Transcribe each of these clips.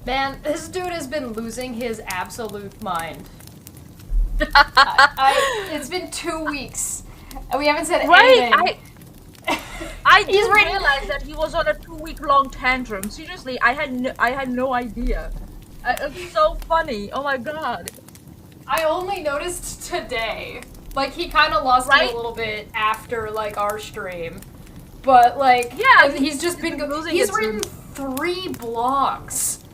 Man, this dude has been losing his absolute mind. It's been 2 weeks, and we haven't said anything. I didn't realize that he was on a 2-week-long tantrum. Seriously, I had no idea. It's so funny. Oh my god. I only noticed today. Like, he kind of lost it a little bit after, like, our stream. But, like, yeah, he's just been losing. He's written 3 blogs.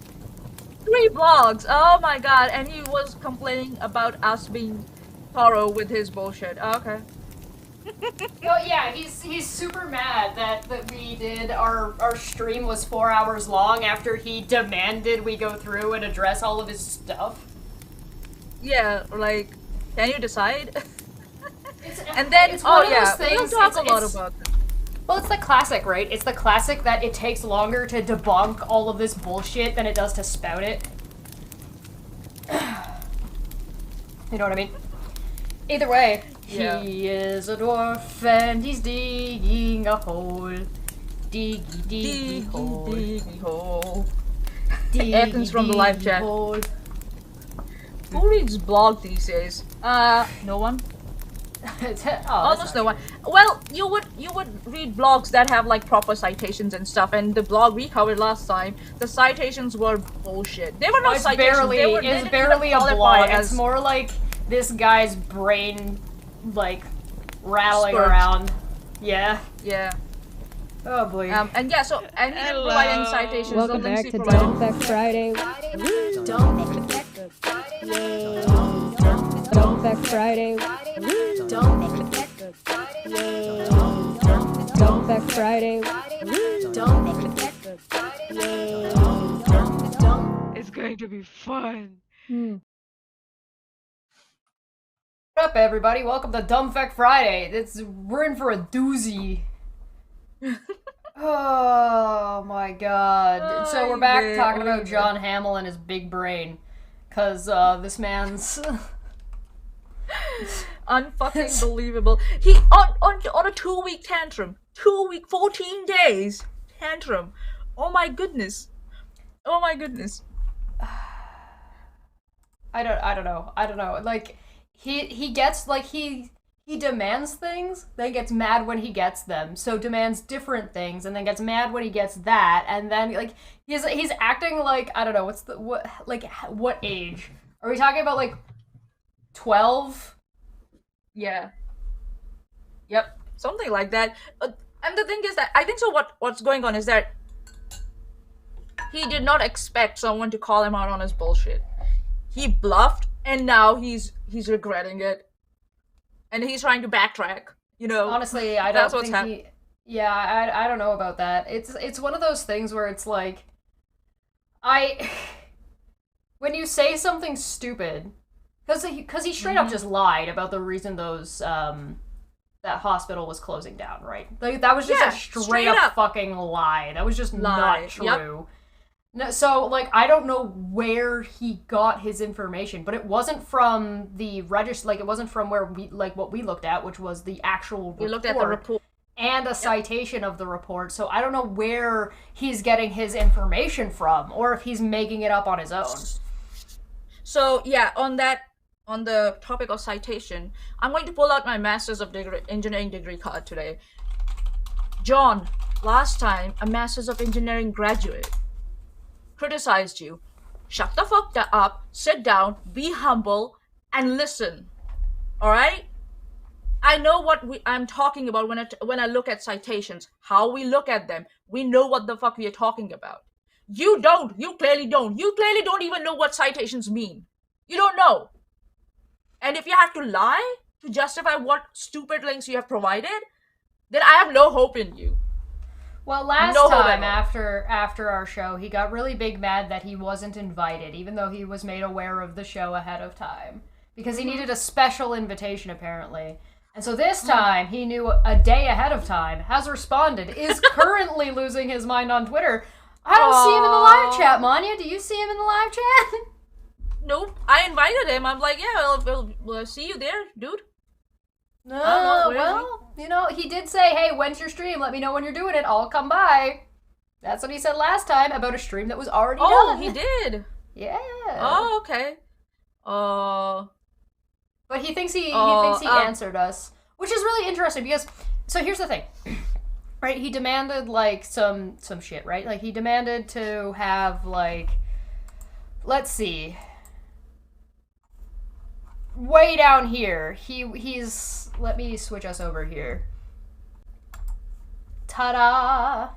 3 blogs. Oh my god. And he was complaining about us being thorough with his bullshit. Oh, okay. Well, yeah, he's super mad that we did our stream was 4 hours long after he demanded we go through and address all of his stuff. Yeah, like, can you decide? And then, we'll talk a lot about it. Well, it's the classic, right? It's the classic that it takes longer to debunk all of this bullshit than it does to spout it. You know what I mean? Either way, he is a dwarf and he's digging a hole. Diggy hole. Diggy hole. Athens from the live chat. Hole. Who reads blog these days? No one. Almost no one. Well, you would read blogs that have like proper citations and stuff, and the blog we covered last time, the citations were bullshit. They were not citations. It's barely a blog. It's more like this guy's brain, like, rattling around. Yeah. Yeah. Oh boy. And yeah, so and he didn't provide any citations. Welcome back to Dumb Fekk Friday. Dumb Fekk Friday. Dumb Fekk Friday. It's going to be fun. What up, everybody? Welcome to Dumb Fekk Friday. We're in for a doozy. Oh my god. So we're back talking about John Hamill and his big brain. Cause this man's unfucking believable. He on a 2-week tantrum. 14 days tantrum. Oh my goodness. Oh my goodness. I don't know. Like he gets like he demands things, then gets mad when he gets them. So demands different things and then gets mad when he gets that, and then like he's acting like, I don't know, what age? Are we talking about like 12? Yeah. Yep. Something like that. And the thing is that I think so what's going on is that he did not expect someone to call him out on his bullshit. He bluffed and now he's regretting it. And he's trying to backtrack, you know. Honestly, I don't think I don't know about that. It's one of those things where it's like when you say something stupid, because he straight up just lied about the reason those that hospital was closing down, right? Like that was just a straight up fucking lie. That was just not true. Yep. No, so like I don't know where he got his information, but it wasn't from the register. Like it wasn't from where we what we looked at, which was the actual report. We looked at the report and a citation of the report. So I don't know where he's getting his information from, or if he's making it up on his own. So yeah, on the topic of citation, I'm going to pull out my Master's of Engineering degree card today. John, last time a Master's of Engineering graduate criticized you. Shut the fuck up, sit down, be humble, and listen. Alright? I know what I'm talking about when I look at citations, how we look at them. We know what the fuck we are talking about. You don't. You clearly don't. You clearly don't even know what citations mean. You don't know. And if you have to lie to justify what stupid links you have provided, then I have no hope in you. Well, last time after our show, he got really big mad that he wasn't invited, even though he was made aware of the show ahead of time. Because he needed a special invitation, apparently. And so this time, he knew a day ahead of time, has responded, is currently losing his mind on Twitter. I don't see him in the live chat, Manya. Do you see him in the live chat? Nope. I invited him. I'm like, yeah, we'll see you there, dude. No, well, you know, he did say, hey, when's your stream? Let me know when you're doing it. I'll come by. That's what he said last time about a stream that was already done. Oh, he did. Yeah. Oh, okay. But he thinks he answered us, which is really interesting because. So here's the thing, right? He demanded like some shit, right? Like he demanded to have like, let's see. Way down here, he's. Let me switch us over here. Ta-da!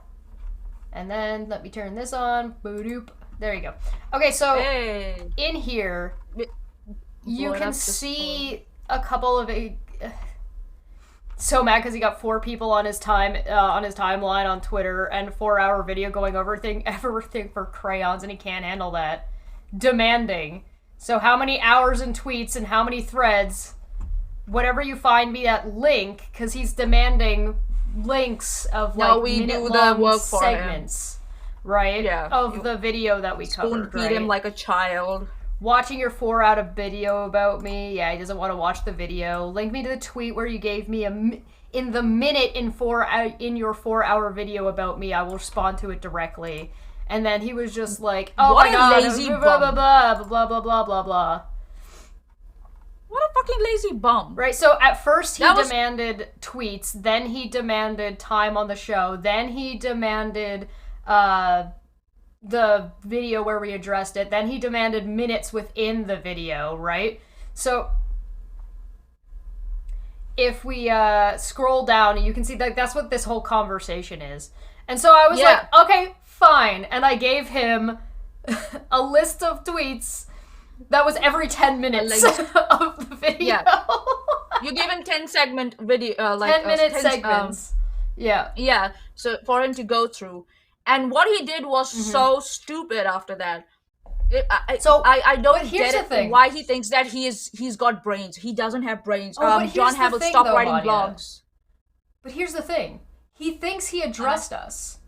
And then let me turn this on. Boop. There you go. Okay, so in here, you can see a couple of so mad because he got 4 people on his timeline on Twitter and 4-hour video going over everything for crayons, and he can't handle that. Demanding. So how many hours and tweets and how many threads? Whatever you find me that link, because he's demanding links of like minute-long segments, right? Yeah. Of the video that we covered, Spoon feed him like a child. Watching your 4-hour video about me. Yeah, he doesn't want to watch the video. Link me to the tweet where you gave me in the minute in your 4-hour video about me. I will respond to it directly. And then he was just like, "Oh what my god, lazy blah blah blah blah blah blah blah blah." What a fucking lazy bum. Right. So at first he demanded tweets, then he demanded time on the show, then he demanded the video where we addressed it, then he demanded minutes within the video, right? So if we scroll down, you can see that that's what this whole conversation is. And so I was like, okay, fine. And I gave him a list of tweets that was every 10 minutes of the video. Yeah. You gave him 10-segment video, 10-minute segments. Yeah, so for him to go through. And what he did was so stupid after that. I don't get why he thinks that he's got brains. He doesn't have brains. John Havel, stop writing blogs. But here's the thing. He thinks he addressed us.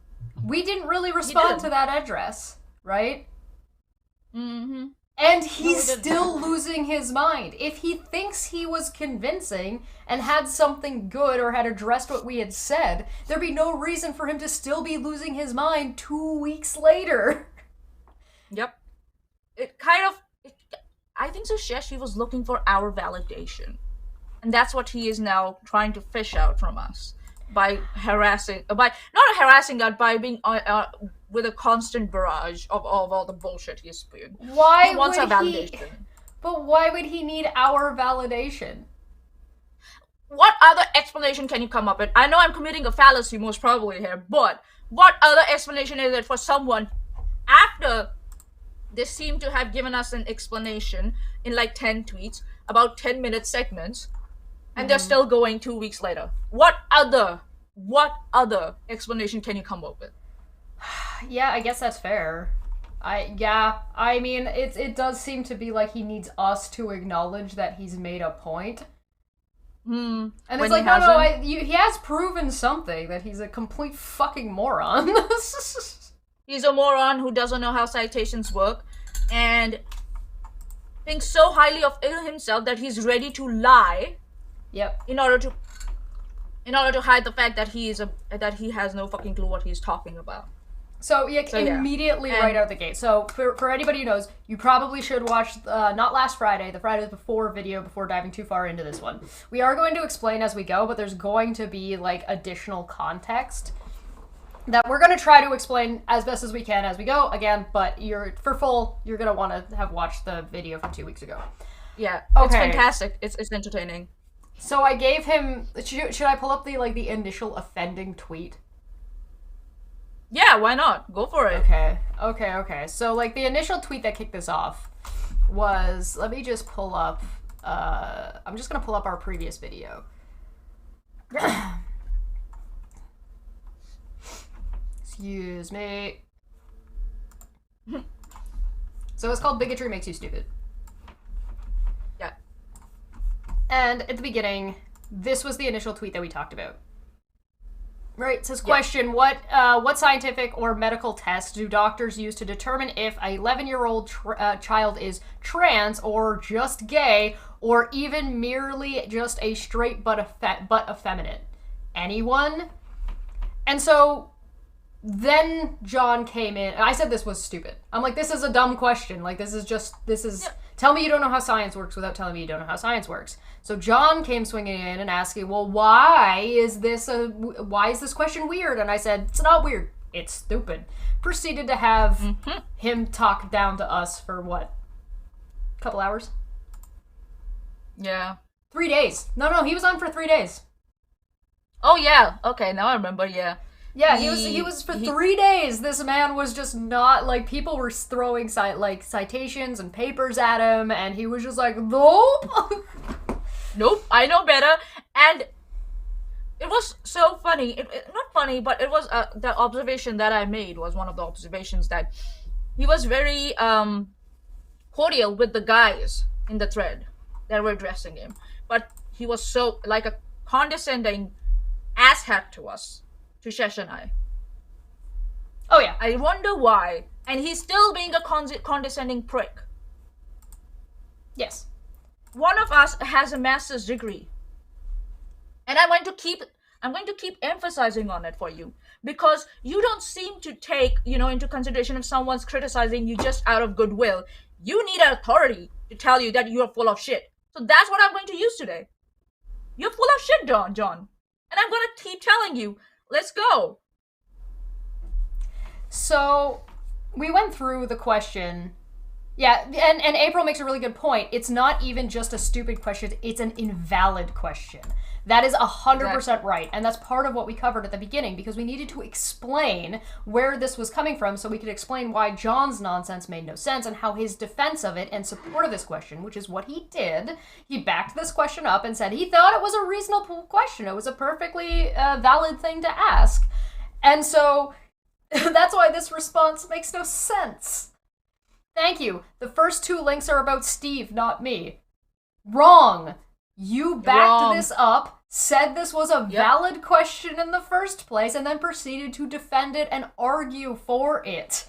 We didn't really respond to that address, right? Mm-hmm. And he's still losing his mind. If he thinks he was convincing and had something good or had addressed what we had said, there'd be no reason for him to still be losing his mind 2 weeks later. Yep. I think Susheshi was looking for our validation. And that's what he is now trying to fish out from us. By being with a constant barrage of all the bullshit he's spewing. Why he wants would our validation. But why would he need our validation? What other explanation can you come up with? I know I'm committing a fallacy most probably here, but what other explanation is it for someone after they seem to have given us an explanation in like 10 tweets about 10-minute segments, and they're still going 2 weeks later? What other explanation can you come up with? Yeah, I guess that's fair. I mean, it does seem to be like he needs us to acknowledge that he's made a point. And it's like, he has proven something, that he's a complete fucking moron. He's a moron who doesn't know how citations work, and thinks so highly of himself that he's ready to lie. Yep. In order to hide the fact that he has no fucking clue what he's talking about. So immediately right out the gate. So for anybody who knows, you probably should watch not last Friday, the Friday before video before diving too far into this one. We are going to explain as we go, but there's going to be like additional context that we're going to try to explain as best as we can as we go again, but you're going to want to have watched the video from 2 weeks ago. Yeah. Okay. It's fantastic. It's entertaining. So I gave him, should I pull up the initial offending tweet? Yeah, why not? Go for it. Okay. So, like, the initial tweet that kicked this off was, let me just pull up, I'm just gonna pull up our previous video. Excuse me. So it's called Bigotry Makes You Stupid. Yeah. And at the beginning, this was the initial tweet that we talked about. Right, it says, question, what scientific or medical test do doctors use to determine if a 11-year-old child is trans or just gay or even merely just a straight but effeminate? Anyone? And so Then John came in. I said this was stupid. I'm like, this is a dumb question. Like, this is. Yeah. Tell me you don't know how science works without telling me you don't know how science works. So John came swinging in and asking, well, why is this question weird? And I said, it's not weird. It's stupid. Proceeded to have him talk down to us for what? A couple hours? Yeah. 3 days. No, he was on for 3 days. Oh, yeah. Okay, now I remember, yeah. Yeah, he was for 3 days. This man was just not, like, people were throwing, citations and papers at him, and he was just like, nope. Nope, I know better. And it was so funny. Not funny, but it was the observation that I made was one of the observations that he was very cordial with the guys in the thread that were addressing him. But he was so, like, a condescending asshat to us. To Shesh and I. Oh, yeah. I wonder why. And he's still being a condescending prick. Yes. One of us has a master's degree. And I'm going to keep emphasizing on it for you. Because you don't seem to take, into consideration if someone's criticizing you just out of goodwill. You need an authority to tell you that you are full of shit. So that's what I'm going to use today. You're full of shit, John. And I'm going to keep telling you, let's go. So, we went through the question. Yeah, and April makes a really good point. It's not even just a stupid question, it's an invalid question. That is 100% right, and that's part of what we covered at the beginning, because we needed to explain where this was coming from so we could explain why John's nonsense made no sense and how his defense of it and support of this question, which is what he did, he backed this question up and said he thought it was a reasonable question. It was a perfectly valid thing to ask. And so that's why this response makes no sense. Thank you. The first 2 links are about Steve, not me. Wrong. You backed this up, said this was a valid question in the first place, and then proceeded to defend it and argue for it.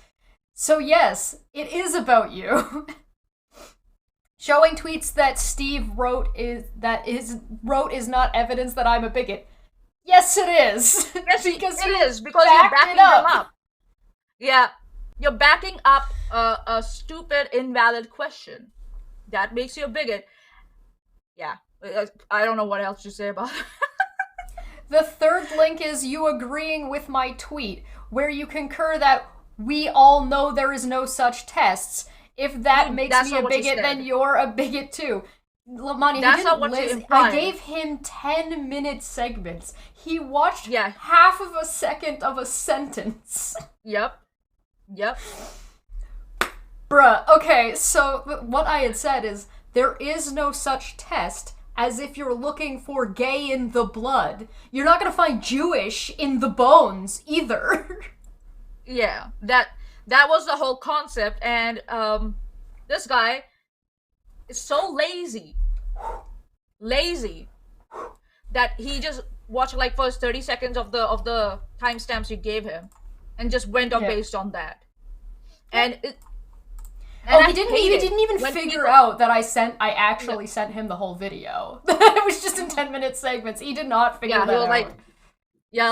So yes, it is about you. Showing tweets that Steve wrote is not evidence that I'm a bigot. Yes, it is. Yes, because you're backing them up. Yeah, you're backing up a stupid, invalid question. That makes you a bigot. Yeah. I don't know what else to say about it. The third link is you agreeing with my tweet, where you concur that we all know there is no such tests. If that makes me a bigot, then you're a bigot too. Lamani, that's not what you implied. I gave him 10-minute segments. He watched half of a second of a sentence. Yep. Bruh, okay, so what I had said is, there is no such test as if you're looking for gay in the blood. You're not gonna find Jewish in the bones, either. Yeah, that was the whole concept, and this guy is so lazy, that he just watched like first 30 seconds of the timestamps you gave him, and just went on based on that. And he didn't even figure out that I actually sent him the whole video. It was just in 10-minute segments. He did not figure that out.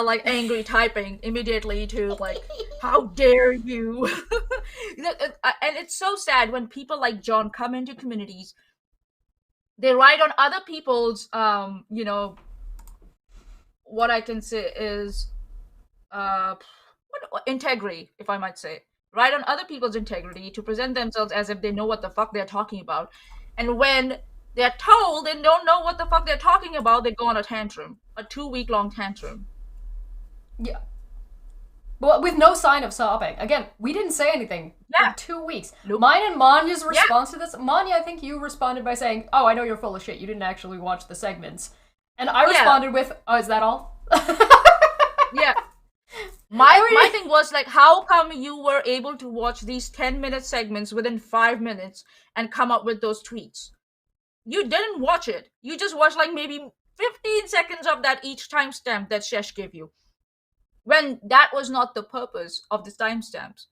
Like angry typing immediately to like, how dare you? And it's so sad when people like John come into communities. They write on other people's, what I can say is, integrity, if I might say. Right on other people's integrity to present themselves as if they know what the fuck they're talking about. And when they're told they don't know what the fuck they're talking about, they go on a tantrum. A 2-week-long tantrum. Yeah. But with no sign of stopping. Again, we didn't say anything for 2 weeks. Nope. Mine and Manya's response to this, Manya, I think you responded by saying, oh, I know you're full of shit. You didn't actually watch the segments. And I responded with, oh, is that all? Yeah. My thing was like, how come you were able to watch these 10-minute segments within 5 minutes and come up with those tweets? You didn't watch it. You just watched like maybe 15 seconds of that each timestamp that Shesh gave you. When that was not the purpose of the timestamps.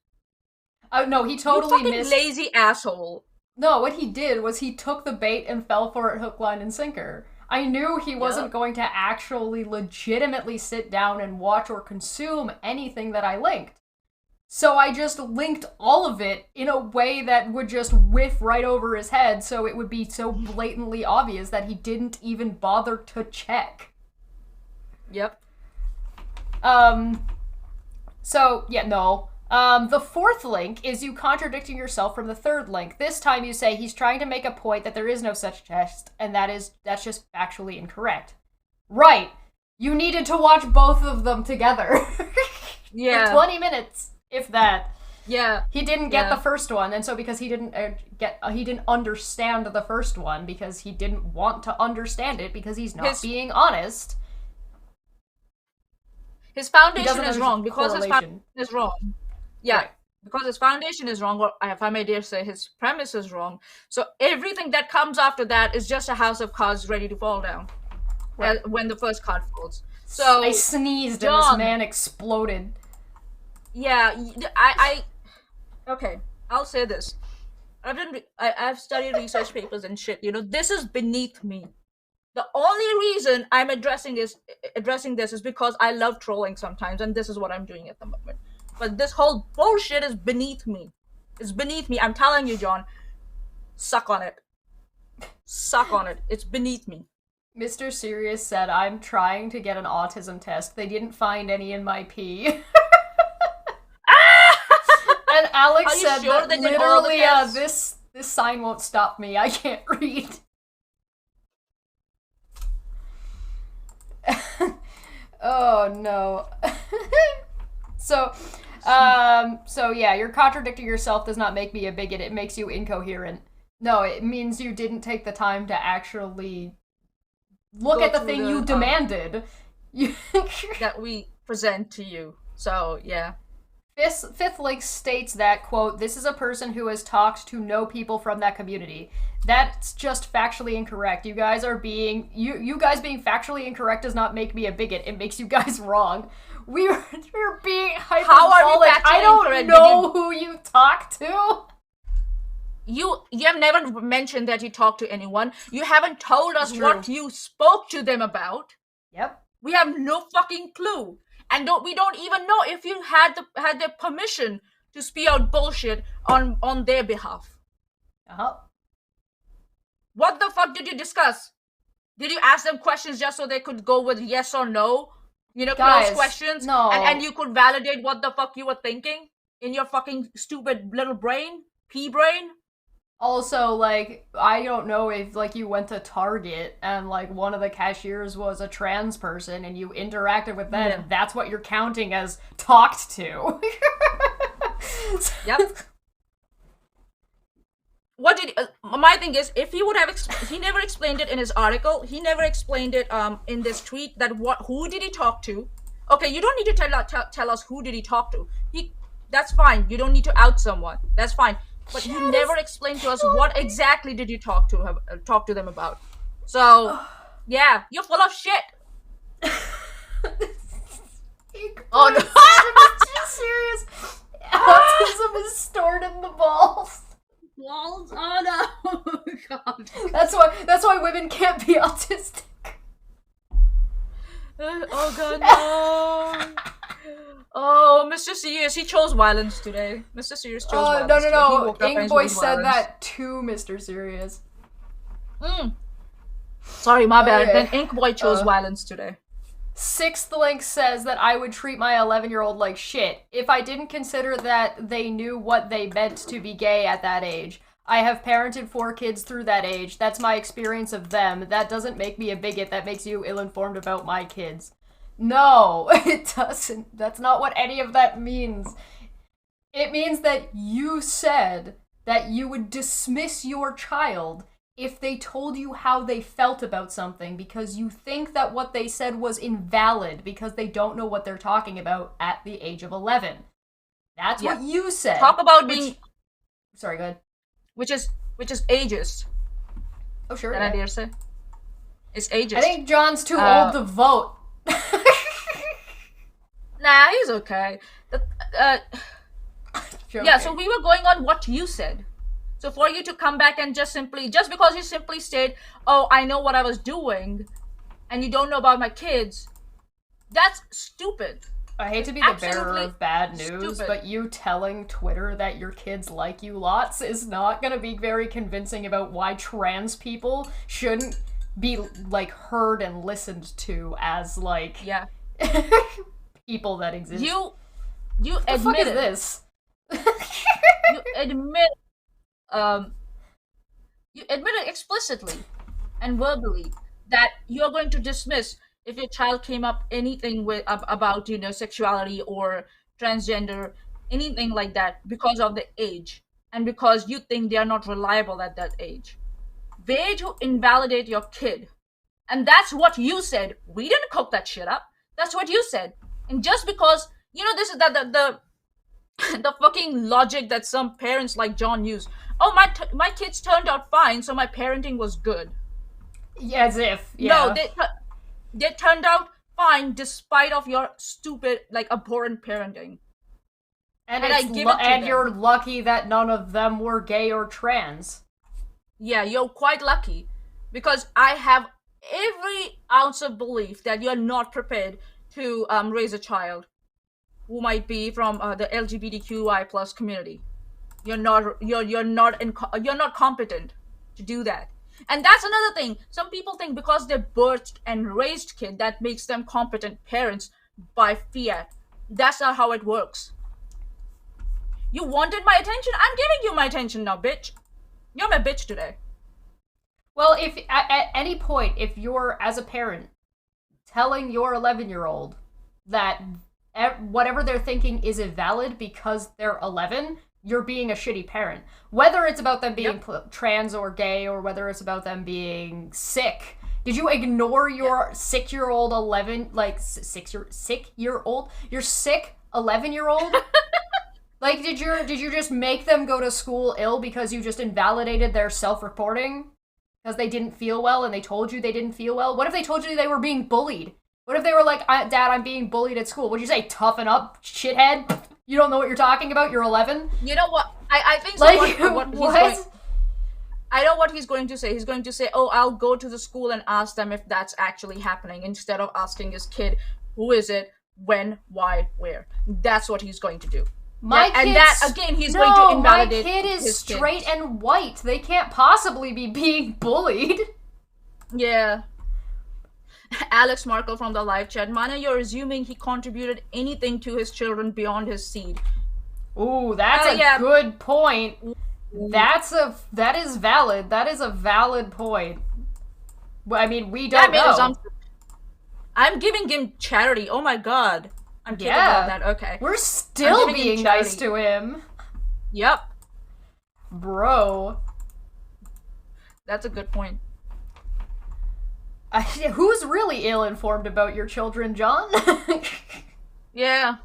Oh, no, he totally missed... lazy asshole. No, what he did was he took the bait and fell for it hook, line, and sinker. I knew he wasn't going to actually legitimately sit down and watch or consume anything that I linked. So I just linked all of it in a way that would just whiff right over his head, so it would be so blatantly obvious that he didn't even bother to check. Yep. The fourth link is you contradicting yourself from the third link. This time you say he's trying to make a point that there is no such test, and that's just factually incorrect. Right. You needed to watch both of them together. Yeah. For 20 minutes, if that. Yeah. He didn't get the first one, and so because he didn't he didn't understand the first one because he didn't want to understand it because he's not being honest. His foundation is wrong because his foundation is wrong. Yeah, right. Because his foundation is wrong, or if I may dare say, his premise is wrong. So everything that comes after that is just a house of cards ready to fall down when the first card falls. So I sneezed and this man exploded. Yeah, okay, I'll say this. I've studied research papers and shit. This is beneath me. The only reason I'm addressing this is because I love trolling sometimes, and this is what I'm doing at the moment. But this whole bullshit is beneath me. It's beneath me. I'm telling you, John. Suck on it. Suck on it. It's beneath me. Mr. Serious said, I'm trying to get an autism test. They didn't find any in my pee. And Alex said that literally, this sign won't stop me. I can't read. Oh no. So yeah, you're contradicting yourself does not make me a bigot. It makes you incoherent. No, it means you didn't take the time to actually look at the thing you demanded. That we present to you. So, yeah. Fifth link states that, quote, this is a person who has talked to no people from that community. That's just factually incorrect. You guys being factually incorrect does not make me a bigot. It makes you guys wrong. We're being hyperbolic. How are we factually I don't incorrect? know who you talked to. You have never mentioned that you talked to anyone. You haven't told us what you spoke to them about. Yep. We have no fucking clue. And we don't even know if you had their permission to spew out bullshit on their behalf. Uh-huh. What the fuck did you discuss? Did you ask them questions just so they could go with yes or no? Close questions? No. And you could validate what the fuck you were thinking in your fucking stupid little brain? Pea brain? Also, I don't know if, you went to Target and, one of the cashiers was a trans person and you interacted with them, and that's what you're counting as talked to. Yep. What did my thing is, if he would have he never explained it in his article, he never explained it in this tweet that who did he talk to? Okay, you don't need to tell us who did he talk to. That's fine. You don't need to out someone. That's fine. But you never explained to us what exactly did you talk to them about. So, yeah, you're full of shit. Oh no, I'm too serious. Autism is stored in the balls. Balls? Oh no, God. That's why women can't be autistic. Oh God, no. Oh, Mr. Serious, he chose violence today. Mr. Serious chose violence. No. Inkboy said that to Mr. Serious. Sorry, my bad. Then Inkboy chose violence today. Sixth link says that I would treat my 11-year-old like shit if I didn't consider that they knew what they meant to be gay at that age. I have parented 4 kids through that age. That's my experience of them. That doesn't make me a bigot. That makes you ill-informed about my kids. No, it doesn't. That's not what any of that means. It means that you said that you would dismiss your child if they told you how they felt about something because you think that what they said was invalid because they don't know what they're talking about at the age of 11. That's what you said. Talk about being... Sorry, go ahead. Which is ageist. Oh, sure. Can I dare say? It's ageist. I think John's too old to vote. Nah, he's okay. Yeah, so we were going on what you said. So for you to come back and just because you simply state, oh, I know what I was doing, and you don't know about my kids, that's stupid. I hate to be the bearer of bad news, but you telling Twitter that your kids like you lots is not gonna be very convincing about why trans people shouldn't be, like, heard and listened to as, like, people that exist. You what the fuck is this? you admit it explicitly and verbally that you're going to dismiss if your child came up anything about sexuality or transgender, anything like that, because of the age and because you think they are not reliable at that age. Way to invalidate your kid. And that's what you said. We didn't cook that shit up. That's what you said. And just because this is the fucking logic that some parents like John use. Oh, my kids turned out fine, so my parenting was good. Yeah, as if. Yeah. No, they turned out fine despite of your stupid, like, abhorrent parenting. And you're lucky that none of them were gay or trans. Yeah, you're quite lucky. Because I have every ounce of belief that you're not prepared to raise a child who might be from the LGBTQI plus community. You're not competent to do that. And that's another thing. Some people think because they're birthed and raised kid, that makes them competent parents by fiat. That's not how it works. You wanted my attention? I'm giving you my attention now, bitch. You're my bitch today. Well, if at any point, if you're, as a parent, telling your 11-year-old that whatever they're thinking is invalid because they're 11, you're being a shitty parent. Whether it's about them being trans or gay, or whether it's about them being sick. Did you ignore your 6-year-old 11, like, your sick 11-year-old? Like, did you just make them go to school ill because you just invalidated their self-reporting? Because they didn't feel well and they told you they didn't feel well? What if they told you they were being bullied? What if they were like, Dad, I'm being bullied at school? Would you say, toughen up, shithead? You don't know what you're talking about? You're 11? You know what? I think so. Like, I know what he's going to say. He's going to say, oh, I'll go to the school and ask them if that's actually happening, instead of asking his kid, who is it, when, why, where. That's what he's going to do. Going to invalidate. My kid is straight and white. They can't possibly be being bullied. Yeah. Alex Markle from the live chat. Mana, you're assuming he contributed anything to his children beyond his seed. Ooh, that's a good point. That is valid. That is a valid point. I mean, we don't know. I'm giving him charity. Oh my god. I'm kidding about that. Okay. We're still being nice to him. Yep. Bro. That's a good point. Who's really ill-informed about your children, John? Yeah.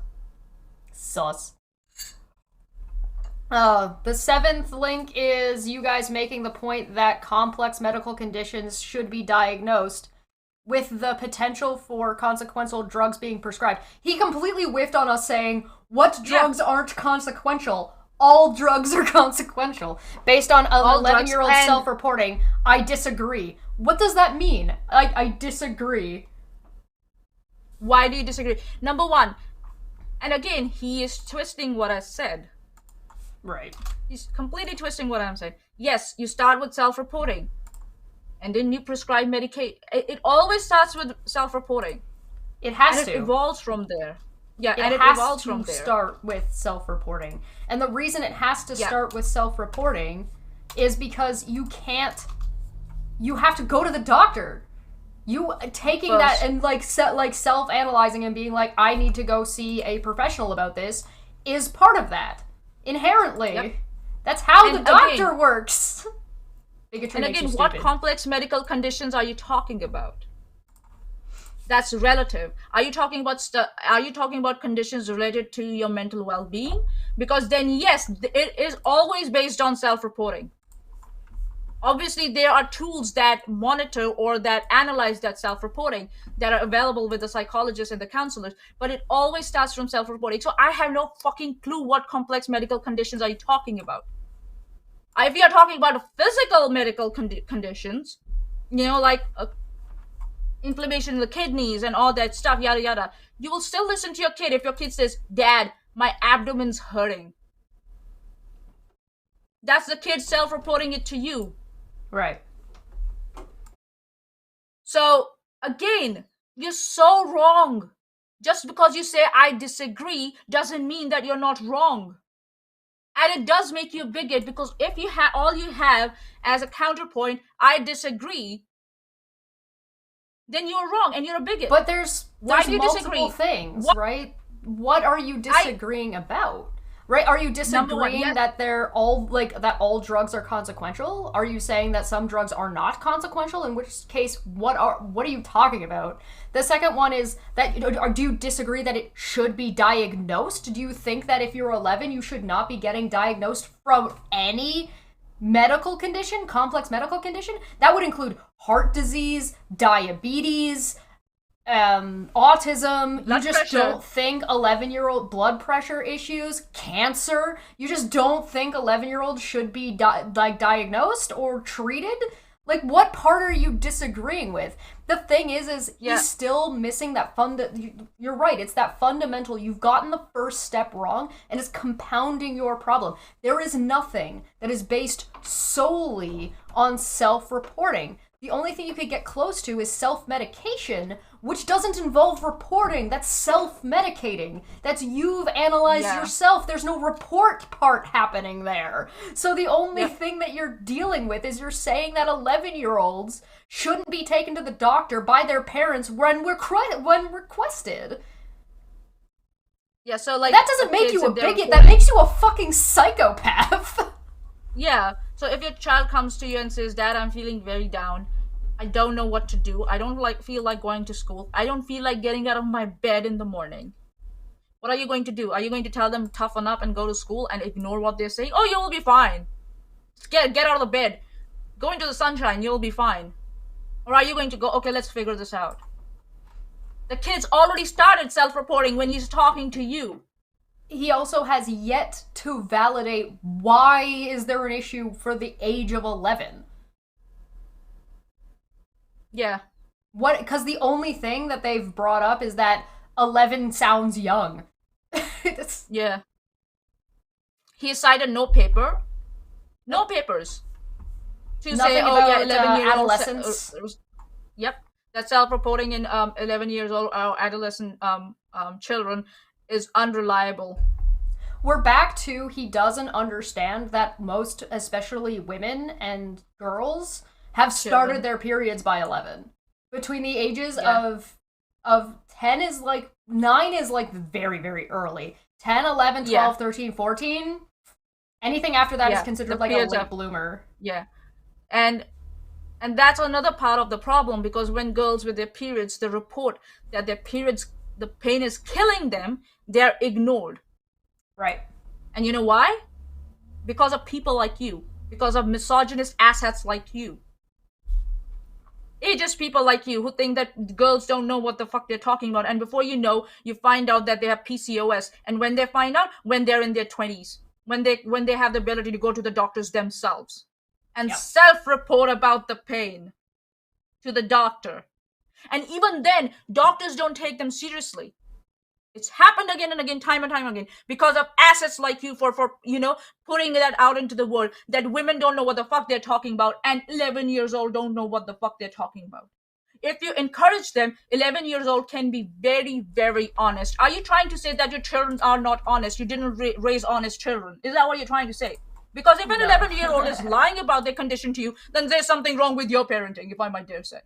Sus. The 7th link is you guys making the point that complex medical conditions should be diagnosed with the potential for consequential drugs being prescribed. He completely whiffed on us saying, what drugs aren't consequential? All drugs are consequential. Based on an 11-year-old self-reporting, I disagree. What does that mean? I disagree. Why do you disagree? Number one, and again, he is twisting what I said. Right. He's completely twisting what I'm saying. Yes, you start with self-reporting, and then you prescribe medication. It always starts with self-reporting. It has to. It evolves from there. Yeah, it has to start with self-reporting. And the reason it has to start with self-reporting is because you have to go to the doctor. You taking that and self-analyzing and being like, I need to go see a professional about this is part of that. Inherently. Yep. That's how the doctor works. Bigotry makes you stupid. What complex medical conditions are you talking about? That's relative. Are you talking about conditions related to your mental well-being? Because then yes, it is always based on self-reporting. Obviously, there are tools that monitor or that analyze that self-reporting that are available with the psychologists and the counselors, but it always starts from self-reporting. So I have no fucking clue what complex medical conditions are you talking about. If we are talking about physical medical conditions, like inflammation in the kidneys and all that stuff, yada yada, you will still listen to your kid if your kid says, "Dad, my abdomen's hurting." That's the kid self-reporting it to you. Right. So, again, you're so wrong. Just because you say, "I disagree," doesn't mean that you're not wrong. And it does make you a bigot, because if you have all you have as a counterpoint, "I disagree," then you're wrong and you're a bigot. But there's Why do you multiple disagree? things, right? What are you disagreeing about? Right? Are you disagreeing that they're all that all drugs are consequential? Are you saying that some drugs are not consequential? In which case, what are you talking about? The second one is that do you disagree that it should be diagnosed? Do you think that if you're 11, you should not be getting diagnosed from any medical condition, complex medical condition? That would include heart disease, diabetes, autism. You just don't think 11-year-old blood pressure issues, cancer. You just don't think 11-year-olds should be diagnosed or treated? Like, what part are you disagreeing with? The thing is he's still missing that you're right, it's that fundamental, you've gotten the first step wrong, and it's compounding your problem. There is nothing that is based solely on self-reporting. The only thing you could get close to is self-medication, which doesn't involve reporting. That's self-medicating. That's you've analyzed yourself. There's no report part happening there. So the only thing that you're dealing with is you're saying that 11-year-olds shouldn't be taken to the doctor by their parents when requested. Yeah, so like... That doesn't make you a bigot. That makes you a fucking psychopath. Yeah, so if your child comes to you and says, "Dad, I'm feeling very down. I don't know what to do. I don't feel like going to school. I don't feel like getting out of my bed in the morning." What are you going to do? Are you going to tell them toughen up and go to school and ignore what they're saying? "Oh, you'll be fine. Get out of the bed. Go into the sunshine. You'll be fine." Or are you going to go, "Okay, let's figure this out"? The kid's already started self-reporting when he's talking to you. He also has yet to validate why is there an issue for the age of 11. Yeah. What? Because the only thing that they've brought up is that 11 sounds young. Yeah. He cited no papers to Nothing say, about 11-year-old adolescents. Yep, that self-reporting in 11 years old adolescent children is unreliable. We're back to he doesn't understand that most, especially women and girls, have started their periods by 11. Between the ages of 10 is 9 is very, very early. 10, 11, 12, 13, 14. Anything after that is considered like a late bloomer. Yeah. And that's another part of the problem, because when girls with their periods, they report that their periods, the pain is killing them, they're ignored. Right. And you know why? Because of people like you. Because of misogynist assets like you. Ageist people like you who think that girls don't know what the fuck they're talking about. And before you know, you find out that they have PCOS. And when they find out, when they're in their 20s. When they have the ability to go to the doctors themselves. And self-report about the pain to the doctor. And even then, doctors don't take them seriously. It's happened again and again, time and time again, because of assets like you for putting that out into the world, that women don't know what the fuck they're talking about, and 11 years old don't know what the fuck they're talking about. If you encourage them, 11 years old can be very, very honest. Are you trying to say that your children are not honest? You didn't raise honest children. Is that what you're trying to say? Because if an 11-year-old is lying about their condition to you, then there's something wrong with your parenting, if I might dare say.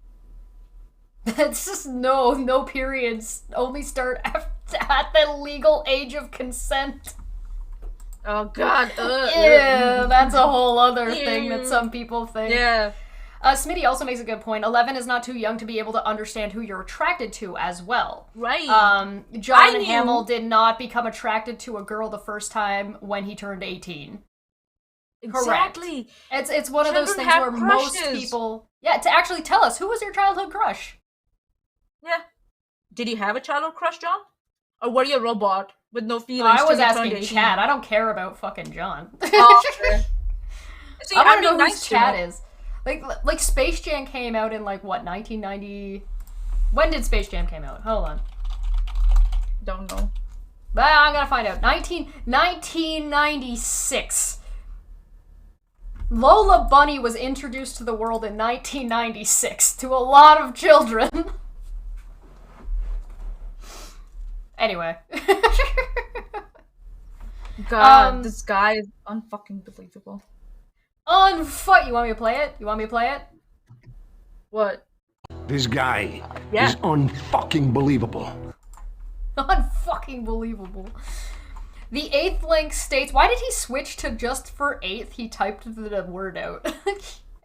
It's just no periods only start at the legal age of consent. Oh God. Yeah, that's a whole other thing that some people think. Yeah. Smitty also makes a good point. 11 is not too young to be able to understand who you're attracted to as well. Right. John Hamill did not become attracted to a girl the first time when he turned 18. Exactly. Correct. It's one of those things where most people... Yeah, to actually tell us, who was your childhood crush? Yeah. Did you have a childhood crush, John? Or were you a robot with no feelings? I was asking Chad. I don't care about fucking John. Okay. See, I want I'm to being know nice whose to chat him. is. Like Space Jam came out in like what 1990. When did Space Jam came out? Hold on. Don't know. But I'm gonna find out. 1996. Lola Bunny was introduced to the world in 1996 to a lot of children. Anyway. God, this guy is unfucking believable. You want me to play it? What? This guy Yeah. is unfucking believable. Unfucking believable. The 8th link states, why did he switch to just for 8th? He typed the word out.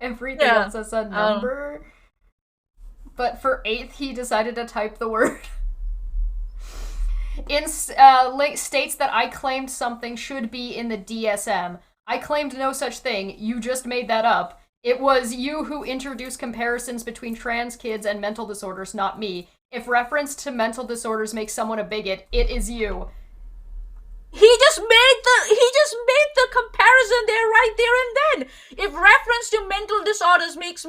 Everything else has a number. But for 8th, he decided to type the word. Link states that I claimed something should be in the DSM. I claimed no such thing. You just made that up. It was you who introduced comparisons between trans kids and mental disorders, not me. If reference to mental disorders makes someone a bigot, it is you. He just made the comparison there right there and then. If reference to mental disorders makes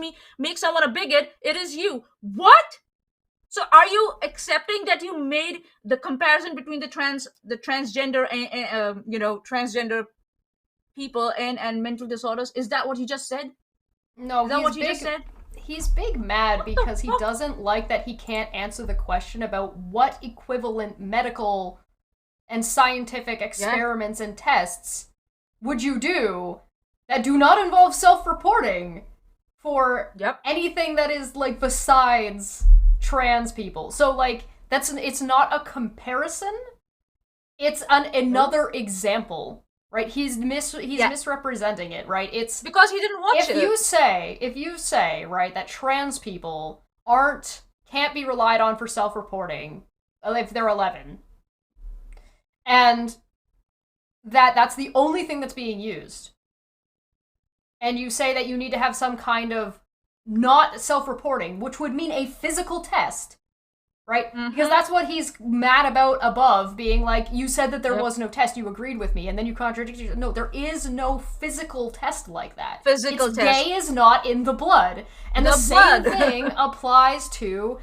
someone a bigot, it is you. What? So are you accepting that you made the comparison between the transgender and transgender people and mental disorders? Is that what you just said? No, is that what you just said? He's big mad because he doesn't like that he can't answer the question about what equivalent medical and scientific experiments and tests would you do that do not involve self-reporting for anything that is like besides trans people. So like it's not a comparison. It's another example. Right, he's misrepresenting it. Right, it's because he didn't watch it. If you say right that trans people can't be relied on for self-reporting if they're 11, and that's the only thing that's being used, and you say that you need to have some kind of not self-reporting, which would mean a physical test. Right? Mm-hmm. Because that's what he's mad about above, being like, you said that there was no test, you agreed with me, and then you contradicted yourself. No, there is no physical test like that. Gay is not in the blood. And the same thing applies to,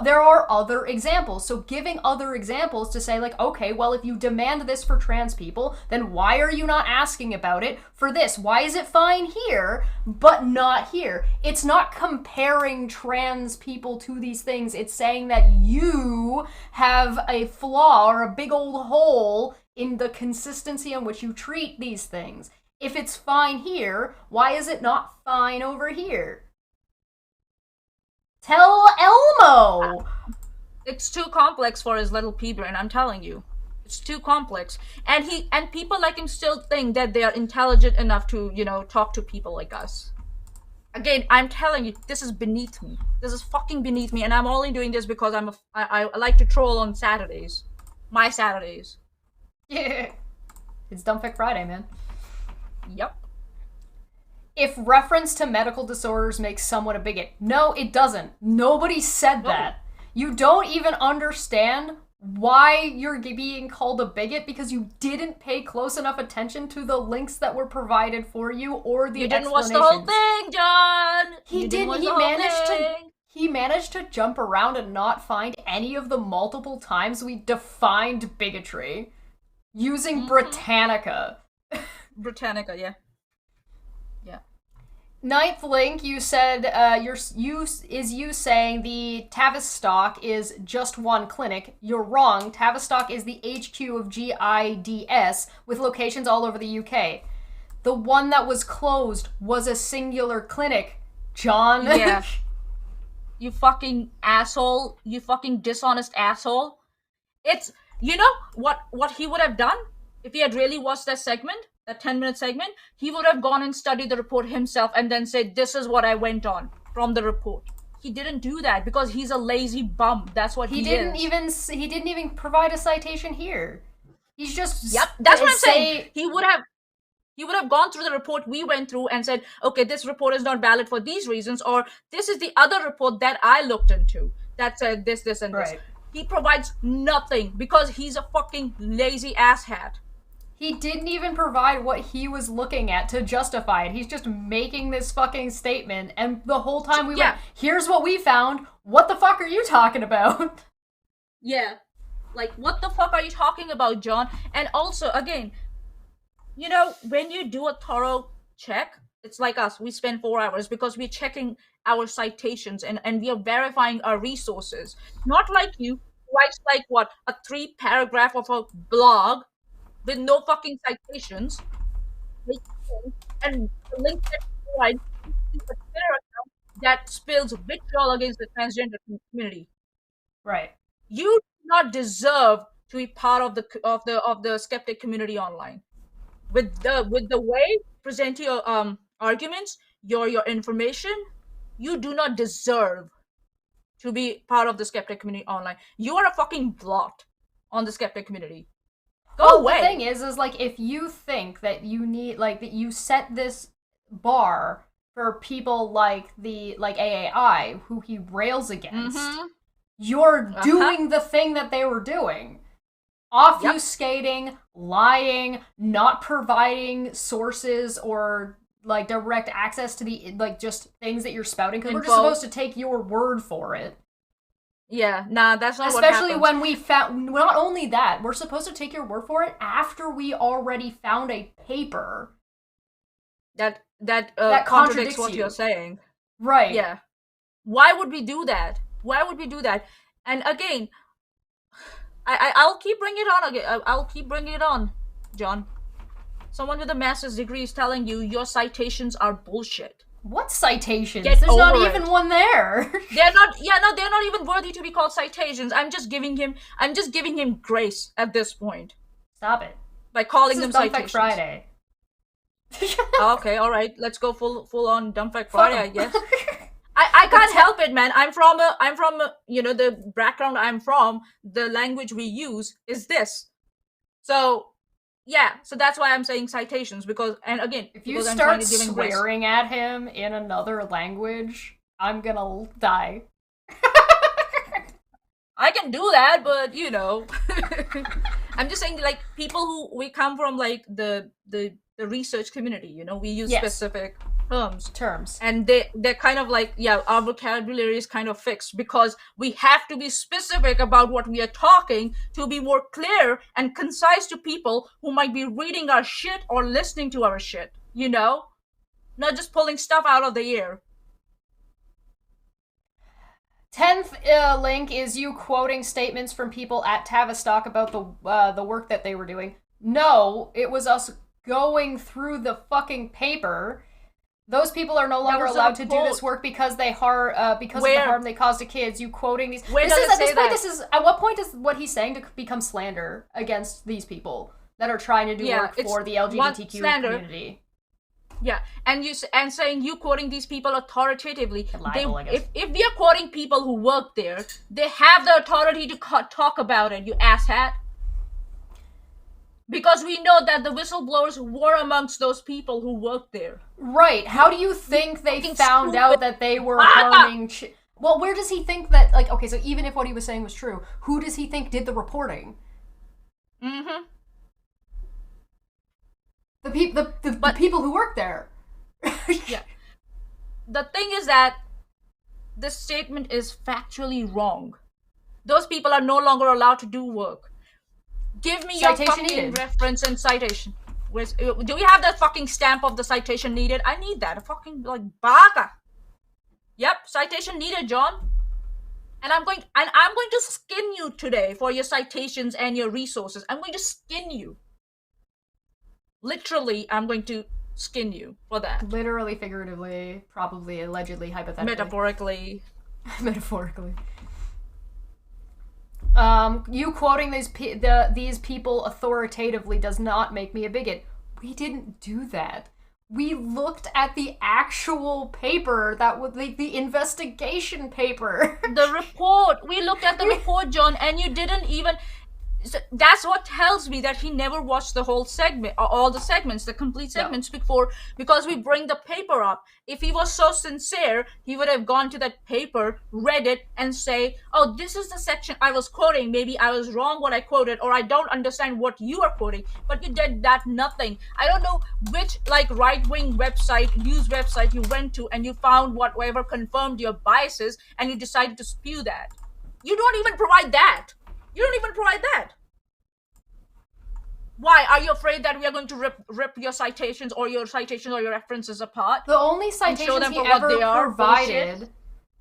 there are other examples. So giving other examples to say like, okay, well, if you demand this for trans people, then why are you not asking about it for this? Why is it fine here, but not here? It's not comparing trans people to these things. It's saying that you have a flaw or a big old hole in the consistency in which you treat these things. If it's fine here, why is it not fine over here? Tell Elmo! It's too complex for his little pea brain, I'm telling you. It's too complex. And people like him still think that they are intelligent enough to, talk to people like us. Again, I'm telling you, this is beneath me. This is fucking beneath me, and I'm only doing this because I like to troll on Saturdays. My Saturdays. Yeah. It's Dumb Fekk Friday, man. Yep. If reference to medical disorders makes someone a bigot. No, it doesn't. Nobody said that. You don't even understand why you're being called a bigot because you didn't pay close enough attention to the links that were provided for you or the explanations. You didn't watch the whole thing, John! He managed to jump around and not find any of the multiple times we defined bigotry using Britannica. Britannica, yeah. 9th link, you said you saying the Tavistock is just one clinic. You're wrong. Tavistock is the HQ of GIDS with locations all over the UK. The one that was closed was a singular clinic, John. Yeah. You fucking asshole. You fucking dishonest asshole. It's, what he would have done if he had really watched that segment? That 10-minute segment, he would have gone and studied the report himself and then said, this is what I went on from the report. He didn't do that because he's a lazy bum. That's what he didn't even provide a citation here. He's just... Yep, that's what I'm saying. He would have gone through the report we went through and said, okay, this report is not valid for these reasons, or this is the other report that I looked into that said this, and this. He provides nothing because he's a fucking lazy asshat. He didn't even provide what he was looking at to justify it. He's just making this fucking statement, and the whole time we went, here's what we found. What the fuck are you talking about? Yeah. Like, what the fuck are you talking about, John? And also, again, you know, when you do a thorough check, it's like us. We spend 4 hours because we're checking our citations and we are verifying our resources. Not like you, who writes like, what, a 3-paragraph of a blog with no fucking citations, and the link that you provide is a Twitter account that spills vitriol against the transgender community. Right. You do not deserve to be part of the skeptic community online. With the way you present your arguments, your information, you do not deserve to be part of the skeptic community online. You are a fucking blot on the skeptic community. Go away. The thing is like, if you think that you need, like, that you set this bar for people like AAI, who he rails against, you're doing the thing that they were doing. Obfuscating, lying, not providing sources or, like, direct access to the, like, just things that you're spouting, because we're just supposed to take your word for it. Yeah, nah, that's not Especially when we found, not only that, we're supposed to take your word for it after we already found a paper that contradicts what you're saying. Right. Yeah. Why would we do that? Why would we do that? And again, I'll keep bringing it on again. I'll keep bringing it on, John. Someone with a master's degree is telling you your citations are bullshit. What citations? There's not even one there. They're not. Yeah, no, they're not even worthy to be called citations. I'm just giving him grace at this point. Stop it. By calling them citations. Fekk Friday. Okay, all right. Let's go full on Dumb Fekk Friday, I guess. I can't help it, man. I'm from you know, the background I'm from, the language we use is this. So yeah, so that's why I'm saying citations, because, and again, if you start swearing at him in another language, I'm gonna die. I can do that, but you know, I'm just saying, like, people who we come from, like the research community, you know, we use specific terms, and they're kind of like, yeah, our vocabulary is kind of fixed because we have to be specific about what we are talking to be more clear and concise to people who might be reading our shit or listening to our shit, you know, not just pulling stuff out of the air. 10th link is you quoting statements from people at Tavistock about the work that they were doing. No, it was us going through the fucking paper. Those people are no longer allowed to do this work because of the harm they caused to kids. You quoting these. This is at what point does what he's saying to become slander against these people that are trying to do work for the LGBTQ community? Yeah, and saying you quoting these people authoritatively. If we are quoting people who work there, they have the authority to talk about it. You asshat. Because we know that the whistleblowers were amongst those people who worked there. Right. How do you think they found out that they were harming... Well, where does he think that... Like, okay, so even if what he was saying was true, who does he think did the reporting? Mm-hmm. The people who work there. Yeah. The thing is that this statement is factually wrong. Those people are no longer allowed to do work. Give me your fucking reference and citation. Do we have that fucking stamp of the citation needed? I need that. A fucking, like, baka. Yep, citation needed, John. And I'm going to skin you today for your citations and your resources. I'm going to skin you. Literally, I'm going to skin you for that. Literally, figuratively, probably, allegedly, hypothetically. Metaphorically. Metaphorically. You quoting these people authoritatively does not make me a bigot. We didn't do that. We looked at the actual paper that was the investigation paper. The report. We looked at the report, John, and you didn't even... So that's what tells me that he never watched the whole segment, or all the segments, the complete segments before, because we bring the paper up. If he was so sincere, he would have gone to that paper, read it, and say, oh, this is the section I was quoting. Maybe I was wrong what I quoted, or I don't understand what you are quoting. But you did that nothing. I don't know which right-wing website, news website you went to, and you found whatever confirmed your biases, and you decided to spew that. You don't even provide that. You don't even provide that. Why? Are you afraid that we are going to rip your citations or your references apart? The only citations he ever provided...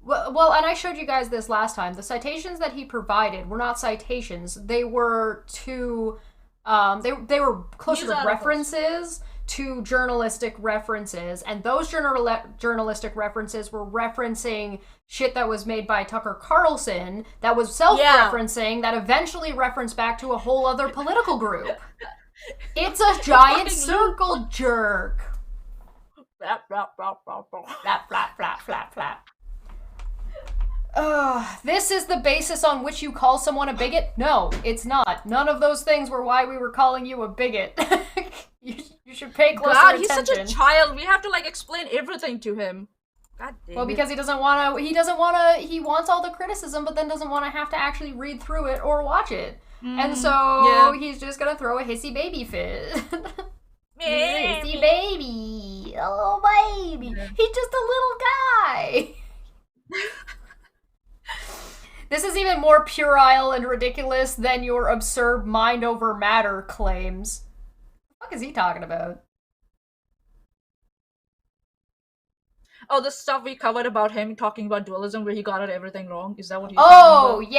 Well, and I showed you guys this last time. The citations that he provided were not citations. They were to... they were closer to references, to journalistic references, and those journalistic references were referencing shit that was made by Tucker Carlson that was self-referencing that eventually referenced back to a whole other political group. It's a giant circle jerk. Flap, flap, flap, flap, flap, flap, flap, flap, flap. This is the basis on which you call someone a bigot? No, it's not. None of those things were why we were calling you a bigot. You should pay closer attention. He's such a child. We have to explain everything to him. God damn well, because he doesn't want to, he wants all the criticism, but then doesn't want to have to actually read through it or watch it. And so he's just gonna throw a hissy baby fit. Hissy baby. Oh, baby. He's just a little guy. This is even more puerile and ridiculous than your absurd mind over matter claims. What the fuck is he talking about? Oh, the stuff we covered about him talking about dualism where he got everything wrong? Is that what he's talking about?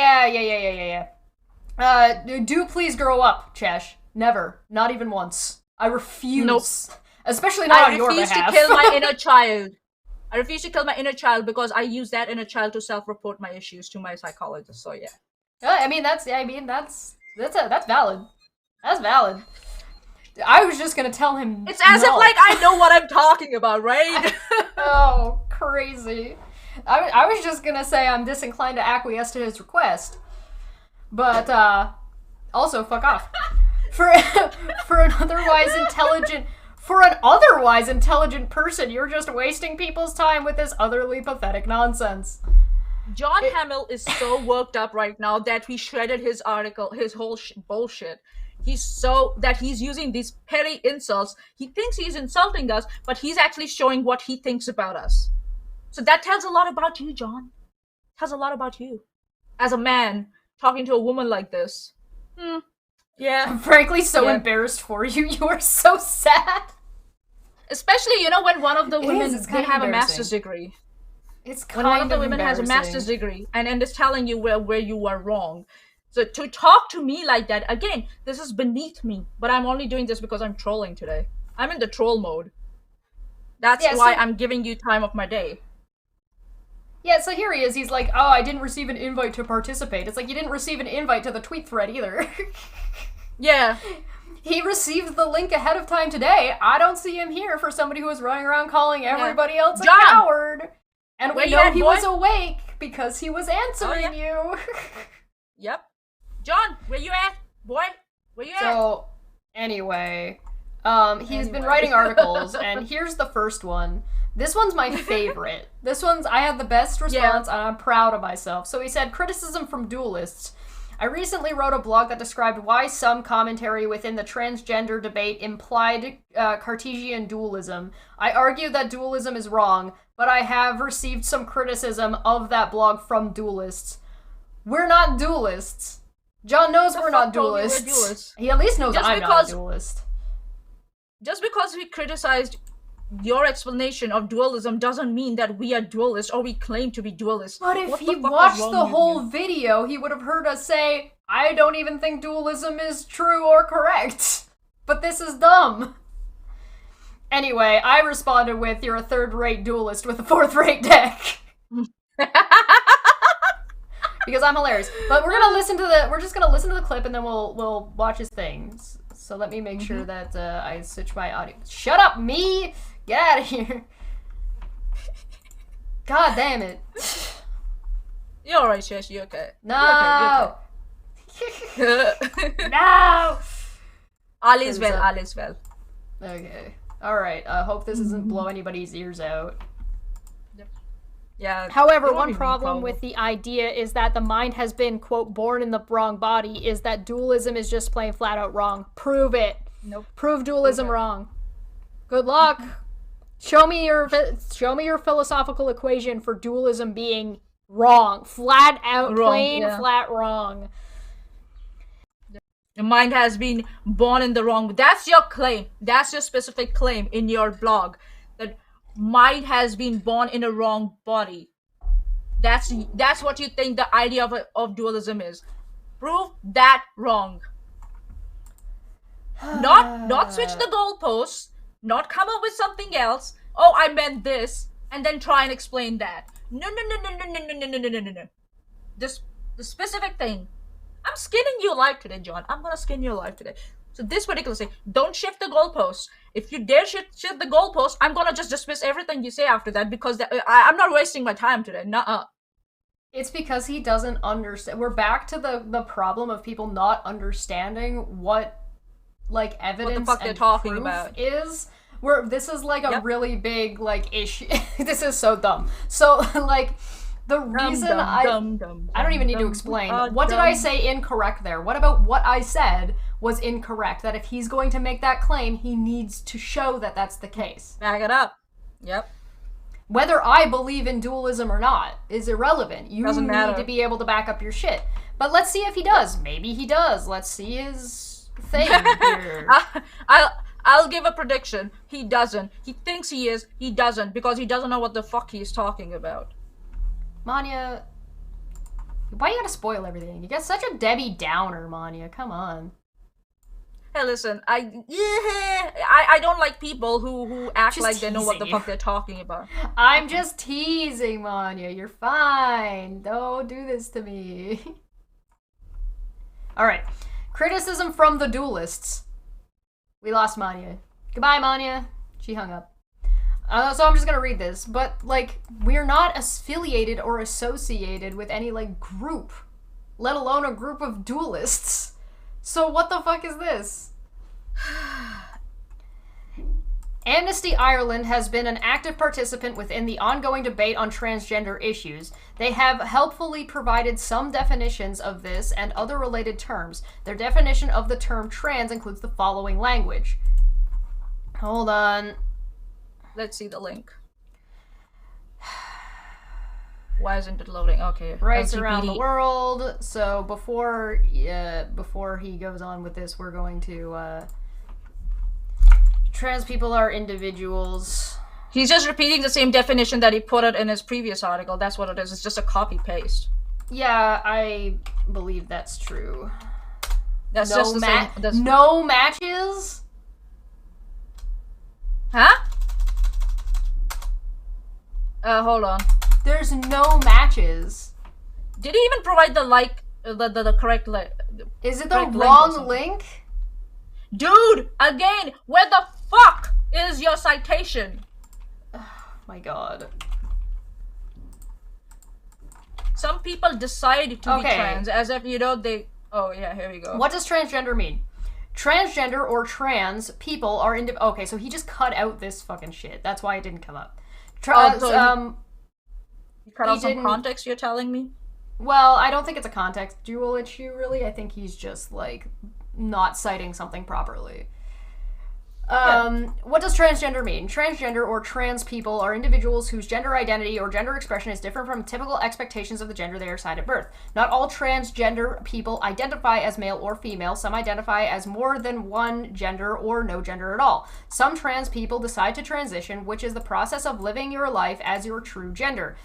Yeah. Do please grow up, Chesh. Never. Not even once. I refuse. Nope. Especially not on your behalf. I refuse to kill my inner child. I refuse to kill my inner child because I use that inner child to self-report my issues to my psychologist, so yeah. I mean, that's valid. That's valid. I was just gonna tell him. It's as if I know what I'm talking about, right? Oh, crazy. I was just gonna say I'm disinclined to acquiesce to his request. But, also, fuck off. For an otherwise intelligent person, you're just wasting people's time with this utterly pathetic nonsense. John Hamill is so worked up right now that we shredded his article, his whole bullshit. He's using these petty insults. He thinks he's insulting us, but he's actually showing what he thinks about us. So that tells a lot about you, John. Tells a lot about you. As a man, talking to a woman like this. Yeah. I'm frankly so embarrassed for you. You are so sad. Especially, when one of the women, they have a master's degree. It's kind of when one of the women has a master's degree and is telling you where you are wrong. So to talk to me like that, again, this is beneath me. But I'm only doing this because I'm trolling today. I'm in the troll mode. That's why I'm giving you time of my day. Yeah, so here he is. He's like, oh, I didn't receive an invite to participate. It's like, you didn't receive an invite to the tweet thread either. Yeah. He received the link ahead of time today. I don't see him here for somebody who was running around calling everybody else a coward. And we know he was awake because he was answering you. Yep. John, where you at? Boy, where you at? So, anyway, he's been writing articles, and here's the first one. This one's my favorite. I had the best response, and I'm proud of myself. So he said, criticism from dualists. I recently wrote a blog that described why some commentary within the transgender debate implied Cartesian dualism. I argue that dualism is wrong, but I have received some criticism of that blog from dualists. We're not dualists. John knows we're not dualists. He at least knows I'm not a dualist. Just because we criticized your explanation of dualism doesn't mean that we are dualists or we claim to be dualists. But if he watched the whole video, he would have heard us say, I don't even think dualism is true or correct. But this is dumb. Anyway, I responded with, you're a third-rate dualist with a fourth-rate deck. Because I'm hilarious. But we're just gonna listen to the clip and then we'll watch his things. So let me make sure that I switch my audio. Shut up, me! Get out of here! God damn it. You're alright, Shesh, you're okay. No! No! All is well, all is well. Okay. Alright, I hope this doesn't blow anybody's ears out. Yeah. However, it won't one be me, problem probably. with the idea is that the mind has been, quote, born in the wrong body, is that dualism is just plain flat out wrong. Prove it. Nope. Prove dualism wrong. Good luck. Show me your philosophical equation for dualism being wrong. Flat out, Wrong, plain yeah. flat wrong. Your mind has been born in the wrong. That's your claim. That's your specific claim in your blog. That mind has been born in a wrong body. That's what you think the idea of dualism is. Prove that wrong. Not switch the goalposts. Not come up with something else. Oh, I meant this, and then try and explain that. No. This the specific thing. I'm skinning you alive today, John. I'm gonna skin you alive today. So this particular thing, don't shift the goalposts. If you dare shift the goalposts, I'm gonna just dismiss everything you say after that because I'm not wasting my time today. Nuh-uh. It's because he doesn't understand. We're back to the problem of people not understanding what, like, evidence fuck they're and talking proof about. is. This is like a Yep. really big, like, issue. This is so dumb. So, like, the reason I don't even need to explain. What did I say incorrect there? What about what I said was incorrect? That if he's going to make that claim, he needs to show that that's the case. Back it up. Yep. Whether I believe in dualism or not is irrelevant. You Doesn't matter. need to be able to back up your shit. But let's see if he does. Maybe he does. Let's see his thing here. I'll give a prediction. He doesn't. He thinks he is. He doesn't because he doesn't know what the fuck he's talking about. Manya, why you gotta spoil everything? You get such a Debbie Downer, Manya. Come on. Hey, listen. I don't like people who act Just like they know what the teasing fuck they're talking about. I'm just teasing, Manya. You're fine. Don't do this to me. Alright. Criticism from the duelists. We lost Manya. Goodbye, Manya. She hung up. So I'm just gonna read this, but, like, we're not affiliated or associated with any, like, group, let alone a group of duelists. So what the fuck is this? Amnesty Ireland has been an active participant within the ongoing debate on transgender issues. They have helpfully provided some definitions of this and other related terms. Their definition of the term trans includes the following language. Hold on. Let's see the link. Why isn't it loading? Okay. Rights LGBT. around the world. So before he goes on with this, we're going to trans people are individuals. He's just repeating the same definition that he put it in his previous article. That's what it is. It's just a copy paste. Yeah, I believe that's true. That's just the same. That's... No matches? Huh? Hold on. There's no matches. Did he even provide the correct link? Is it the correct wrong link? Dude, again, where the fuck is your citation? My god. Some people decide to be Okay. trans as if, you know, they... Oh, yeah, here we go. What does transgender mean? Transgender or trans people are okay, so he just cut out this fucking shit. That's why it didn't come up. You cut out some didn't- context, you're telling me? Well, I don't think it's a contextual issue, really. I think he's just, like, not citing something properly. What does transgender mean? Transgender or trans people are individuals whose gender identity or gender expression is different from typical expectations of the gender they are assigned at birth. Not all transgender people identify as male or female. Some identify as more than one gender or no gender at all. Some trans people decide to transition, which is the process of living your life as your true gender.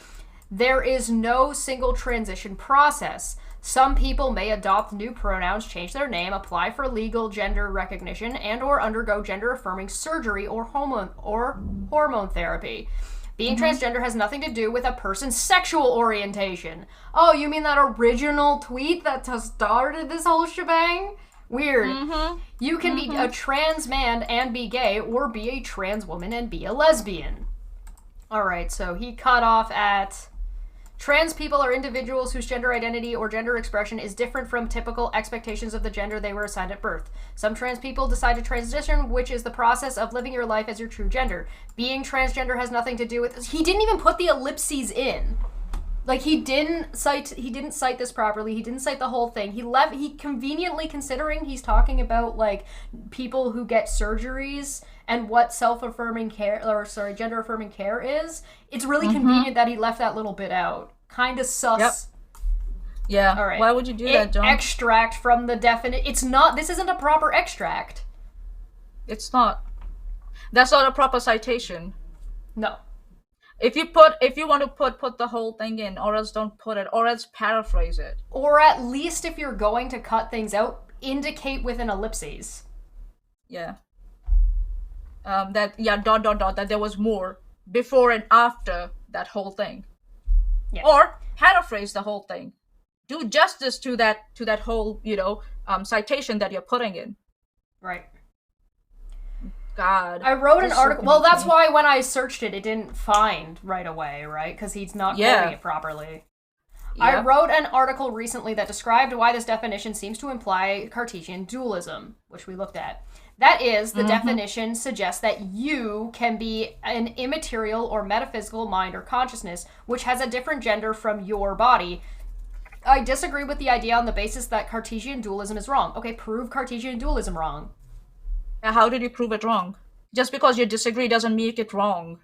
There is no single transition process. Some people may adopt new pronouns, change their name, apply for legal gender recognition, and or undergo gender-affirming surgery or hormone therapy. Being transgender has nothing to do with a person's sexual orientation. Oh, you mean that original tweet that started this whole shebang? Weird. You can be a trans man and be gay, or be a trans woman and be a lesbian. Alright, so he cut off at... Trans people are individuals whose gender identity or gender expression is different from typical expectations of the gender they were assigned at birth. Some trans people decide to transition, which is the process of living your life as your true gender. Being transgender has nothing to do with... He didn't even put the ellipses in. Like, he didn't cite this properly. He didn't cite the whole thing. He conveniently, considering he's talking about, like, people who get surgeries and what gender-affirming care is, it's really convenient that he left that little bit out. Kind of sus. Yep. Yeah. All right. Why would you do that, John? Extract from the definite... It's not... This isn't a proper extract. It's not. That's not a proper citation. No. If you want to put the whole thing in, or else don't put it, or else paraphrase it. Or at least if you're going to cut things out, indicate with an ellipses. Yeah. That there was more before and after that whole thing. Yeah. Or paraphrase the whole thing. Do justice to that whole, citation that you're putting in. Right. God. I wrote an article. Well, that's why when I searched it, it didn't find right away, right? Because he's not quoting it properly. Yep. I wrote an article recently that described why this definition seems to imply Cartesian dualism, which we looked at. That is, the definition suggests that you can be an immaterial or metaphysical mind or consciousness, which has a different gender from your body. I disagree with the idea on the basis that Cartesian dualism is wrong. Okay, prove Cartesian dualism wrong. How did you prove it wrong? Just because you disagree doesn't make it wrong.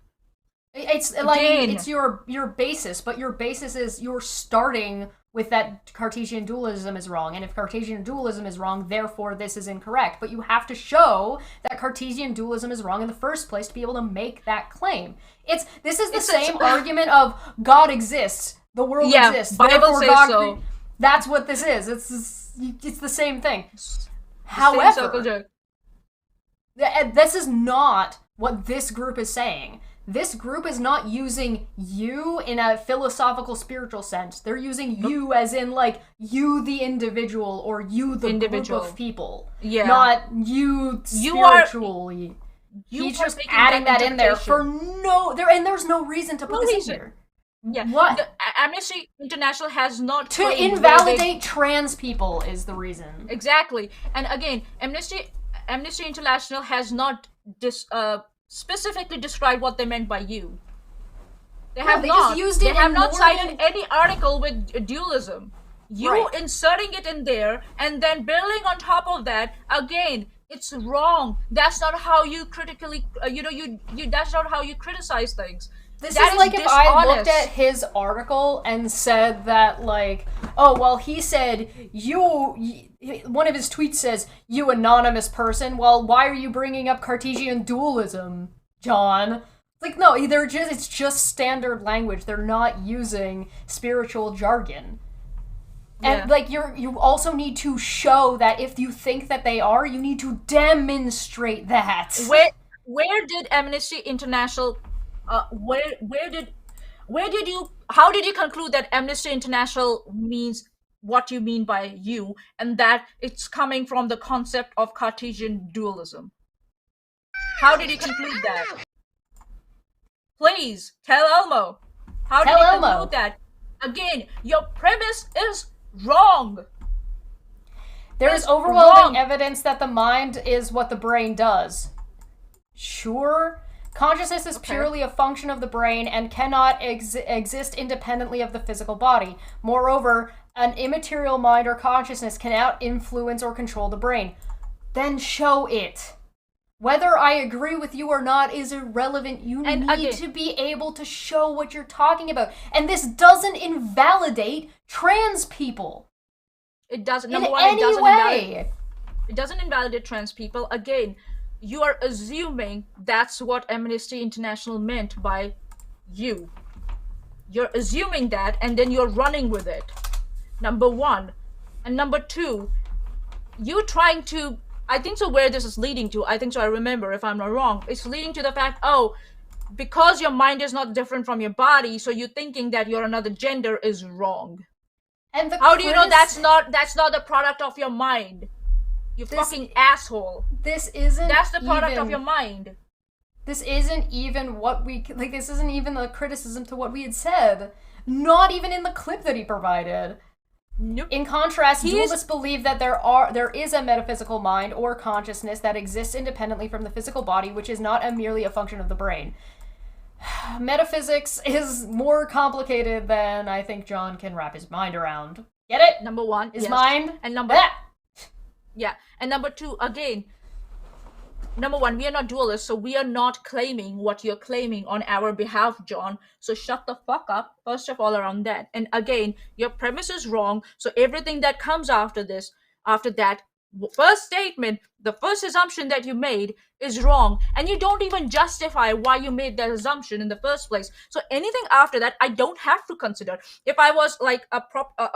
It's like it's your basis, but your basis is you're starting with that Cartesian dualism is wrong, and if Cartesian dualism is wrong, therefore this is incorrect. But you have to show that Cartesian dualism is wrong in the first place to be able to make that claim. This is the same argument of God exists, the world exists, Bible says God so. That's what this is. It's the same thing. However, this is not what this group is saying. This group is not using you in a philosophical, spiritual sense. They're using you as in, like, you the individual or you the group of people. Yeah. Not you spiritually. He's just adding that in there for there's no reason to put this in here. Yeah. What? Amnesty International has not... To invalidate trans people is the reason. Exactly. And again, Amnesty International has not specifically described what they meant by you. They have not cited any article with dualism. You inserting it in there and then building on top of that, again, it's wrong. That's not how you critically, that's not how you criticize things. This is like if I looked at his article and said that, like, oh, well, he said, one of his tweets says, you anonymous person, well, why are you bringing up Cartesian dualism, John? Like, no, it's just standard language. They're not using spiritual jargon. And, like, you also need to show that if you think that they are, you need to demonstrate that. Where did Amnesty International... how did you conclude that Amnesty International means what you mean by you, and that it's coming from the concept of Cartesian dualism? How did you conclude that? Please, tell Elmo. How did you conclude that? Again, your premise is wrong. There is overwhelming evidence that the mind is what the brain does. Sure. Consciousness is purely a function of the brain and cannot exist independently of the physical body. Moreover, an immaterial mind or consciousness cannot influence or control the brain. Then show it. Whether I agree with you or not is irrelevant. You need to be able to show what you're talking about. And this doesn't invalidate trans people. It doesn't. It doesn't invalidate trans people. Again, you are assuming that's what Amnesty International meant by you. You're assuming that, and then you're running with it. Number one. And number two, you trying to... I think so where this is leading to, I remember, if I'm not wrong, it's leading to the fact, because your mind is not different from your body, so you thinking that you're another gender is wrong. And how do you know that's not the product of your mind? You fucking asshole. This isn't That's the product of your mind. This isn't even what we, like, this isn't even a criticism to what we had said. Not even in the clip that he provided. Nope. In contrast, dualists believe that there is a metaphysical mind or consciousness that exists independently from the physical body, which is not merely a function of the brain. Metaphysics is more complicated than I think John can wrap his mind around. Get it? Number one, his mind. And number two, again, number one, we are not dualists, so we are not claiming what you're claiming on our behalf, John. So shut the fuck up, first of all, around that. And again, your premise is wrong, so everything that comes after that, first statement, the first assumption that you made is wrong, and you don't even justify why you made that assumption in the first place. So anything after that, I don't have to consider. If I was like a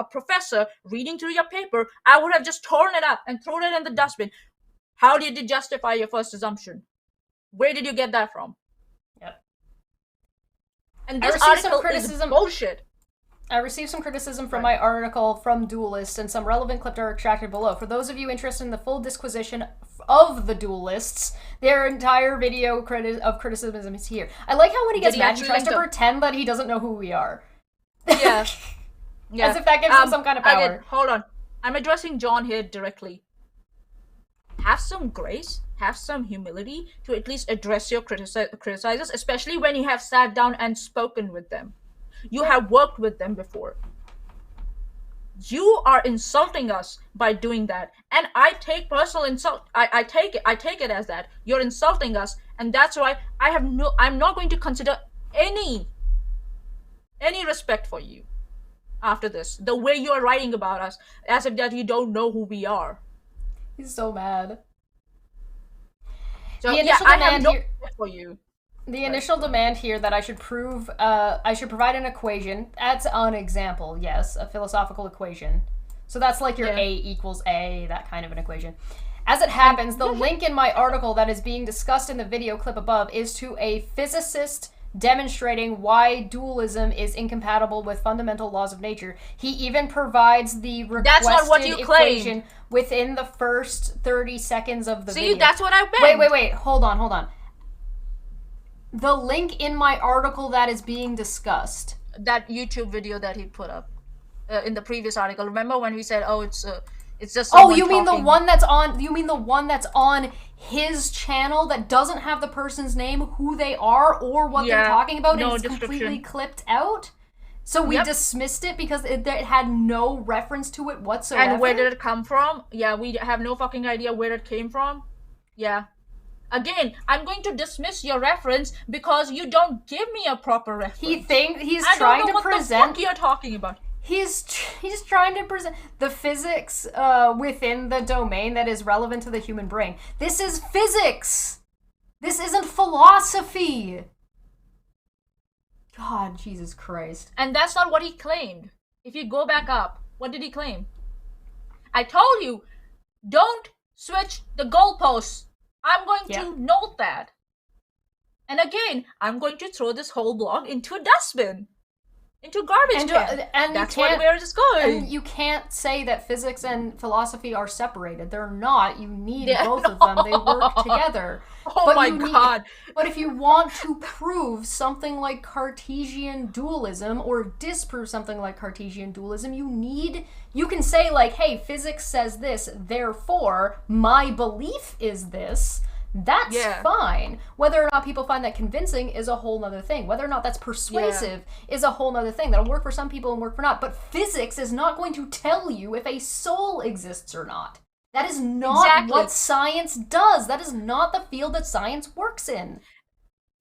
professor reading through your paper, I would have just torn it up and thrown it in the dustbin. How did you justify your first assumption? Where did you get that from? Yep. And this article is bullshit. I received some criticism from my article from Duelists, and some relevant clips are extracted below. For those of you interested in the full disquisition of the Duelists, their entire video of criticism is here. I like how when he gets mad, he tries to pretend that he doesn't know who we are. Yeah. As if that gives him some kind of power. Again, hold on. I'm addressing John here directly. Have some grace, have some humility to at least address your criticizers, especially when you have sat down and spoken with them. You have worked with them before. You are insulting us by doing that, and I take personal insult. I take it as that you're insulting us, and that's why I'm not going to consider any respect for you after this. The way you are writing about us, as if that you don't know who we are. He's so mad. So I have no respect for you. The initial demand here that I should provide an equation. That's an example, yes, a philosophical equation. So that's like your A equals A, that kind of an equation. As it happens, the link in my article that is being discussed in the video clip above is to a physicist demonstrating why dualism is incompatible with fundamental laws of nature. He even provides the requested equation within the first 30 seconds of the video. See, that's what I meant. Wait, hold on. The link in my article that is being discussed. That YouTube video that he put up in the previous article. Remember when we said, "Oh, it's just." Oh, you mean the one that's on? You mean the one that's on his channel that doesn't have the person's name, who they are, or what they're talking about, and it's completely clipped out? So we dismissed it because it had no reference to it whatsoever. And where did it come from? Yeah, we have no fucking idea where it came from. Yeah. Again, I'm going to dismiss your reference because you don't give me a proper reference. He's trying to present. What the fuck you're talking about? He's trying to present the physics within the domain that is relevant to the human brain. This is physics. This isn't philosophy. God, Jesus Christ. And that's not what he claimed. If you go back up, what did he claim? I told you, don't switch the goalposts. I'm going to note that. And again, I'm going to throw this whole blog into a dustbin. Into garbage can. And that's where it is going. And you can't say that physics and philosophy are separated. They're not. You need both of them. They work together. Oh my God. But if you want to prove something like Cartesian dualism or disprove something like Cartesian dualism, you can say like, hey, physics says this, therefore my belief is this. That's fine. Whether or not people find that convincing is a whole nother thing. Whether or not that's persuasive is a whole nother thing. That'll work for some people and work for not. But physics is not going to tell you if a soul exists or not. That is not what science does. That is not the field that science works in.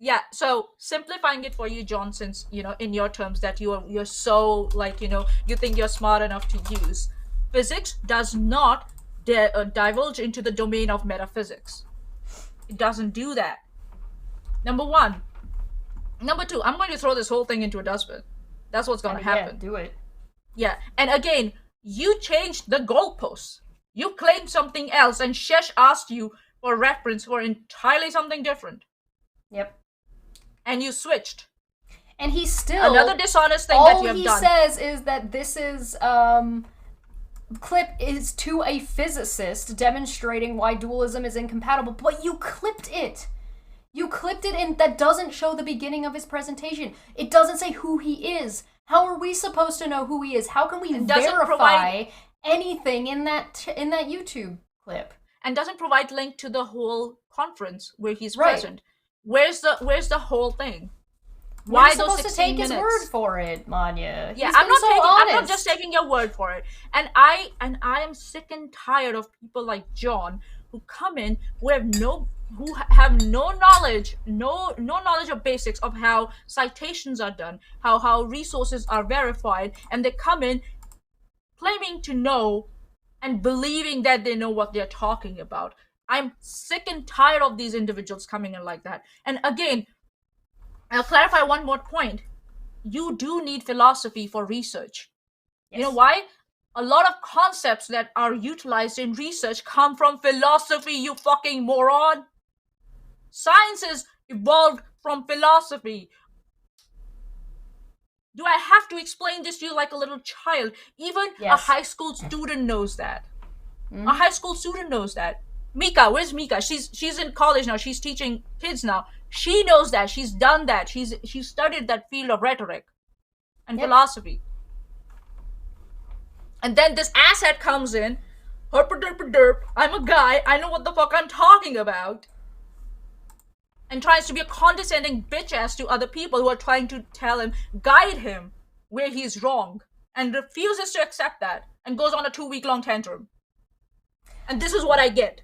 Yeah, so simplifying it for you, John, since, in your terms that you're so, you think you're smart enough to use. Physics does not divulge into the domain of metaphysics. It doesn't do that. Number one. Number two, I'm going to throw this whole thing into a dustbin. That's what's going to happen. Do it. Yeah, and again, you changed the goalposts. You claimed something else, and Shesh asked you for reference for entirely something different. Yep. And you switched. And he's still... Another dishonest thing that you have done. All he says is that this is... clip is to a physicist demonstrating why dualism is incompatible, but you clipped it. You clipped it and that doesn't show the beginning of his presentation. It doesn't say who he is. How are we supposed to know who he is? How can we verify anything in that YouTube clip? And doesn't provide link to the whole conference where he's present. Where's the whole thing? Why those 16 minutes? We're supposed to take his word for it, Manya. Yeah, I'm not just taking your word for it. And I am sick and tired of people like John who come in who have no knowledge of basics of how citations are done, how resources are verified, and they come in claiming to know and believing that they know what they're talking about. I'm sick and tired of these individuals coming in like that. And again, I'll clarify one more point. You do need philosophy for research. Yes. You know why? A lot of concepts that are utilized in research come from philosophy, you fucking moron. Science is evolved from philosophy. Do I have to explain this to you like a little child? Even a high school student knows that. A high school student knows that. Mika, where's Mika? She's in college now. She's teaching kids now. She knows that. She's done that. She's studied that field of rhetoric and philosophy. And then this asshat comes in. Herp-a-derp-a-derp. I'm a guy. I know what the fuck I'm talking about. And tries to be a condescending bitch ass to other people who are trying to tell him, guide him where he's wrong, and refuses to accept that and goes on a 2-week-long tantrum. And this is what I get.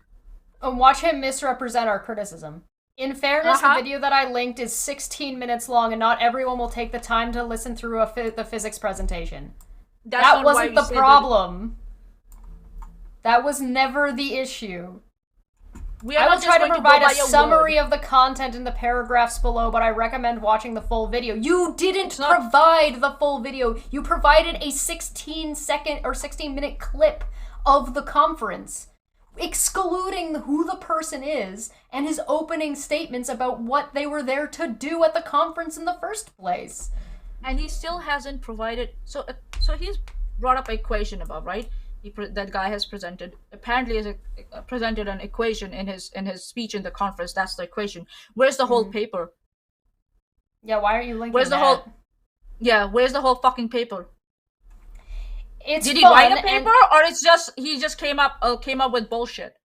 And watch him misrepresent our criticism. In fairness, the video that I linked is 16 minutes long, and not everyone will take the time to listen through the physics presentation. That wasn't the problem. That was never the issue. I will try to provide a summary of the content in the paragraphs below, but I recommend watching the full video. You didn't provide the full video. You provided a 16-second or 16-minute clip of the conference, excluding who the person is and his opening statements about what they were there to do at the conference in the first place. And he still hasn't provided... So he's brought up equation above, right? That guy has presented, apparently has presented an equation in his speech in the conference. That's the equation. Where's the whole paper? Yeah, why are you linking where's the that? Where's the whole fucking paper? Did he write a paper, or he just came up with bullshit?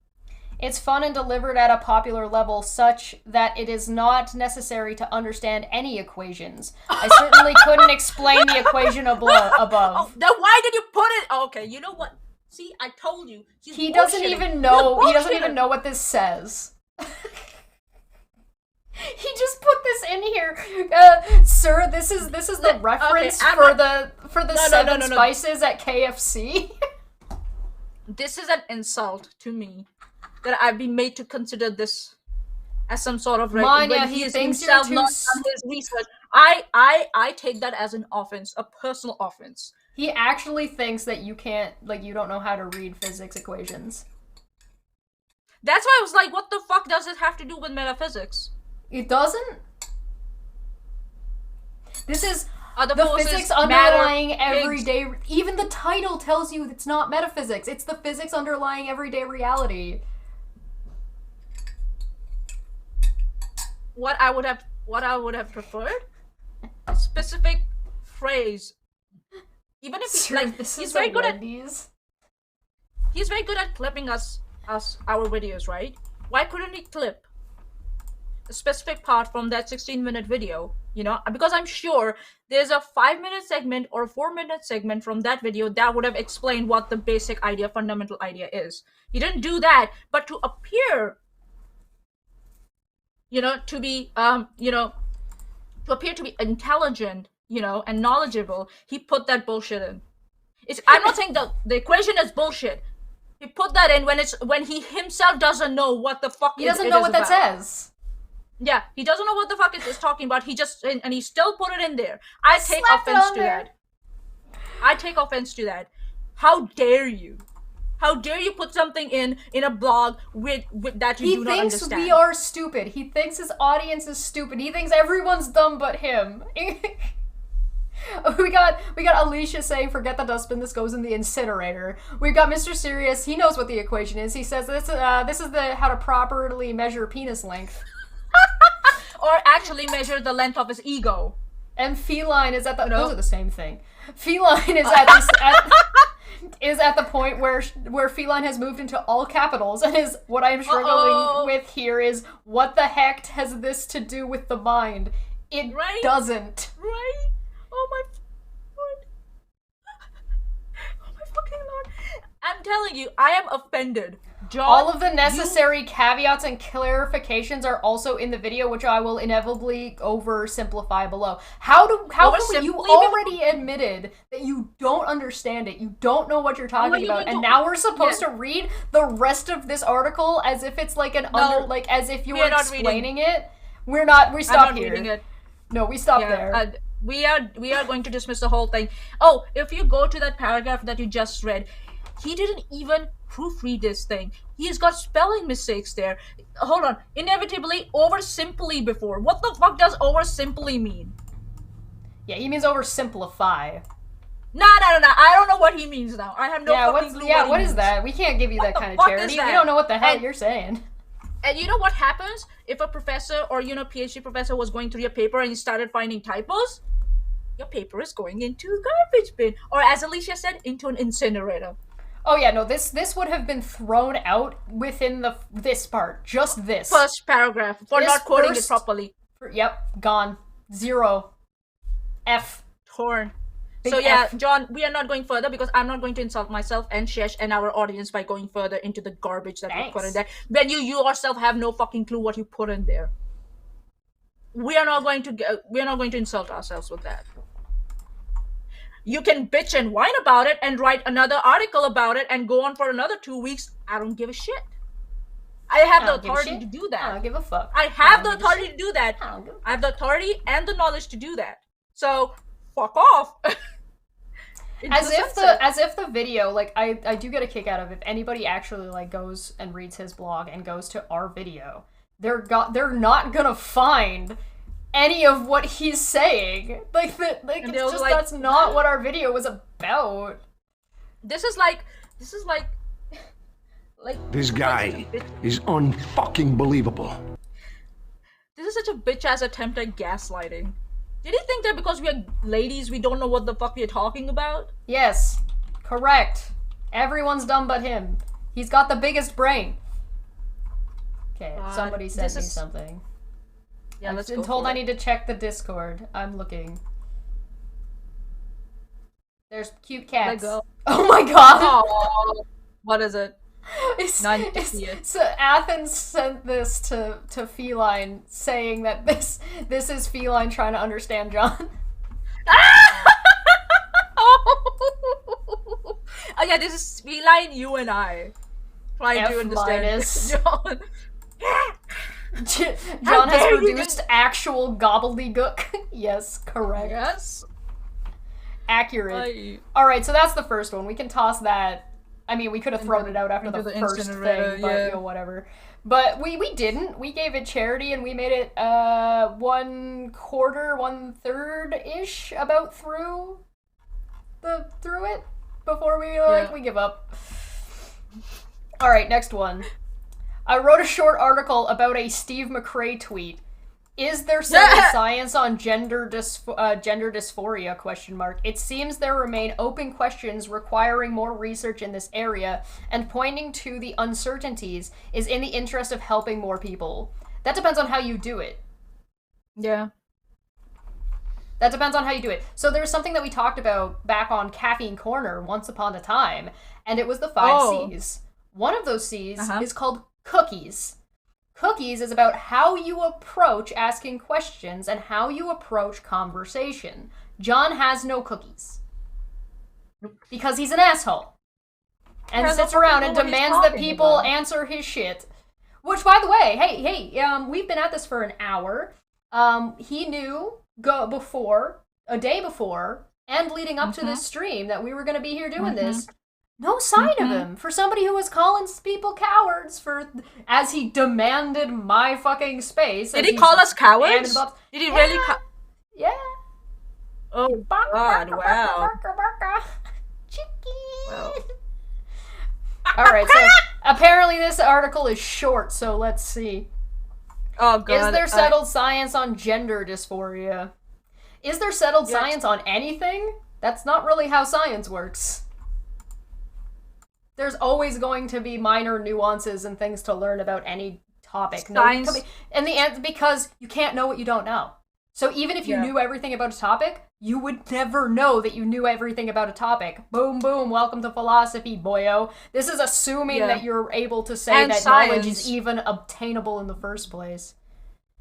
It's fun and delivered at a popular level such that it is not necessary to understand any equations. I certainly couldn't explain the equation above. Oh, then why did you put it? Oh, okay, you know what? See, I told you. He doesn't even know. He doesn't even know what this says. He just put this in here, sir. This is the reference for the seven spices at KFC. This is an insult to me that I've been made to consider this as some sort of Manya, he is himself not done his research. I take that as an offense, a personal offense. He actually thinks that you don't know how to read physics equations. That's why I was like, what the fuck does it have to do with metaphysics? It doesn't? This is the physics underlying everyday... Even the title tells you it's not metaphysics. It's the physics underlying everyday reality. What I would have preferred? A specific phrase. Even if he's very good at he's very good at clipping our videos, right? Why couldn't he clip a specific part from that 16-minute video? You know, because I'm sure there's a 5-minute segment or a 4-minute segment from that video that would have explained what the basic idea, fundamental idea is. He didn't do that, but to appear, to appear to be intelligent, and knowledgeable, he put that bullshit in. I'm not saying the equation is bullshit. He put that in when he himself doesn't know what the fuck he doesn't know what that says. Yeah, he doesn't know what the fuck it is talking about. He still put it in there. I take offense to that. I take offense to that. How dare you? How dare you put something in a blog with that you do not understand? He thinks we are stupid. He thinks his audience is stupid. He thinks everyone's dumb but him. We got Alicia saying, "Forget the dustbin. This goes in the incinerator." We've got Mr. Serious. He knows what the equation is. He says this is how to properly measure penis length. or actually measure the length of his ego. And feline is at the... You know? Those are the same thing. Feline is at this... is at the point where feline has moved into all capitals, and is what I'm struggling with here is, what the heck has this to do with the mind? It doesn't. Right? Oh my god. Oh my fucking lord. I'm telling you, I am offended. John, all of the necessary caveats and clarifications are also in the video, which I will inevitably oversimplify below. How come you already admitted that you don't understand it, you don't know what you're talking about, and now we're supposed to read the rest of this article as if it's like as if you were explaining it? We stop here. Reading it. No, we stop there. We are going to dismiss the whole thing. Oh, if you go to that paragraph that you just read, he didn't even proofread this thing. He's got spelling mistakes there. Hold on. Inevitably, oversimply before. What the fuck does oversimply mean? Yeah, he means oversimplify. No. I don't know what he means now. I have no fucking clue what is that? We can't give you that kind of charity. We don't know what the hell you're saying. And you know what happens if a professor or, PhD professor was going through your paper and you started finding typos? Your paper is going into a garbage bin. Or as Alicia said, into an incinerator. Oh yeah, no, this would have been thrown out within this part. Just this. First paragraph. For not quoting it properly. Yep, gone. 0. F. Torn. Big so yeah, F. John, we are not going further because I'm not going to insult myself and Shesh and our audience by going further into the garbage that we put in there. When you yourself have no fucking clue what you put in there. We are not going to insult ourselves with that. You can bitch and whine about it and write another article about it and go on for another 2 weeks. I don't give a shit. I have the authority to do that. I don't give a fuck. I have the authority to do that. I have the authority and the knowledge to do that. So, fuck off. As if the video, like, I do get a kick out of if anybody actually, like, goes and reads his blog and goes to our video, they're not gonna find any of what he's saying. Like, it's just, like, that's not what our video was about. This is like This guy is unfucking believable. This is such a bitch-ass attempt at gaslighting. Did he think that because we are ladies, we don't know what the fuck we are talking about? Yes. Correct. Everyone's dumb but him. He's got the biggest brain. Okay, somebody sent me something. Yeah, I've been told I need to check the Discord. I'm looking. There's cute cats. Go. Oh my god! Aww. What is it? So Athens sent this to Feline, saying that this is Feline trying to understand John. Oh yeah, this is Feline, you and I trying to understand John. John has produced actual gobbledygook. Yes, correct. Yes. Accurate. Alright, so that's the first one. We can toss that. I mean, we could have thrown it out after the first thing, but whatever. But we didn't. We gave it charity, and we made it 1/4, 1/3-ish about through it before we give up. All right, next one. I wrote a short article about a Steve McRae tweet. Is there some science on gender dysphoria? ? It seems there remain open questions requiring more research in this area, and pointing to the uncertainties is in the interest of helping more people. That depends on how you do it. Yeah. That depends on how you do it. So there's something that we talked about back on Caffeine Corner once upon a time, and it was the 5 C's. One of those C's is called cookies. Cookies is about how you approach asking questions and how you approach conversation. John has no cookies. Because he's an asshole. And sits around and demands that people answer his shit. Which, by the way, hey, we've been at this for an hour. He knew a day before, and leading up to this stream, that we were going to be here doing this. No sign of him. For somebody who was calling people cowards as he demanded my fucking space. Did he call us cowards? Did he really? Yeah. Oh God! Wow. Chicky. Wow. All right. So apparently this article is short. So let's see. Oh god. Is there settled science on gender dysphoria? Is there settled science on anything? That's not really how science works. There's always going to be minor nuances and things to learn about any topic. Science. And the answer, because you can't know what you don't know. So even if you knew everything about a topic, you would never know that you knew everything about a topic. Boom, boom, welcome to philosophy, boyo. This is assuming that you're able to say that knowledge is even obtainable in the first place.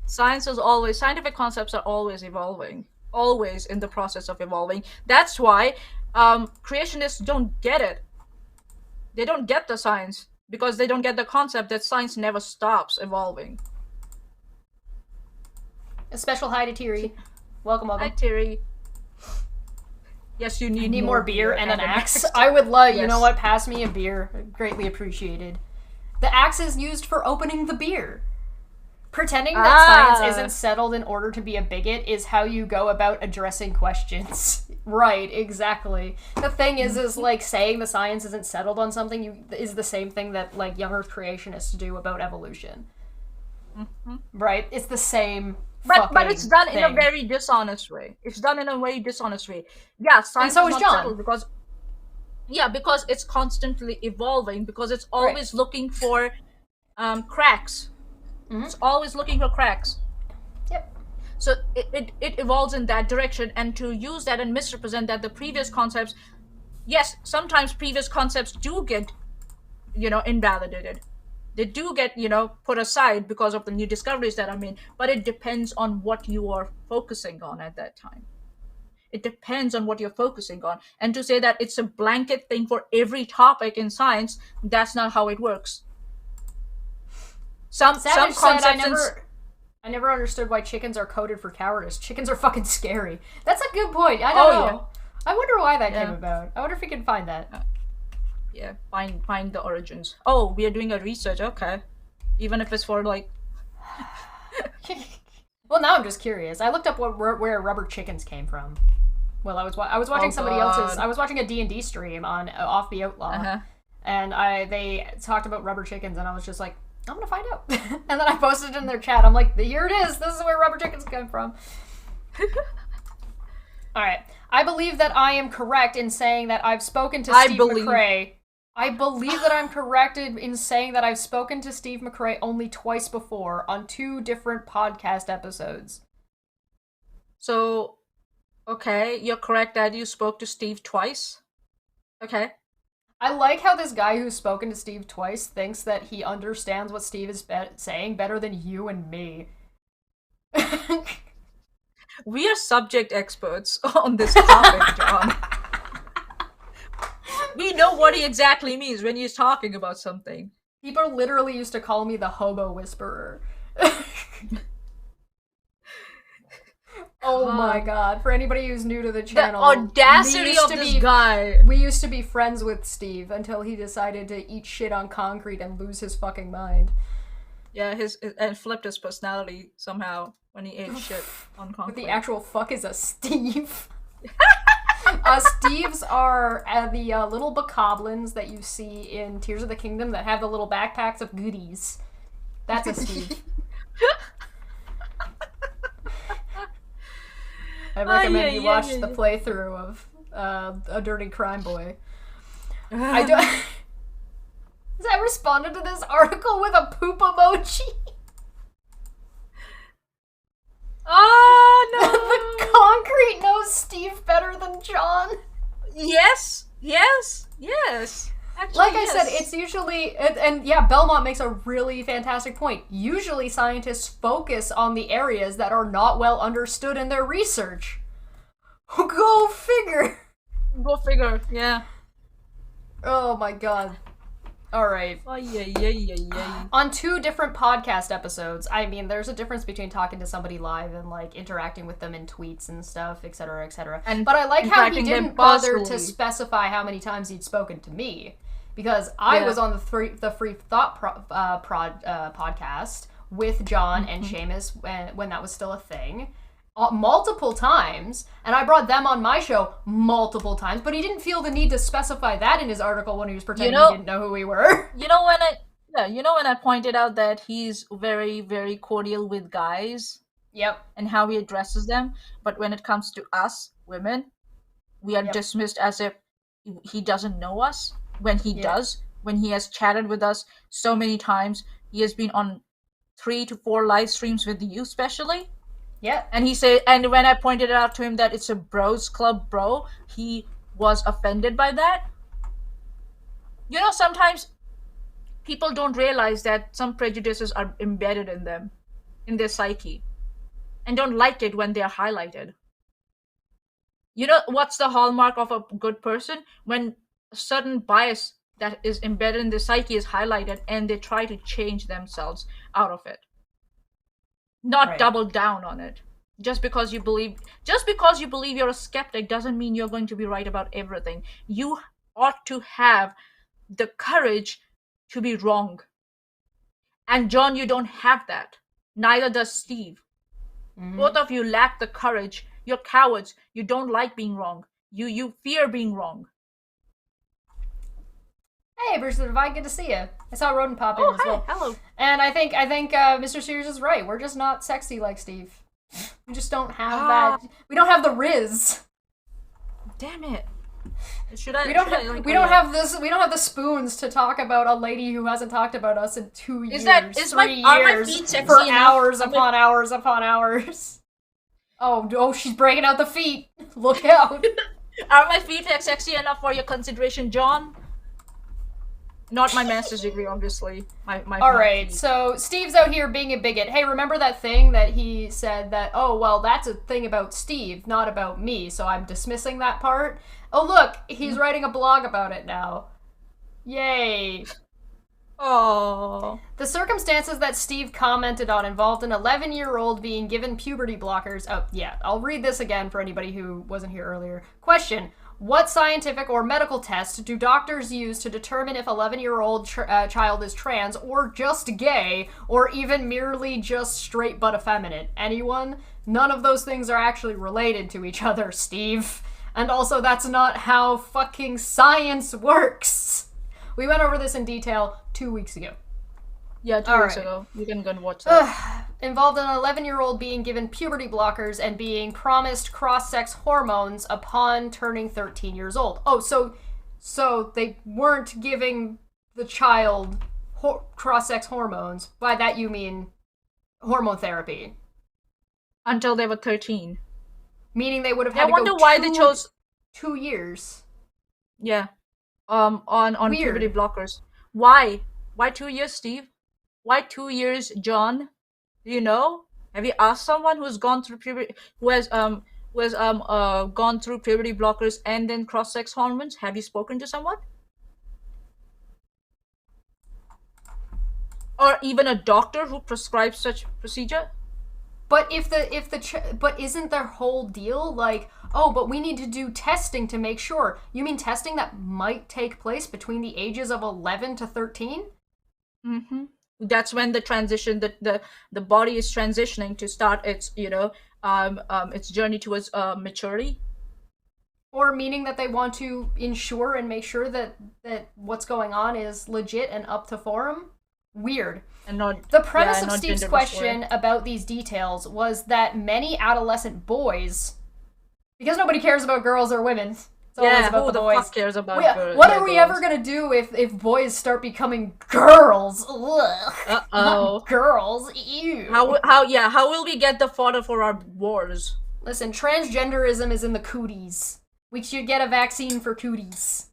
Scientific concepts are always evolving. Always in the process of evolving. That's why creationists don't get it. They don't get the science because they don't get the concept that science never stops evolving. A special hi to Tiri. Welcome. Hi, Tiri. Yes, you need more beer and an axe. I would love, you know what, pass me a beer. Greatly appreciated. The axe is used for opening the beer. Pretending that science isn't settled in order to be a bigot is how you go about addressing questions. Right, exactly. The thing is like saying the science isn't settled on something is the same thing that like younger creationists do about evolution. Right? It's the same. But it's done thing. in a very dishonest way. It's done in a very dishonest way. Yeah, science and so is is not John. settled because it's constantly evolving, because it's always looking for cracks. It's always looking for cracks. Yep. So it evolves in that direction, and to use that and misrepresent that the previous concepts, yes, sometimes previous concepts do get, invalidated. They do get, put aside because of the new discoveries that are made, but it depends on what you are focusing on at that time. It depends on what you're focusing on. And to say that it's a blanket thing for every topic in science, that's not how it works. Some concepts... I never understood why chickens are coded for cowardice. Chickens are fucking scary. That's a good point. I don't know. I wonder why that came about. I wonder if we can find that. Yeah, find the origins. Oh, we are doing a research. Okay, even if it's for like. Well, now I'm just curious. I looked up where rubber chickens came from. Well, I was watching somebody else's. I was watching a D&D stream on Off the Outlaw, and they talked about rubber chickens, and I was just like, I'm gonna find out. And then I posted it in their chat. I'm like, here it is. This is where rubber chickens come from. All right. I believe that I am correct in saying that I've spoken to Steve McRae. I believe that I'm corrected in saying that I've spoken to Steve McRae only twice before on 2 different podcast episodes. So, okay, you're correct that you spoke to Steve twice. Okay. I like how this guy who's spoken to Steve twice thinks that he understands what Steve is saying better than you and me. We are subject experts on this topic, John. We know what he exactly means when he's talking about something. People literally used to call me the hobo whisperer. Oh my god. For anybody who's new to the channel, the audacity of this guy. We used to be friends with Steve until he decided to eat shit on concrete and lose his fucking mind. Yeah, and flipped his personality somehow when he ate shit on concrete. What the actual fuck is a Steve? Steves are the little bokoblins that you see in Tears of the Kingdom that have the little backpacks of goodies. That's a Steve. I recommend you watch the playthrough of A Dirty Crime Boy. I responded to this article with a poop emoji. Oh, no! The concrete knows Steve better than John. Yes. Actually, like I said, it's usually... And yeah, Belmont makes a really fantastic point. Usually scientists focus on the areas that are not well understood in their research. Go figure! Go figure, yeah. Oh my god. Alright. Oh, yeah. On 2 different podcast episodes, I mean, there's a difference between talking to somebody live and, like, interacting with them in tweets and stuff, etc., etc. But I like how he didn't bother to specify how many times he'd spoken to me. Because I was on the Free Thought podcast with John and Seamus when that was still a thing. Multiple times, and I brought them on my show multiple times, but he didn't feel the need to specify that in his article when he was pretending he didn't know who we were. You know Yeah, you know when I pointed out that he's very, very cordial with guys Yep. and how he addresses them, but when it comes to us, women, we are Yep. dismissed as if he doesn't know us, when he Yeah. does, when he has chatted with us so many times. He has been on 3 to 4 live streams with you, especially. Yeah. And he said, and when I pointed out to him that it's a bros club, bro, he was offended by that. You know, sometimes people don't realize that some prejudices are embedded in them, in their psyche, and don't like it when they are highlighted. You know what's the hallmark of a good person? When a certain bias that is embedded in the psyche is highlighted and they try to change themselves out of it. Not Right. double down on it. Just because you believe you're a skeptic doesn't mean you're going to be right about everything. You ought to have the courage to be wrong. And John, you don't have that. Neither does Steve. Both of you lack the courage. You're cowards. You don't like being wrong. You fear being wrong. Hey, Bruce the Divine, good to see you. I saw Rodent pop in Oh, as hi, well. hello. And I think Mr. Sears is right. We're just not sexy like Steve. We just don't have that. We don't have the riz. Damn it. Should I? We don't should I, have. like, We don't have this. We don't have the spoons to talk about a lady who hasn't talked about us in 2 years. Is 3 are my years feet sexy for enough? hours upon hours upon hours. Oh, she's breaking out the feet. Look out. Are my feet sexy enough for your consideration, John? Not my master's degree, obviously. All right, so Steve's out here being a bigot. Hey, remember that thing that he said that, oh, well, that's a thing about Steve, not about me, so I'm dismissing that part? Oh, look, he's writing a blog about it now. Yay. Oh. The circumstances that Steve commented on involved an 11-year-old being given puberty blockers. Oh, yeah, I'll read this again for anybody who wasn't here earlier. Question. What scientific or medical test do doctors use to determine if 11-year-old child is trans or just gay or even merely just straight but effeminate? Anyone? None of those things are actually related to each other, Steve. And also, that's not how fucking science works. We went over this in detail 2 weeks ago. Yeah, 2 weeks ago. You can go and watch that. Involved an 11-year-old being given puberty blockers and being promised cross-sex hormones upon turning 13 years old. Oh, so they weren't giving the child cross-sex hormones. By that you mean hormone therapy. Until they were 13. Meaning they would have had I to wonder go why they chose 2 years. Yeah. On Weird. puberty blockers. Why? Why 2 years, Steve? Why 2 years, John? Do you know? Have you asked someone who's gone through puberty, who has gone through puberty blockers and then cross-sex hormones? Have you spoken to someone? Or even a doctor who prescribes such procedure? But but isn't their whole deal like, oh, but we need to do testing to make sure? You mean testing that might take place between the ages of 11 to 13? Mm-hmm. That's when the transition, the body is transitioning to start its, its journey towards maturity. Or meaning that they want to ensure and make sure that what's going on is legit and up to forum? Weird. And not the premise of not Steve's gender question dysphoria. about these details was that many adolescent boys, because nobody cares about girls or women, it's always about who the the boys. fuck cares about What are we ever gonna do if boys start becoming girls? Ugh. Uh-oh. Not girls. Ew. How will we get the fodder for our wars? Listen, transgenderism is in the cooties. We should get a vaccine for cooties.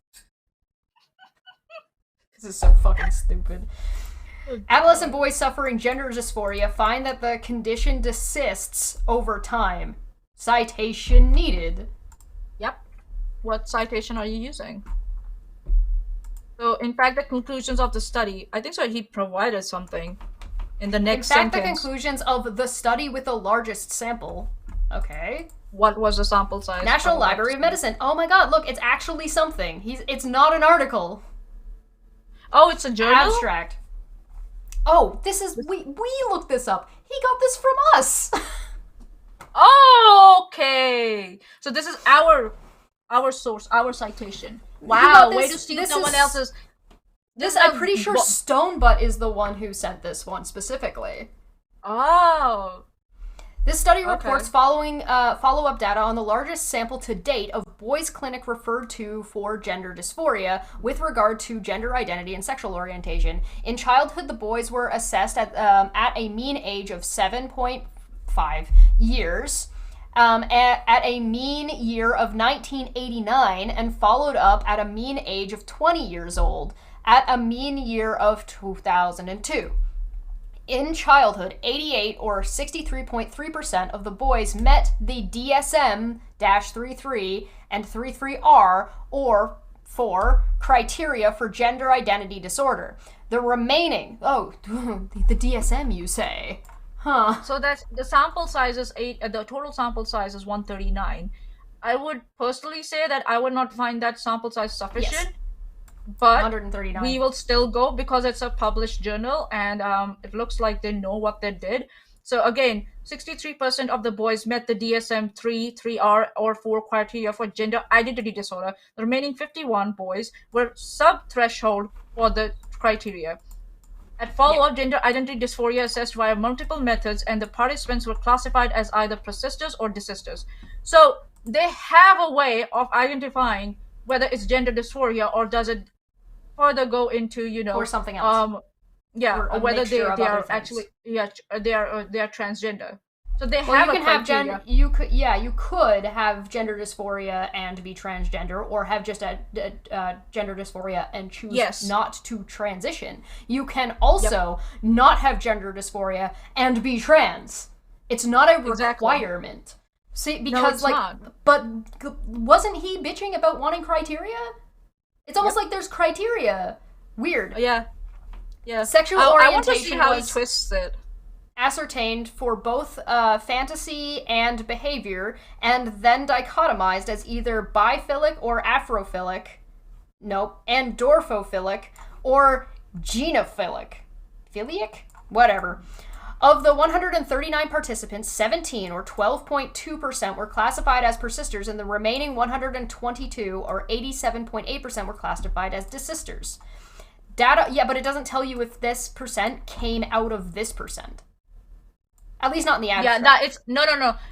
This is so fucking stupid. Adolescent boys suffering gender dysphoria find that the condition desists over time. Citation needed. Yep. What citation are you using? So, in fact, the conclusions of the study, I think so he provided something in the next In fact, sentence. the conclusions of the study with the largest sample. Okay. What was the sample size? National Library of Medicine. Oh my god, look, it's actually something. It's not an article. Oh, it's a journal? Abstract. Oh, this is we looked this up. He got this from us. Oh, okay. So this is our source, our citation. Wow, way to steal someone else's. I'm pretty sure Stonebutt is the one who sent this one specifically. Oh. This study reports follow-up data on the largest sample to date of boys clinic referred to for gender dysphoria with regard to gender identity and sexual orientation. In childhood, the boys were assessed at a mean age of 7.5 years, at a mean year of 1989, and followed up at a mean age of 20 years old, at a mean year of 2002. In childhood, 88 or 63.3% of the boys met the DSM-33 and 33R or 4 criteria for gender identity disorder. The remaining, the DSM you say. Huh. So that's the sample size is the total sample size is 139. I would personally say that I would not find that sample size sufficient. Yes. But 139. We will still go because it's a published journal and it looks like they know what they did. So again, 63% of the boys met the DSM-3, 3R, or 4 criteria for gender identity disorder. The remaining 51 boys were sub-threshold for the criteria. At follow-up, gender identity dysphoria assessed via multiple methods, and the participants were classified as either persisters or desisters. So they have a way of identifying whether it's gender dysphoria or does it further go into, or something else. Or whether they are actually they are transgender. So they have a criteria. You could have gender dysphoria and be transgender, or have just a gender dysphoria and choose not to transition. You can also not have gender dysphoria and be trans. It's not a requirement. See, because but wasn't he bitching about wanting criteria? It's almost like there's criteria. Weird. Yeah. Sexual orientation I want to see how he twists it. Ascertained for both fantasy and behavior, and then dichotomized as either biphilic or aphrophilic, endorphophilic, or genophilic. Philiac? Whatever. Of the 139 participants, 17 or 12.2% were classified as persisters, and the remaining 122 or 87.8% were classified as desisters. Data, but it doesn't tell you if this percent came out of this percent. At least not in the abstract. Yeah, it's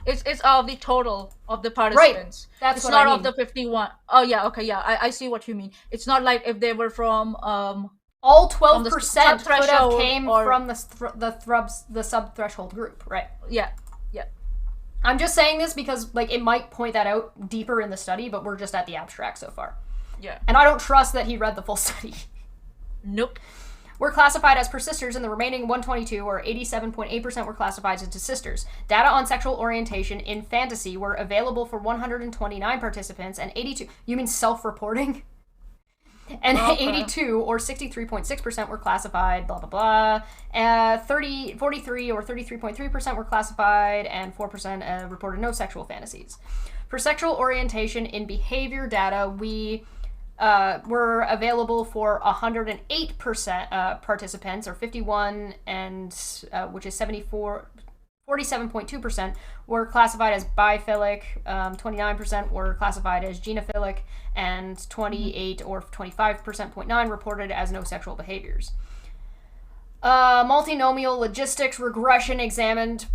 It's of the total of the participants. Right. That's it's what not I mean. of the 51. Oh yeah, okay, yeah. I see what you mean. It's not like if they were from all 12% could have came from the sub-threshold group, right? Yeah. I'm just saying this because it might point that out deeper in the study, but we're just at the abstract so far. Yeah. And I don't trust that he read the full study. Nope. Were classified as persisters, and the remaining 122 or 87.8% were classified as desisters. Data on sexual orientation in fantasy were available for 129 participants, and 82. You mean self-reporting? And 82 or 63.6% were classified, blah, blah, blah. 43 or 33.3% were classified, and 4% reported no sexual fantasies. For sexual orientation in behavior data, we were available for 108% participants, or 51, and which is 47.2% were classified as biphilic, 29% were classified as genophilic, and 28 or 25.9% reported as no sexual behaviors. Multinomial logistics regression examined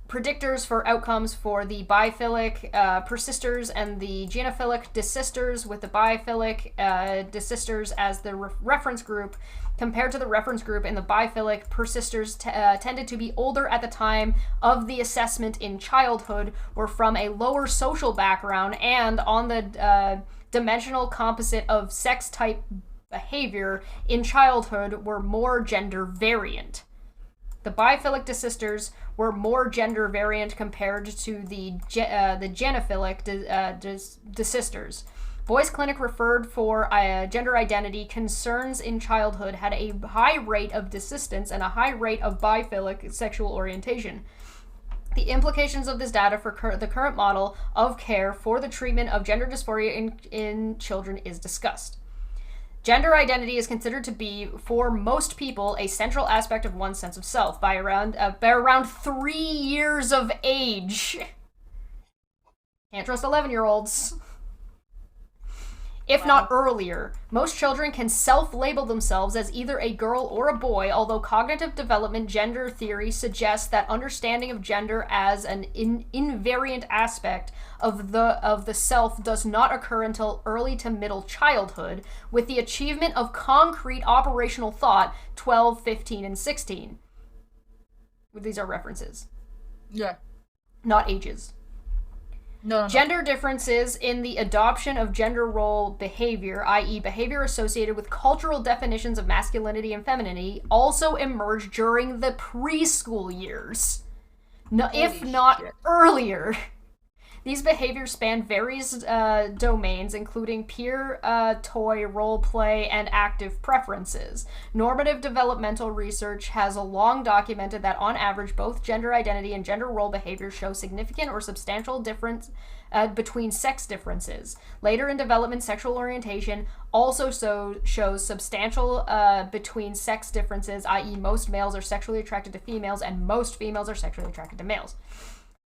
predictors for outcomes for the biphilic persisters and the genophilic desisters, with the biphilic desisters as the reference group. Compared to the reference group, in the biphilic, persisters tended to be older at the time of the assessment in childhood, were from a lower social background, and on the dimensional composite of sex type behavior in childhood were more gender variant. The biphilic desisters were more gender variant compared to the genophilic desisters. Boys Clinic referred for gender identity concerns in childhood had a high rate of desistance and a high rate of biphilic sexual orientation. The implications of this data for the current model of care for the treatment of gender dysphoria in children is discussed. Gender identity is considered to be, for most people, a central aspect of one's sense of self by around 3 years of age. Can't trust 11-year-olds. if not earlier. Most children can self-label themselves as either a girl or a boy, although cognitive development gender theory suggests that understanding of gender as an invariant aspect of the self does not occur until early to middle childhood, with the achievement of concrete operational thought 12, 15, and 16. These are references. Yeah. Not ages. No. Gender differences in the adoption of gender role behavior, i.e. behavior associated with cultural definitions of masculinity and femininity, also emerge during the preschool years, if not earlier. These behaviors span various domains, including peer, toy, role play, and active preferences. Normative developmental research has long documented that, on average, both gender identity and gender role behavior show significant or substantial difference between sex differences. Later in development, sexual orientation also shows substantial between sex differences, i.e. most males are sexually attracted to females and most females are sexually attracted to males.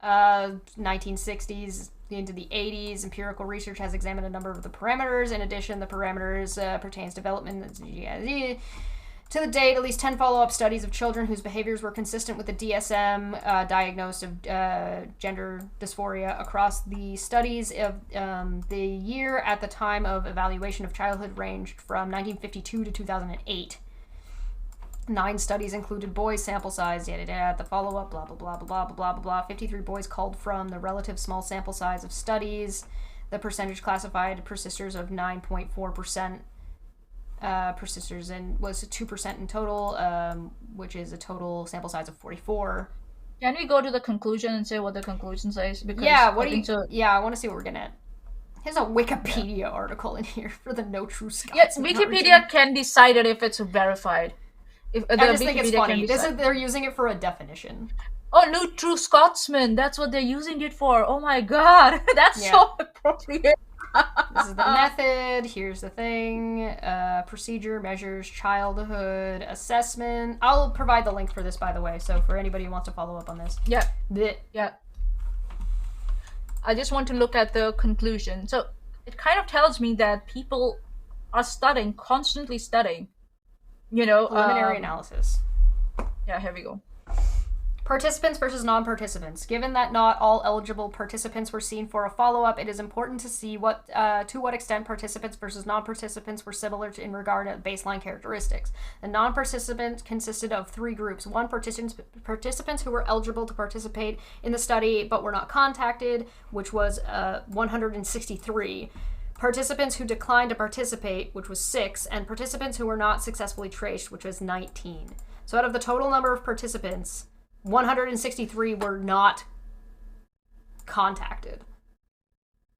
1960s into the 80s, empirical research has examined a number of the parameters. In addition, the parameters pertains development to the date. At least 10 follow-up studies of children whose behaviors were consistent with the DSM diagnosed of gender dysphoria across the studies of the year at the time of evaluation of childhood ranged from 1952 to 2008. 9 studies included boys, sample size, the follow-up, blah, blah, blah, blah, blah, blah, blah, blah. 53 boys called from the relative small sample size of studies. The percentage classified persisters of 9.4%. Persisters was 2% in total, which is a total sample size of 44. Can we go to the conclusion and say what the conclusion says? Because I want to see what we're getting at. There's a Wikipedia article in here for the No True Scotsman. Yes, Wikipedia can decide it if it's verified. I just think it's funny. They're using it for a definition. Oh, no true Scotsman. That's what they're using it for. Oh my god. That's so appropriate. This is the method. Here's the thing. Procedure, measures, childhood, assessment. I'll provide the link for this, by the way, so for anybody who wants to follow up on this. Yeah. I just want to look at the conclusion. So it kind of tells me that people are constantly studying. Preliminary analysis. Yeah, here we go. Participants versus non-participants. Given that not all eligible participants were seen for a follow-up, it is important to see to what extent participants versus non-participants were similar in regard to baseline characteristics. The non-participants consisted of 3 groups. 1, participants who were eligible to participate in the study but were not contacted, which was 163. Participants who declined to participate, which was 6, and participants who were not successfully traced, which was 19. So out of the total number of participants, 163 were not contacted.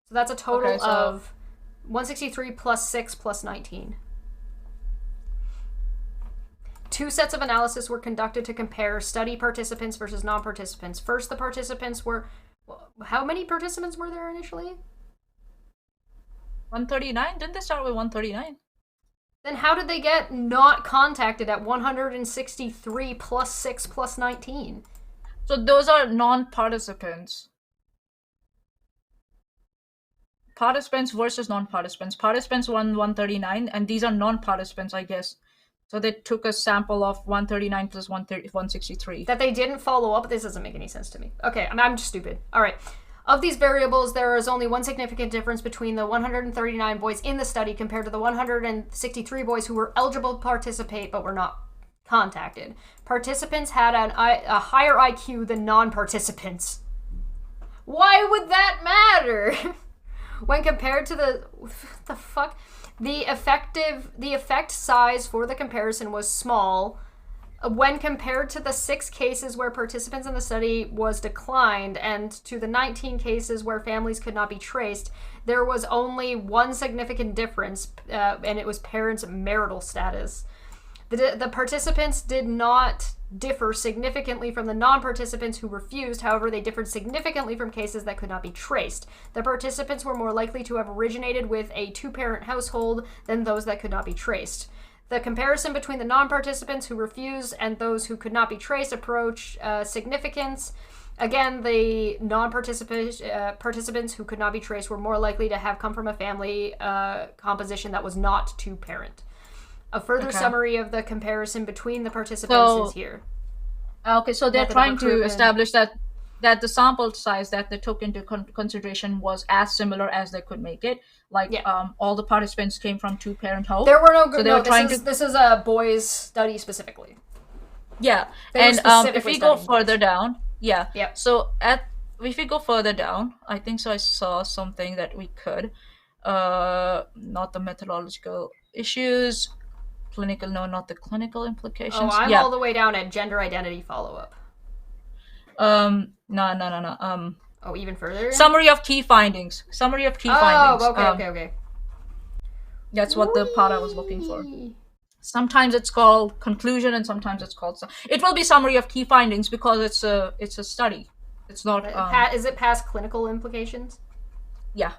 So that's a total of 163 plus 6 plus 19. 2 sets of analysis were conducted to compare study participants versus non-participants. First, the participants were... How many participants were there initially? 139? Didn't they start with 139? Then how did they get not contacted at 163 plus 6 plus 19? So those are non-participants. Participants versus non-participants. Participants won 139, and these are non-participants, I guess. So they took a sample of 139 plus 163. That they didn't follow up? This doesn't make any sense to me. Okay, I'm just stupid. All right. Of these variables, there is only one significant difference between the 139 boys in the study compared to the 163 boys who were eligible to participate but were not contacted. Participants had a higher IQ than non-participants. Why would that matter? When compared to the effect size for the comparison was small. When compared to the 6 cases where participants in the study was declined and to the 19 cases where families could not be traced, there was only one significant difference, and it was parents' marital status. The participants did not differ significantly from the non-participants who refused. However, they differed significantly from cases that could not be traced. The participants were more likely to have originated with a 2-parent household than those that could not be traced. The comparison between the non-participants who refused and those who could not be traced approached significance. Again, the participants who could not be traced were more likely to have come from a family composition that was not two-parent. A further summary of the comparison between the participants is here. Okay, so they're trying to establish that the sample size that they took into consideration was as similar as they could make it. Like, all the participants came from two-parent home. There were this is a boys' study specifically. Yeah, and if we go further down, so if we go further down, I think so I saw something that we could, not the methodological issues, clinical, no, not the clinical implications. Oh, I'm all the way down at gender identity follow-up. No. Oh, even further? Summary of key findings. Findings. Okay. That's what the part I was looking for. Sometimes it's called conclusion, and sometimes it's called. It will be summary of key findings because it's a study. It's not. Is it past clinical implications? Yeah.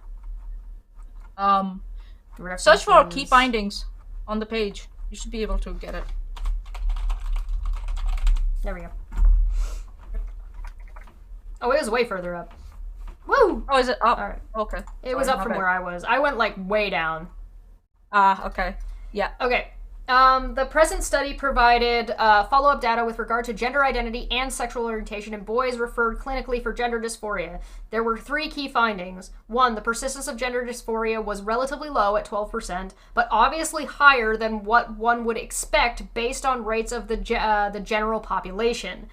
Search for key findings on the page. You should be able to get it. There we go. Oh, it was way further up. Woo! Oh, is it up? All right. Okay. It was up from where I was. I went like way down. Okay. Yeah. Okay. The present study provided follow-up data with regard to gender identity and sexual orientation in boys referred clinically for gender dysphoria. There were 3 key findings. 1, the persistence of gender dysphoria was relatively low at 12%, but obviously higher than what one would expect based on rates of the general population.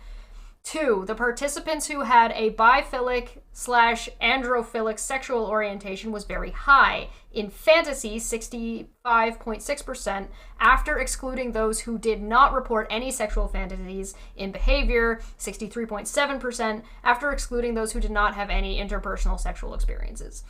2, the participants who had a biphilic/androphilic sexual orientation was very high. In fantasy, 65.6%, after excluding those who did not report any sexual fantasies. In behavior, 63.7%, after excluding those who did not have any interpersonal sexual experiences.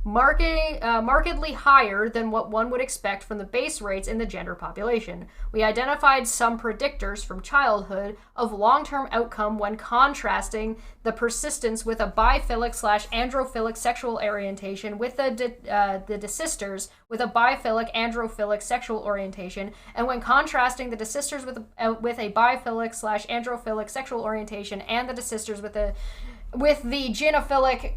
Markedly higher than what one would expect from the base rates in the gender population. We identified some predictors from childhood of long-term outcome when contrasting the persistence with a biphilic/androphilic sexual orientation with the desisters with a biphilic/androphilic sexual orientation, and when contrasting the desisters with a biphilic/androphilic sexual orientation and the desisters with the genophilic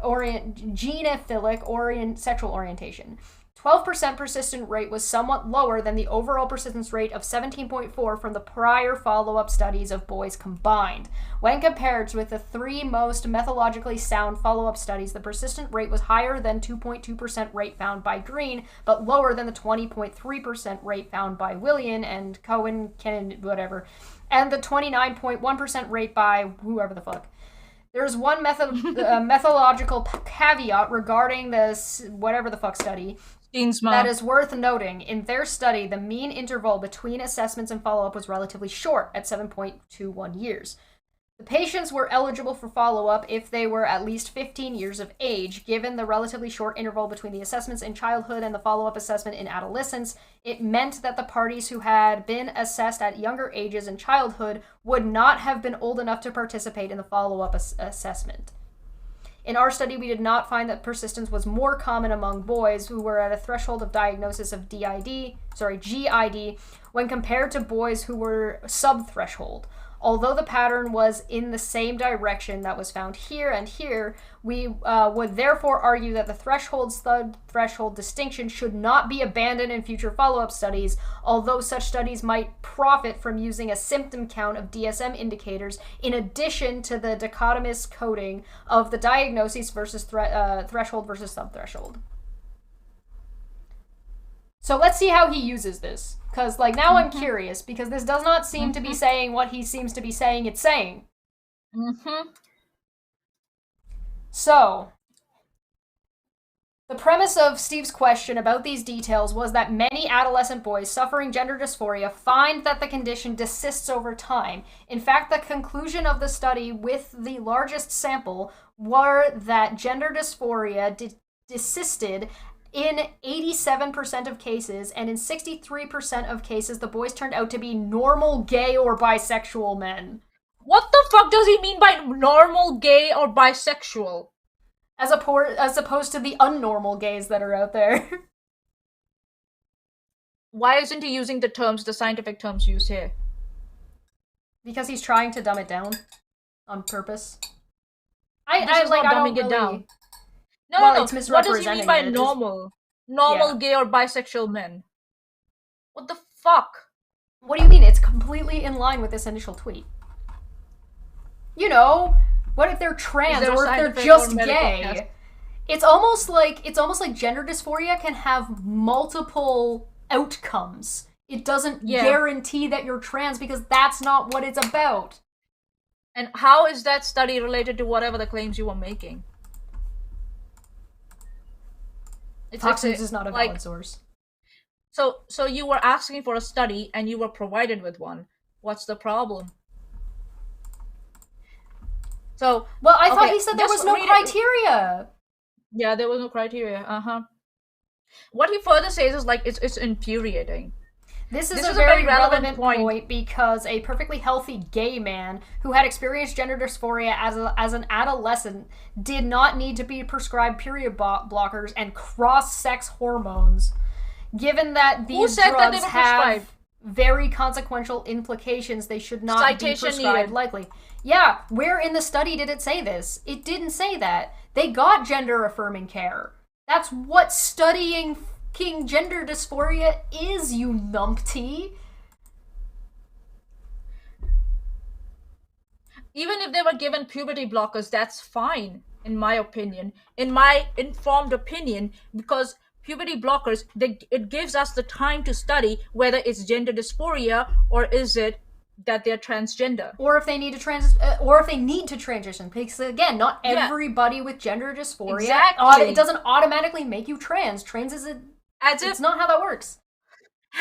sexual orientation. 12% persistent rate was somewhat lower than the overall persistence rate of 17.4 from the prior follow-up studies of boys combined. When compared with the 3 most methodologically sound follow-up studies, the persistent rate was higher than 2.2% rate found by Green, but lower than the 20.3% rate found by Willian and Cohen, whatever, and the 29.1% rate by whoever the fuck. There's one methodological caveat regarding this whatever the fuck study that is worth noting. In their study, the mean interval between assessments and follow-up was relatively short at 7.21 years. The patients were eligible for follow-up if they were at least 15 years of age. Given the relatively short interval between the assessments in childhood and the follow-up assessment in adolescence, it meant that the parties who had been assessed at younger ages in childhood would not have been old enough to participate in the follow-up assessment. In our study, we did not find that persistence was more common among boys who were at a threshold of diagnosis of GID, when compared to boys who were sub-threshold. Although the pattern was in the same direction that was found here and here, we would therefore argue that the threshold-sub-threshold distinction should not be abandoned in future follow-up studies, although such studies might profit from using a symptom count of DSM indicators in addition to the dichotomous coding of the diagnoses versus threshold versus sub-threshold. So let's see how he uses this. Because, now I'm curious, because this does not seem to be saying what he seems to be saying it's saying. So, the premise of Steve's question about these details was that many adolescent boys suffering gender dysphoria find that the condition desists over time. In fact, the conclusion of the study with the largest sample were that gender dysphoria desisted in 87% of cases, and in 63% of cases, the boys turned out to be normal gay or bisexual men. What the fuck does he mean by normal gay or bisexual? As opposed to the unnormal gays that are out there. Why isn't he using the scientific terms used here? Because he's trying to dumb it down on purpose. This is like not I don't dumbing it really. down. Well, No. it's What does he mean misrepresenting by it. normal? Yeah. Gay or bisexual men? What the fuck? What do you mean? It's completely in line with this initial tweet. You know, what if they're trans there a or if they're scientific just or medical gay? test? It's almost like gender dysphoria can have multiple outcomes. It doesn't guarantee that you're trans because that's not what it's about. And how is that study related to whatever the claims you were making? Fox News is not a valid source. So you were asking for a study and you were provided with one. What's the problem? So well, I thought he said there was no criteria. Yeah, there was no criteria. What he further says is like it's infuriating. This is a very relevant point because a perfectly healthy gay man who had experienced gender dysphoria as an adolescent did not need to be prescribed period blockers and cross-sex hormones. Given that these drugs have very consequential implications, they should not be prescribed lightly. Yeah, where in the study did it say this? It didn't say that. They got gender-affirming care. That's what studying gender dysphoria is, you numpty. Even if they were given puberty blockers, that's fine, in my opinion. In my informed opinion, because puberty blockers, it gives us the time to study whether it's gender dysphoria or is it that they're transgender, or if they need to transition. Because again, not everybody with gender dysphoria, it doesn't automatically make you trans. It's not how that works.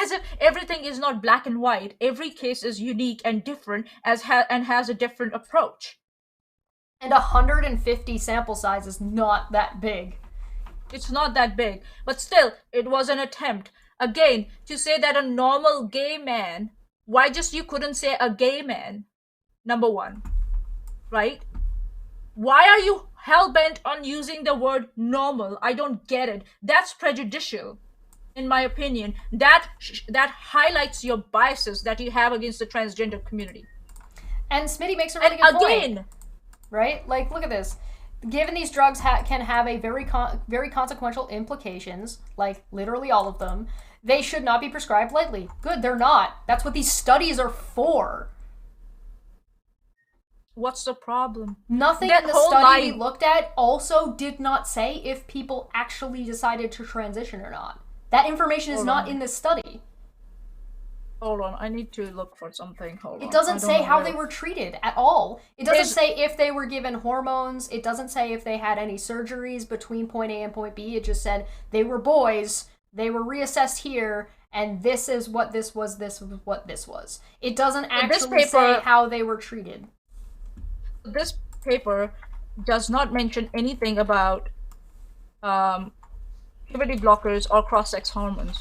As if everything is not black and white. Every case is unique and different, and has a different approach. And 150 sample size is not that big. It's not that big, but still, it was an attempt. Again, to say that a normal gay man, why just you couldn't say a gay man? Number one, right? Why are you hell-bent on using the word normal? I don't get it. That's prejudicial, in my opinion. That highlights your biases that you have against the transgender community. And Smitty makes a really good point. Right? Like, look at this. Given these drugs can have a very consequential implications, like literally all of them, they should not be prescribed lightly. Good, they're not. That's what these studies are for. What's the problem? Nothing in the study we looked at also did not say if people actually decided to transition or not. That information is not in this study. Hold on, I need to look for something. Hold on. It doesn't say how they were treated at all. It doesn't say if they were given hormones. It doesn't say if they had any surgeries between point A and point B. It just said they were boys, they were reassessed here, and this is what this was, this was what this was. It doesn't actually say how they were treated. This paper does not mention anything about puberty blockers or cross-sex hormones.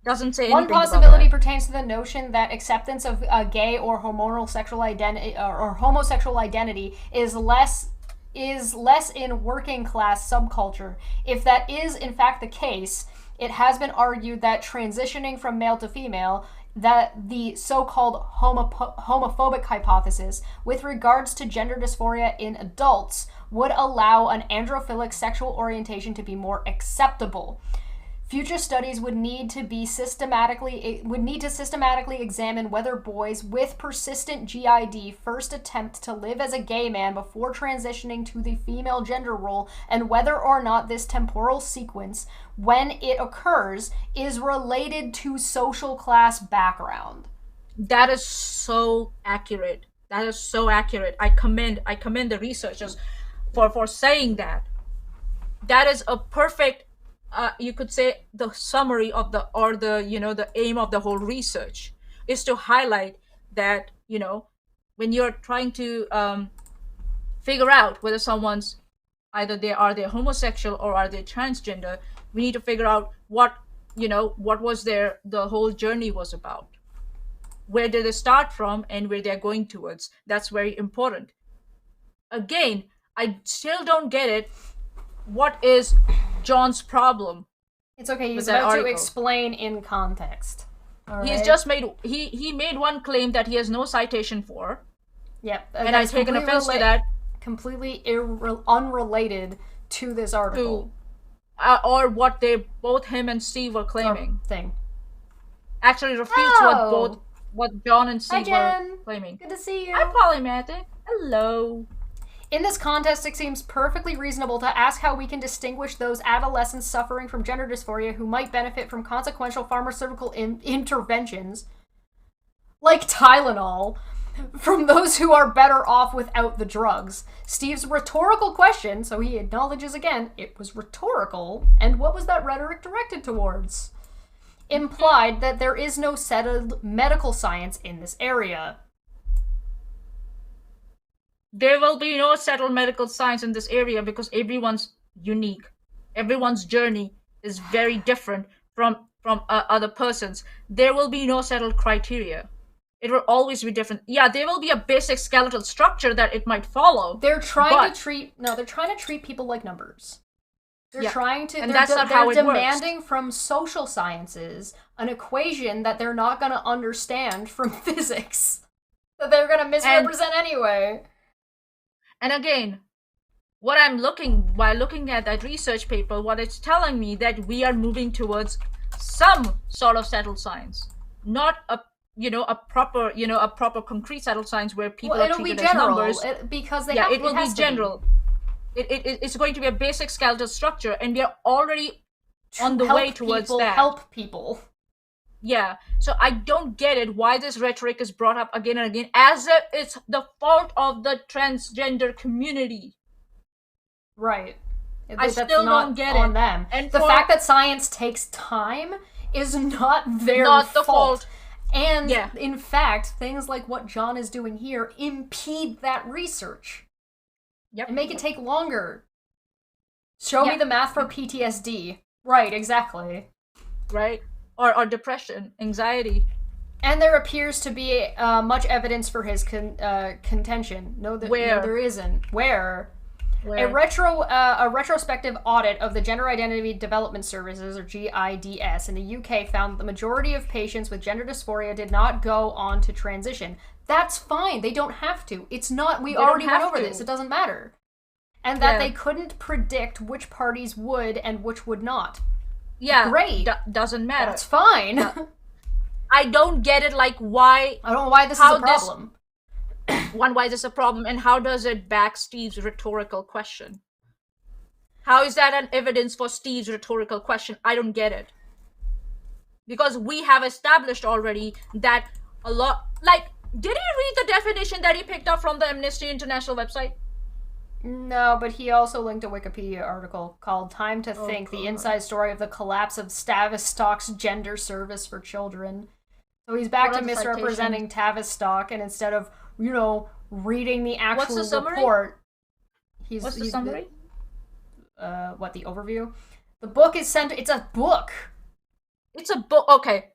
Doesn't say anything. One possibility pertains to the notion that acceptance of gay or homosexual identity is less in working class subculture. If that is in fact the case, it has been argued that transitioning from male to female, that the so-called homophobic hypothesis with regards to gender dysphoria in adults would allow an androphilic sexual orientation to be more acceptable. Future studies would need to systematically examine whether boys with persistent GID first attempt to live as a gay man before transitioning to the female gender role, and whether or not this temporal sequence, when it occurs, is related to social class background. That is so accurate. That is so accurate. I commend the researchers for saying that. That is a perfect, you could say, the summary of the aim of the whole research is to highlight that, when you're trying to figure out whether someone's either they're homosexual or are they transgender, we need to figure out what was the whole journey was about. Where did they start from and where they're going towards? That's very important. Again, I still don't get it. What is John's problem? It's okay, he's about to explain in context. He's just made he made one claim that he has no citation for. Yep. And I've taken offense to that. completely unrelated to this article. Or what both him and Steve were claiming. Thing. Actually refutes what John and Steve were claiming. Good to see you. Hi, Polymatic. Hello. In this context, it seems perfectly reasonable to ask how we can distinguish those adolescents suffering from gender dysphoria who might benefit from consequential pharmaceutical interventions, like Tylenol, from those who are better off without the drugs. Steve's rhetorical question, so he acknowledges again, it was rhetorical, and what was that rhetoric directed towards? Implied that there is no settled medical science in this area. There will be no settled medical science in this area because everyone's unique. Everyone's journey is very different from other persons. There will be no settled criteria. It will always be different. Yeah, there will be a basic skeletal structure that it might follow. They're trying to treat people like numbers. They're demanding from social sciences an equation that they're not going to understand from physics. That they're going to misrepresent anyway. And again, while looking at that research paper, what it's telling me that we are moving towards some sort of settled science, not a proper concrete settled science where people are treated as numbers. It will be general. It's going to be a basic skeletal structure, and we are already on the way towards that. Help people. Yeah, so I don't get it why this rhetoric is brought up again and again as if it's the fault of the transgender community. Right. I still don't get it. On them. And the fact that science takes time is not their fault. And in fact, things like what John is doing here impede that research. Yep. And make it take longer. Show me the math for PTSD. Right, exactly. Right. Or depression, anxiety. And there appears to be much evidence for his contention. No, there isn't. Where? A retrospective audit of the Gender Identity Development Services, or GIDS, in the UK found that the majority of patients with gender dysphoria did not go on to transition. That's fine. They don't have to. It's not. We already went over this. It doesn't matter. And that they couldn't predict which parties would and which would not. Yeah. Great. Doesn't matter. That's fine. I don't get it. Like, why? I don't know why this is a problem. Why this is a problem, and how does it back Steve's rhetorical question? How is that an evidence for Steve's rhetorical question? I don't get it. Because we have established already that a lot... Like, did he read the definition that he picked up from the Amnesty International website? No, but he also linked a Wikipedia article called Time to Think, the inside story of the collapse of Tavistock's gender service for children. So he's back to misrepresenting Tavistock, and instead of, reading the actual report... What's the summary? The overview? The book is it's a book! It's a book. Okay.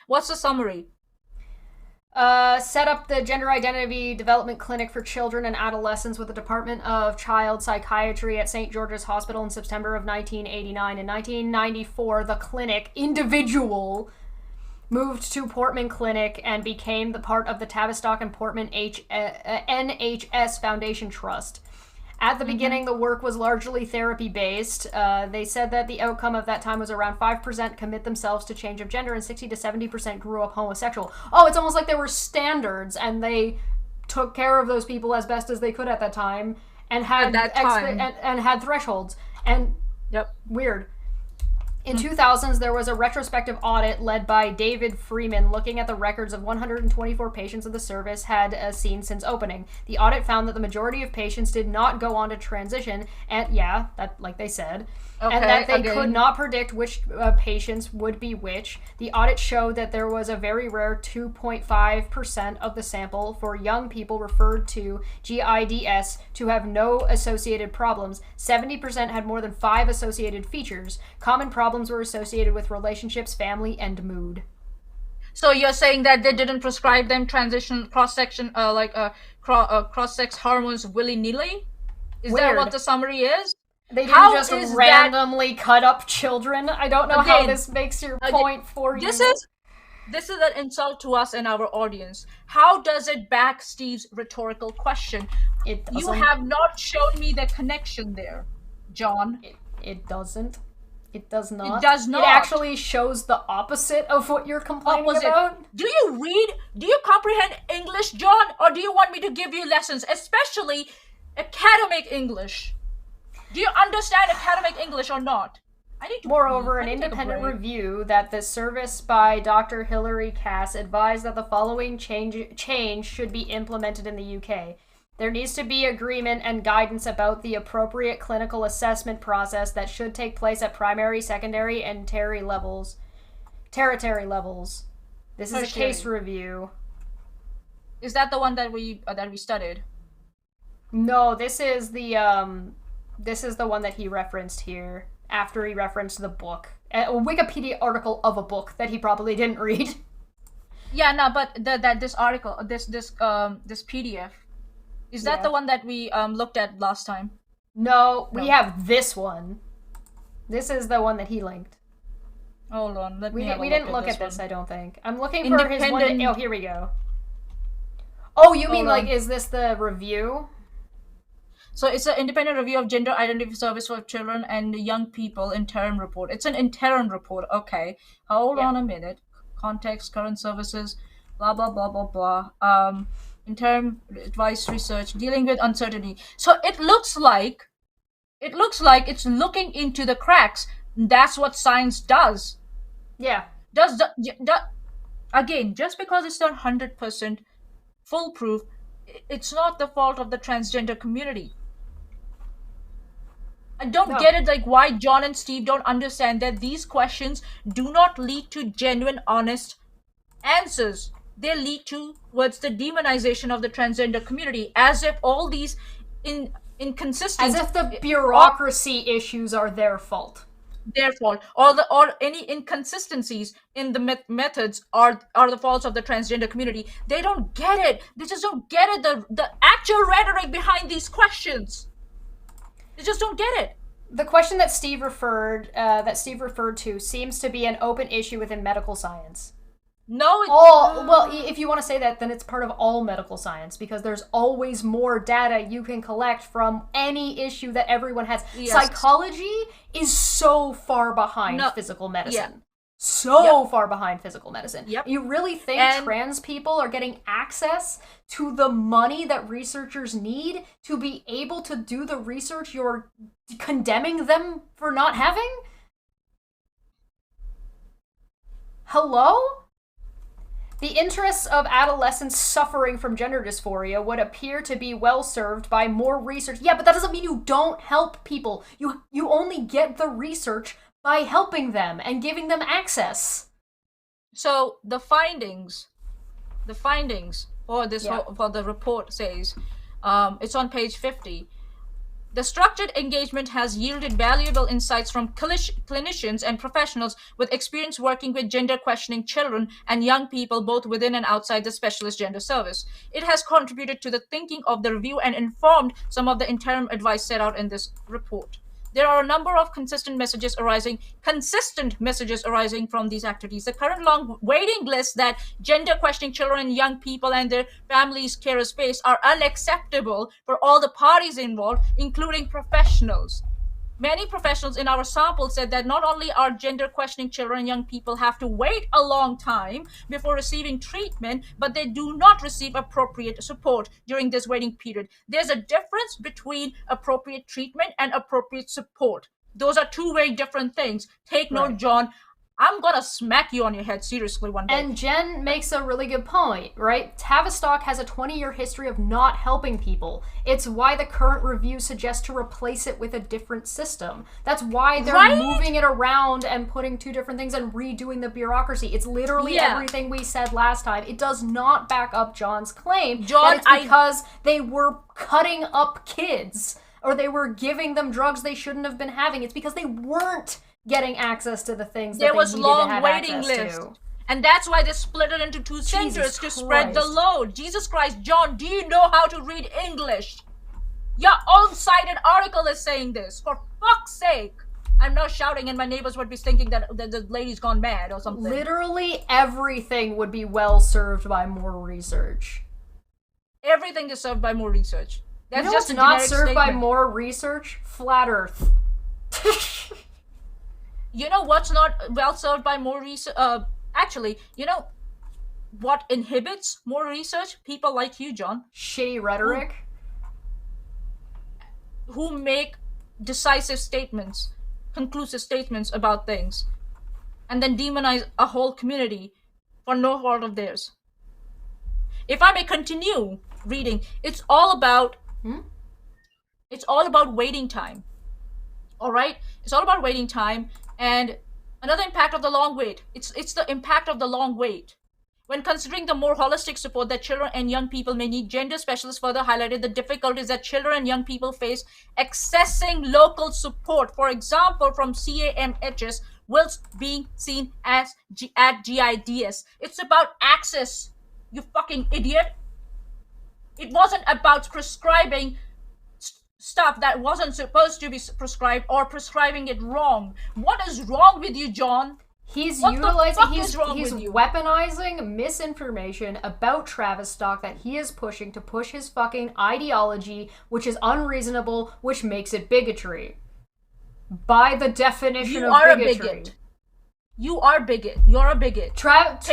What's the summary? Set up the Gender Identity Development Clinic for Children and Adolescents with the Department of Child Psychiatry at St. George's Hospital in September of 1989. In 1994, the clinic individual moved to Portman Clinic and became the part of the Tavistock and Portman NHS Foundation Trust. At the beginning, the work was largely therapy-based. They said that the outcome of that time was around 5% commit themselves to change of gender and 60 to 70% grew up homosexual. Oh, it's almost like there were standards, and they took care of those people as best as they could at that time, and had and had thresholds. And weird. In 2000s, there was a retrospective audit led by David Freeman looking at the records of 124 patients of the service had seen since opening. The audit found that the majority of patients did not go on to transition, and like they said, and that they could not predict which patients would be which. The audit showed that there was a very rare 2.5% of the sample for young people referred to GIDS to have no associated problems. 70% had more than 5 associated features. Common problems were associated with relationships, family, and mood. So you're saying that they didn't prescribe them transition cross-section, cross-sex hormones willy-nilly? Is that what the summary is? They didn't just randomly cut up children. I don't know how this makes your point for you. This is an insult to us and our audience. How does it back Steve's rhetorical question? It doesn't. You have not shown me the connection there, John. It doesn't. It does not. It does not. It actually shows the opposite of what you're complaining about. Do you read? Do you comprehend English, John? Or do you want me to give you lessons, especially academic English? Do you understand academic English or not? Moreover, an independent review that the service by Dr. Hilary Cass advised that the following change should be implemented in the UK. There needs to be agreement and guidance about the appropriate clinical assessment process that should take place at primary, secondary, and tertiary levels. This is a case review. Is that the one that we studied? No, this is the one that he referenced here. After he referenced the book. A Wikipedia article of a book that he probably didn't read. Yeah, no, but this article, this PDF, is that the one that we looked at last time? No, we have this one. This is the one that he linked. Hold on, we didn't look at this, I don't think. I'm looking for his one. Oh, here we go. Oh, you mean like, is this the review? So it's an independent review of gender identity service for children and young people interim report. It's an interim report. Okay. Hold on a minute. Context, current services, blah, blah, blah, blah, blah. Interim advice research, dealing with uncertainty. So it looks like it's looking into the cracks. That's what science does. Yeah. Again, just because it's not 100% foolproof, it's not the fault of the transgender community. I don't get it, like, why John and Steve don't understand that these questions do not lead to genuine, honest answers. They lead towards the demonization of the transgender community, as if all these inconsistencies... As if the bureaucracy issues are their fault. Their fault. Or any inconsistencies in the methods are the faults of the transgender community. They don't get it. They just don't get it. The actual rhetoric behind these questions. They just don't get it. The question that Steve referred to seems to be an open issue within medical science. No, well, if you want to say that, then it's part of all medical science, because there's always more data you can collect from any issue that everyone has. Yes. Psychology is so far behind physical medicine. Yeah. Far behind physical medicine. Yep. You really think trans people are getting access to the money that researchers need to be able to do the research you're condemning them for not having? Hello? The interests of adolescents suffering from gender dysphoria would appear to be well served by more research. Yeah, but that doesn't mean you don't help people. You only get the research by helping them and giving them access. So the findings for this for the report says, it's on page 50. The structured engagement has yielded valuable insights from clinicians and professionals with experience working with gender questioning children and young people both within and outside the specialist gender service. It has contributed to the thinking of the review and informed some of the interim advice set out in this report. There are a number of consistent messages arising from these activities. The current long waiting list that gender questioning children and young people and their families carers face are unacceptable for all the parties involved, including professionals. Many professionals in our sample said that not only are gender questioning children and young people have to wait a long time before receiving treatment, but they do not receive appropriate support during this waiting period. There's a difference between appropriate treatment and appropriate support. Those are two very different things. Take note, John. I'm gonna smack you on your head seriously one day. And Jen makes a really good point, right? Tavistock has a 20-year history of not helping people. It's why the current review suggests to replace it with a different system. That's why they're moving it around and putting two different things and redoing the bureaucracy. It's literally everything we said last time. It does not back up John's claim that it's because they were cutting up kids or they were giving them drugs they shouldn't have been having. It's because they weren't getting access to the things that they needed to have access to. And that's why they split it into two centers to spread the load. Jesus Christ, John, do you know how to read English? Your own cited article is saying this. For fuck's sake. I'm now shouting and my neighbors would be thinking that the lady's gone mad or something. Literally everything would be well served by more research. Everything is served by more research. That's you know just what's a not generic served by statement. more research? Flat Earth. You know what's not well served by more research? Actually, you know what inhibits more research? People like you, John. Shitty rhetoric. Who make decisive statements, conclusive statements about things, and then demonize a whole community for no fault of theirs. If I may continue reading, it's all about waiting time. All right, it's all about waiting time, and another impact of the long wait. It's the impact of the long wait. When considering the more holistic support that children and young people may need, gender specialists further highlighted the difficulties that children and young people face accessing local support, for example, from CAMHS, whilst being seen as at GIDS. It's about access, you fucking idiot. It wasn't about prescribing stuff that wasn't supposed to be prescribed or prescribing it wrong. What is wrong with you, John? He's What utilizing, the fuck he's is wrong with you? weaponizing misinformation about Travis Stock that he is pushing to push his fucking ideology, which is unreasonable, which makes it bigotry. By the definition You of are bigotry. a bigot. You are a bigot. You're a bigot. Travis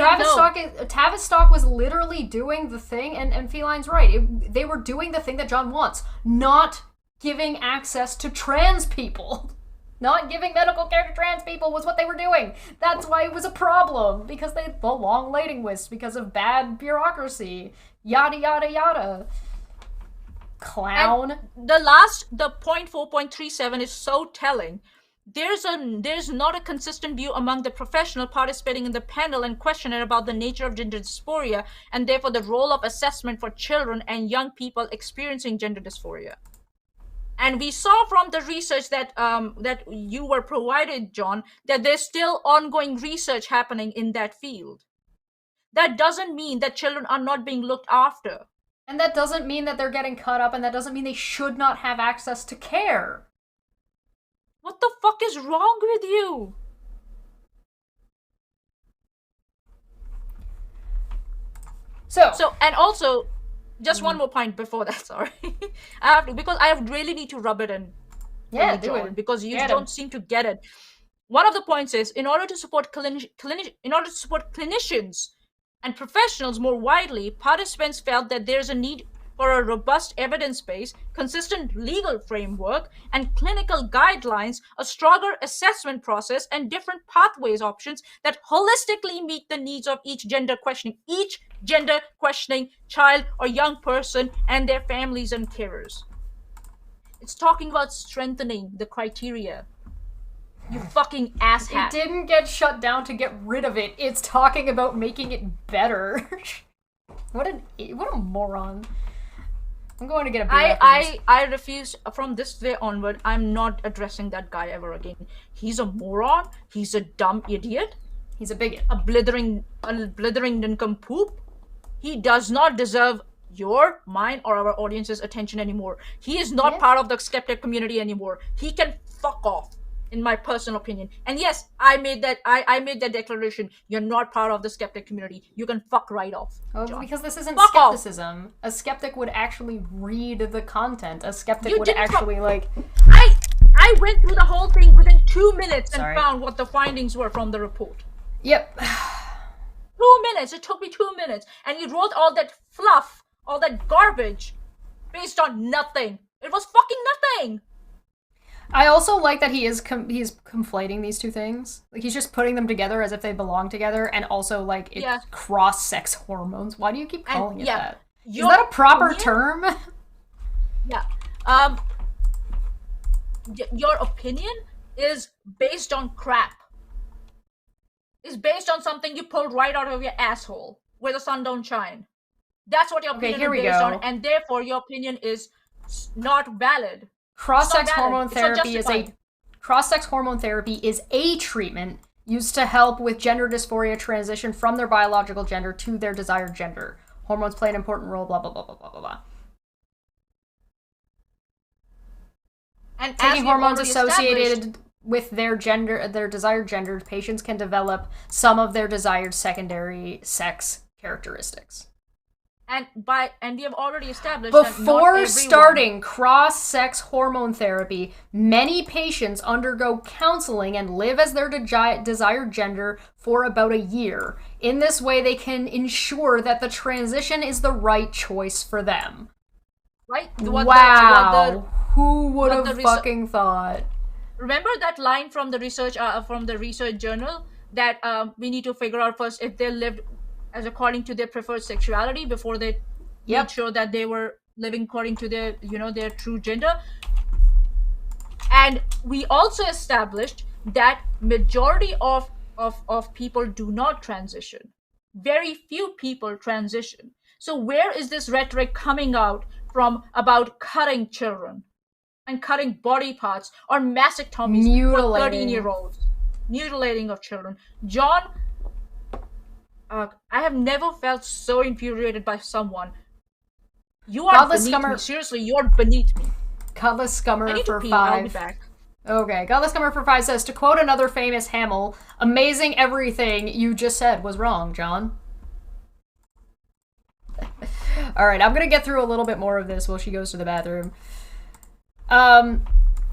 Stock was literally doing the thing, and Feline's right. They were doing the thing that John wants, not giving access to trans people. Not giving medical care to trans people was what they were doing. That's why it was a problem. Because the long waiting lists, because of bad bureaucracy. Yada, yada, yada. Clown. And the point 4.37 is so telling. There's not a consistent view among the professional participating in the panel and questionnaire about the nature of gender dysphoria, and therefore the role of assessment for children and young people experiencing gender dysphoria. And we saw from the research that that you were provided, John, that there's still ongoing research happening in that field. That doesn't mean that children are not being looked after. And that doesn't mean that they're getting cut up, and that doesn't mean they should not have access to care. What the fuck is wrong with you? So, and also, just one more point before that, sorry. I have to, because I really need to rub it in. Yeah, do John, it. Because you get don't him. seem to get it. One of the points is, in order to support clinicians and professionals more widely, participants felt that there's a need for a robust evidence-based, consistent legal framework and clinical guidelines, a stronger assessment process, and different pathways options that holistically meet the needs of each gender questioning child or young person and their families and carers. It's talking about strengthening the criteria. You fucking asshat. It didn't get shut down to get rid of it. It's talking about making it better. What a moron. I'm going to get a beer after this. I refuse. From this day onward, I'm not addressing that guy ever again. He's a moron. He's a dumb idiot. He's a bigot. A blithering nincompoop. He does not deserve your, mine, or our audience's attention anymore. He is not part of the skeptic community anymore. He can fuck off, in my personal opinion. And yes, I made that declaration. You're not part of the skeptic community. You can fuck right off. Oh, John. because this isn't Fuck skepticism. Off. A skeptic would actually read the content. A skeptic You would didn't actually, I went through the whole thing within 2 minutes and found what the findings were from the report. Yep. 2 minutes. It took me 2 minutes. And you wrote all that fluff, all that garbage, based on nothing. It was fucking nothing. I also like that he's conflating these two things. Like, he's just putting them together as if they belong together, and also, like, it's cross-sex hormones. Why do you keep calling it that? Is that a proper term? Yeah. Your opinion is based on crap. It's based on something you pulled right out of your asshole, where the sun don't shine. That's what your opinion is based on, and therefore your opinion is not valid. Cross-sex hormone therapy is a treatment used to help with gender dysphoria transition from their biological gender to their desired gender. Hormones play an important role, blah, blah, blah, blah, blah, blah, blah. And taking hormones associated with their desired gender, patients can develop some of their desired secondary sex characteristics. And we have already established before starting cross-sex hormone therapy, many patients undergo counseling and live as their desired gender for about a year. In this way, they can ensure that the transition is the right choice for them. Right? Who would have fucking thought? Remember that line from the research journal that we need to figure out first if they lived as according to their preferred sexuality before they made sure that they were living according to their, their true gender. And we also established that majority of people do not transition. Very few people transition. So where is this rhetoric coming out from about cutting children and cutting body parts or mastectomies for 13-year-olds? Mutilating of children. John, I have never felt so infuriated by someone. You are Godless beneath Scummer. me. Seriously, you're beneath me. Godless Scummer I need for to pee. 5. I'll be back. Okay, Godless Scummer for 5 says, to quote another famous Hamill, amazing everything you just said was wrong, John. Alright, I'm gonna get through a little bit more of this while she goes to the bathroom.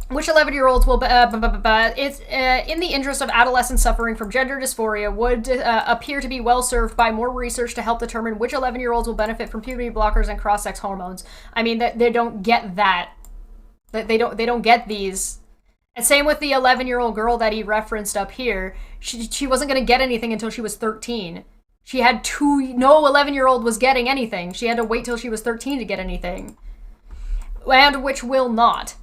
Which 11-year-olds will, it's in the interest of adolescents suffering from gender dysphoria, would appear to be well served by more research to help determine which 11-year-olds will benefit from puberty blockers and cross-sex hormones. I mean, they don't get that. They don't get these. And same with the 11-year-old girl that he referenced up here. She wasn't going to get anything until she was 13. She had no 11-year-old was getting anything. She had to wait till she was 13 to get anything. And which will not.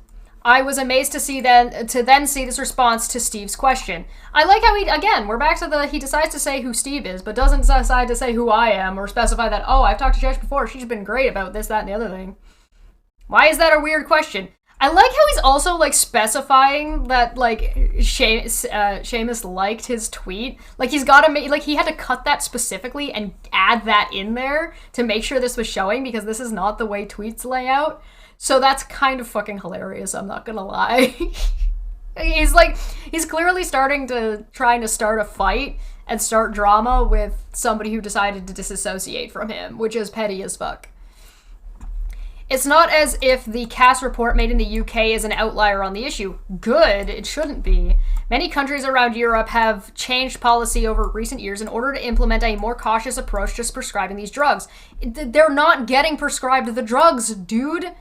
I was amazed to then see this response to Steve's question. I like how we're back to he decides to say who Steve is, but doesn't decide to say who I am or specify that, oh, I've talked to Josh before, she's been great about this, that, and the other thing. Why is that a weird question? I like how he's also, specifying that, Seamus liked his tweet. He's gotta he had to cut that specifically and add that in there to make sure this was showing, because this is not the way tweets lay out. So that's kind of fucking hilarious, I'm not gonna lie. He's clearly trying to start a fight and start drama with somebody who decided to disassociate from him, which is petty as fuck. It's not as if the Cass report made in the UK is an outlier on the issue. Good, it shouldn't be. Many countries around Europe have changed policy over recent years in order to implement a more cautious approach to prescribing these drugs. They're not getting prescribed the drugs, dude.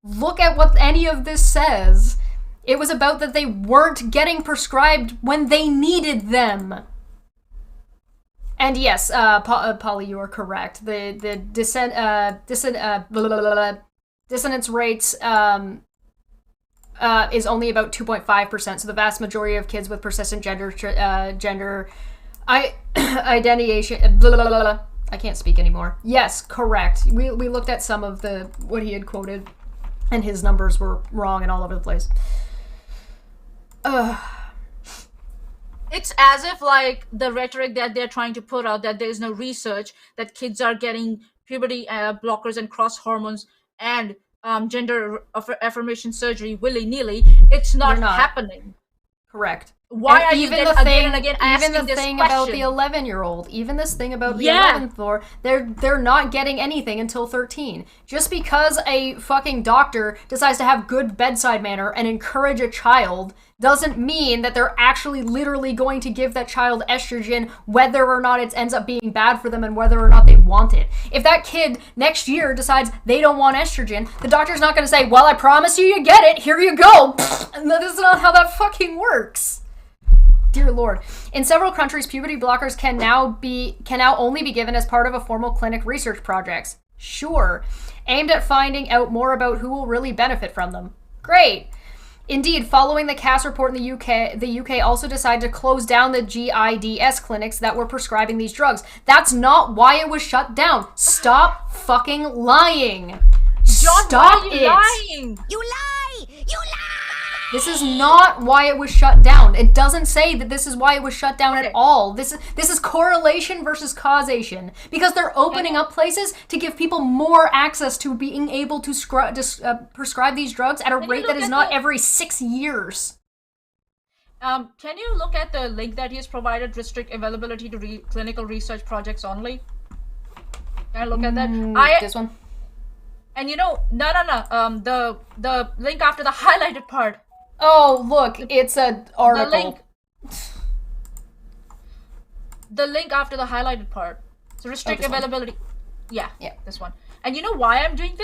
Look at what any of this says. It was about that they weren't getting prescribed when they needed them. And yes, Polly, you are correct. The dissonance rates is only about 2.5%. So the vast majority of kids with persistent gender identification. I can't speak anymore. Yes, correct. We looked at some of what he had quoted, and his numbers were wrong and all over the place. It's as if the rhetoric that they're trying to put out, that there is no research, that kids are getting puberty blockers and cross hormones and gender affirmation surgery willy-nilly. It's not happening. Correct. Why are you again and again asking this question? Even the thing about the 11-year-old, even this thing about the 11th floor, they're not getting anything until 13. Just because a fucking doctor decides to have good bedside manner and encourage a child doesn't mean that they're actually literally going to give that child estrogen, whether or not it ends up being bad for them and whether or not they want it. If that kid next year decides they don't want estrogen, the doctor's not going to say, well, I promise you get it, here you go. This is not how that fucking works. Dear Lord. In several countries, puberty blockers can now only be given as part of a formal clinic research projects. Sure. Aimed at finding out more about who will really benefit from them. Great. Indeed, following the Cass report in the UK also decided to close down the GIDS clinics that were prescribing these drugs. That's not why it was shut down. Stop fucking lying. John, Stop why are you lying? You lie! You lie! This is not why it was shut down. It doesn't say that this is why it was shut down at all. This is correlation versus causation. Because they're opening up places to give people more access to being able to prescribe these drugs at a rate that is not every 6 years. Can you look at the link that he has provided? Restrict availability to clinical research projects only. Can I look at that? This one. And no. The link after the highlighted part. Oh, look, it's an article. The link after the highlighted part. So restrict availability. Yeah, this one. And you know why I'm doing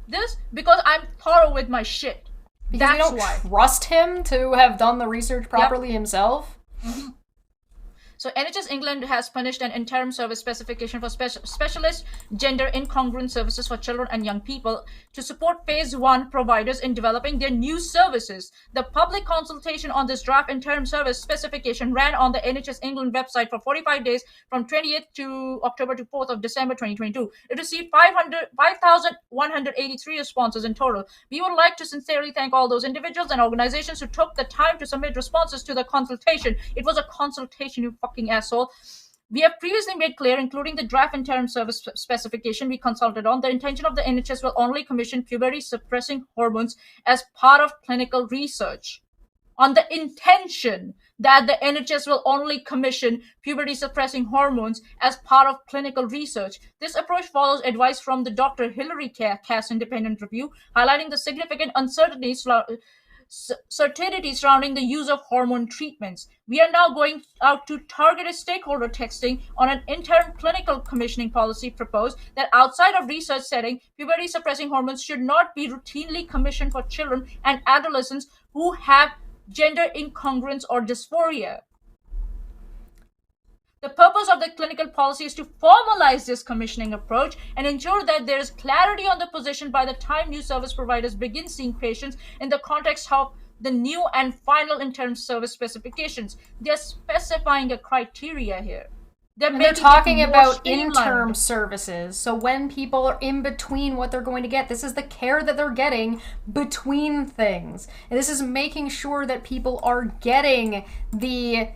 this? Because I'm thorough with my shit. Because you don't trust him to have done the research properly himself? Mm-hmm. So NHS England has punished an interim service specification for specialist gender incongruent services for children and young people to support phase 1 providers in developing their new services. The public consultation on this draft interim service specification ran on the NHS England website for 45 days from 28th to October to 4th of December 2022. It received 5,183 responses in total. We would like to sincerely thank all those individuals and organizations who took the time to submit responses to the consultation. It was a consultation, you fucking asshole. We have previously made clear, including the draft interim service specification we consulted on, the intention of the NHS will only commission puberty-suppressing hormones as part of clinical research. On the intention that the NHS will only commission puberty-suppressing hormones as part of clinical research. This approach follows advice from the Dr. Hilary Cass independent review, highlighting the significant uncertainties surrounding the use of hormone treatments. We are now going out to targeted stakeholder testing on an interim clinical commissioning policy proposed that outside of research setting, puberty suppressing hormones should not be routinely commissioned for children and adolescents who have gender incongruence or dysphoria. The purpose of the clinical policy is to formalize this commissioning approach and ensure that there is clarity on the position by the time new service providers begin seeing patients in the context of the new and final interim service specifications. They're specifying a criteria here. They're talking about interim services. So when people are in between what they're going to get, this is the care that they're getting between things. And this is making sure that people are getting the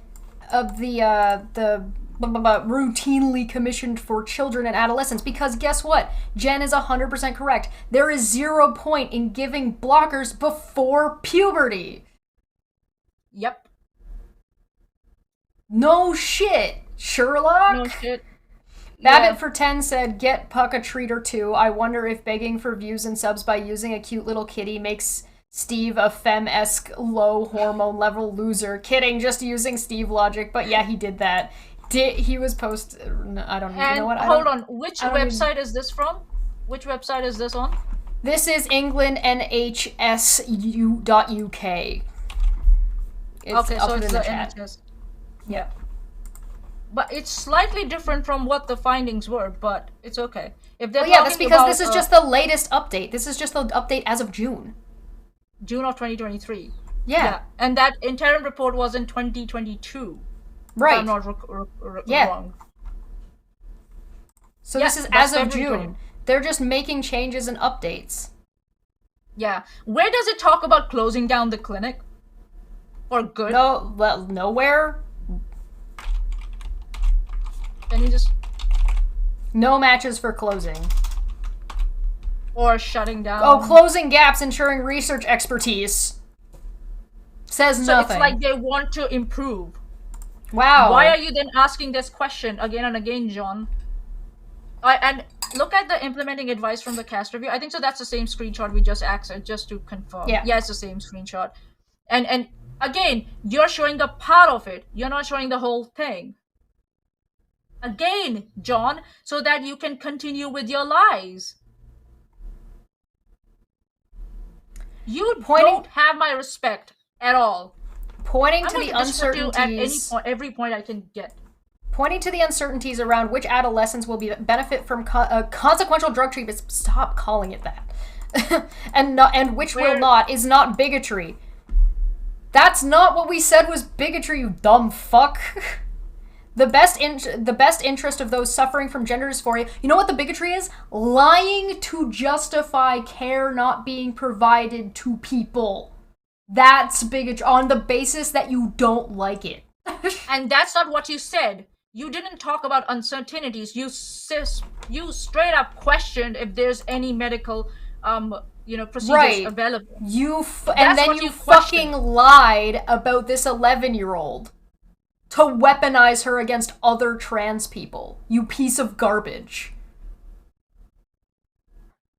routinely commissioned for children and adolescents, because guess what? Jen is 100% correct. There is 0 point in giving blockers before puberty. Yep. No shit, Sherlock. No shit. Babbitt for 10 said, get Puck a treat or two. I wonder if begging for views and subs by using a cute little kitty makes Steve a femme-esque low hormone level loser. Kidding, just using Steve logic, but yeah, he did that. He was I don't even know what. Hold on, which website is this from? Which website is this on? This is England NHSU.UK. Okay, so it's the NHS. Yeah. But it's slightly different from what the findings were, but it's okay. If they're that's because this is just the latest update. This is just the update as of June. June of 2023. Yeah. And that interim report was in 2022. Right. If I'm not wrong. So this is as of June. They're just making changes and updates. Yeah. Where does it talk about closing down the clinic? For good? No, well, nowhere. Can you just... No matches for closing. Or shutting down. Oh, closing gaps, ensuring research expertise. Says nothing. So it's like they want to improve. Wow. Why are you then asking this question again and again, John? And look at the implementing advice from the cast review. I think so that's the same screenshot we just accessed, just to confirm. Yeah, it's the same screenshot. And again, you're showing a part of it. You're not showing the whole thing. Again, John, so that you can continue with your lies. You don't have my respect at all. Pointing to the uncertainties at every point I can get. Pointing to the uncertainties around which adolescents will benefit from consequential drug treatments. Stop calling it that. and which will not is not bigotry. That's not what we said was bigotry, you dumb fuck. The best interest of those suffering from gender dysphoria. You know what the bigotry is? Lying to justify care not being provided to people. That's bigotry on the basis that you don't like it. And that's not what you said. You didn't talk about uncertainties. You straight up questioned if there's any medical procedures available. And then you fucking lied about this 11-year-old to weaponize her against other trans people. You piece of garbage.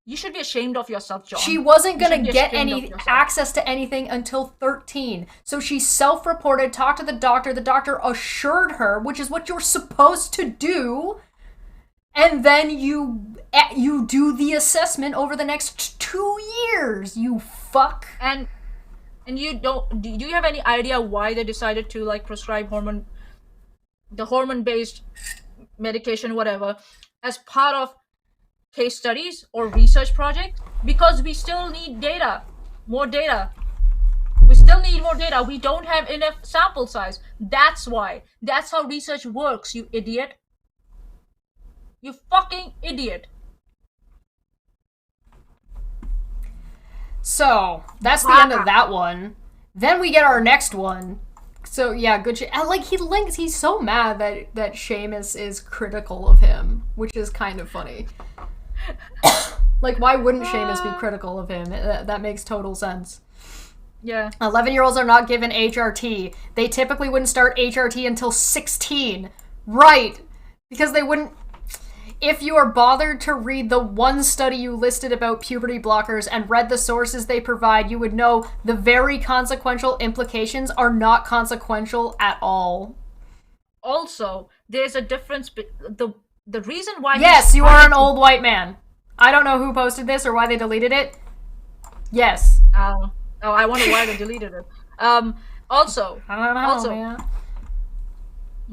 You should be ashamed of yourself, John. She wasn't gonna get any access to anything until 13. So she self-reported, talked to the doctor assured her, which is what you're supposed to do, and then you do the assessment over the next 2 years, you fuck. And do you have any idea why they decided to prescribe the hormone-based medication, whatever, as part of case studies or research project? Because we still need more data. We still need more data. We don't have enough sample size. That's why. That's how research works, you idiot. You fucking idiot. So, that's the end of that one. Then we get our next one. So, yeah, good shit. He's so mad that Seamus is critical of him, which is kind of funny. Why wouldn't Seamus be critical of him? That makes total sense. Yeah. 11-year-olds are not given HRT. They typically wouldn't start HRT until 16. Right. Because they wouldn't... If you are bothered to read the one study you listed about puberty blockers and read the sources they provide, you would know the very consequential implications are not consequential at all. Also, there's a difference... The reason why... Yes, you are an old white man. I don't know who posted this or why they deleted it. Yes. I wonder why they deleted it. Also, I don't know, man.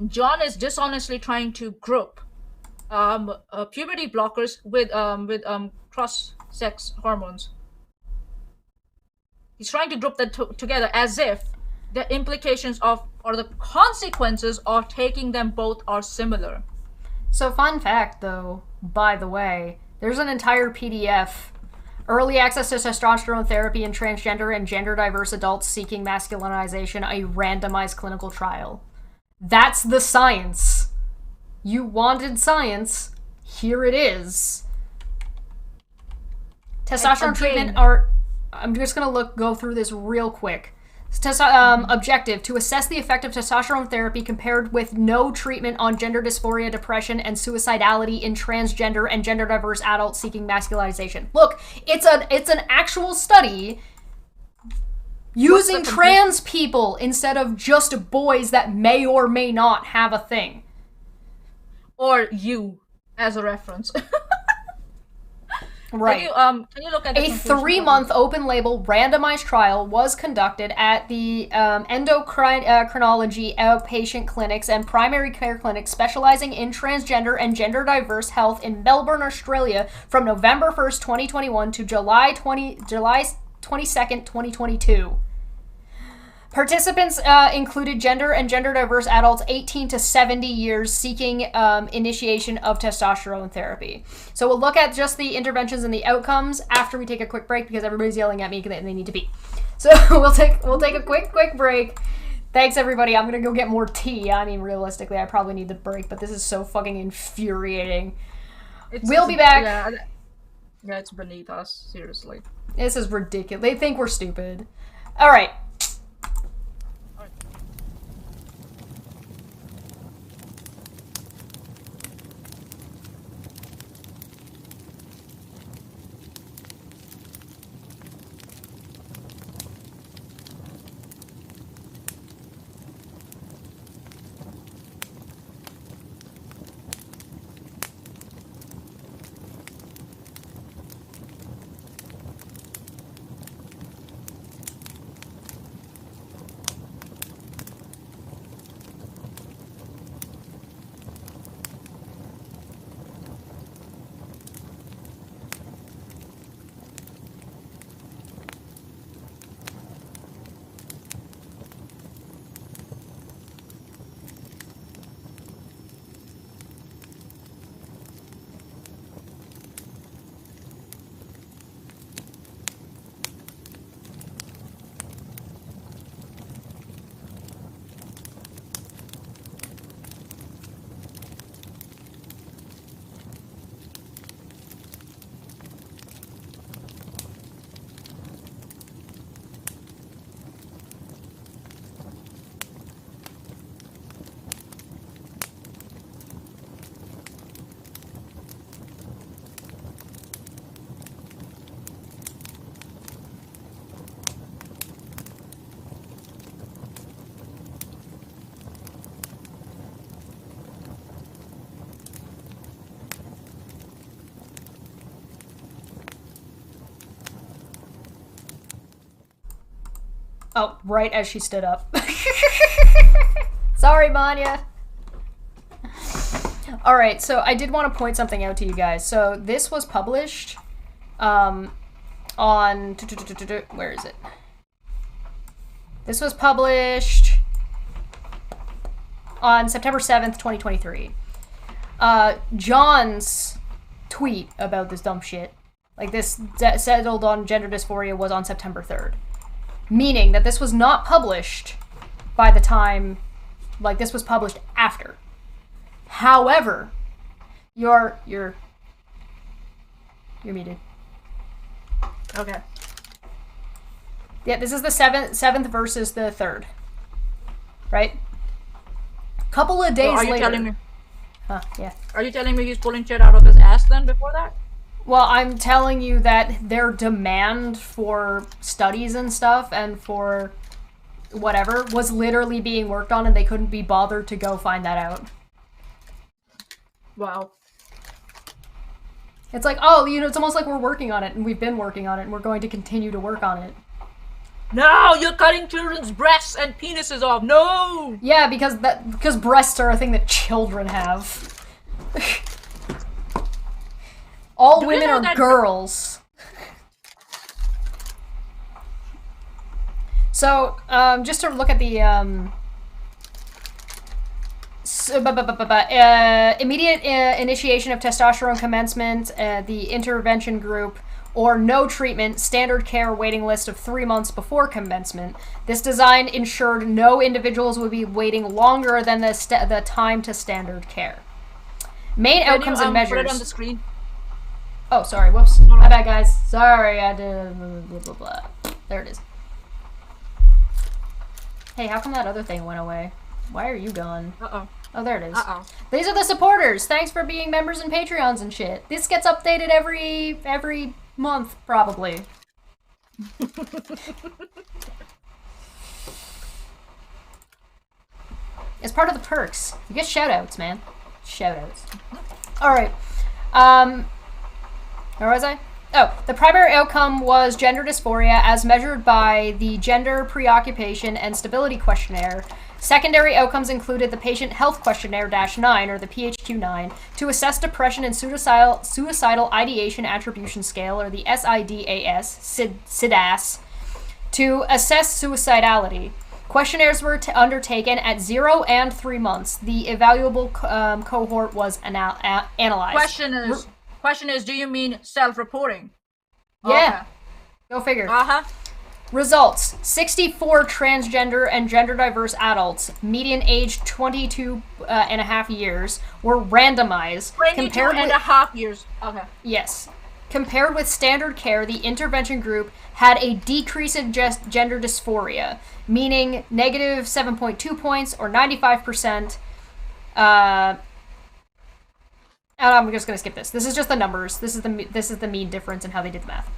John is dishonestly trying to group puberty blockers with cross-sex hormones. He's trying to group them together as if the implications or the consequences of taking them both are similar. So fun fact, though, by the way, there's an entire PDF, Early Access to Testosterone Therapy in Transgender and Gender Diverse Adults Seeking Masculinization, a randomized clinical trial. That's the science. You wanted science. Here it is. Testosterone treatment are... I'm just going to go through this real quick. Objective, to assess the effect of testosterone therapy compared with no treatment on gender dysphoria, depression, and suicidality in transgender and gender diverse adults seeking masculinization. Look, it's an actual study using trans people instead of just boys that may or may not have a thing. Or you, as a reference. Right. Can you look at the a 3-month open-label randomized trial was conducted at the endocrinology outpatient clinics and primary care clinics specializing in transgender and gender-diverse health in Melbourne, Australia from November 1st, 2021 to July 22nd, 2022. Participants included gender and gender-diverse adults 18 to 70 years seeking initiation of testosterone therapy. So we'll look at just the interventions and the outcomes after we take a quick break because everybody's yelling at me and they need to pee. So we'll take a quick break. Thanks, everybody. I'm going to go get more tea. I mean, realistically, I probably need the break, but this is so fucking infuriating. We'll be back. Yeah, it's beneath us. Seriously. This is ridiculous. They think we're stupid. All right. Oh, right as she stood up. Sorry, Manya. Alright, so I did want to point something out to you guys. So this was published on... Where is it? This was published on September 7th, 2023. John's tweet about this dumb shit, like this settled on gender dysphoria, was on September 3rd. Meaning that this was not published by the time, like this was published after. However, you're muted. Okay. Yeah, this is the seventh versus the 3rd. Right? Couple of days are you later. telling me? Huh, yeah. Are you telling me he's pulling shit out of his ass then before that? Well, I'm telling you that their demand for studies and stuff and for whatever was literally being worked on, and they couldn't be bothered to go find that out. Wow. It's like, oh, you know, it's almost like we're working on it, and we've been working on it, and we're going to continue to work on it. No, you're cutting children's breasts and penises off. No. Yeah, because breasts are a thing that children have. All women are girls. So, just to look at the immediate initiation of testosterone commencement, the intervention group, or no treatment, standard care waiting list of 3 months before commencement. This design ensured no individuals would be waiting longer than the time to standard care. Main outcomes and measures. Put it on the screen. Oh, sorry. Whoops. My bad, guys. Sorry, I did blah, blah, blah. There it is. Hey, how come that other thing went away? Why are you gone? Uh-oh. Oh, there it is. Uh-oh. These are the supporters. Thanks for being members and Patreons and shit. This gets updated every month, probably. It's part of the perks. You get shoutouts, man. Shoutouts. Alright. Where was I? Oh, the primary outcome was gender dysphoria as measured by the Gender Preoccupation and Stability Questionnaire. Secondary outcomes included the Patient Health Questionnaire-9, or the PHQ-9, to assess depression and suicidal ideation attribution scale, or the SIDAS, to assess suicidality. Questionnaires were undertaken at 0 and 3 months. The evaluable cohort was analyzed. Question is, do you mean self-reporting? Yeah. Okay. Go figure. Uh-huh. Results. 64 transgender and gender diverse adults, median age 22 and a half years, were randomized. 22 and a half years. Okay. Yes. Compared with standard care, the intervention group had a decrease in gender dysphoria, meaning negative 7.2 points or 95%. And I'm just going to skip this. This is just the numbers. This is the mean difference in how they did the math.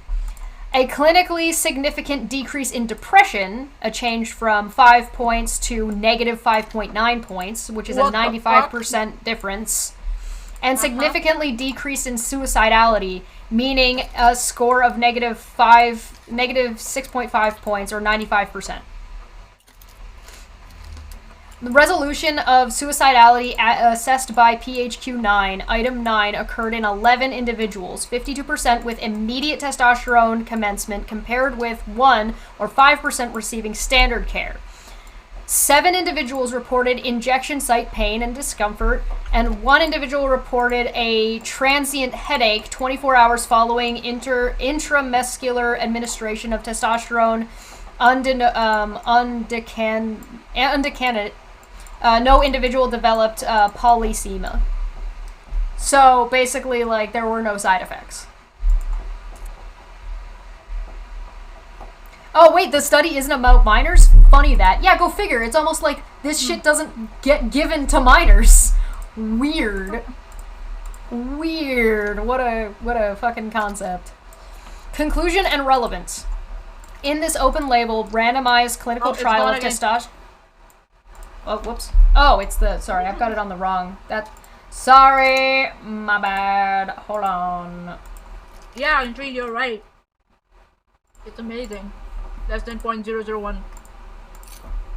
A clinically significant decrease in depression, a change from 5 points to negative 5.9 points, which is a 95% difference. And significantly decreased in suicidality, meaning a score of negative 6.5 points or 95%. The resolution of suicidality assessed by PHQ-9, item 9, occurred in 11 individuals, 52% with immediate testosterone commencement compared with 1 or 5% receiving standard care. 7 individuals reported injection site pain and discomfort, and 1 individual reported a transient headache 24 hours following intramuscular administration of testosterone undecanoate. No individual developed polysemia. So basically, like, there were no side effects. Oh wait, the study isn't about minors? Funny that. Yeah, go figure. It's almost like this shit doesn't get given to minors. Weird. What a fucking concept. Conclusion and relevance. In this open label, randomized clinical trial of testosterone... Oh, whoops. Oh, it's the... Sorry, I've got it on the wrong... Sorry, my bad. Hold on. Yeah, indeed, you're right. It's amazing. Less than 0.001.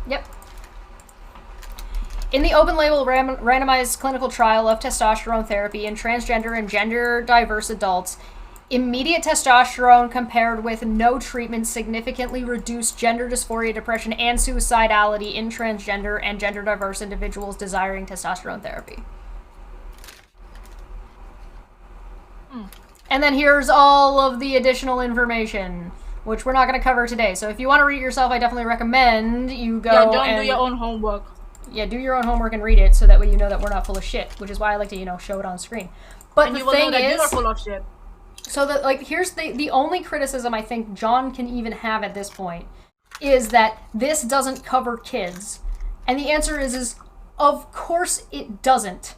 Yep. In the open-label randomized clinical trial of testosterone therapy in transgender and gender-diverse adults, immediate testosterone compared with no treatment significantly reduced gender dysphoria, depression, and suicidality in transgender and gender-diverse individuals desiring testosterone therapy. And then here's all of the additional information, which we're not going to cover today. So if you want to read it yourself, I definitely recommend you go do your own homework. Yeah, do your own homework and read it, so that way you know that we're not full of shit, which is why I like to, show it on screen. But And the you will thing know that is, you are full of shit. so that, here's the only criticism I think John can even have at this point, is that this doesn't cover kids. And the answer is of course it doesn't.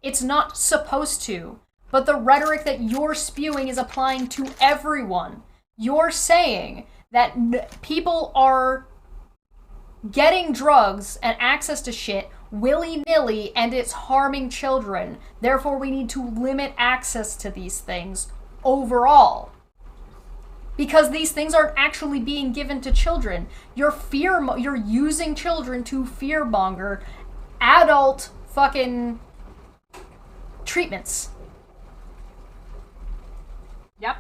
It's not supposed to. But the rhetoric that you're spewing is applying to everyone. You're saying that people are getting drugs and access to shit willy-nilly and it's harming children. Therefore, we need to limit access to these things overall. Because these things aren't actually being given to children. You're using children to fearmonger adult fucking treatments. Yep.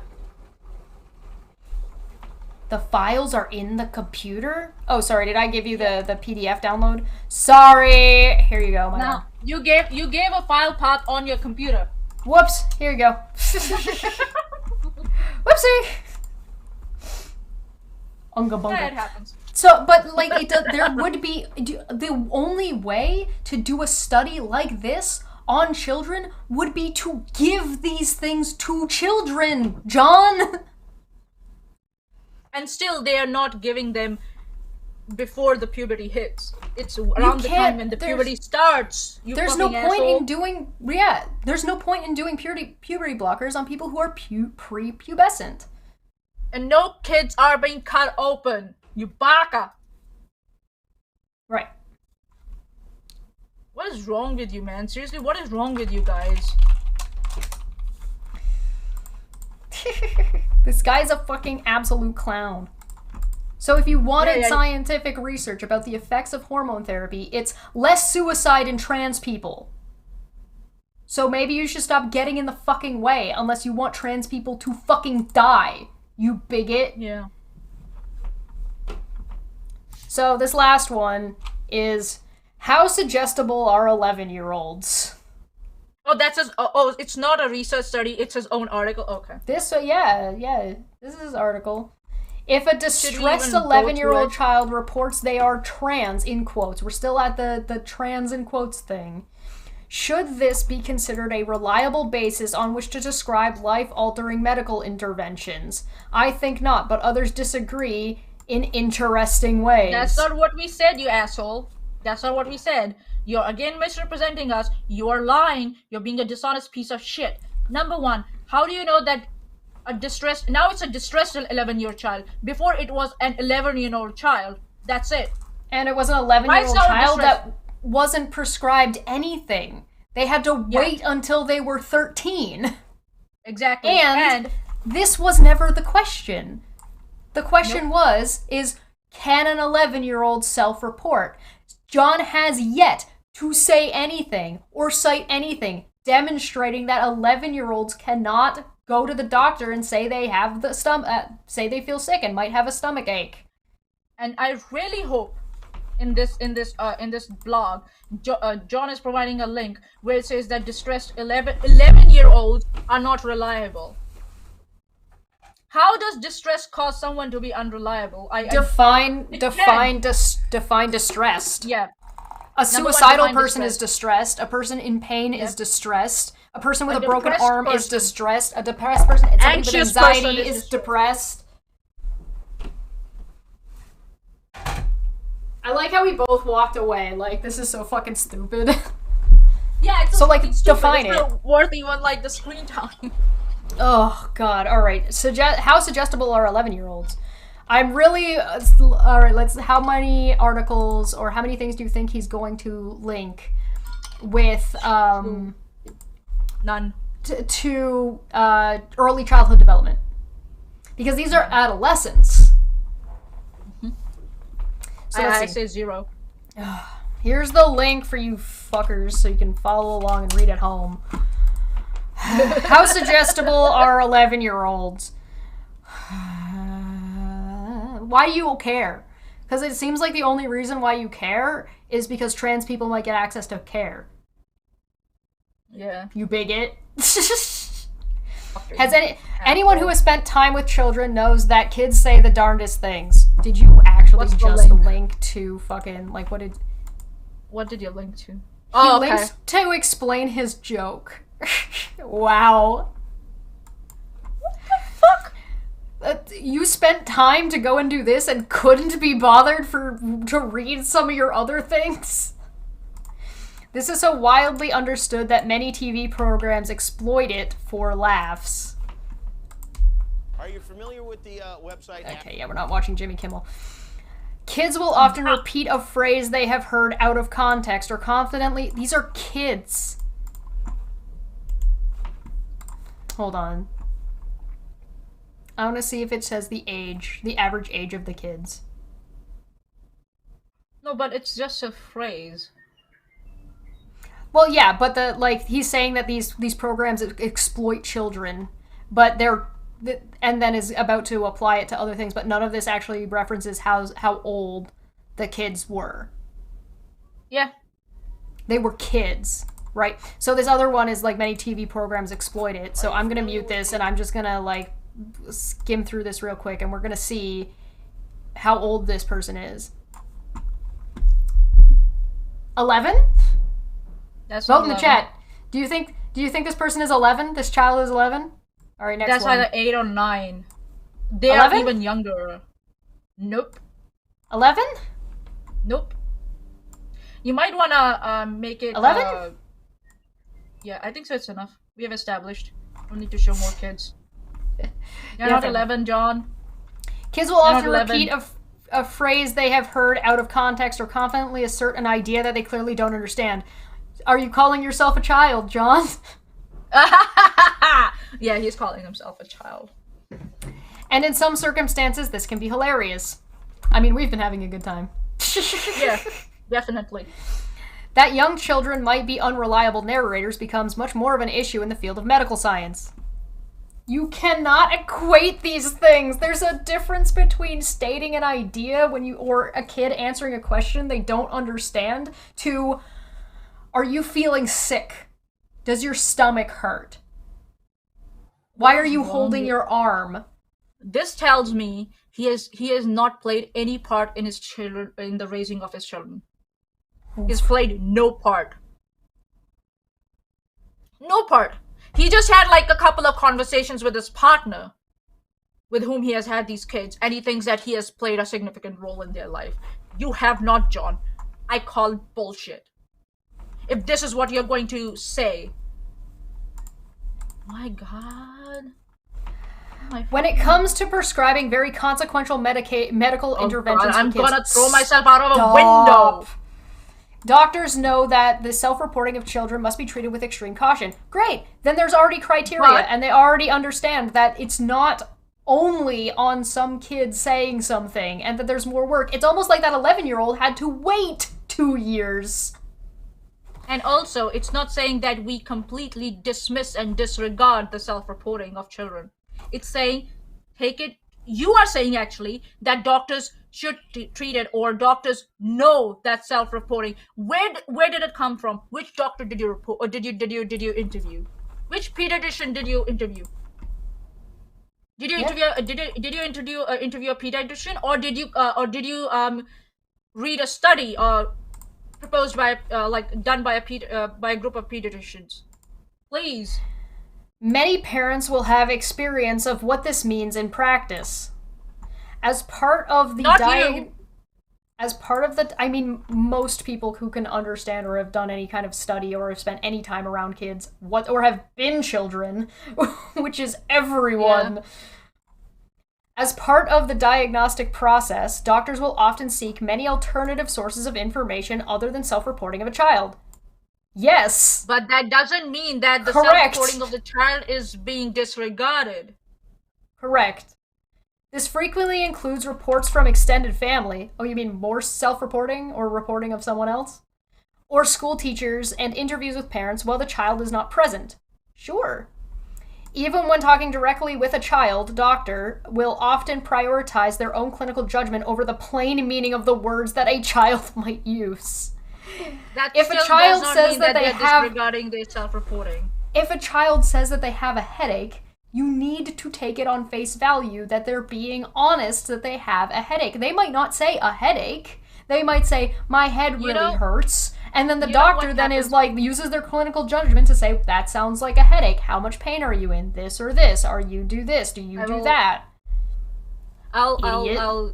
The files are in the computer? Oh, sorry, did I give you the PDF download? Sorry! Here you go, my Now, you gave a file path on your computer. Whoops, here you go. Whoopsie! Unga bunga. Yeah, it happens. So, but there would be, the only way to do a study like this on children would be to give these things to children, John! And still, they are not giving them before the puberty hits. It's around the time when the puberty starts. There's no point in doing puberty blockers on people who are prepubescent. And no kids are being cut open. You baka. Right. What is wrong with you, man? Seriously, what is wrong with you guys? This guy's a fucking absolute clown. So if you wanted scientific research about the effects of hormone therapy, it's less suicide in trans people. So maybe you should stop getting in the fucking way unless you want trans people to fucking die, you bigot. Yeah. So this last one is, how suggestible are 11-year-olds? Oh, that's his. Oh, it's not a research study. It's his own article. Okay. This is his article. If a distressed 11-year-old child reports they are trans, in quotes, we're still at the trans in quotes thing, should this be considered a reliable basis on which to describe life-altering medical interventions? I think not, but others disagree in interesting ways. That's not what we said, you asshole. That's not what we said. You're again misrepresenting us. You are lying. You're being a dishonest piece of shit. Number one, how do you know that now it's a distressed 11-year-old child. Before it was an 11-year-old child. That's it. And it was an 11-year-old child that wasn't prescribed anything. They had to wait until they were 13. Exactly. And this was never the question. The question is, can an 11-year-old self-report? John has yet to say anything or cite anything demonstrating that 11-year-olds cannot go to the doctor and say they have say they feel sick and might have a stomach ache. And I really hope in this blog, John is providing a link where it says that distressed 11-year-olds are not reliable. How does distress cause someone to be unreliable? Define distressed. Yeah. A suicidal person is distressed. A person in pain is distressed. A person with a broken arm is distressed. A depressed person, somebody with anxiety is depressed. I like how we both walked away. Like, this is so fucking stupid. Yeah, it's so like define it. It's not worth even like the screen time. Oh god! All right. How suggestible are 11-year-olds? I'm really all right. How many articles or how many things do you think he's going to link with none to early childhood development? Because these are adolescents. So I let's see. say 0. Here's the link for you fuckers so you can follow along and read at home. How suggestible are 11-year-olds? Why do you care? Because it seems like the only reason why you care is because trans people might get access to care. Yeah. You bigot. Has anyone who has spent time with children knows that kids say the darndest things? Did you actually What's the just link? link to fucking, like, what did you link to? he Oh, okay. links to explain his joke. Wow. What the fuck? You spent time to go and do this and couldn't be bothered to read some of your other things? This is so wildly understood that many TV programs exploit it for laughs. Are you familiar with the website? Okay, yeah, we're not watching Jimmy Kimmel. Kids will often repeat a phrase they have heard out of context or confidently... These are kids. Hold on. I want to see if it says the average age of the kids. No, but it's just a phrase. Well, yeah, but he's saying that these programs exploit children, but and then is about to apply it to other things, but none of this actually references how old the kids were. Yeah. They were kids, right? So this other one is like many TV programs exploit it. So I'm gonna mute this and I'm just gonna like skim through this real quick and we're gonna see how old this person is. 11? That's Vote in the 11. chat. Do you think this person is 11? This child is 11? All right, next That's one. either 8 or 9. They 11? are even younger. Nope. 11? Nope. You might wanna make it 11? Yeah, I think so. It's enough. We have established. Don't need to show more kids. You're not fair. 11, John. Kids will You're often not 11. repeat a phrase they have heard out of context or confidently assert an idea that they clearly don't understand. Are you calling yourself a child, John? Yeah, he's calling himself a child. And in some circumstances, this can be hilarious. I mean, we've been having a good time. Yeah, definitely. That young children might be unreliable narrators becomes much more of an issue in the field of medical science. You cannot equate these things. There's a difference between stating an idea or a kid answering a question they don't understand to, are you feeling sick? Does your stomach hurt? Why are you holding your arm? This tells me he has not played any part in the raising of his children. He's played no part. No part. He just had like a couple of conversations with his partner with whom he has had these kids, and he thinks that he has played a significant role in their life. You have not, John. I call bullshit. If this is what you're going to say. My God. When it comes to prescribing very consequential medical interventions, God, I'm for kids, gonna throw myself out of a stop. window. Doctors know that the self-reporting of children must be treated with extreme caution. Great. Then there's already criteria, and they already understand that it's not only on some kid saying something, and that there's more work. It's almost like that 11-year-old had to wait 2 years. And also, it's not saying that we completely dismiss and disregard the self-reporting of children. It's saying, take it. You are saying actually that doctors should treat it, or doctors know that self-reporting. Where did it come from? Which doctor did you report, or did you interview? Which pediatrician did you interview? Did you interview? Did you interview a pediatrician, or did you read a study proposed by done by a group of pediatricians? Please. Many parents will have experience of what this means in practice. As part of the I mean, most people who can understand or have done any kind of study or have spent any time around kids, or have been children, which is everyone. Yeah. As part of the diagnostic process, doctors will often seek many alternative sources of information other than self-reporting of a child. Yes. But that doesn't mean that the Correct. self-reporting of the child is being disregarded. Correct. This frequently includes reports from extended family. Oh, you mean more self-reporting or reporting of someone else? Or school teachers and interviews with parents while the child is not present. Sure. Even when talking directly with a child, doctor will often prioritize their own clinical judgment over the plain meaning of the words that a child might use. That if still a child does not says mean that they they're have disregarding their self-reporting. If a child says that they have a headache, you need to take it on face value that they're being honest that they have a headache. They might not say a headache. They might say, my head really hurts. And then the doctor then is like, uses their clinical judgment to say, that sounds like a headache. How much pain are you in? This or this? Are you do this? Do you do that? You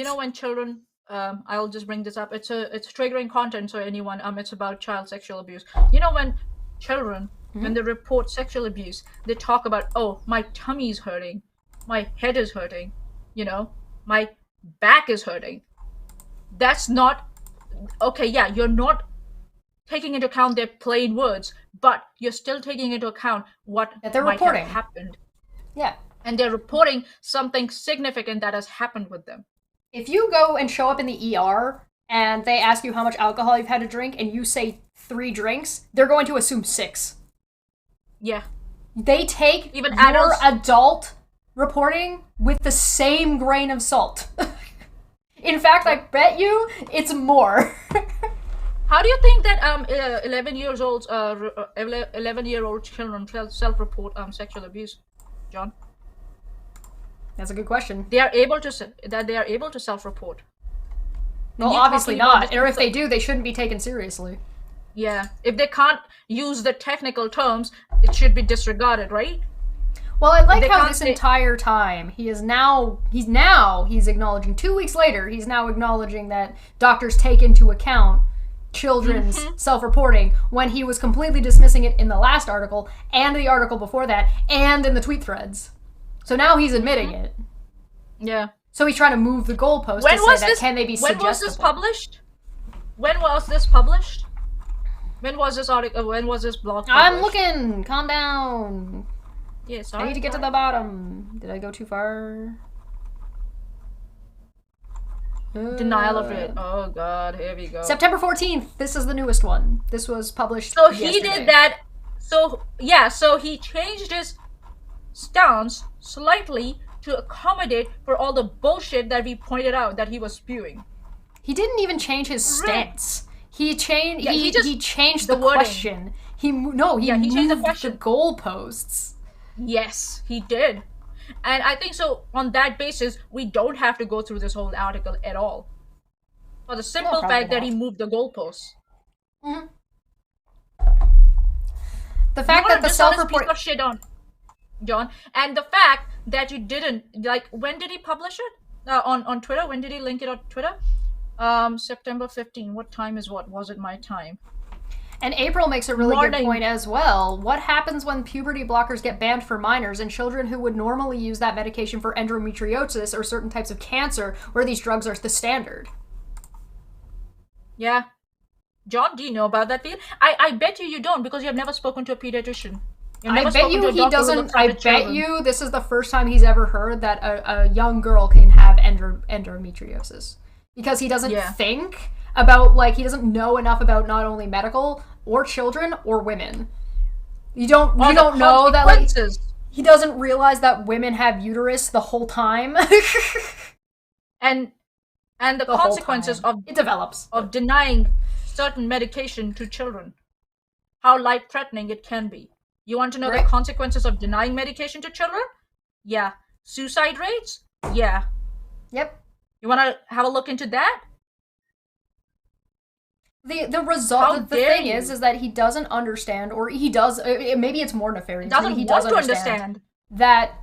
know, when children, I'll just bring this up. It's triggering content, so anyone, it's about child sexual abuse. You know, when children, when they report sexual abuse, they talk about, oh, my tummy's hurting, my head is hurting, you know, my back is hurting. That's not, okay, yeah, you're not taking into account their plain words, but you're still taking into account what might have happened. Yeah. And they're reporting something significant that has happened with them. If you go and show up in the ER and they ask you how much alcohol you've had to drink and you say 3 drinks, they're going to assume 6. Yeah. They take even your adult reporting with the same grain of salt. In fact, I bet you it's more. How do you think that 11-year-old children self-report sexual abuse, John? That's a good question. They are able to self-report. Well, obviously not. Or if they do, they shouldn't be taken seriously. Yeah, if they can't use the technical terms, it should be disregarded, right? Well, I like how this entire time he's acknowledging 2 weeks later, he's now acknowledging that doctors take into account children's self-reporting when he was completely dismissing it in the last article and the article before that and in the tweet threads. So now he's admitting it. Yeah. So he's trying to move the goalpost to say that can they be suggestible. When was this published? When was this published? When was this article? When was this blog published? I'm looking. Calm down. Yeah, sorry. I need to get to the bottom. Did I go too far? Denial of it. Oh god, here we go. September 14th. This is the newest one. This was published yesterday. He did that. So he changed his stance slightly to accommodate for all the bullshit that we pointed out that he was spewing. He didn't even change his stance. He changed. He changed the wording. question. He moved changed the question. The goalposts. Yes, he did. And I think so on that basis, we don't have to go through this whole article at all. For the simple fact that he moved the goalposts. Mm-hmm. The fact that the self-report of shit on John, and the fact that you didn't, like, when did he publish it? On Twitter? When did he link it on Twitter? September 15. What time is what? Was it my time? And April makes a really good point as well. What happens when puberty blockers get banned for minors and children who would normally use that medication for endometriosis or certain types of cancer where these drugs are the standard? Yeah. John, do you know about that field? I bet you don't because you have never spoken to a pediatrician. I bet you he doesn't. I bet you this is the first time he's ever heard that a young girl can have endometriosis. Because he doesn't think about, like, he doesn't know enough about not only medical or children or women. You don't know that, like, he doesn't realize that women have uterus the whole time. and the consequences of denying certain medication to children. How life-threatening it can be. You want to know the consequences of denying medication to children? Yeah. Suicide rates? Yeah. Yep. You want to have a look into that? The result, the thing is that he doesn't understand, or he does, maybe it's more nefarious. He doesn't understand that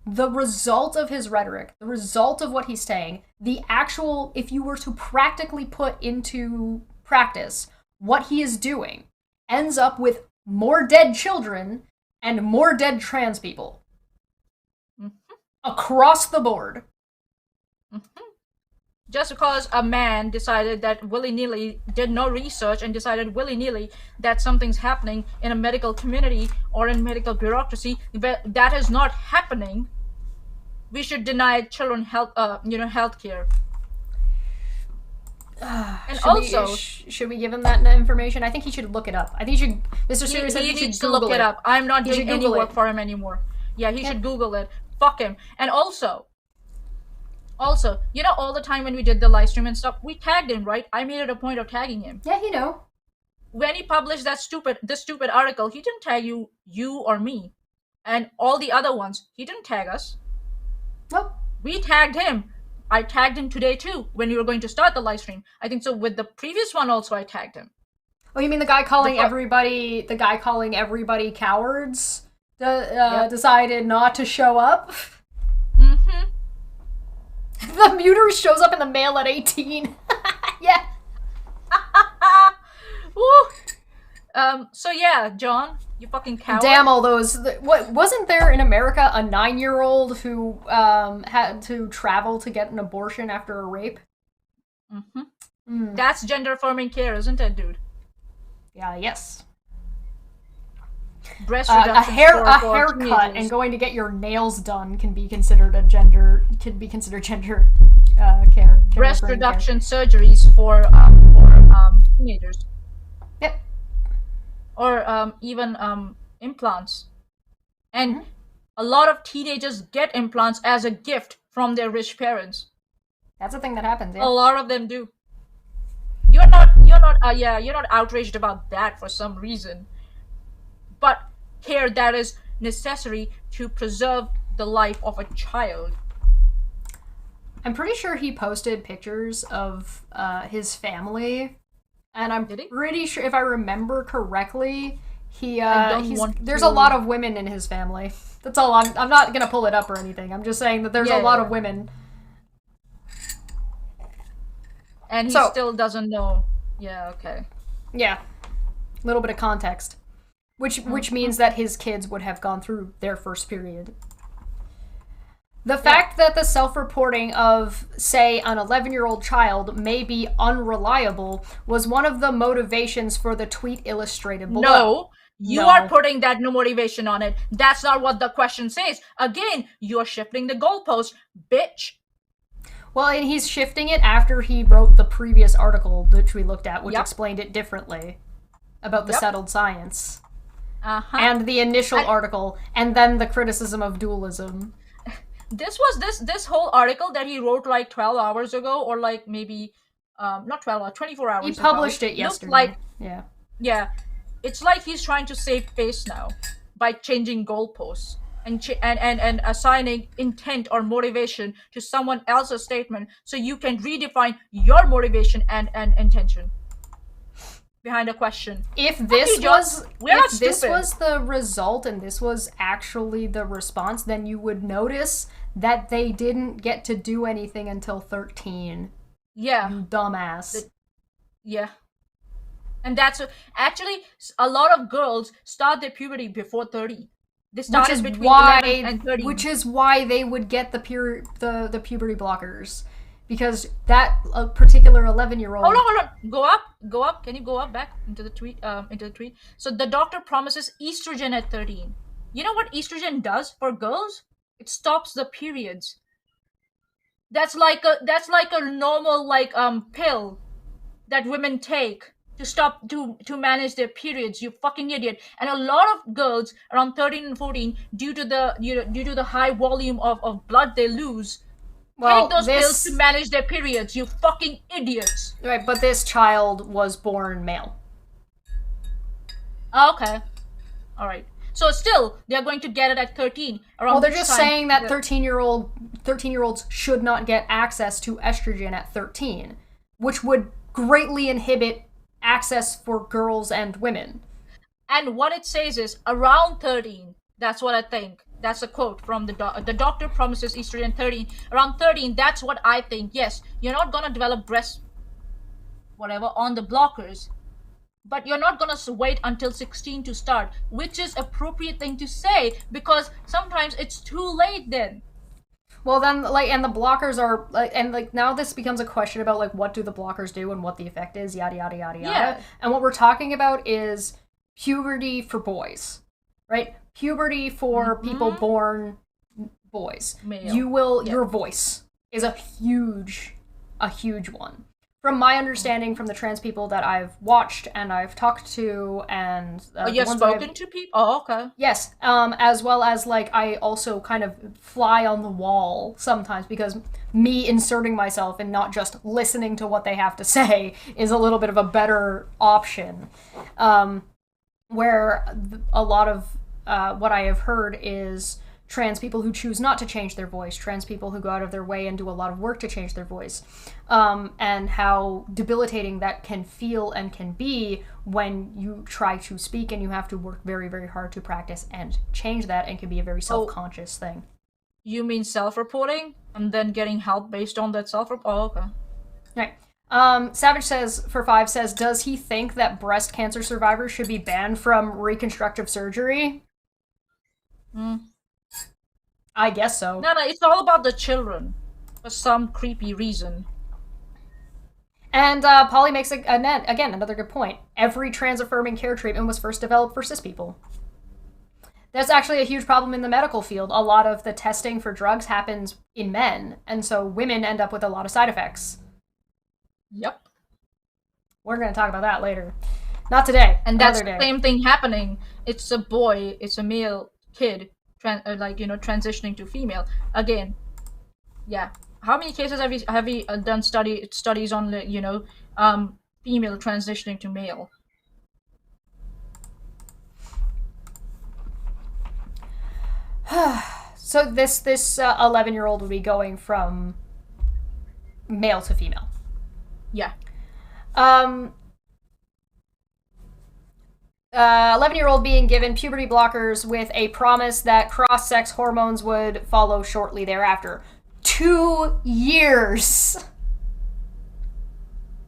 the result of his rhetoric, the result of what he's saying, the actual, if you were to practically put into practice what he is doing, ends up with more dead children and more dead trans people. Across the board. Just because a man decided that willy-nilly, did no research and decided willy-nilly that something's happening in a medical community or in medical bureaucracy, that is not happening, we should deny children health care. And should we give him that information? I think he should look it up. I think Mr. Sirius said he should needs to Google look it up. I'm not He doing should any Google work it. for him anymore. Yeah, he should Google it. Fuck him. And also, all the time when we did the live stream and stuff, we tagged him, right? I made it a point of tagging him. Yeah, he know. When he published this stupid article, he didn't tag you or me. And all the other ones, he didn't tag us. Nope. We tagged him. I tagged him today too, when we were going to start the live stream. I think so with the previous one also I tagged him. Oh, you mean the guy calling everybody cowards decided not to show up? Mm-hmm. The muter shows up in the mail at 18. Yeah. Woo! So yeah, John, you fucking coward. Damn all those. What wasn't there in America a 9-year-old who had to travel to get an abortion after a rape? Mm-hmm. That's gender affirming care, isn't it, dude? Yeah. Yes. Breast A reduction haircut teenagers. and going to get your nails done can be considered gender care. Breast affirming reduction surgeries for teenagers. Yep. Or even implants. And a lot of teenagers get implants as a gift from their rich parents. That's a thing that happens. Yeah. A lot of them do. You're not outraged about that for some reason. But care that is necessary to preserve the life of a child. I'm pretty sure he posted pictures of his family, and I'm pretty sure, if I remember correctly, there's a lot of women in his family. That's all. I'm not gonna pull it up or anything. I'm just saying that there's a lot of women. And he still doesn't know. Yeah. Okay. Yeah. A little bit of context. Which means that his kids would have gone through their first period. The fact that the self-reporting of, say, an 11-year-old child may be unreliable was one of the motivations for the tweet illustrated below. No, you are putting that no motivation on it. That's not what the question says. Again, you're shifting the goalpost, bitch. Well, and he's shifting it after he wrote the previous article, which we looked at, which explained it differently about the settled science. And the initial article, and then the criticism of dualism. This whole article that he wrote like 12 hours ago, or like maybe not 12 hours, 24 hours ago. He published it yesterday. Yeah. It's like he's trying to save face now by changing goalposts and assigning intent or motivation to someone else's statement, so you can redefine your motivation and intention behind a question. If this was the result and this was actually the response, then you would notice that they didn't get to do anything until 13. Yeah. You dumbass. Yeah. And that's actually a lot of girls start their puberty before 30. They start between 11 and 30. Which is why they would get the puberty blockers. Because that particular 11-year-old... Hold on. Go up. Can you go up back into the tweet? So the doctor promises estrogen at 13. You know what estrogen does for girls? It stops the periods. That's like a normal pill that women take to stop to manage their periods. You fucking idiot. And a lot of girls around 13 and 14, due to the high volume of blood they lose, take those pills to manage their periods, you fucking idiots. Right, but this child was born male. Okay. Alright. So still, they're going to get it at 13. They're just saying that 13-year-olds should not get access to estrogen at 13, which would greatly inhibit access for girls and women. And what it says is, around 13, that's what I think. That's a quote from the doctor promises estrogen 13. Around 13, that's what I think. Yes, you're not going to develop breast whatever on the blockers, but you're not going to wait until 16 to start, which is appropriate thing to say, because sometimes it's too late then. Well, then, and the blockers are, now this becomes a question about, what do the blockers do and what the effect is, yada, yada, yada, yada. Yeah. And what we're talking about is puberty for boys, right? Puberty for people born boys. Male. Your voice is a huge one. From my understanding, from the trans people that I've watched and I've talked to, and you've spoken to people? Oh, okay. Yes, as well as, like, I also kind of fly on the wall sometimes, because me inserting myself and not just listening to what they have to say is a little bit of a better option. Where a lot of what I have heard is trans people who choose not to change their voice, trans people who go out of their way and do a lot of work to change their voice, and how debilitating that can feel and can be when you try to speak and you have to work very, very hard to practice and change that, and can be a very self-conscious thing. You mean self-reporting and then getting help based on that self-report? Oh, okay. Right. Savage says, for 5, says, does he think that breast cancer survivors should be banned from reconstructive surgery? I guess so. No, it's all about the children. For some creepy reason. And Polly makes, again, another good point. Every trans-affirming care treatment was first developed for cis people. That's actually a huge problem in the medical field. A lot of the testing for drugs happens in men, and so women end up with a lot of side effects. Yep. We're going to talk about that later. Not today. And that's the same thing happening. It's a boy, it's a male kid, transitioning to female. Again, yeah. How many cases have you done studies on, female transitioning to male? So this 11-year-old would be going from male to female. Yeah. 11-year-old being given puberty blockers with a promise that cross-sex hormones would follow shortly thereafter. 2 years!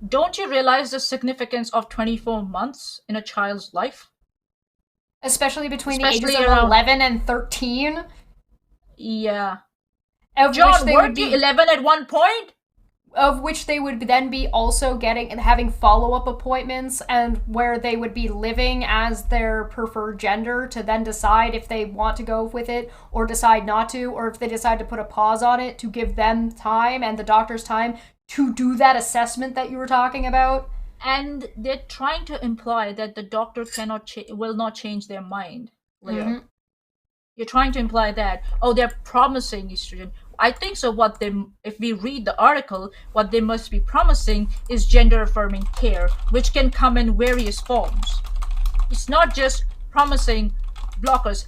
Don't you realize the significance of 24 months in a child's life? Especially between the ages of 11 and 13? Yeah. John, weren't you 11 at one point? Of which they would then be also getting and having follow-up appointments, and where they would be living as their preferred gender to then decide if they want to go with it or decide not to, or if they decide to put a pause on it to give them time and the doctor's time to do that assessment that you were talking about. And they're trying to imply that the doctor will not change their mind, Leah. Mm-hmm. You're trying to imply that, they're promising estrogen. I think so. If we read the article, what they must be promising is gender-affirming care, which can come in various forms. It's not just promising blockers.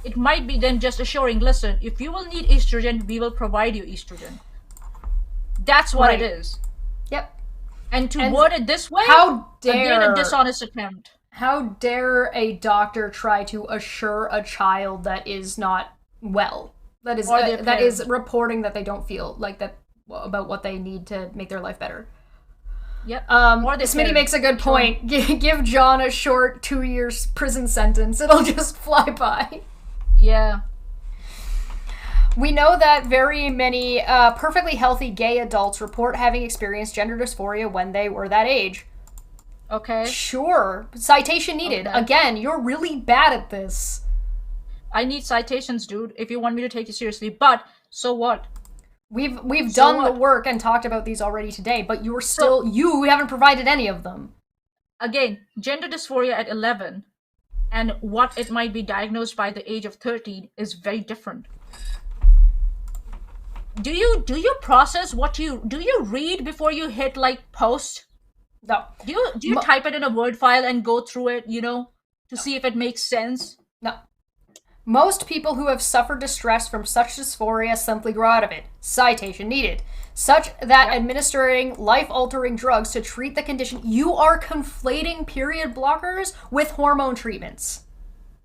It might be them just assuring, listen, if you will need estrogen, we will provide you estrogen. That's what it is. Yep. And to word it this way, again, a dishonest attempt. How dare a doctor try to assure a child that is not well? That is reporting that they don't feel like that about what they need to make their life better. Yep. Smitty makes a good point. Give John a short 2 years prison sentence. It'll just fly by. Yeah. We know that very many perfectly healthy gay adults report having experienced gender dysphoria when they were that age. Okay. Sure. Citation needed. Okay. Again, you're really bad at this. I need citations, dude, if you want me to take it seriously. But so what? We've done the work and talked about these already today, but you haven't provided any of them. Again, gender dysphoria at 11 and what it might be diagnosed by the age of 13 is very different. Do you process do you read before you hit post? No. Do you type it in a Word file and go through it, to see if it makes sense? No. Most people who have suffered distress from such dysphoria simply grow out of it. Citation needed. Such that administering life-altering drugs to treat the condition, you are conflating period blockers with hormone treatments.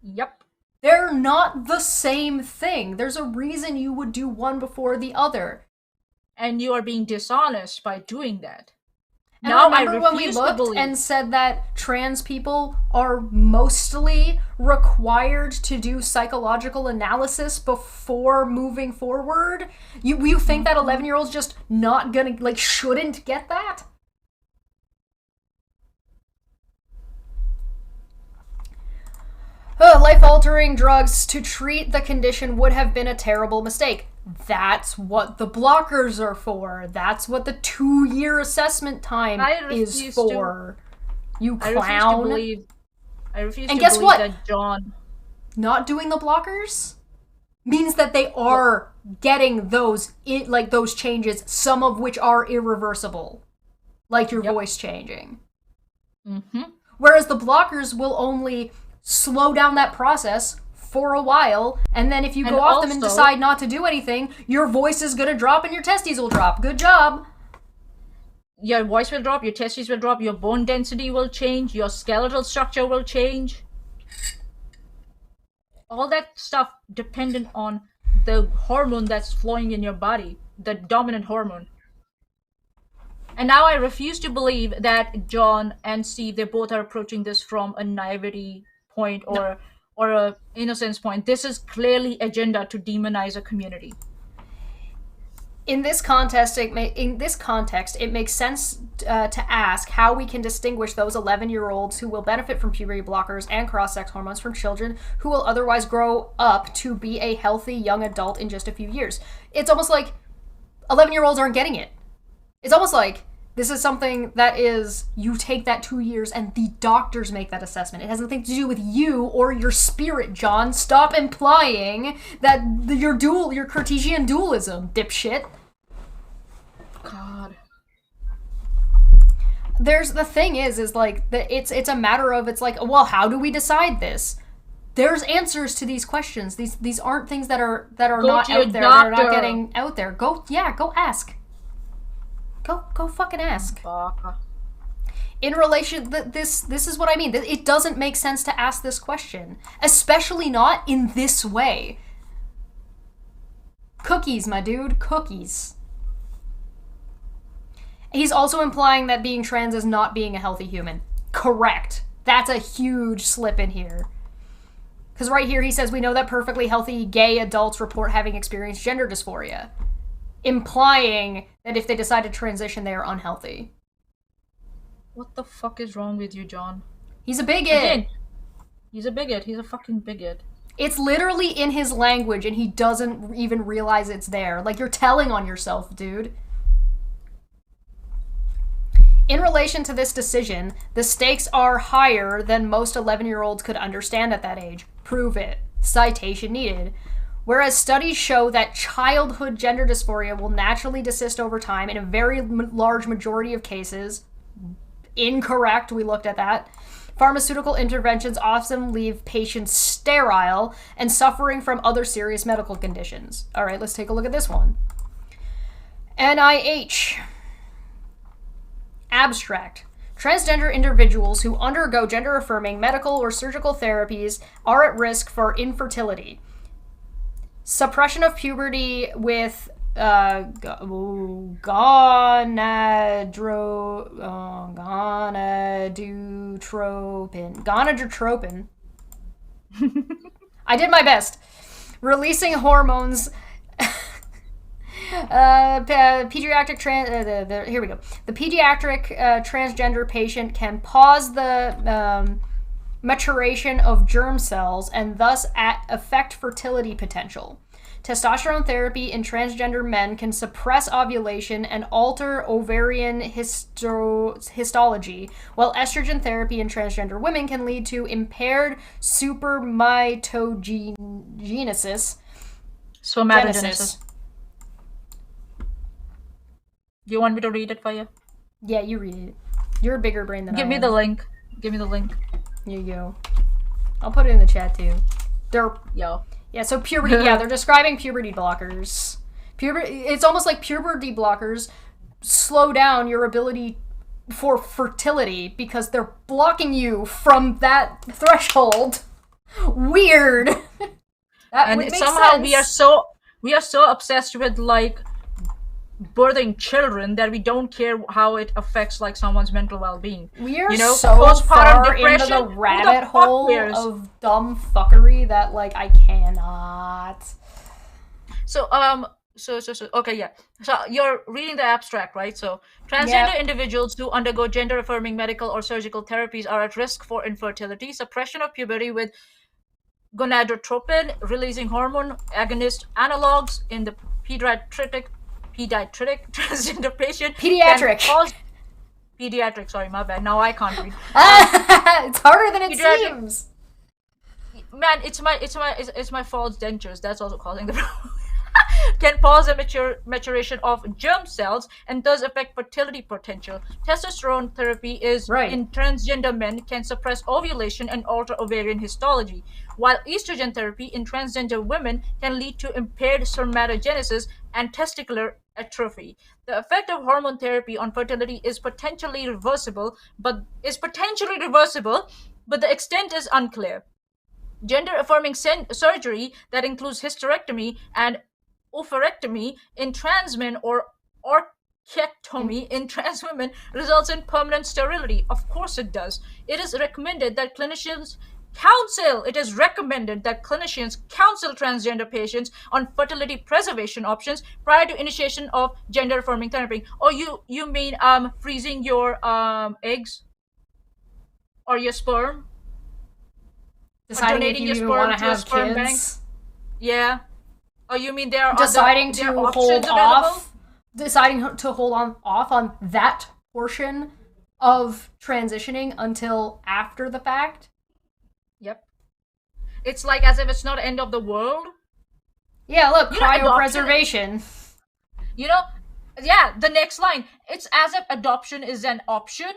Yep. They're not the same thing. There's a reason you would do one before the other. And you are being dishonest by doing that. And now remember when we looked and said that trans people are mostly required to do psychological analysis before moving forward? You think that 11-year-old's just not gonna, shouldn't get that? altering drugs to treat the condition would have been a terrible mistake. That's what the blockers are for. That's what the 2-year assessment time is for. You clown. I refuse and to guess believe what? that John... Not doing the blockers means that they are getting those changes, some of which are irreversible. Like your voice changing. Mm-hmm. Whereas the blockers will only slow down that process for a while, and then if you go off them and decide not to do anything, your voice is gonna drop and your testes will drop. Good job. Your voice will drop, your testes will drop, your bone density will change, your skeletal structure will change. All that stuff dependent on the hormone that's flowing in your body, the dominant hormone. And now I refuse to believe that John and Steve, they both are approaching this from a naivety point or a innocence point. This is clearly agenda to demonize a community. In this context, it makes sense to ask how we can distinguish those 11-year-olds who will benefit from puberty blockers and cross-sex hormones from children who will otherwise grow up to be a healthy young adult in just a few years. It's almost like 11-year-olds aren't getting it. It's almost like this is something that is, you take that 2 years and the doctors make that assessment. It has nothing to do with you or your spirit, John. Stop implying that your Cartesian dualism, dipshit. God. The thing is like, it's a matter of, it's like, well, how do we decide this? There's answers to these questions. These aren't things that are not out there, that are not getting out there. Go ask. Go fucking ask. In relation, this is what I mean. It doesn't make sense to ask this question, especially not in this way. Cookies, my dude, cookies. He's also implying that being trans is not being a healthy human. Correct. That's a huge slip in here. Because right here he says, we know that perfectly healthy gay adults report having experienced gender dysphoria, implying that if they decide to transition, they are unhealthy. What the fuck is wrong with you, John? He's a bigot. Again, he's a bigot. He's a fucking bigot. It's literally in his language, and he doesn't even realize it's there. Like, you're telling on yourself, dude. In relation to this decision, the stakes are higher than most 11-year-olds could understand at that age. Prove it. Citation needed. Whereas studies show that childhood gender dysphoria will naturally desist over time in a very large majority of cases. Incorrect, we looked at that. Pharmaceutical interventions often leave patients sterile and suffering from other serious medical conditions. All right, let's take a look at this one. NIH. Abstract. Transgender individuals who undergo gender-affirming medical or surgical therapies are at risk for infertility. Suppression of puberty with gonadotropin. I did my best. Releasing hormones. Here we go. The pediatric transgender patient can pause the maturation of germ cells and thus affect fertility potential. Testosterone therapy in transgender men can suppress ovulation and alter ovarian histology, while estrogen therapy in transgender women can lead to impaired spermatogenesis. Spermatogenesis. Do you want me to read it for you? Yeah, you read it. You're a bigger brain than I am. Give me the link. Give me the link. Here you go. I'll put it in the chat too. Yo. Yeah, so puberty, yeah, they're describing puberty blockers. It's almost like puberty blockers slow down your ability for fertility because they're blocking you from that threshold. Weird. And somehow sense. we are so obsessed with like birthing children that we don't care how it affects like someone's mental well-being. We are so far into the rabbit hole of dumb fuckery that like I cannot. So okay, yeah. So you're reading the abstract, right? So transgender individuals who undergo gender-affirming medical or surgical therapies are at risk for infertility, suppression of puberty with gonadotropin releasing hormone agonist analogs in the pediatric transgender patient. Pediatric, sorry, my bad. Now I can't read. It's harder than it seems. Man, it's my false dentures. That's also causing the problem. Can pause the maturation of germ cells and thus affect fertility potential. Testosterone therapy in transgender men can suppress ovulation and alter ovarian histology, while estrogen therapy in transgender women can lead to impaired spermatogenesis and testicular atrophy. The effect of hormone therapy on fertility is potentially reversible, but the extent is unclear. Gender-affirming surgery that includes hysterectomy and oophorectomy in trans men or orchiectomy in trans women results in permanent sterility. Of course it does. It is recommended that clinicians counsel transgender patients on fertility preservation options prior to initiation of gender-affirming therapy. Oh, you mean freezing your eggs or your sperm? Deciding if you even want to have kids. Bank? Yeah. Oh, you mean there are deciding to hold off on that portion of transitioning until after the fact? Yep. It's like as if it's not end of the world. Yeah, look, cryopreservation. Yeah, the next line. It's as if adoption is an option.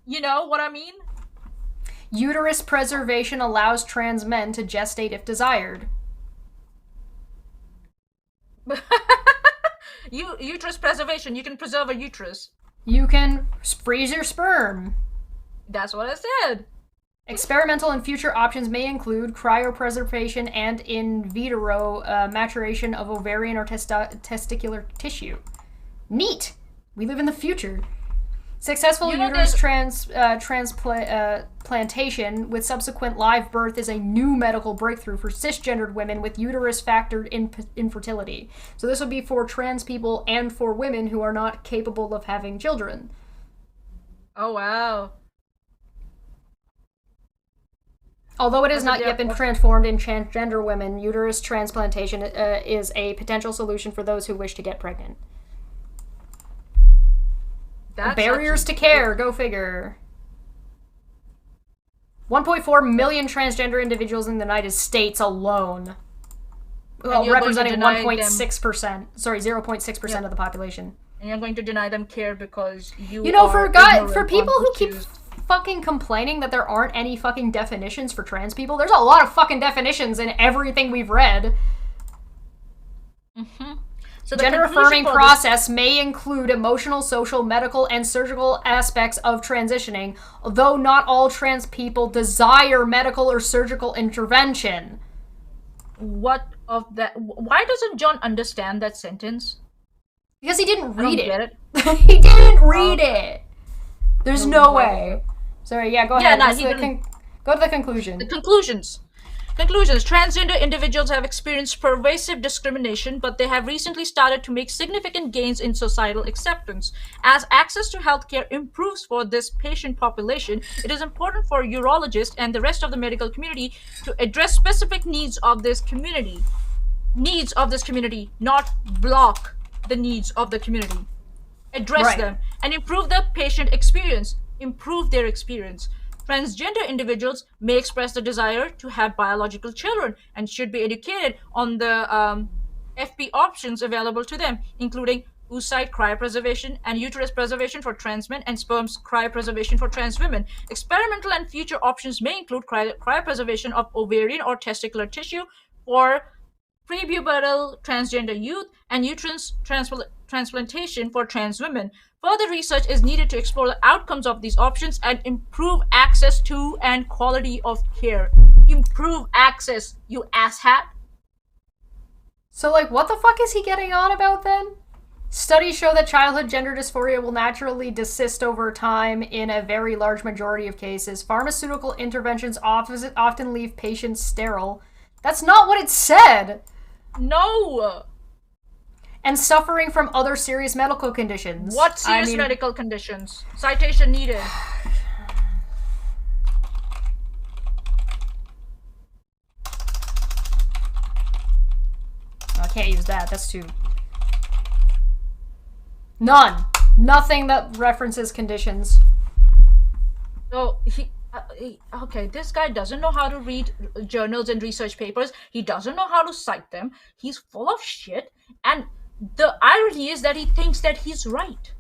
You know what I mean? Uterus preservation allows trans men to gestate if desired. Uterus preservation. You can preserve a uterus. You can freeze your sperm. That's what I said. Experimental and future options may include cryopreservation and in vitro maturation of ovarian or testicular tissue. Neat! We live in the future. Successful uterus transplantation with subsequent live birth is a new medical breakthrough for cisgendered women with uterus factored infertility. So this would be for trans people and for women who are not capable of having children. Oh, wow. Although it has not yet been transformed in transgender women, uterus transplantation is a potential solution for those who wish to get pregnant. Barriers to care, go figure. 1.4 million transgender individuals in the United States alone. Well, representing 1.6%. Sorry, 0.6% of the population. And you're going to deny them care because for people who keep fucking complaining that there aren't any fucking definitions for trans people, there's a lot of fucking definitions in everything we've read. Mm-hmm. So the gender-affirming process may include emotional, social, medical, and surgical aspects of transitioning, although not all trans people desire medical or surgical intervention. What of that? Why doesn't John understand that sentence? Because he didn't read it. Get it. He didn't read it. There's no way. Sorry, yeah, go ahead. Go to the conclusion. The conclusions. Transgender individuals have experienced pervasive discrimination, but they have recently started to make significant gains in societal acceptance. As access to healthcare improves for this patient population, it is important for urologists and the rest of the medical community to address specific needs of this community. Needs of this community, not block the needs of the community. Address them and improve the patient experience. Improve their experience. Transgender individuals may express the desire to have biological children and should be educated on the FP options available to them, including oocyte cryopreservation and uterus preservation for trans men and sperms cryopreservation for trans women. Experimental and future options may include cryopreservation of ovarian or testicular tissue for prepubertal transgender youth and uterus transplantation for trans women. Further research is needed to explore the outcomes of these options and improve access to and quality of care. Improve access, you asshat. So, what the fuck is he getting on about then? Studies show that childhood gender dysphoria will naturally desist over time in a very large majority of cases. Pharmaceutical interventions often leave patients sterile. That's not what it said! No! And suffering from other serious medical conditions. What serious medical conditions? Citation needed. can't use that. That's too... None. Nothing that references conditions. So okay, this guy doesn't know how to read journals and research papers. He doesn't know how to cite them. He's full of shit. And the irony is that he thinks that he's right.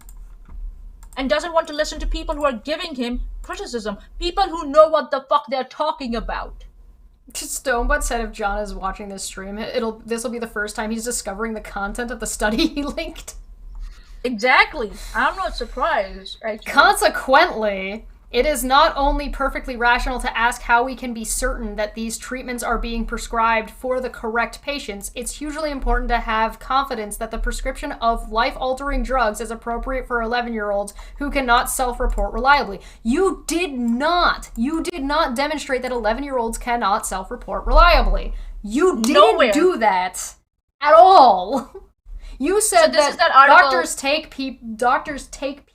And doesn't want to listen to people who are giving him criticism. People who know what the fuck they're talking about. Stonebutt said if John is watching this stream, this will be the first time he's discovering the content of the study he linked. Exactly. I'm not surprised, actually. Consequently, it is not only perfectly rational to ask how we can be certain that these treatments are being prescribed for the correct patients, it's hugely important to have confidence that the prescription of life-altering drugs is appropriate for 11-year-olds who cannot self-report reliably. You did not demonstrate that 11-year-olds cannot self-report reliably. You didn't do that at all. You said so that article... doctors take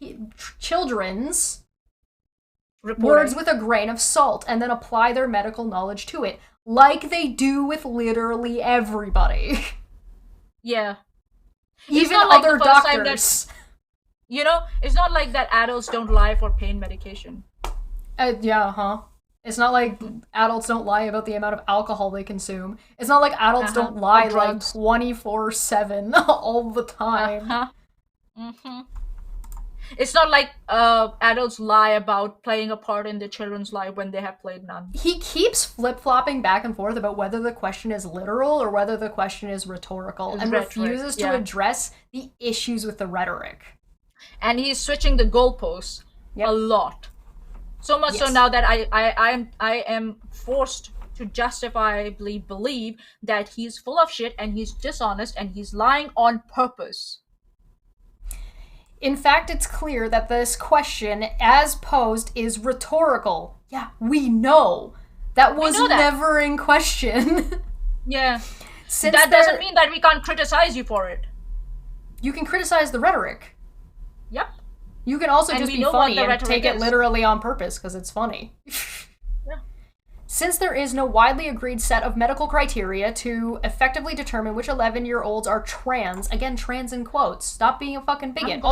children's reporting. Words with a grain of salt and then apply their medical knowledge to it, like they do with literally everybody. Yeah. Even other doctors. It's not like that adults don't lie for pain medication. It's not like adults don't lie about the amount of alcohol they consume. It's not like adults don't lie like 24/7 all the time. It's not like adults lie about playing a part in their children's life when they have played none. He keeps flip-flopping back and forth about whether the question is literal or whether the question is rhetorical, and refuses to address the issues with the rhetoric. And he's switching the goalposts a lot. So much so now that I am forced to justifiably believe that he's full of shit and he's dishonest and he's lying on purpose. In fact, it's clear that this question, as posed, is rhetorical. Yeah, we know. That was never in question. Yeah. That doesn't mean that we can't criticize you for it. You can criticize the rhetoric. Yep. You can also just be funny and take it literally on purpose because it's funny. Since there is no widely agreed set of medical criteria to effectively determine which 11-year-olds are trans, again, trans in quotes, stop being a fucking bigot.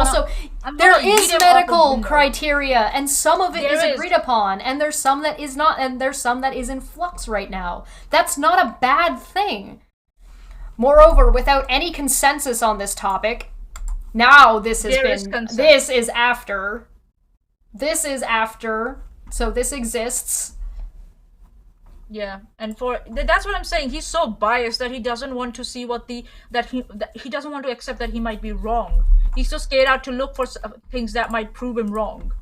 There is medical criteria, and some of it is agreed upon, and there's some that is not, and there's some that is in flux right now. That's not a bad thing. Moreover, without any consensus on this topic, now this is after, so this exists. Yeah, and that's what I'm saying. He's so biased that he doesn't want to see that he doesn't want to accept that he might be wrong. He's so scared out to look for things that might prove him wrong.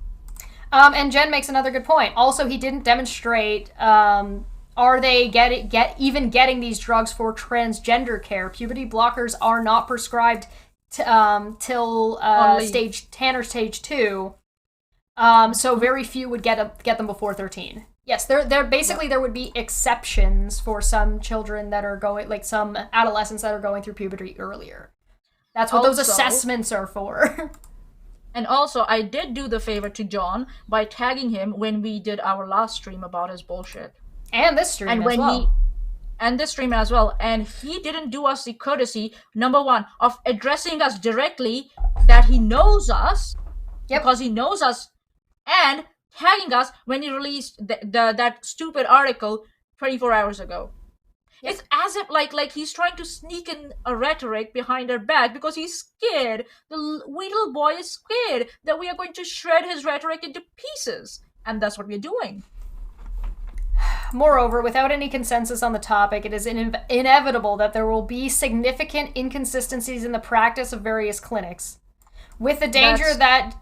And Jen makes another good point. Also, he didn't demonstrate. Are they getting these drugs for transgender care? Puberty blockers are not prescribed till stage 2. So very few would get them before 13. Yes, there would be exceptions for some children that are going, like some adolescents that are going through puberty earlier. That's what those assessments are for. And also, I did do the favor to John by tagging him when we did our last stream about his bullshit. And this stream as well. And this stream as well. And he didn't do us the courtesy, number one, of addressing us directly, that he knows us, because he knows us, and tagging us when he released that stupid article 24 hours ago. Yep. It's as if like he's trying to sneak in a rhetoric behind our back because he's scared. The little boy is scared that we are going to shred his rhetoric into pieces. And that's what we're doing. Moreover, without any consensus on the topic, it is inevitable that there will be significant inconsistencies in the practice of various clinics, with the danger that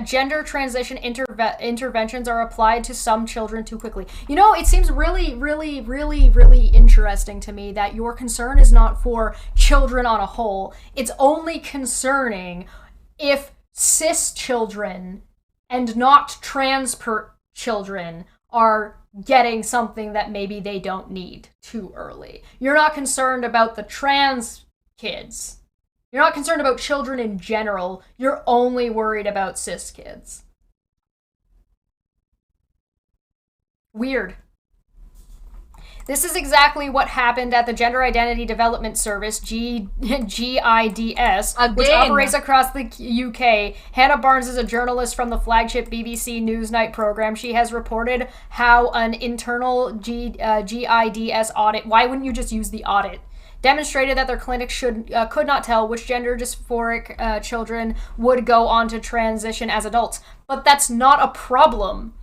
gender transition interventions are applied to some children too quickly. You know, it seems really, really, really, really interesting to me that your concern is not for children on a whole. It's only concerning if cis children and not trans children are getting something that maybe they don't need too early. You're not concerned about the trans kids. You're not concerned about children in general. You're only worried about cis kids. Weird. This is exactly what happened at the Gender Identity Development Service, GIDS, which operates across the UK. Hannah Barnes is a journalist from the flagship BBC Newsnight program. She has reported how an internal GIDS audit, why wouldn't you just use the audit, demonstrated that their clinic could not tell which gender dysphoric children would go on to transition as adults. But that's not a problem.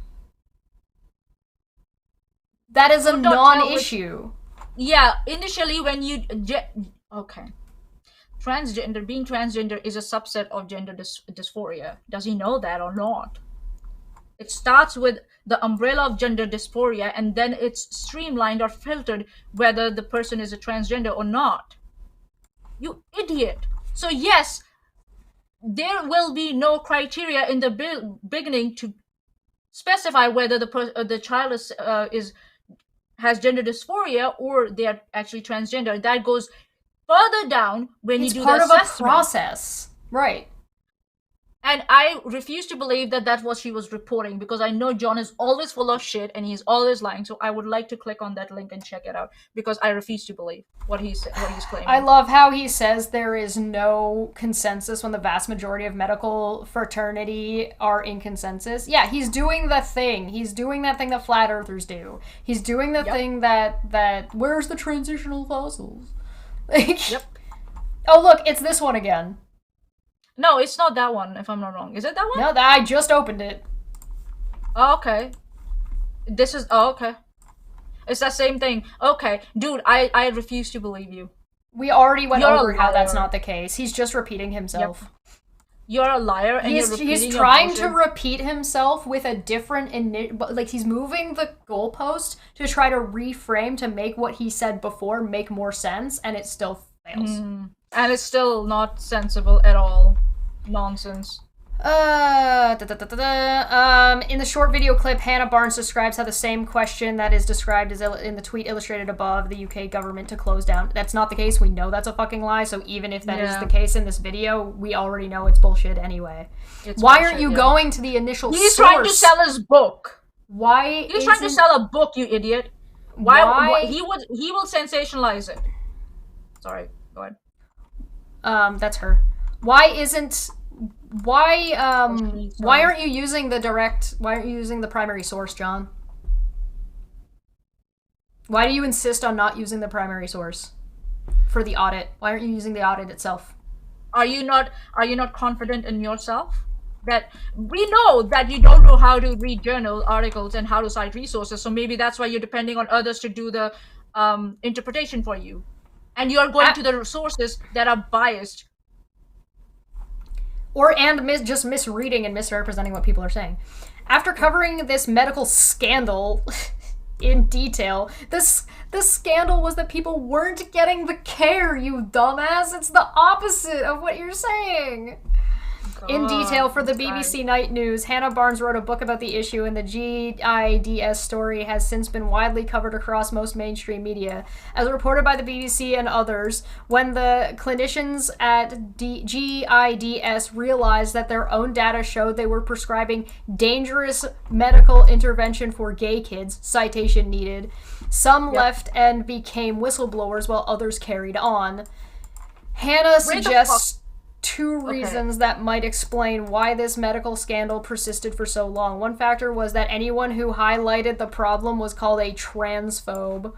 That is a non-issue. Yeah, initially when you... Okay. Being transgender is a subset of gender dysphoria. Does he know that or not? It starts with the umbrella of gender dysphoria, and then it's streamlined or filtered whether the person is a transgender or not. You idiot. So yes, there will be no criteria in the beginning to specify whether the child has gender dysphoria or they are actually transgender. That goes further down when you do the assessment. It's part of a process. Right. And I refuse to believe that that's what she was reporting, because I know John is always full of shit and he's always lying. So I would like to click on that link and check it out, because I refuse to believe what he's claiming. I love how he says there is no consensus when the vast majority of medical fraternity are in consensus. Yeah, he's doing the thing. He's doing that thing that flat earthers do. He's doing the thing that where's the transitional fossils? Yep. Oh, look, it's this one again. No, it's not that one, if I'm not wrong. Is it that one? No, I just opened it. Oh, okay. This is... Oh, okay. It's that same thing. Okay. Dude, I refuse to believe you. We already went over how that's not the case. He's just repeating himself. Yep. You're a liar, and he's trying to repeat himself with a different... he's moving the goalpost to try to reframe to make what he said before make more sense, and it still fails. And it's still not sensible at all. Nonsense. In the short video clip, Hannah Barnes describes how the same question that is described as in the tweet illustrated above, the UK government to close down. That's not the case. We know that's a fucking lie. So even if that is the case in this video, we already know it's bullshit anyway. Why aren't you going to the initial source? He's trying to sell his book. Why? He's trying to sell a book, you idiot. Why? He will sensationalize it. Sorry. Go ahead. That's her. Why aren't you using the primary source, John? Why do you insist on not using the primary source for the audit? Why aren't you using the audit itself? Are you not confident in yourself? That we know that you don't know how to read journal articles and how to cite resources, so maybe that's why you're depending on others to do the interpretation for you. And you're going to the sources that are biased. Just misreading and misrepresenting what people are saying. After covering this medical scandal in detail, the scandal was that people weren't getting the care, you dumbass. It's the opposite of what you're saying. In detail for the BBC Night News, Hannah Barnes wrote a book about the issue, and the GIDS story has since been widely covered across most mainstream media. As reported by the BBC and others, when the clinicians at GIDS realized that their own data showed they were prescribing dangerous medical intervention for gay kids, citation needed, some left and became whistleblowers while others carried on. Hannah suggests two reasons that might explain why this medical scandal persisted for so long. One factor was that anyone who highlighted the problem was called a transphobe.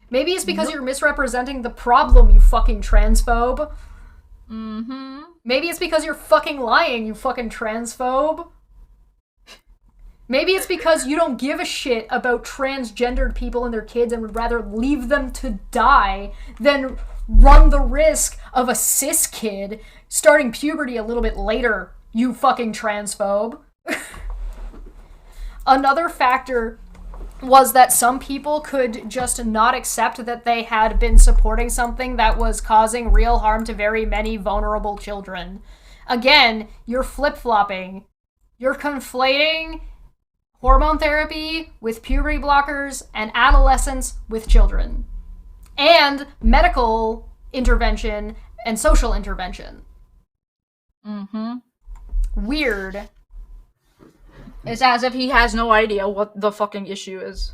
Maybe it's because you're misrepresenting the problem, you fucking transphobe. Maybe it's because you're fucking lying, you fucking transphobe. Maybe it's because you don't give a shit about transgendered people and their kids and would rather leave them to die than run the risk of a cis kid starting puberty a little bit later, you fucking transphobe. Another factor was that some people could just not accept that they had been supporting something that was causing real harm to very many vulnerable children. Again, you're flip-flopping. You're conflating hormone therapy with puberty blockers and adolescence with children. And medical intervention and social intervention. Weird. It's as if he has no idea what the fucking issue is.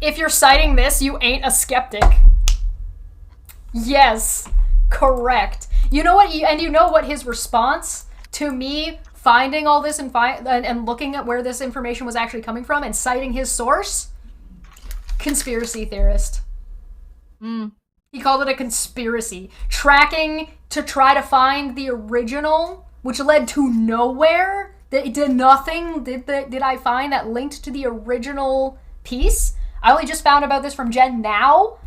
If you're citing this, you ain't a skeptic. Yes, correct. You know what? And you know what his response to me finding all this and looking at where this information was actually coming from and citing his source? Conspiracy theorist. He called it a conspiracy. Tracking to try to find the original, which led to nowhere. It did nothing. Did I find that linked to the original piece? I only just found about this from Jen now.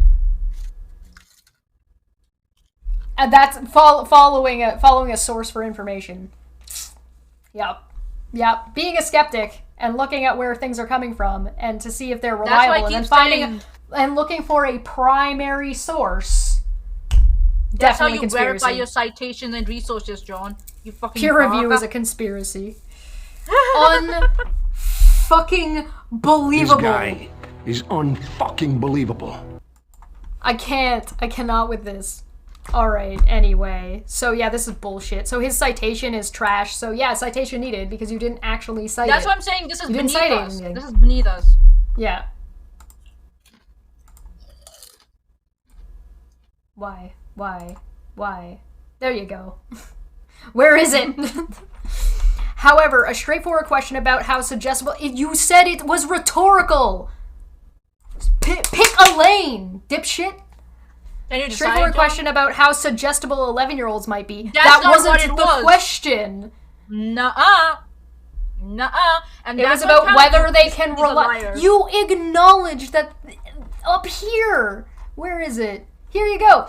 And that's following a source for information. Yep. Being a skeptic and looking at where things are coming from and to see if they're reliable and then finding and looking for a primary source. That's how Definitely you conspiracy. verify your citation and resources, John. You fucking Peer review is a conspiracy. Un-fucking believable. This guy is unfucking believable. I cannot with this. Alright, anyway. So yeah, this is bullshit. So his citation is trash. So yeah, citation needed because you didn't actually cite That's it. what I'm saying. This is You didn't beneath cite us. anything. This is beneath us. Yeah. Why? There you go. Where is it? However, a straightforward question about how suggestible... You said it was rhetorical! Pick a lane, dipshit! Can you decide, Straightforward John? question about how suggestible 11-year-olds might be. That's that not wasn't what it the was. question. Nuh-uh. And It was that's what about counts. whether they can He's a rely. liar. You acknowledge that up here. Where is it? Here you go.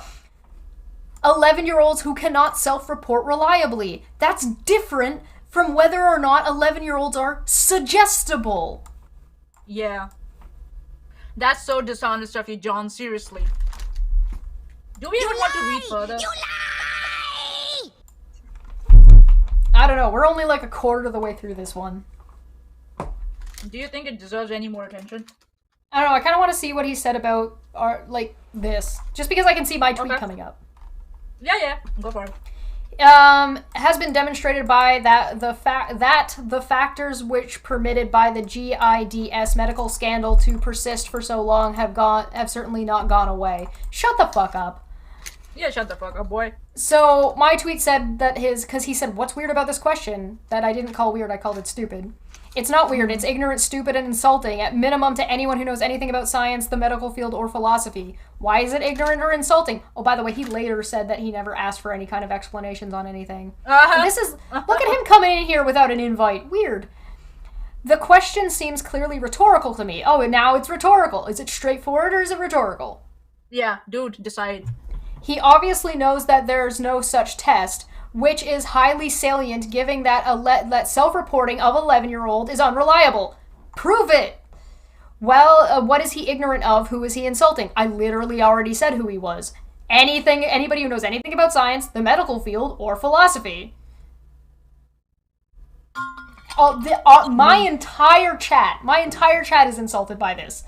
11-year-olds who cannot self-report reliably. That's different from whether or not 11-year-olds are suggestible. Yeah. That's so dishonest of you, John. Seriously. Do we even want to read further? I don't know. We're only like a quarter of the way through this one. Do you think it deserves any more attention? I don't know. I kind of want to see what he said about this, just because I can see my tweet coming up. Yeah. Go for it. Has been demonstrated by the factors which permitted by the GIDS medical scandal to persist for so long have certainly not gone away. Shut the fuck up. Yeah, shut the fuck up, boy. So my tweet said that because he said, what's weird about this question? That I didn't call weird, I called it stupid. It's not weird, it's ignorant, stupid, and insulting, at minimum to anyone who knows anything about science, the medical field, or philosophy. Why is it ignorant or insulting? Oh, by the way, he later said that he never asked for any kind of explanations on anything. This is, look at him coming in here without an invite. Weird. The question seems clearly rhetorical to me. Oh, and now it's rhetorical. Is it straightforward or is it rhetorical? Yeah, dude, decide. He obviously knows that there's no such test, which is highly salient given that that self-reporting of 11-year-old is unreliable. Prove it! Well, what is he ignorant of? Who is he insulting? I literally already said who he was. Anybody who knows anything about science, the medical field, or philosophy. My entire chat is insulted by this.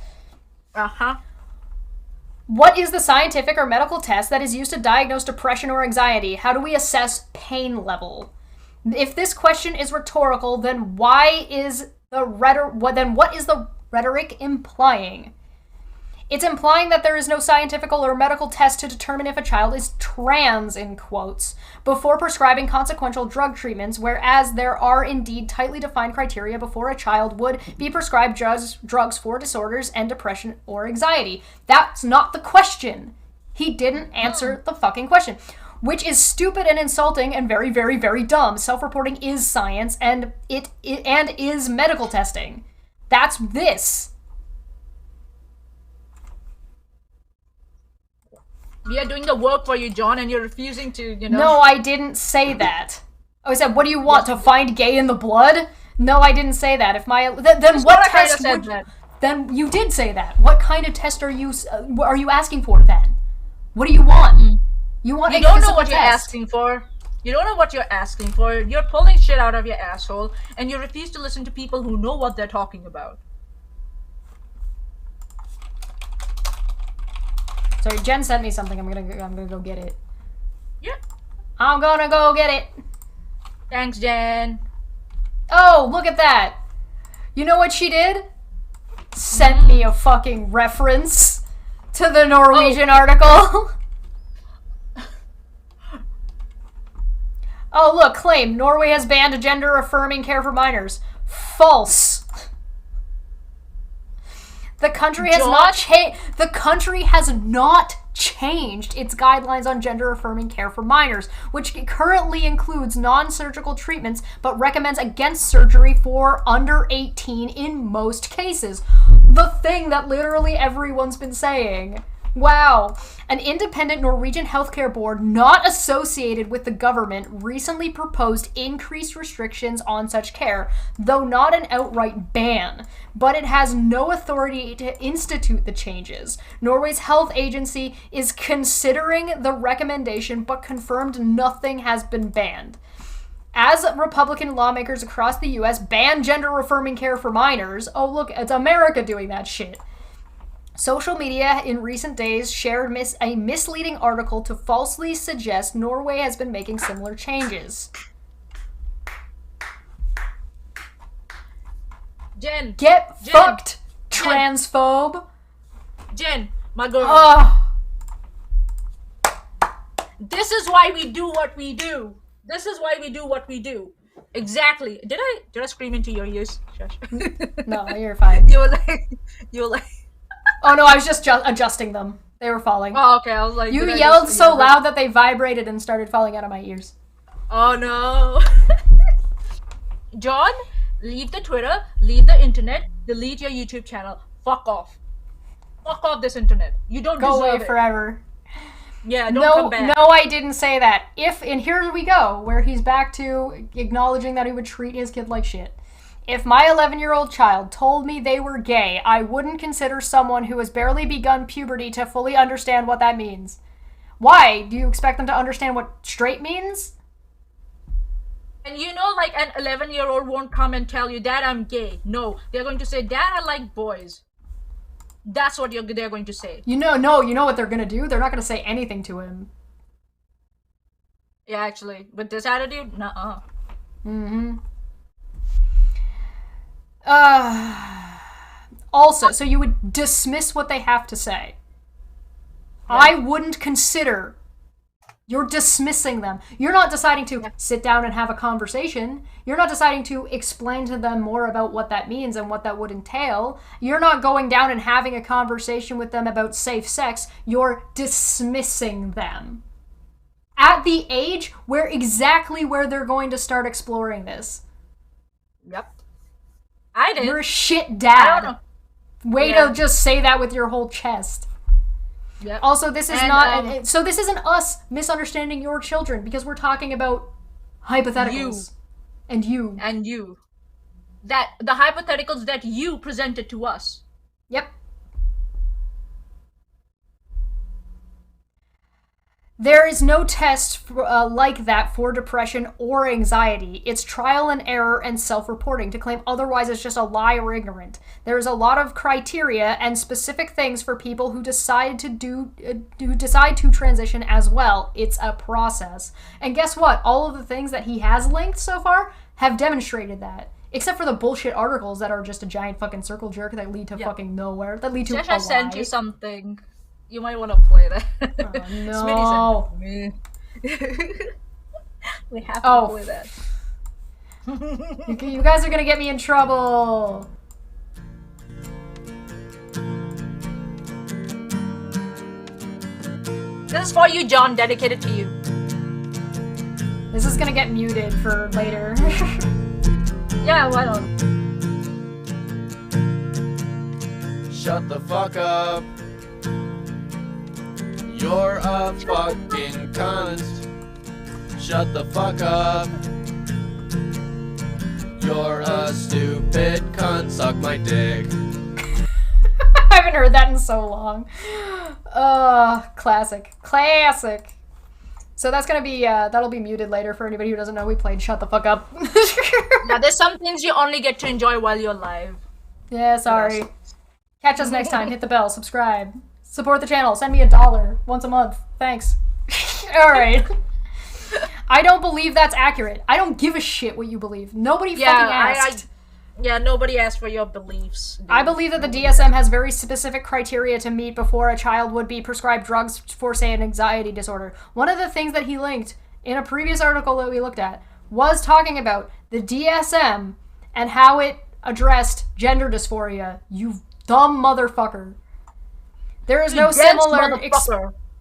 What is the scientific or medical test that is used to diagnose depression or anxiety? How do we assess pain level? If this question is rhetorical, then what is the rhetoric implying? It's implying that there is no scientific or medical test to determine if a child is trans, in quotes, before prescribing consequential drug treatments, whereas there are indeed tightly defined criteria before a child would be prescribed drugs for disorders and depression or anxiety. That's not the question. He didn't answer the fucking question, which is stupid and insulting and very, very, very dumb. Self-reporting is science, and it is medical testing. That's this. We are doing the work for you, John, and you're refusing to, No, I didn't say that. I said, what do you want, to find gay in the blood? No, I didn't say that. Then what test would... Then you did say that. What kind of test are you asking for, then? What do you want? You want a physical test. You don't know what you're asking for. You don't know what you're asking for. You're pulling shit out of your asshole, and you refuse to listen to people who know what they're talking about. Sorry, Jen sent me something. I'm gonna go get it. Yep. I'm gonna go get it. Thanks, Jen. Oh, look at that. You know what she did? sent me a fucking reference to the Norwegian article. Oh, look, claim. Norway has banned gender-affirming care for minors. False. The country has not changed its guidelines on gender-affirming care for minors, which currently includes non-surgical treatments, but recommends against surgery for under 18 in most cases. The thing that literally everyone's been saying. Wow. An independent Norwegian healthcare board not associated with the government recently proposed increased restrictions on such care, though not an outright ban. But it has no authority to institute the changes. Norway's health agency is considering the recommendation, but confirmed nothing has been banned. As Republican lawmakers across the U.S. ban gender-affirming care for minors, oh look, it's America doing that shit. Social media in recent days shared a misleading article to falsely suggest Norway has been making similar changes. Jen. Get fucked, transphobe. Jen, my girl. This is why we do what we do. This is why we do what we do. Exactly. Did I scream into your ears? Shush. No, you're fine. You were like. Oh no, I was just adjusting them. They were falling. Oh, okay. I was like, you yelled so loud that they vibrated and started falling out of my ears. Oh no. John, leave the Twitter, leave the internet, delete your YouTube channel. Fuck off. Fuck off this internet. You don't go deserve away it. forever. Yeah, don't come back. No, I didn't say that. And here we go, where he's back to acknowledging that he would treat his kid like shit. If my 11-year-old child told me they were gay, I wouldn't consider someone who has barely begun puberty to fully understand what that means. Why? Do you expect them to understand what straight means? And you know, like, an 11-year-old won't come and tell you, Dad, I'm gay. No, they're going to say, Dad, I like boys. That's what they're going to say. You know what they're going to do? They're not going to say anything to him. Yeah, actually. With this attitude, nuh-uh. Mm-hmm. Also, so you would dismiss what they have to say. Yeah. I wouldn't consider. You're dismissing them. You're not deciding to sit down and have a conversation. You're not deciding to explain to them more about what that means and what that would entail. You're not going down and having a conversation with them about safe sex. You're dismissing them. At the age where they're going to start exploring this. Yep. I did. You're a shit dad. I don't know. Way to just say that with your whole chest. Yep. Also, this is so this isn't us misunderstanding your children, because we're talking about hypotheticals. You. And you. That the hypotheticals that you presented to us. Yep. There is no test like that for depression or anxiety. It's trial and error and self-reporting. To claim otherwise is just a lie or ignorant. There is a lot of criteria and specific things for people who decide to transition as well. It's a process. And guess what? All of the things that he has linked so far have demonstrated that. Except for the bullshit articles that are just a giant fucking circle jerk that lead to fucking nowhere. That lead to a lie. Sent you something. You might want to play that. Oh, no. We have to play that. You guys are gonna get me in trouble. This is for you, John. Dedicated to you. This is gonna get muted for later. Yeah, why not? Shut the fuck up. You're a fucking cunt. Shut the fuck up. You're a stupid cunt. Suck my dick. I haven't heard that in so long. Classic. So that's gonna be, that'll be muted later for anybody who doesn't know we played Shut the Fuck Up. Yeah, there's some things you only get to enjoy while you're live. Yeah, sorry. Catch us next time. Hit the bell. Subscribe. Support the channel. Send me $1 once a month. Thanks. Alright. I don't believe that's accurate. I don't give a shit what you believe. Nobody fucking asked. Yeah, nobody asked for your beliefs. Dude. I believe that the DSM has very specific criteria to meet before a child would be prescribed drugs for, say, an anxiety disorder. One of the things that he linked in a previous article that we looked at was talking about the DSM and how it addressed gender dysphoria. You dumb motherfucker. There is no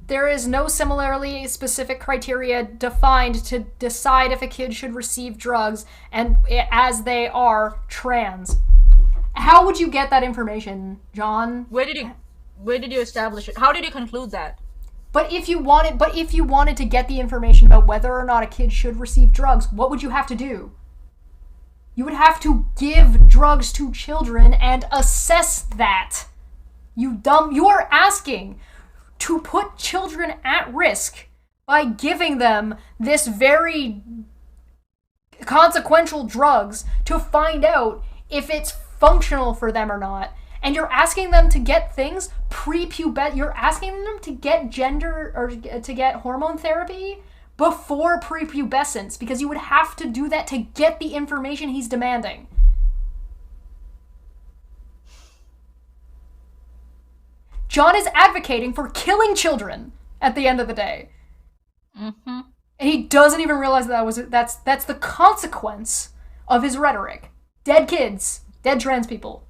there is no similarly specific criteria defined to decide if a kid should receive drugs and as they are trans. How would you get that information, John? Where did you establish it? How did you conclude that? But if you wanted to get the information about whether or not a kid should receive drugs, what would you have to do? You would have to give drugs to children and assess that. You are asking to put children at risk by giving them this very consequential drugs to find out if it's functional for them or not. And you're asking them to get things pre-pubescent. You're asking them to get gender or to get hormone therapy before prepubescence, because you would have to do that to get the information he's demanding. John is advocating for killing children at the end of the day. Mm-hmm. And he doesn't even realize that's the consequence of his rhetoric. Dead kids, dead trans people.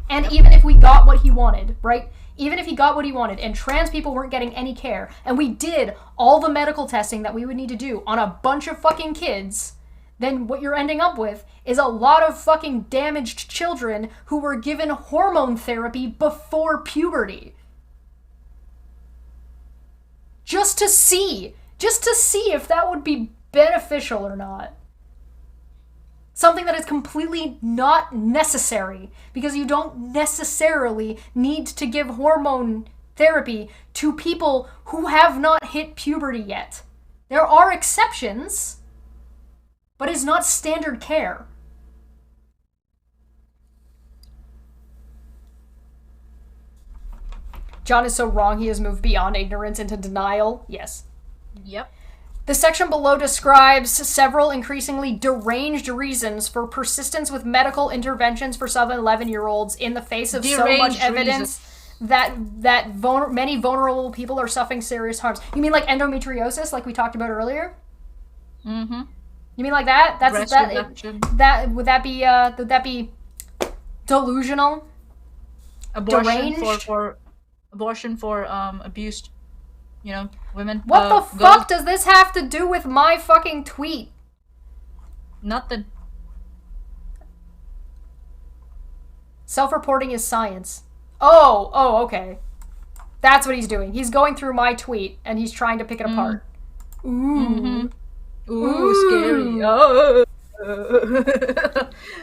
And even if we got what he wanted, right? Even if he got what he wanted and trans people weren't getting any care, and we did all the medical testing that we would need to do on a bunch of fucking kids, then what you're ending up with is a lot of fucking damaged children who were given hormone therapy before puberty. Just to see if that would be beneficial or not. Something that is completely not necessary, because you don't necessarily need to give hormone therapy to people who have not hit puberty yet. There are exceptions, but it's not standard care. John is so wrong, he has moved beyond ignorance into denial. Yes. Yep. The section below describes several increasingly deranged reasons for persistence with medical interventions for 7 and 11-year-olds in the face of so much evidence that many vulnerable people are suffering serious harms. You mean like endometriosis, like we talked about earlier? Mm-hmm. You mean like that? Would that be delusional? Abortion for abused, women. What the fuck does this have to do with my fucking tweet? Nothing. Self-reporting is science. Oh, okay. That's what he's doing. He's going through my tweet and he's trying to pick it apart. Ooh. Mm-hmm. Ooh, scary. Oh.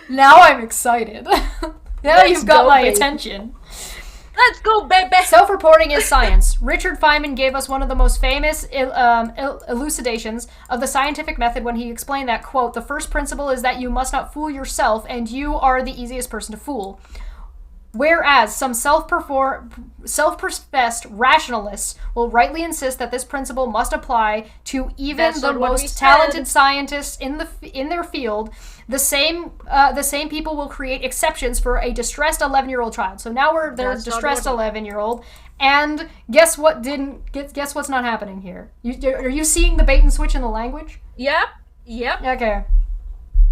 Now I'm excited. Now you've got my attention. Let's go, baby! Self-reporting is science. Richard Feynman gave us one of the most famous elucidations of the scientific method when he explained that, quote, the first principle is that you must not fool yourself, and you are the easiest person to fool. Whereas some self-professed rationalists will rightly insist that this principle must apply to even the most talented scientists in their field, the same people will create exceptions for a distressed 11-year-old child. So now there's distressed 11-year-old, and guess what's not happening here? Are you seeing the bait and switch in the language? Yep. Okay.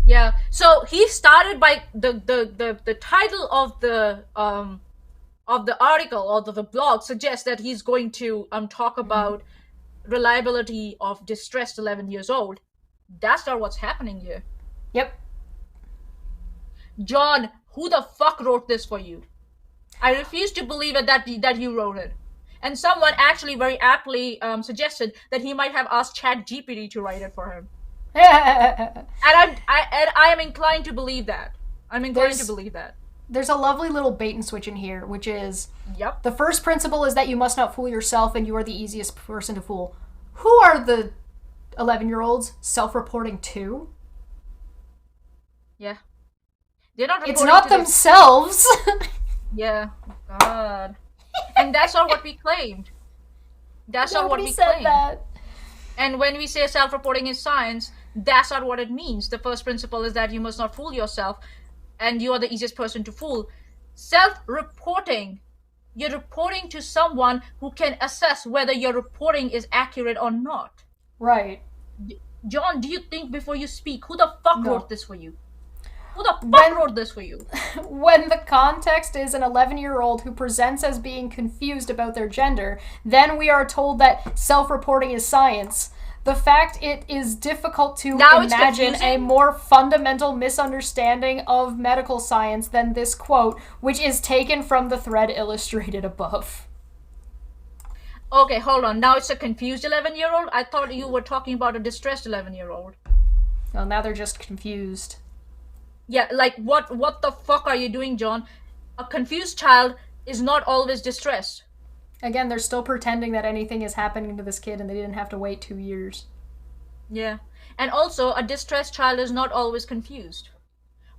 Yeah. So he started by the title of the article or the blog suggests that he's going to talk about reliability of distressed 11 years old. That's not what's happening here. Yep. John, who the fuck wrote this for you? I refuse to believe that you wrote it. And someone actually very aptly suggested that he might have asked ChatGPT to write it for him. And I am inclined to believe that. There's a lovely little bait and switch in here, which is, yep, the first principle is that you must not fool yourself and you are the easiest person to fool. Who are the 11-year-olds self-reporting to? Yeah. They're not reporting. It's not themselves. Yeah. God. And that's not what we claimed. That's not what we claimed. That. And when we say self-reporting is science, that's not what it means. The first principle is that you must not fool yourself. and you are the easiest person to fool. Self-reporting. You're reporting to someone who can assess whether your reporting is accurate or not. Right. John, do you think before you speak? Who the fuck No. wrote this for you? Who the fuck wrote this for you? When the context is an 11-year-old who presents as being confused about their gender, then we are told that self-reporting is science. The fact it is difficult to imagine a more fundamental misunderstanding of medical science than this quote, which is taken from the thread illustrated above. Okay, hold on. Now it's a confused 11-year-old? I thought you were talking about a distressed 11-year-old. Well, now they're just confused. Yeah, like, what the fuck are you doing, John? A confused child is not always distressed. Again, they're still pretending that anything is happening to this kid and they didn't have to wait 2 years. Yeah. And also, a distressed child is not always confused.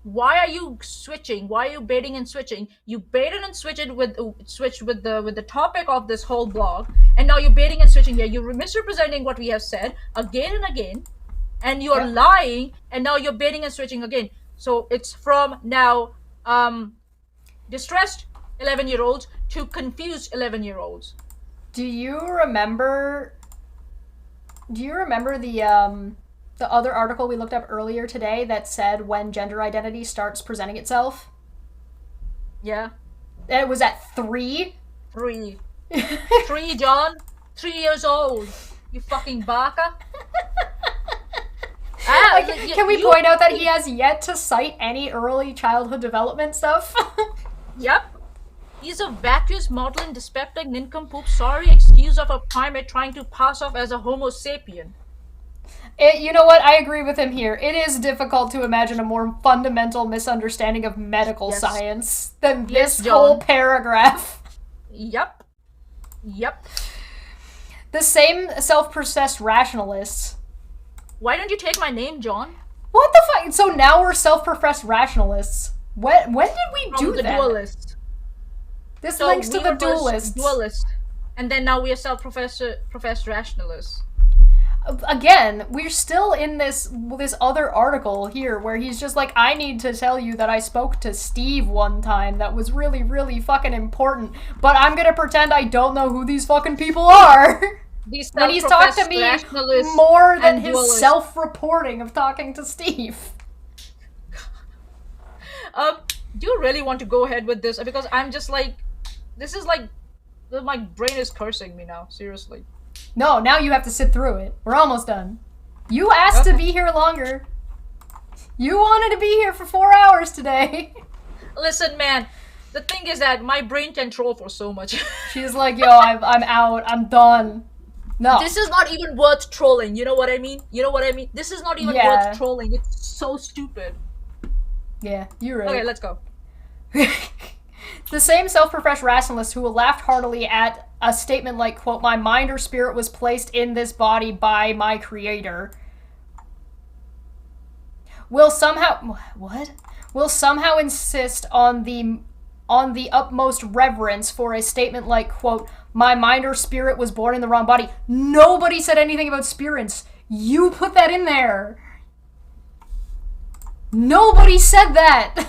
Why are you switching? Why are you baiting and switching? You baited and switched with the topic of this whole blog, and now you're baiting and switching here. You're misrepresenting what we have said again and again, and you're lying, and now you're baiting and switching again. So it's from now distressed 11-year-olds to confused 11-year-olds. Do you remember the other article we looked up earlier today that said when gender identity starts presenting itself? Yeah. It was at 3? 3, John. 3 years old. You fucking baka. Can we point out that he has yet to cite any early childhood development stuff? Yep. He's a vacuous, maudlin, dyspeptic, nincompoop, sorry excuse of a primate trying to pass off as a homo sapien. You know what? I agree with him here. It is difficult to imagine a more fundamental misunderstanding of medical science than this whole paragraph. Yep. The same self-processed rationalists. Why don't you take my name, John? What the fuck? So now we're self-professed rationalists. When did we do the that? Dualist. This links to the dualists. Dualist. And then now we are self-professed rationalists. Again, we're still in this other article here where he's just like, I need to tell you that I spoke to Steve one time that was really, really fucking important, but I'm gonna pretend I don't know who these fucking people are. When he's talked to me more than his self-reporting of talking to Steve. Do you really want to go ahead with this? Because I'm just like, this is like, my brain is cursing me now, seriously. No, now you have to sit through it. We're almost done. You asked to be here longer. You wanted to be here for 4 hours today. Listen, man, the thing is that my brain can troll for so much. She's like, yo, I'm out. I'm done. No. This is not even worth trolling. You know what I mean? This is not even worth trolling. It's so stupid. Yeah, you're right. Okay, let's go. The same self-professed rationalist who laughed heartily at a statement like, quote, my mind or spirit was placed in this body by my creator, will somehow insist on the utmost reverence for a statement like, quote, my mind or spirit was born in the wrong body. Nobody said anything about spirits. You put that in there. Nobody said that.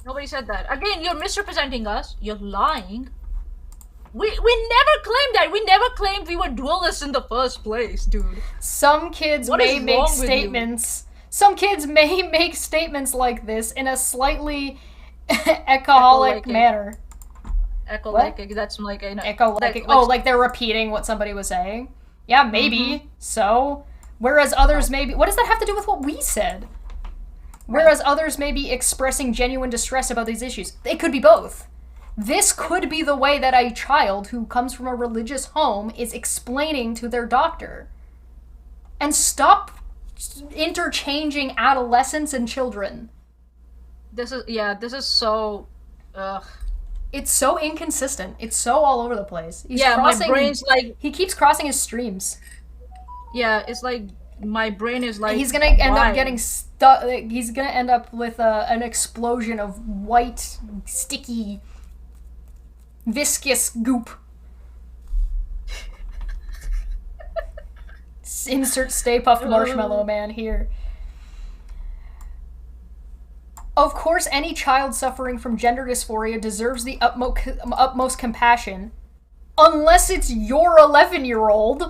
Nobody said that. Again, you're misrepresenting us. You're lying. We never claimed that. We never claimed we were dualists in the first place, dude. Some kids may make statements. Some kids may make statements like this in a slightly echolic manner. Echolic. That's like a echolic. Like they're repeating what somebody was saying. Yeah, maybe. Mm-hmm. So, whereas others maybe. What does that have to do with what we said? Whereas others may be expressing genuine distress about these issues. It could be both. This could be the way that a child who comes from a religious home is explaining to their doctor. And stop interchanging adolescents and children. This is so... It's so inconsistent. It's so all over the place. My brain's like... He keeps crossing his streams. Yeah, it's like... My brain is like... He's gonna end up getting stuck. He's gonna end up with an explosion of white, sticky, viscous goop. Insert Stay Puft Marshmallow Man here. Of course, any child suffering from gender dysphoria deserves the utmost compassion. Unless it's your 11-year-old,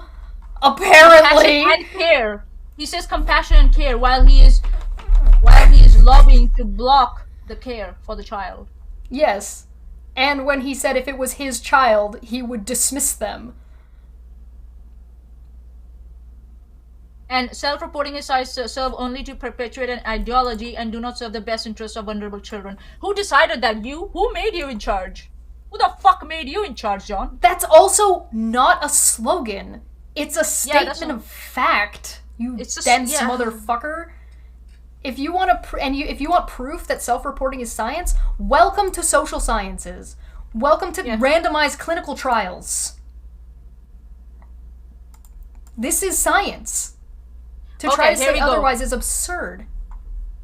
apparently. Compassion and care. He says compassion and care while he is lobbying to block the care for the child. Yes. And when he said if it was his child, he would dismiss them. And self-reporting sites serve only to perpetuate an ideology and do not serve the best interests of vulnerable children. Who decided that? You? Who made you in charge? Who the fuck made you in charge, John? That's also not a slogan. It's a statement of fact. You dense motherfucker. If you want if you want proof that self-reporting is science, welcome to social sciences. Welcome to randomized clinical trials. This is science. To try to say otherwise is absurd.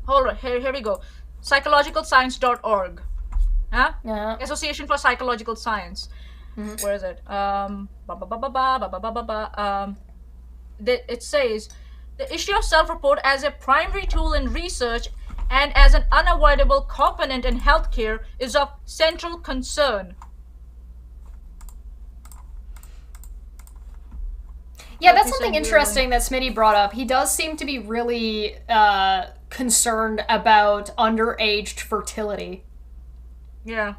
Hold on, here we go. Psychologicalscience.org. Huh? Yeah. Association for Psychological Science. Mm-hmm. Where is it? It says, the issue of self-report as a primary tool in research and as an unavoidable component in healthcare is of central concern. Yeah, that's something interesting that Smitty brought up. He does seem to be really concerned about underaged fertility. Yeah.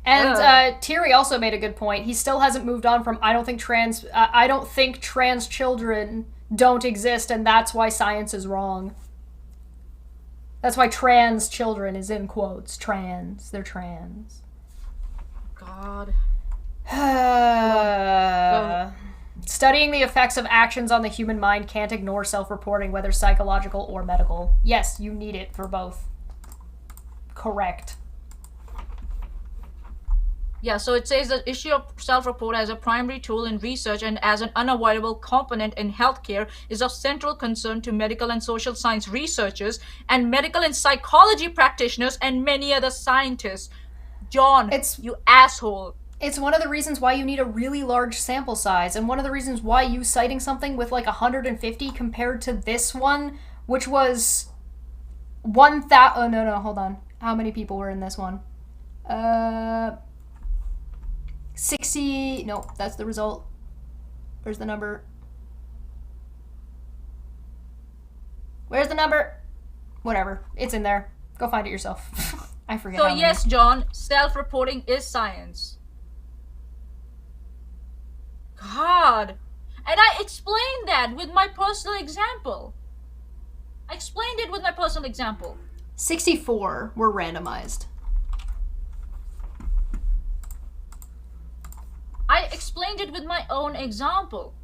And Thierry also made a good point. He still hasn't moved on from I don't think trans children don't exist, and that's why science is wrong. That's why trans children is in quotes. Trans. They're trans. God. Studying the effects of actions on the human mind can't ignore self-reporting, whether psychological or medical. Yes, you need it for both. Correct. Yeah, so it says the issue of self-report as a primary tool in research and as an unavoidable component in healthcare is of central concern to medical and social science researchers and medical and psychology practitioners and many other scientists. John, you asshole. It's one of the reasons why you need a really large sample size, and one of the reasons why you citing something with like 150 compared to this one, which was 1,000... Oh, no, hold on. How many people were in this one? 60... No, that's the result. Where's the number? Where's the number? Whatever. It's in there. Go find it yourself. I forget. So yes, John, self-reporting is science. God. And I explained that with my personal example. 64 were randomized. I explained it with my own example.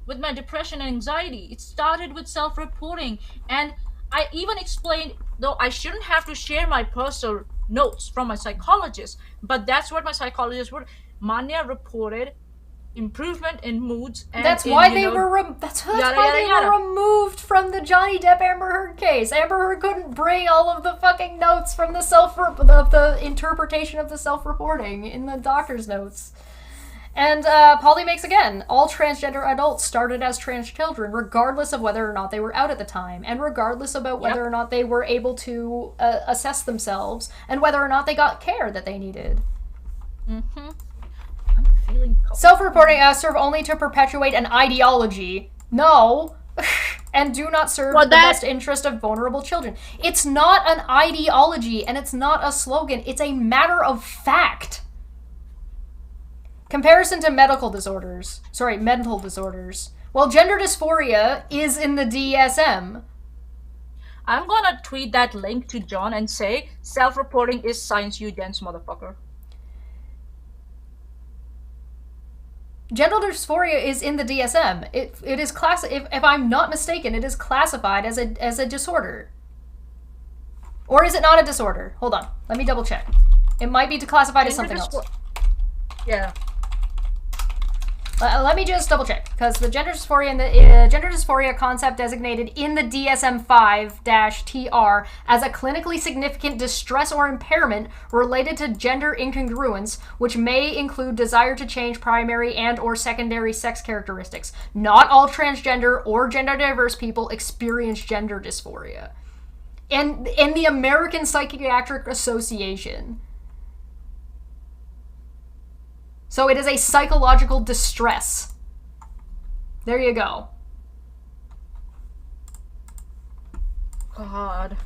With my depression and anxiety. It started with self-reporting. And I even explained, though I shouldn't have to share my personal notes from my psychologist, but that's what my psychologist would. Manya reported improvement in moods, and that's why they were removed from the Johnny Depp Amber Heard case. Amber Heard couldn't bring all of the fucking notes from the interpretation of the self-reporting in the doctor's notes. And Polly makes again, all transgender adults started as trans children, regardless of whether or not they were out at the time, and regardless about whether or not they were able to assess themselves, and whether or not they got care that they needed. Mm-hmm. Self-reporting serve only to perpetuate an ideology. No. And do not serve the best interest of vulnerable children. It's not an ideology, and it's not a slogan. It's a matter of fact. Comparison to mental disorders. Well, gender dysphoria is in the DSM. I'm gonna tweet that link to John and say, self-reporting is science, you dense motherfucker. Gender dysphoria is in the DSM. It is if I'm not mistaken, it is classified as a disorder. Or is it not a disorder? Hold on. Let me double check. It might be classified as something else. Yeah. Let me just double check, because the gender dysphoria concept designated in the DSM-5-TR as a clinically significant distress or impairment related to gender incongruence, which may include desire to change primary and or secondary sex characteristics. Not all transgender or gender diverse people experience gender dysphoria. And in the American Psychiatric Association. So it is a psychological distress. There you go. God.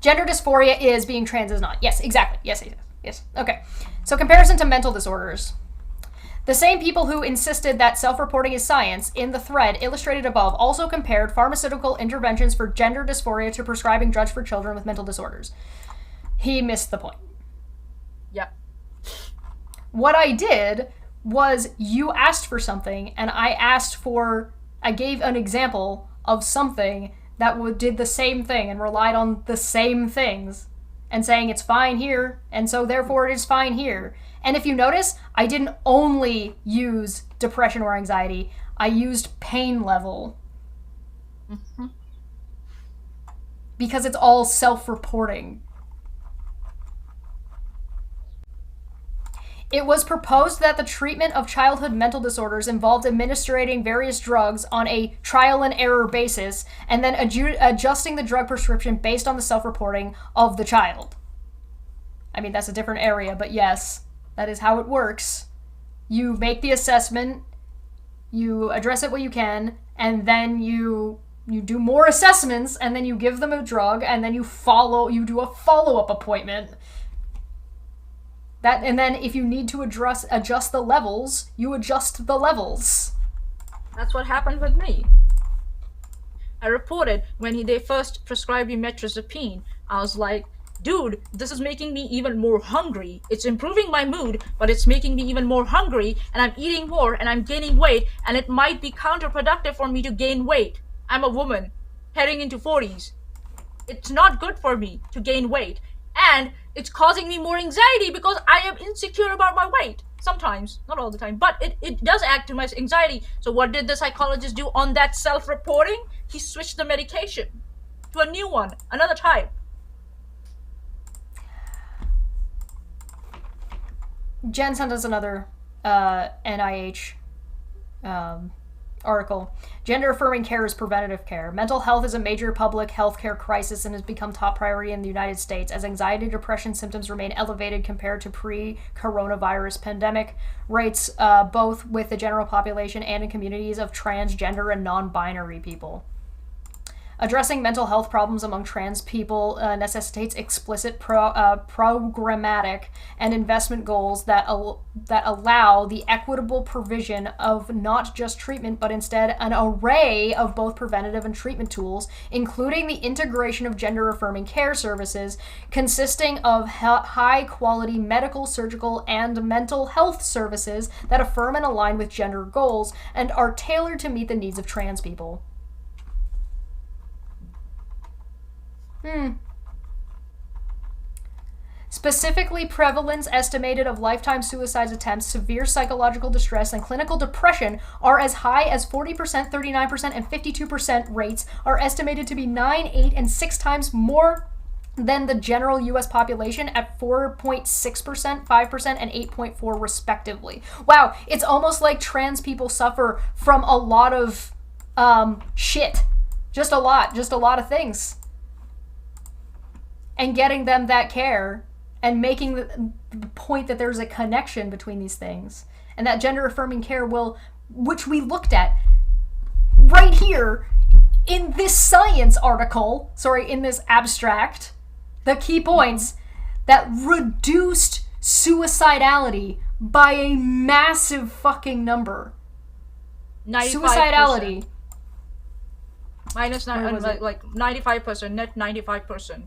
Gender dysphoria is being trans is not. Yes, exactly. Yes. Okay. So comparison to mental disorders. The same people who insisted that self-reporting is science in the thread illustrated above also compared pharmaceutical interventions for gender dysphoria to prescribing drugs for children with mental disorders. He missed the point. Yep. What I did was you asked for something and I gave an example of something that did the same thing and relied on the same things and saying it's fine here and so therefore it is fine here. And if you notice, I didn't only use depression or anxiety, I used pain level. Mm-hmm. Because it's all self-reporting. It was proposed that the treatment of childhood mental disorders involved administering various drugs on a trial and error basis and then adjusting the drug prescription based on the self-reporting of the child. I mean, that's a different area, but yes, that is how it works. You make the assessment, you address it what you can, and then you do more assessments, and then you give them a drug, and then you do a follow-up appointment. And then if you need to adjust the levels, you adjust the levels. That's what happened with me. I reported when they first prescribed me metrazapine. I was like, dude, this is making me even more hungry. It's improving my mood, but it's making me even more hungry, and I'm eating more, and I'm gaining weight, and it might be counterproductive for me to gain weight. I'm a woman, heading into 40s. It's not good for me to gain weight, and it's causing me more anxiety because I am insecure about my weight. Sometimes, not all the time, but it does add to my anxiety. So what did the psychologist do on that self-reporting? He switched the medication to a new one, another type. Jen sent us another NIH article. Gender-affirming care is preventative care. Mental health is a major public health care crisis and has become top priority in the United States as anxiety and depression symptoms remain elevated compared to pre-coronavirus pandemic rates, both with the general population and in communities of transgender and non-binary people. Addressing mental health problems among trans people necessitates explicit programmatic and investment goals that allow the equitable provision of not just treatment, but instead an array of both preventative and treatment tools, including the integration of gender-affirming care services consisting of high-quality medical, surgical, and mental health services that affirm and align with gender goals and are tailored to meet the needs of trans people. Specifically, prevalence estimated of lifetime suicide attempts, severe psychological distress, and clinical depression are as high as 40%, 39%, and 52% rates are estimated to be 9, 8, and 6 times more than the general U.S. population at 4.6%, 5%, and 8.4% respectively. Wow, it's almost like trans people suffer from a lot of shit. Just a lot of things. And getting them that care and making the point that there's a connection between these things. And that gender-affirming care which we looked at right here in this science article, in this abstract, the key points that reduced suicidality by a massive fucking number. 95%. Suicidality. Minus 95%, net 95%.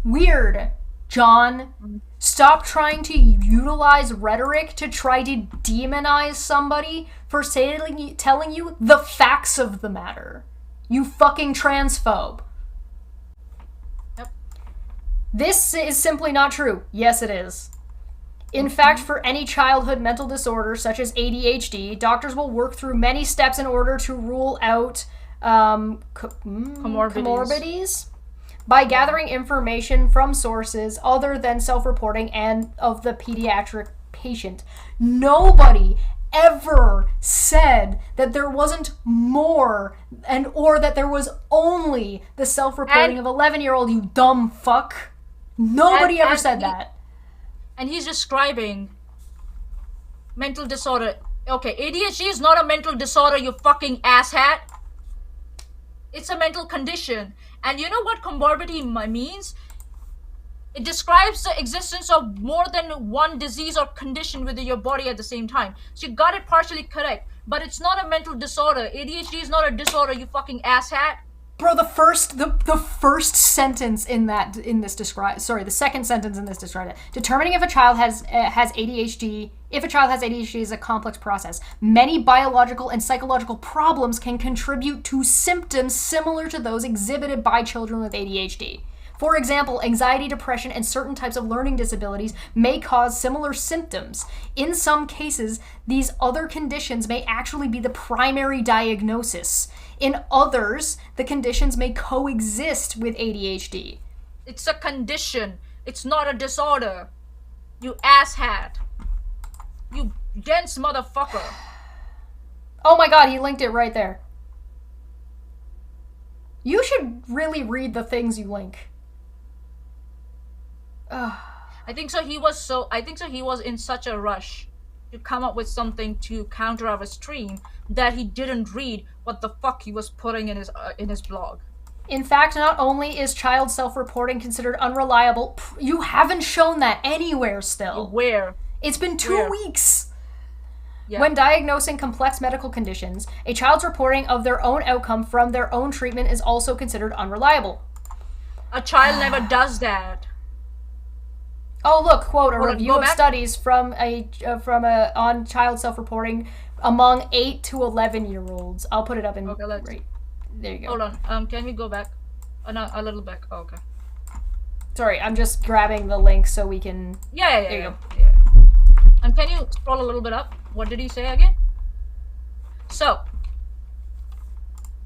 Weird, John. Stop trying to utilize rhetoric to try to demonize somebody for telling you the facts of the matter. You fucking transphobe. Yep. This is simply not true. Yes, it is. In fact, for any childhood mental disorder, such as ADHD, doctors will work through many steps in order to rule out comorbidities. By gathering information from sources other than self-reporting and of the pediatric patient. Nobody ever said that there wasn't more or that there was only the self-reporting of 11-year-old, you dumb fuck. Nobody ever said that. And he's describing mental disorder. Okay, ADHD is not a mental disorder, you fucking asshat. It's a mental condition. And you know what comorbidity means? It describes the existence of more than one disease or condition within your body at the same time. So you got it partially correct. But it's not a mental disorder. ADHD is not a disorder, you fucking asshat. Bro, the first sentence the second sentence in this describes it. Determining if a child has ADHD. If a child has ADHD is a complex process. Many biological and psychological problems can contribute to symptoms similar to those exhibited by children with ADHD. For example, anxiety, depression, and certain types of learning disabilities may cause similar symptoms. In some cases, these other conditions may actually be the primary diagnosis. In others, the conditions may coexist with ADHD. It's a condition. It's not a disorder. You asshat. You dense motherfucker. Oh my god, he linked it right there. You should really read the things you link. I think so he was in such a rush to come up with something to counter our stream that he didn't read what the fuck he was putting in his blog. In fact, not only is child self-reporting considered unreliable, you haven't shown that anywhere still. Where? It's been 2 weeks. Yeah. When diagnosing complex medical conditions, a child's reporting of their own outcome from their own treatment is also considered unreliable. A child never does that. Oh, look, quote, a review of studies on child self-reporting among 8 to 11-year-olds. I'll put it up in right. There you go. Hold on. Can we go back? No, a little back. Oh, okay. Sorry, I'm just grabbing the link so we can... Yeah. There you go. Yeah. And can you scroll a little bit up? What did he say again? So,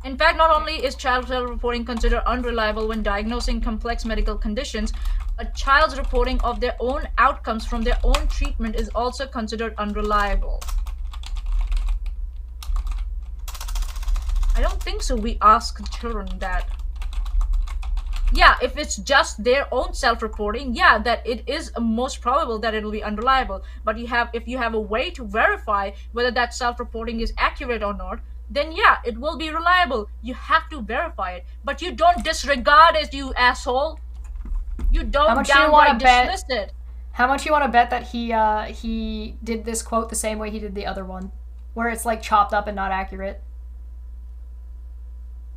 in fact, not only is child self-reporting considered unreliable when diagnosing complex medical conditions, a child's reporting of their own outcomes from their own treatment is also considered unreliable. I don't think so. We ask children that. Yeah, if it's just their own self-reporting, yeah, that it is most probable that it will be unreliable. But if you have a way to verify whether that self-reporting is accurate or not, then yeah, it will be reliable. You have to verify it. But you don't disregard it, you asshole. You don't downright dismiss it. How much you want to bet that he did this quote the same way he did the other one? Where it's like chopped up and not accurate?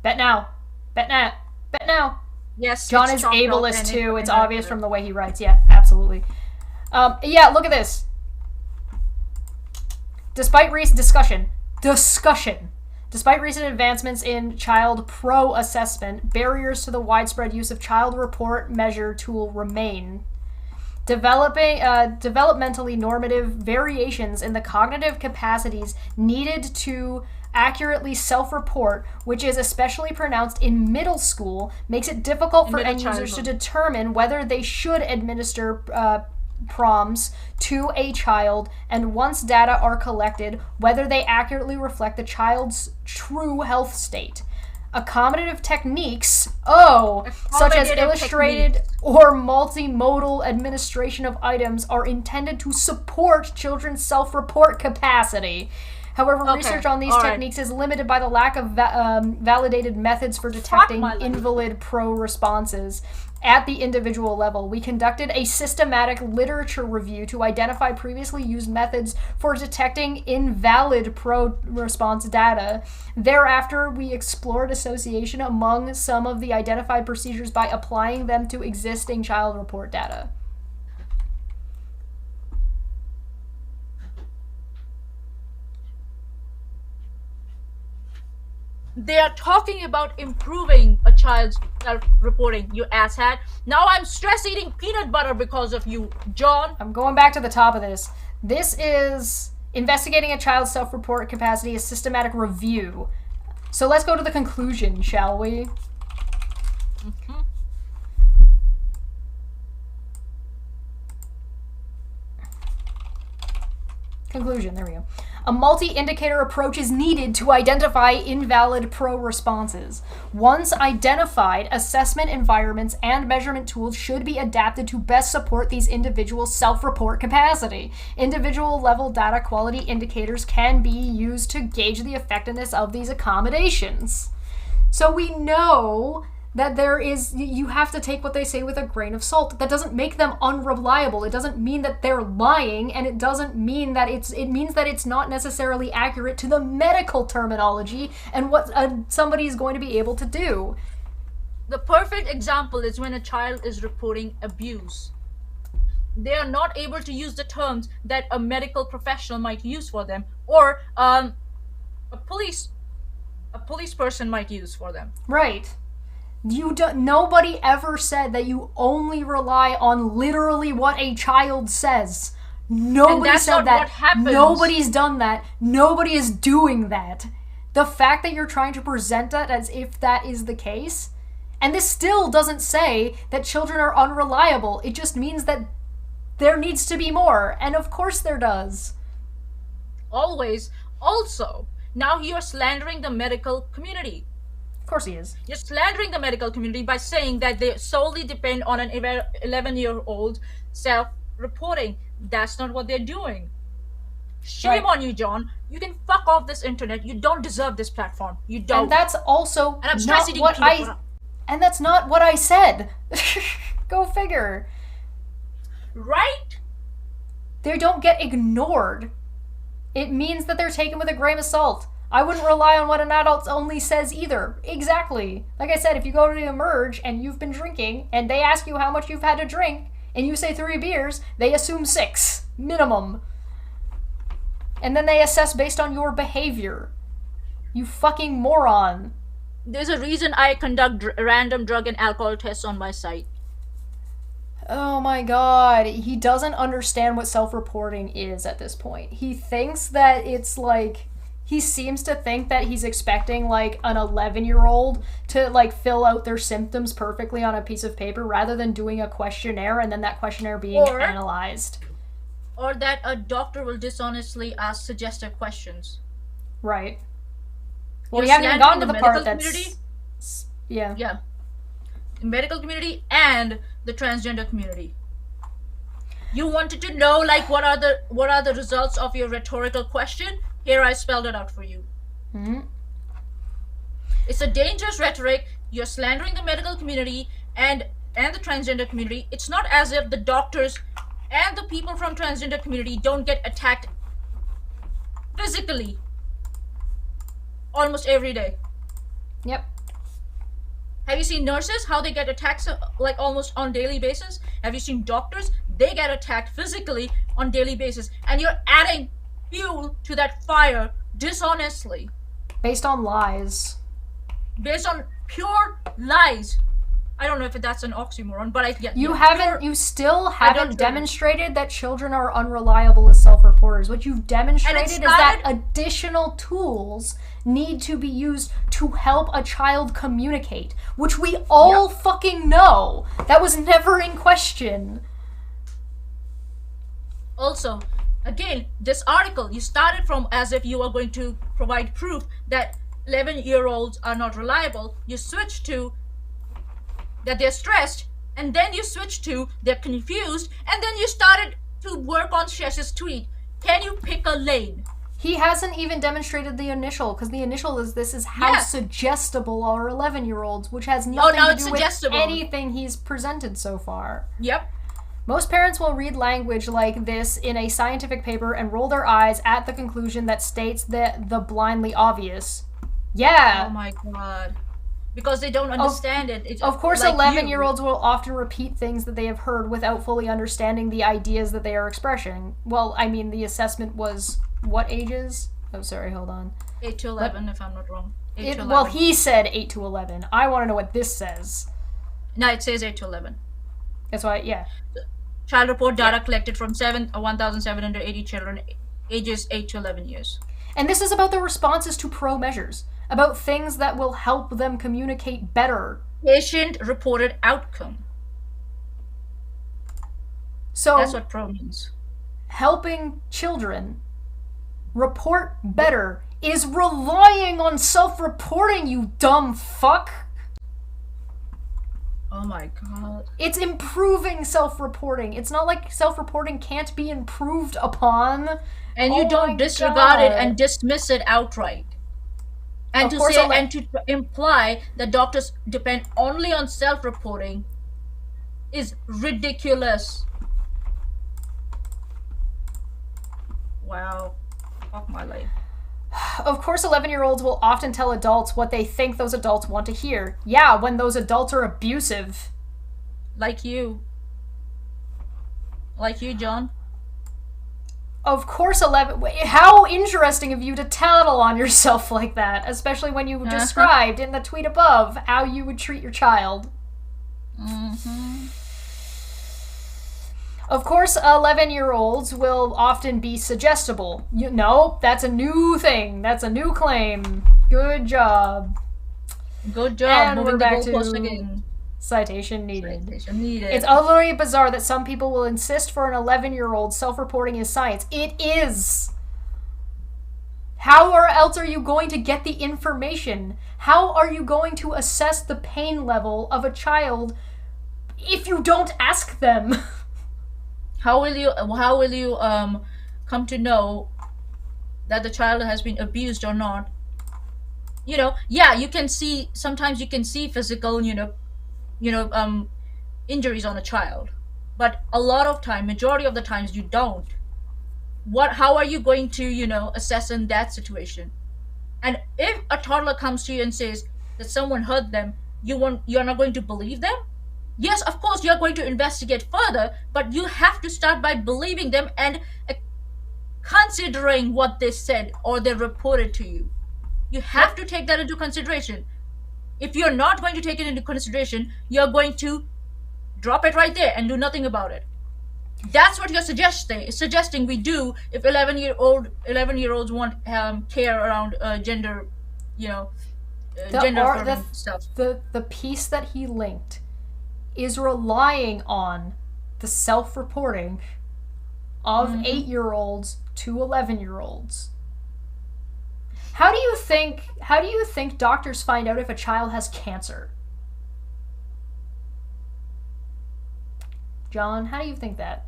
Bet now. Bet now. Bet now. Yes, John is ableist too. It's obvious from the way he writes. Yeah, absolutely. Yeah, look at this. Despite recent Despite recent advancements in child pro-assessment, barriers to the widespread use of child report measure tool remain. Developmentally normative variations in the cognitive capacities needed to accurately self-report, which is especially pronounced in middle school, makes it difficult for end users to determine whether they should administer proms to a child, and once data are collected, whether they accurately reflect the child's true health state. Accommodative techniques, such as illustrated or multimodal administration of items, are intended to support children's self-report capacity. However, research on these techniques is limited by the lack of validated methods for detecting invalid pro-responses at the individual level. We conducted a systematic literature review to identify previously used methods for detecting invalid pro-response data. Thereafter, we explored association among some of the identified procedures by applying them to existing child report data. They are talking about improving a child's self-reporting, you asshat. Now I'm stress eating peanut butter because of you, John. I'm going back to the top of this. This is investigating a child's self-report capacity, a systematic review. So let's go to the conclusion, shall we? Conclusion, there we go. A multi-indicator approach is needed to identify invalid pro responses. Once identified, assessment environments and measurement tools should be adapted to best support these individuals' self-report capacity. Individual level data quality indicators can be used to gauge the effectiveness of these accommodations. So we know that you have to take what they say with a grain of salt. That doesn't make them unreliable. It doesn't mean that they're lying, and it doesn't mean that it means that it's not necessarily accurate to the medical terminology and what somebody's going to be able to do. The perfect example is when a child is reporting abuse. They are not able to use the terms that a medical professional might use for them, or a police person might use for them. Right. Nobody ever said that you only rely on literally what a child says. Nobody said that. What happens. Nobody's done that. Nobody is doing that. The fact that you're trying to present that as if that is the case, and this still doesn't say that children are unreliable. It just means that there needs to be more, and of course there does. Always. Also, now you're slandering the medical community. Of course he is. You're slandering the medical community by saying that they solely depend on an 11-year-old self-reporting. That's not what they're doing. Shame on you, John. You can fuck off this internet. You don't deserve this platform. You don't. And that's also not what and that's not what I said. Go figure. Right? They don't get ignored. It means that they're taken with a grain of salt. I wouldn't rely on what an adult only says either. Exactly. Like I said, if you go to Emerge and you've been drinking and they ask you how much you've had to drink and you say 3 beers, they assume 6, minimum. And then they assess based on your behavior. You fucking moron. There's a reason I conduct random drug and alcohol tests on my site. Oh my god. He doesn't understand what self-reporting is at this point. He thinks that it's like... He seems to think that he's expecting, like, an 11-year-old to, like, fill out their symptoms perfectly on a piece of paper rather than doing a questionnaire and then that questionnaire being analyzed. Or that a doctor will dishonestly ask suggestive questions. Right. Well, we haven't even gotten to the part that's... Yeah. Yeah. The medical community and the transgender community. You wanted to know, like, what are the results of your rhetorical question? Here, I spelled it out for you. Mm-hmm. It's a dangerous rhetoric. You're slandering the medical community and the transgender community. It's not as if the doctors and the people from transgender community don't get attacked physically almost every day. Yep. Have you seen nurses, how they get attacked like almost on daily basis? Have you seen doctors? They get attacked physically on daily basis. And you're adding fuel to that fire dishonestly. Based on lies. Based on pure lies. I don't know if that's an oxymoron, but you still haven't demonstrated that children are unreliable as self-reporters. What you've demonstrated is that additional tools need to be used to help a child communicate, which we all fucking know. That was never in question. Also, again, this article, you started from as if you were going to provide proof that 11-year-olds are not reliable. You switched to that they're stressed, and then you switched to they're confused, and then you started to work on Shesh's tweet. Can you pick a lane? He hasn't even demonstrated the initial, because the initial is this is how suggestible are 11-year-olds, which has nothing to do with anything he's presented so far. Yep. Most parents will read language like this in a scientific paper and roll their eyes at the conclusion that states the blindly obvious. Yeah. Oh my god. Because they don't understand it. Of course, like 11-year-olds will often repeat things that they have heard without fully understanding the ideas that they are expressing. Well, I mean, the assessment was what ages? Oh, sorry, hold on. 8 to 11, if I'm not wrong. 8 to 11. Well, he said 8 to 11. I want to know what this says. No, it says 8 to 11. That's why, yeah. Child report data collected from 1,780 children ages 8 to 11 years. And this is about the responses to pro measures, about things that will help them communicate better. Patient-reported outcome. So that's what pro means. Helping children report better is relying on self-reporting, you dumb fuck. Oh my god. It's improving self-reporting. It's not like self-reporting can't be improved upon. And you don't disregard it and dismiss it outright. And to say and to imply that doctors depend only on self-reporting is ridiculous. Wow. Fuck my life. Of course, 11-year-olds will often tell adults what they think those adults want to hear. Yeah, when those adults are abusive. Like you. Like you, John. Of course, how interesting of you to tattle on yourself like that, especially when you described in the tweet above how you would treat your child. Mm-hmm. Of course, 11-year-olds will often be suggestible. No, that's a new thing. That's a new claim. Good job. Good job. And we're back to citation needed. It's utterly bizarre that some people will insist for an 11-year-old self-reporting is science. It is. How else are you going to get the information? How are you going to assess the pain level of a child if you don't ask them? How will you come to know that the child has been abused or not? You know, yeah, you can see, sometimes you can see physical, injuries on a child, but a lot of time, majority of the times you don't. How are you going to, assess in that situation? And if a toddler comes to you and says that someone hurt them, you're not going to believe them? Yes, of course, you're going to investigate further, but you have to start by believing them and considering what they said or they reported to you. You have to take that into consideration. If you're not going to take it into consideration, you're going to drop it right there and do nothing about it. That's what you're suggesting we do if 11-year-olds want care around gender, gender stuff. The piece that he linked is relying on the self-reporting of 8-year-olds to 11-year-olds. How do you think doctors find out if a child has cancer? John, how do you think that?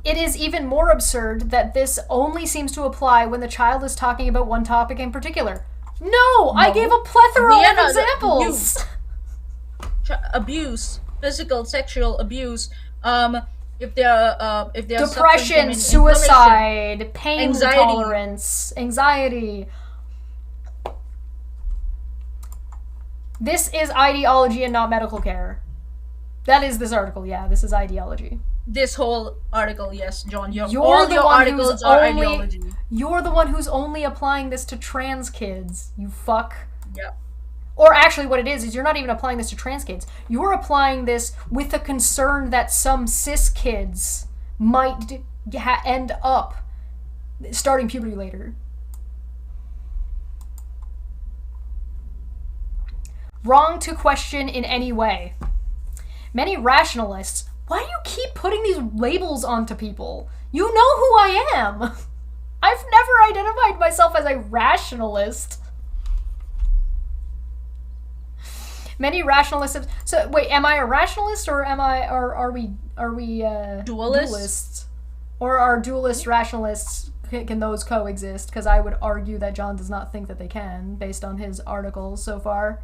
It is even more absurd that this only seems to apply when the child is talking about one topic in particular. No, I gave a plethora of examples. Abuse, physical, sexual abuse. If they're depression, suicide, pain tolerance, anxiety. This is ideology and not medical care. That is this article. Yeah, this is ideology. This whole article, yes, John. All your articles are ideology. You're the one who's only applying this to trans kids. You fuck. Yeah. Or actually what it is you're not even applying this to trans kids. You're applying this with the concern that some cis kids might end up starting puberty later. Wrong to question in any way. Many rationalists... Why do you keep putting these labels onto people? You know who I am. I've never identified myself as a rationalist. Many rationalists have, so wait, am I a rationalist or are we dualists? Or are dualist rationalists, can those coexist? Because I would argue that John does not think that they can, based on his articles so far.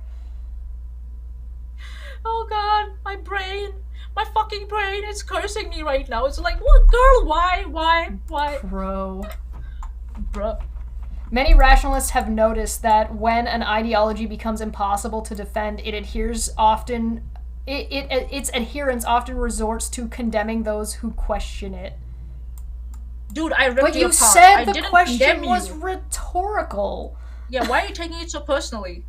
Oh god, my fucking brain is cursing me right now. It's like, what, girl, why? Bro. Bruh. Many rationalists have noticed that when an ideology becomes impossible to defend, its adherents often resorts to condemning those who question it. Dude, I ripped you apart. But you said the question was rhetorical. Yeah, why are you taking it so personally?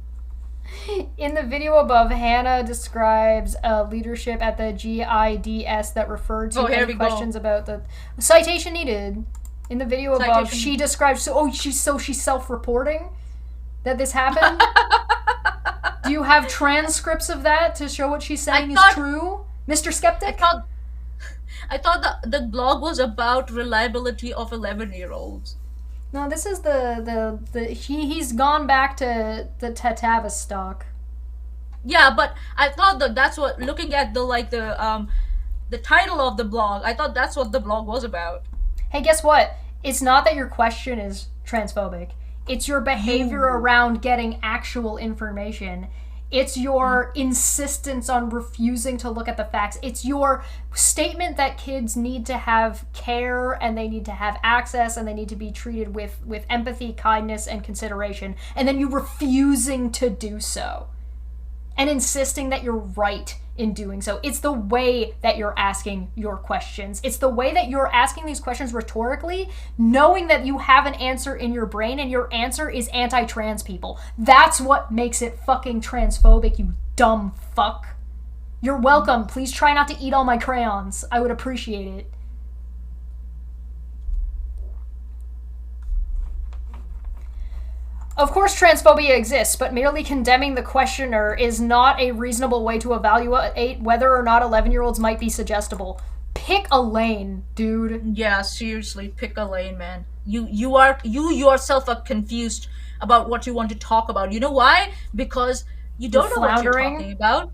In the video above, Hannah describes leadership at the GIDS that referred to any questions about the citation needed. In the video above, she describes she's self-reporting that this happened. Do you have transcripts of that to show what she's saying is true, Mr. Skeptic? I thought the blog was about reliability of 11-year-olds. No, this is he's gone back to the Tavistock. Yeah, but I thought that's what, looking at the title of the blog, I thought that's what the blog was about. Hey, guess what? It's not that your question is transphobic. It's your behavior around getting actual information. It's your insistence on refusing to look at the facts. It's your statement that kids need to have care and they need to have access and they need to be treated with empathy, kindness, and consideration. And then you refusing to do so. And insisting that you're right in doing so. It's the way that you're asking your questions. It's the way that you're asking these questions rhetorically, knowing that you have an answer in your brain and your answer is anti-trans people. That's what makes it fucking transphobic, you dumb fuck. You're welcome. Please try not to eat all my crayons. I would appreciate it. Of course transphobia exists, but merely condemning the questioner is not a reasonable way to evaluate whether or not 11-year-olds might be suggestible. Pick a lane, dude. Yeah, seriously, pick a lane, man. You yourself are confused about what you want to talk about. You know why? Because you don't know what you're talking about.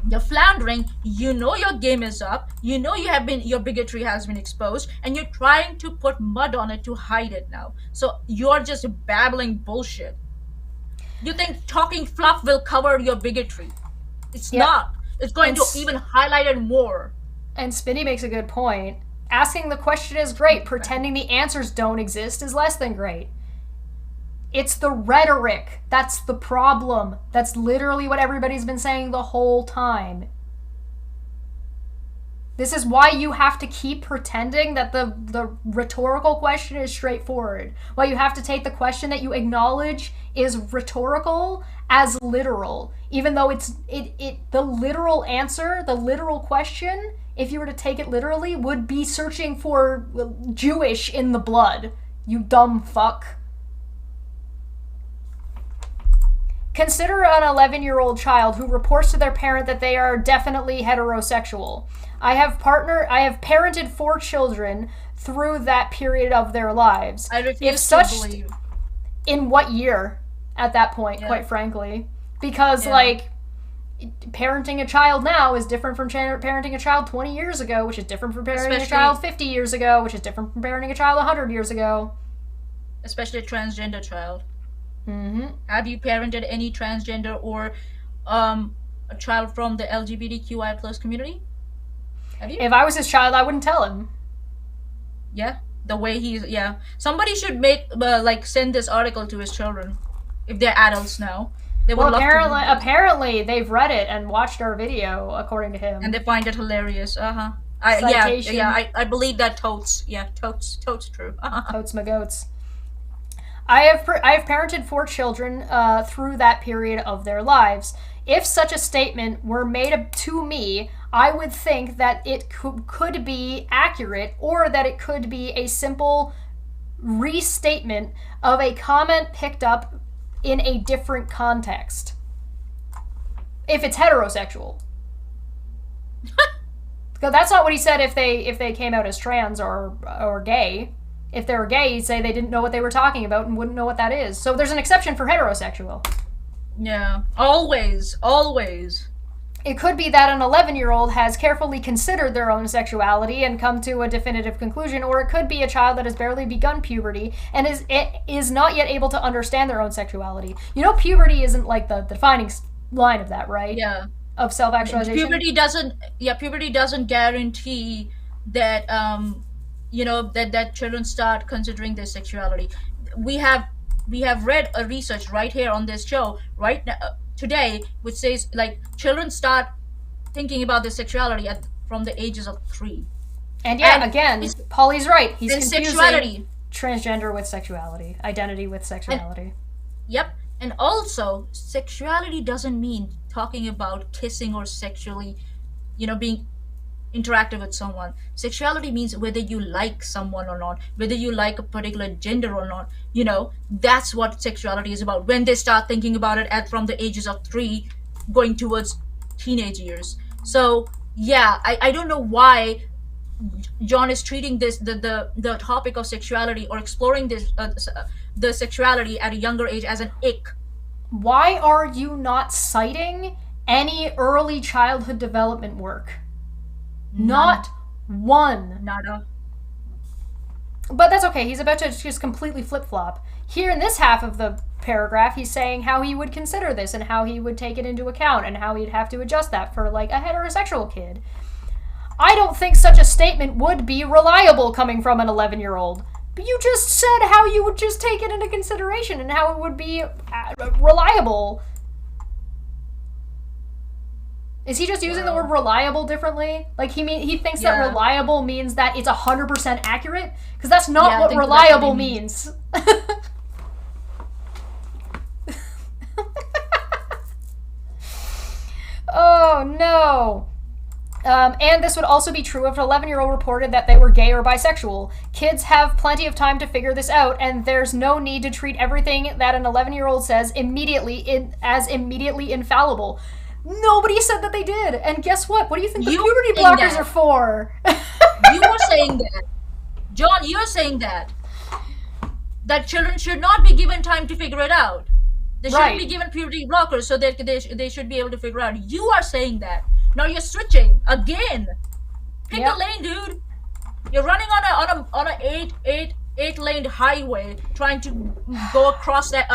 You're floundering, you know your game is up, you know your bigotry has been exposed, and you're trying to put mud on it to hide it now. So you're just babbling bullshit. You think talking fluff will cover your bigotry. It's not. It's going to even highlight it more. And Spinny makes a good point. Asking the question is great. Pretending the answers don't exist is less than great. It's the rhetoric. That's the problem. That's literally what everybody's been saying the whole time. This is why you have to keep pretending that the rhetorical question is straightforward. Why you have to take the question that you acknowledge is rhetorical as literal. Even though the literal answer, the literal question, if you were to take it literally, would be searching for Jewish in the blood. You dumb fuck. Consider an 11-year-old child who reports to their parent that they are definitely heterosexual. I have parented 4 children through that period of their lives. I refuse to believe. In what year at that point, quite frankly? Because, parenting a child now is different from parenting a child 20 years ago, which is different from parenting a child 50 years ago, which is different from parenting a child 100 years ago. Especially a transgender child. Mm-hmm. Have you parented any transgender or a child from the LGBTQI plus community? Have you? If I was his child, I wouldn't tell him. Yeah, the way he's somebody should send this article to his children if they're adults now. They would love to apparently they've read it and watched our video, according to him. And they find it hilarious. Citation. I believe that totes true. Totes my goats. I have parented 4 children through that period of their lives. If such a statement were made to me, I would think that it could be accurate, or that it could be a simple restatement of a comment picked up in a different context. If it's heterosexual. Because that's not what he said if they came out as trans or gay. If they were gay, he'd say they didn't know what they were talking about and wouldn't know what that is. So there's an exception for heterosexual. Yeah, always. It could be that an 11-year-old has carefully considered their own sexuality and come to a definitive conclusion, or it could be a child that has barely begun puberty and is not yet able to understand their own sexuality. You know, puberty isn't like the defining line of that, right? Yeah. Of self-actualization. Puberty doesn't guarantee that that children start considering their sexuality. We have read a research right here on this show right now, today, which says children start thinking about their sexuality from the ages of 3. And again, Polly's right. He's confusing sexuality, transgender with sexuality, identity with sexuality. And also, sexuality doesn't mean talking about kissing or sexually, being interactive with someone. Sexuality means whether you like someone or not, whether you like a particular gender or not. That's what sexuality is about when they start thinking about it from the ages of 3 going towards teenage years. So I don't know why John is treating the topic of sexuality or exploring the sexuality at a younger age as an ick. Why are you not citing any early childhood development work? Not one. Nada. But that's okay. He's about to just completely flip-flop. Here in this half of the paragraph, he's saying how he would consider this and how he would take it into account and how he'd have to adjust that for, like, a heterosexual kid. I don't think such a statement would be reliable coming from an 11-year-old. But you just said how you would just take it into consideration and how it would be reliable. Is he just using the word reliable differently? Like, he thinks that reliable means that it's 100% accurate? Because that's not what reliable means. Oh, no. And this would also be true if an 11-year-old reported that they were gay or bisexual. Kids have plenty of time to figure this out, and there's no need to treat everything that an 11-year-old says as immediately infallible. Nobody said that they did. And guess what? What do you think the puberty blockers are for? You are saying that. John, you're saying that children should not be given time to figure it out. They shouldn't be given puberty blockers so that they should be able to figure out. You are saying that. Now you're switching again. Pick a lane, dude. You're running on a eight-lane highway, trying to go across that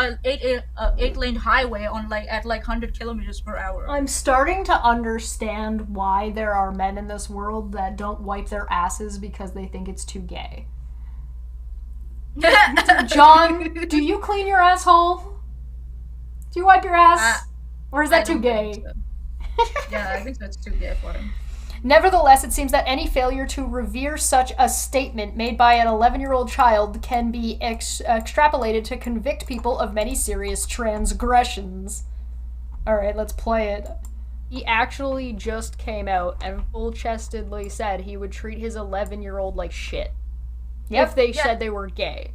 eight-lane highway on at 100 kilometers per hour. I'm starting to understand why there are men in this world that don't wipe their asses because they think it's too gay. John, do you clean your asshole? Do you wipe your ass? Or is that too gay? Yeah, I think that's too gay for him. Nevertheless, it seems that any failure to revere such a statement made by an 11-year-old child can be extrapolated to convict people of many serious transgressions. Alright, let's play it. He actually just came out and full-chestedly said he would treat his 11-year-old like shit. If they said they were gay.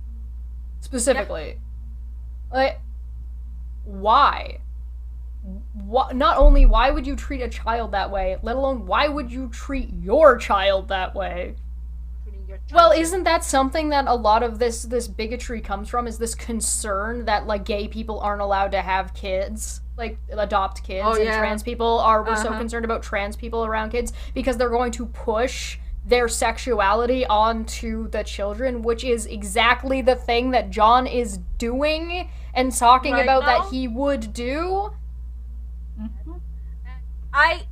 Specifically. Like, why? Not only why would you treat a child that way, let alone why would you treat your child that way? Well, isn't that something that a lot of this bigotry comes from, is this concern that, like, gay people aren't allowed to have kids, like, adopt kids, and trans people we're so concerned about trans people around kids because they're going to push their sexuality onto the children, which is exactly the thing that John is doing and talking about that he would do. I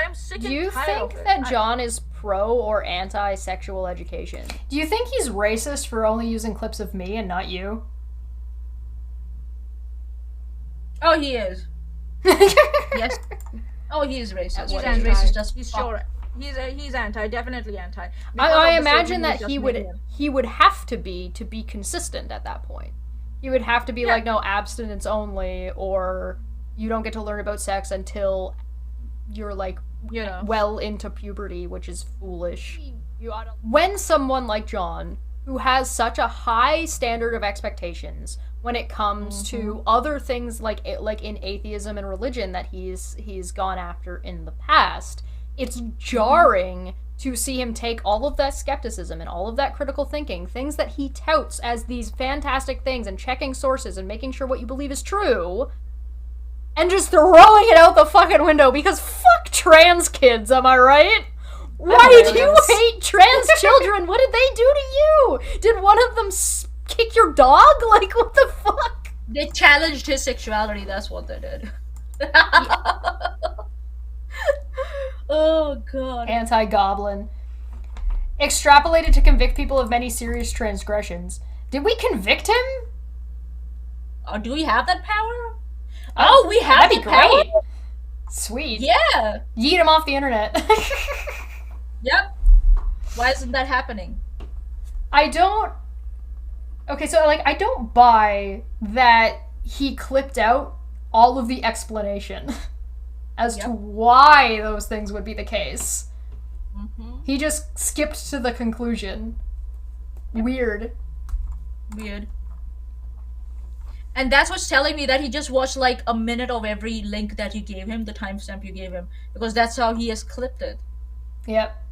am sick and tired of it. Do you think that John is pro or anti-sexual education? Do you think he's racist for only using clips of me and not you? Oh, he is. Yes. Oh, he is racist. He's anti. Racist just he's sure. He's anti. Definitely anti. I imagine that he would have to be consistent at that point. He would have to be like, no, abstinence only, or you don't get to learn about sex until you're, like, well into puberty, which is foolish. When someone like John, who has such a high standard of expectations when it comes to other things like in atheism and religion that he's gone after in the past, it's jarring to see him take all of that skepticism and all of that critical thinking, things that he touts as these fantastic things, and checking sources and making sure what you believe is true, and just throwing it out the fucking window because fuck trans kids, am I right? Why did you hate trans children? What did they do to you? Did one of them kick your dog? Like, what the fuck? They challenged his sexuality, that's what they did. Oh, God. Anti-goblin. Extrapolated to convict people of many serious transgressions. Did we convict him? Oh, do we have that power? Oh, we have that power. Sweet. Yeah. Yeet him off the internet. Yep. Why isn't that happening? Okay, so, like, I don't buy that he clipped out all of the explanation as to why those things would be the case. He just skipped to the conclusion. Weird. And that's what's telling me that he just watched like a minute of every link that you gave him, the timestamp you gave him, because that's how he has clipped it. Yep.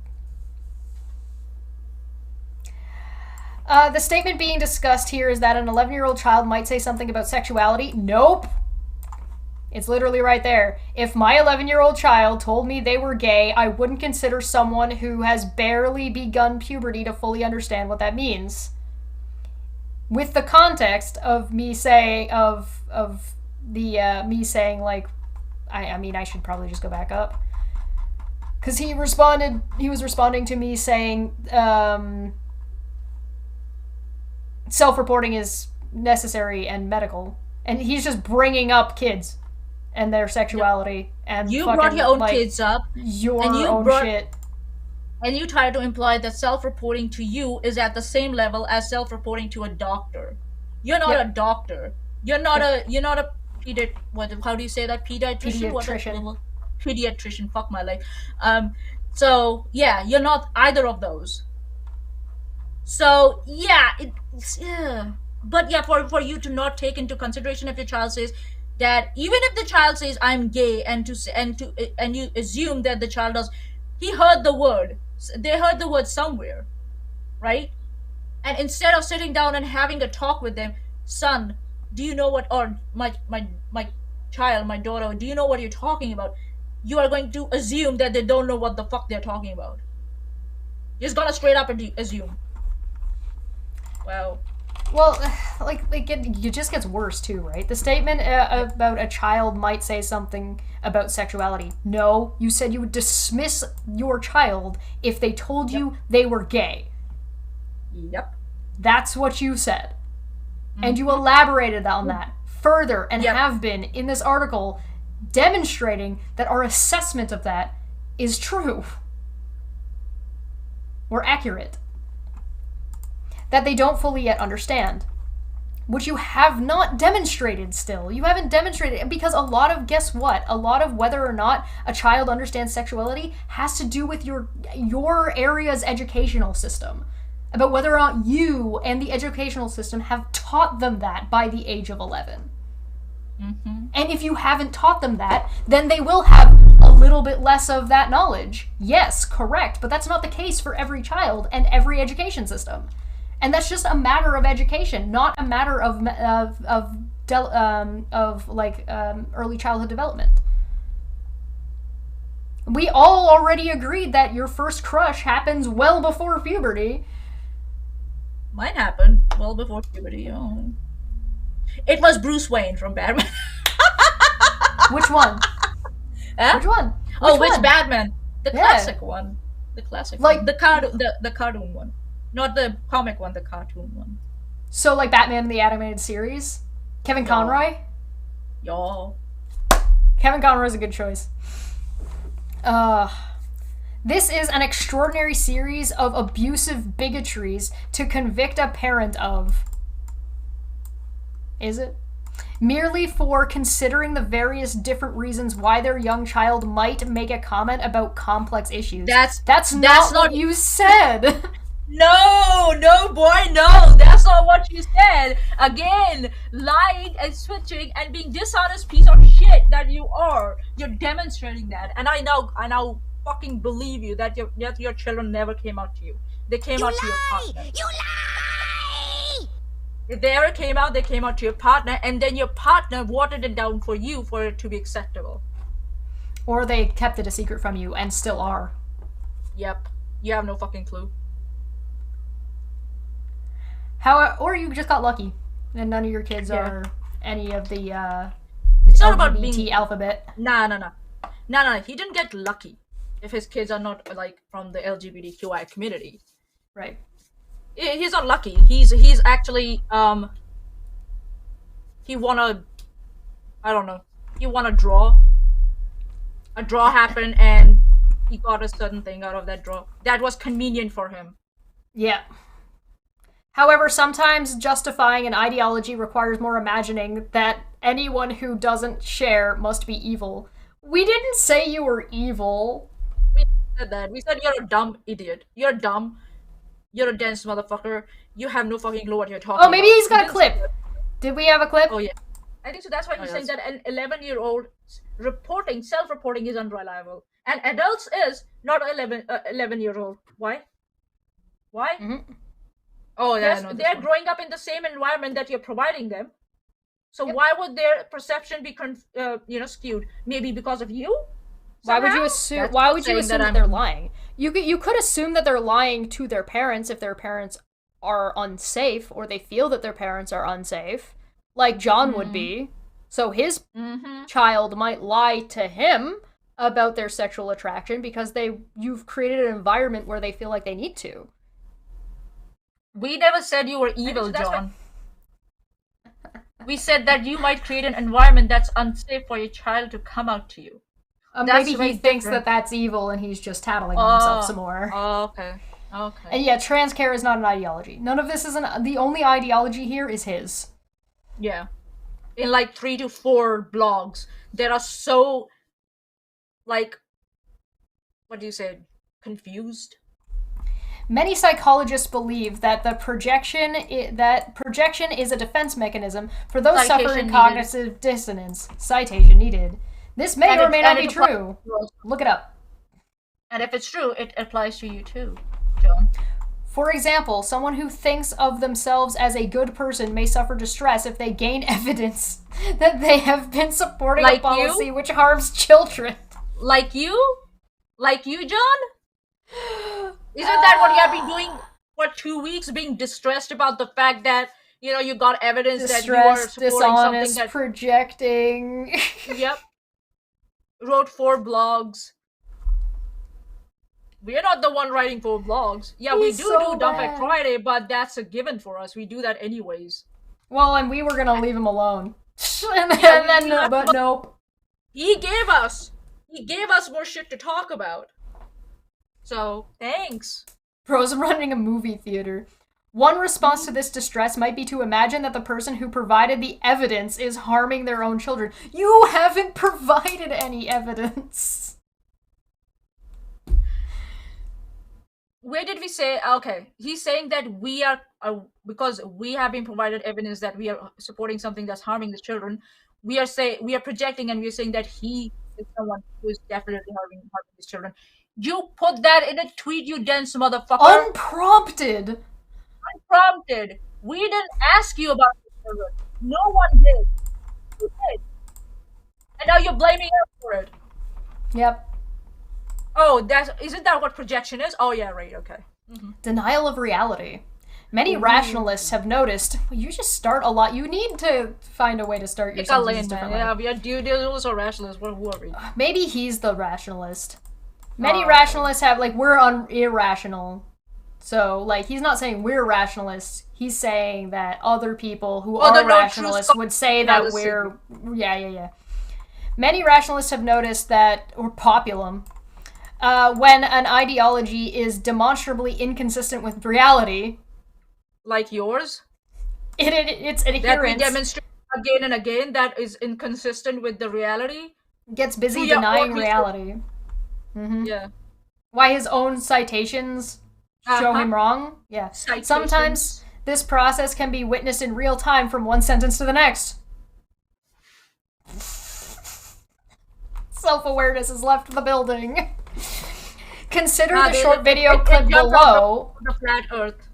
The statement being discussed here is that an 11-year-old child might say something about sexuality. Nope. It's literally right there. If my 11-year-old child told me they were gay, I wouldn't consider someone who has barely begun puberty to fully understand what that means. With the context of me saying, me saying, like, I mean, I should probably just go back up. Because he was responding to me saying, self-reporting is necessary and medical. And he's just bringing up kids and their sexuality. And you fucking, brought your own like, kids up. Your and you own brought, shit. And you try to imply that self-reporting to you is at the same level as self-reporting to a doctor. You're not a doctor. You're not a how do you say that? Pediatrician. Pediatrician. Fuck my life. So yeah, you're not either of those. So yeah, but yeah, for you to not take into consideration if your child says that, even if the child says I'm gay, and you assume that the child does, they heard the word somewhere, right? And instead of sitting down and having a talk with them, son, do you know what, or my child, my daughter, do you know what you're talking about? You are going to assume that they don't know what the fuck they're talking about. You're just gonna straight up and assume. Well, it just gets worse too, right? The statement about a child might say something about sexuality. No, you said you would dismiss your child if they told you they were gay. Yep. That's what you said. And you elaborated on that further and have been in this article demonstrating that our assessment of that is true. Or accurate. That they don't fully yet understand. Which you have not demonstrated still. You haven't demonstrated, because a lot of, guess what? A lot of whether or not a child understands sexuality has to do with your area's educational system. About whether or not you and the educational system have taught them that by the age of 11. Mm-hmm. And if you haven't taught them that, then they will have a little bit less of that knowledge. Yes, correct, but that's not the case for every child and every education system. And that's just a matter of education, not a matter of early childhood development. We all already agreed that your first crush happens well before puberty. Mine happened well before puberty. Oh. It was Bruce Wayne from Batman. Which one? Which one? Which Batman? The classic one. The classic one. The cartoon one. Not the comic one, the cartoon one. So, like Batman in the animated series? Kevin Conroy? Yo. Kevin Conroy's a good choice. This is an extraordinary series of abusive bigotries to convict a parent of. Is it? Merely for considering the various different reasons why their young child might make a comment about complex issues. That's not what you said. No, boy, no. That's not what you said. Again, lying and switching and being dishonest piece of shit that you are. You're demonstrating that, and I now fucking believe you that your children never came out to you. They came out to your partner. You lie! If they ever came out, they came out to your partner, and then your partner watered it down for you for it to be acceptable. Or they kept it a secret from you and still are. Yep. You have no fucking clue. Or you just got lucky, and none of your kids are any of the it's LGBT not about being alphabet. No. He didn't get lucky if his kids are not like from the LGBTQI community. Right. He's not lucky. He's actually he won a draw. A draw happened and he got a certain thing out of that draw. That was convenient for him. Yeah. However, sometimes justifying an ideology requires more imagining that anyone who doesn't share must be evil. We didn't say you were evil. We said that. We said you're a dumb idiot. You're dumb. You're a dense motherfucker. You have no fucking clue what you're talking about. Oh, maybe he's got a clip. Did we have a clip? Oh, yeah. I think so. That's why he's saying that an 11-year-old self-reporting is unreliable. And adults is not 11-year-old. Why? Mm-hmm. Oh yeah, Yes, I know this they're one. Growing up in the same environment that you're providing them. So why would their perception be skewed? Maybe because of you? Why would you assume? Why would you assume that they're lying? You could assume that they're lying to their parents if their parents are unsafe or they feel that their parents are unsafe, like John would be. So his child might lie to him about their sexual attraction because you've created an environment where they feel like they need to. We never said you were evil, John. We said that you might create an environment that's unsafe for your child to come out to you. Maybe he thinks that that's evil and he's just tattling on himself some more. Oh, okay. Okay. And yeah, trans care is not an ideology. None of this is the only ideology here is his. Yeah. In like 3 to 4 blogs that are so, like, what do you say, confused? Many psychologists believe that projection is a defense mechanism for those suffering cognitive dissonance. Citation needed. This may or may not be true. Look it up. And if it's true, it applies to you too, John. For example, someone who thinks of themselves as a good person may suffer distress if they gain evidence that they have been supporting a policy which harms children. Like you? Like you, John? Isn't that what you have been doing for 2 weeks, being distressed about the fact that, you got evidence that you are supporting dishonest, something that... projecting. Yep. Wrote 4 blogs. We're not the one writing 4 blogs. Yeah, we do Dump Back Friday, but that's a given for us. We do that anyways. Well, and we were gonna leave him alone. But nope. He gave us more shit to talk about. So, thanks. Bro's running a movie theater. One response to this distress might be to imagine that the person who provided the evidence is harming their own children. You haven't provided any evidence. Where did we say? Okay, he's saying that we are, because we have been provided evidence that we are supporting something that's harming the children. We are projecting, and we are saying that he is someone who is definitely harming his children. You put that in a tweet, you dense motherfucker. Unprompted. We didn't ask you about the children. No one did. You did. And now you're blaming us for it. Yep. Oh, isn't that what projection is? Oh yeah, right, okay. Mm-hmm. Denial of reality. Many rationalists have noticed, you just start a lot. You need to find a way to start your sentences differently. Yeah, we are dudes or rationalists. Who are we? Maybe he's the rationalist. Many rationalists have, we're irrational. So, he's not saying we're rationalists. He's saying that other people who are rationalists would say that we're... Yeah. Many rationalists have noticed that, or populum, when an ideology is demonstrably inconsistent with reality... Like yours? Its adherence... That we demonstrate again and again that is inconsistent with the reality? Gets busy denying reality. Mm-hmm. Yeah. Why his own citations show him wrong? Yeah. Citations. Sometimes this process can be witnessed in real time from one sentence to the next. Self-awareness has left the building. Consider the short video clip below the flat earth.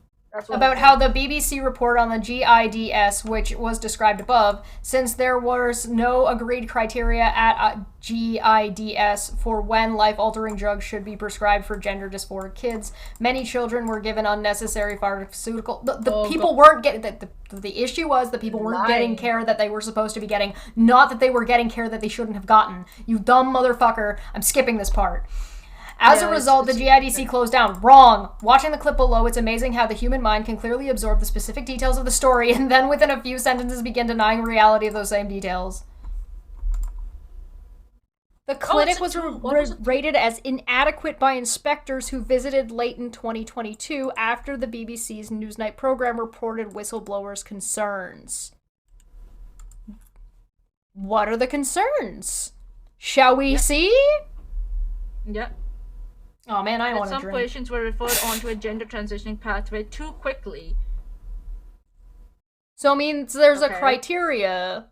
About how the BBC report on the GIDS, which was described above, since there was no agreed criteria at GIDS for when life-altering drugs should be prescribed for gender dysphoric kids, many children were given unnecessary pharmaceutical... The people weren't getting... The issue was the people weren't getting care that they were supposed to be getting, not that they were getting care that they shouldn't have gotten. You dumb motherfucker. I'm skipping this part. As a result, the GIDC closed down. Wrong! Watching the clip below, it's amazing how the human mind can clearly absorb the specific details of the story and then within a few sentences begin denying reality of those same details. The clinic was rated as inadequate by inspectors who visited late in 2022 after the BBC's Newsnight program reported whistleblowers' concerns. What are the concerns? Shall we see? Yep. Oh man, I want to drink. Some patients were referred onto a gender transitioning pathway too quickly. So it means there's a criteria.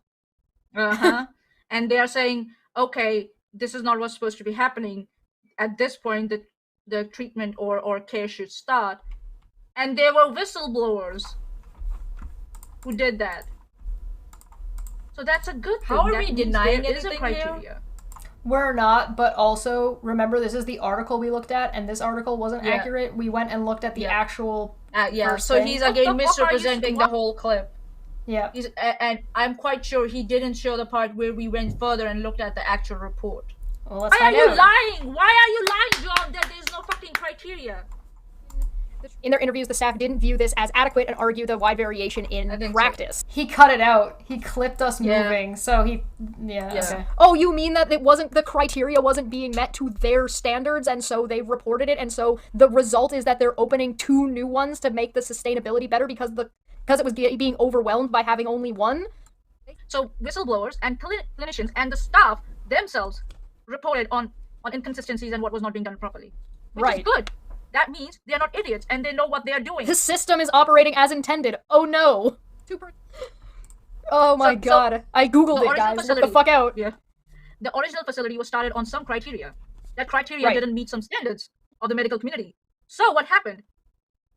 And they are saying, okay, this is not what's supposed to be happening. At this point, the treatment or care should start. And there were whistleblowers who did that. So that's a good thing. How are That we means denying there is a anything criteria. here? We're not, but also remember this is the article we looked at, and this article wasn't Yeah. accurate. We went and looked at the actual. Yeah, first so thing. he's What again the fuck are you- misrepresenting the whole clip. Yeah. And I'm quite sure he didn't show the part where we went further and looked at the actual report. Well, let's Why are find you out. lying? Why are you lying, John, that there's no fucking criteria? In their interviews, the staff didn't view this as adequate and argue the wide variation I in think so. practice. He cut it out. He clipped us Yeah. moving, so he. Yeah. Yeah. Okay. Oh, you mean that the criteria wasn't being met to their standards, and so they reported it, and so the result is that they're opening 2 new ones to make the sustainability better because it was being overwhelmed by having only one? So whistleblowers and clinicians and the staff themselves reported on inconsistencies and what was not being done properly. Which Right. is good. That means they're not idiots and they know what they're doing. The system is operating as intended. Oh no. Oh my So- god. I googled the it, original guys. What the facility- fuck out? Yeah. The original facility was started on some criteria. That criteria Right. didn't meet some standards of the medical community. So what happened?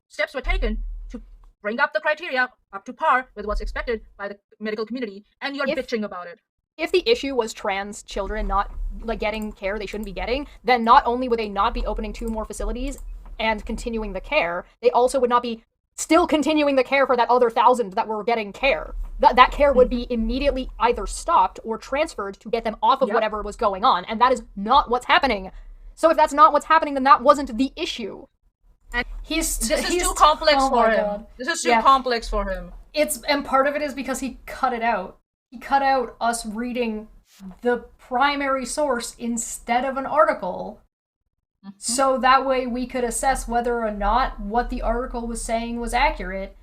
Steps were taken to bring up the criteria up to par with what's expected by the medical community, and you're If- bitching about it. If the issue was trans children not getting care they shouldn't be getting, then not only would they not be opening 2 more facilities and continuing the care, they also would not be still continuing the care for that other 1,000 that were getting care. That care would be immediately either stopped or transferred to get them off of Yep. whatever was going on, and that is not what's happening. So if that's not what's happening, then that wasn't the issue. And This This is too complex oh for my him. God. This is too Yeah. complex for him. And part of it is because he cut it out. He cut out us reading the primary source instead of an article. So that way we could assess whether or not what the article was saying was accurate.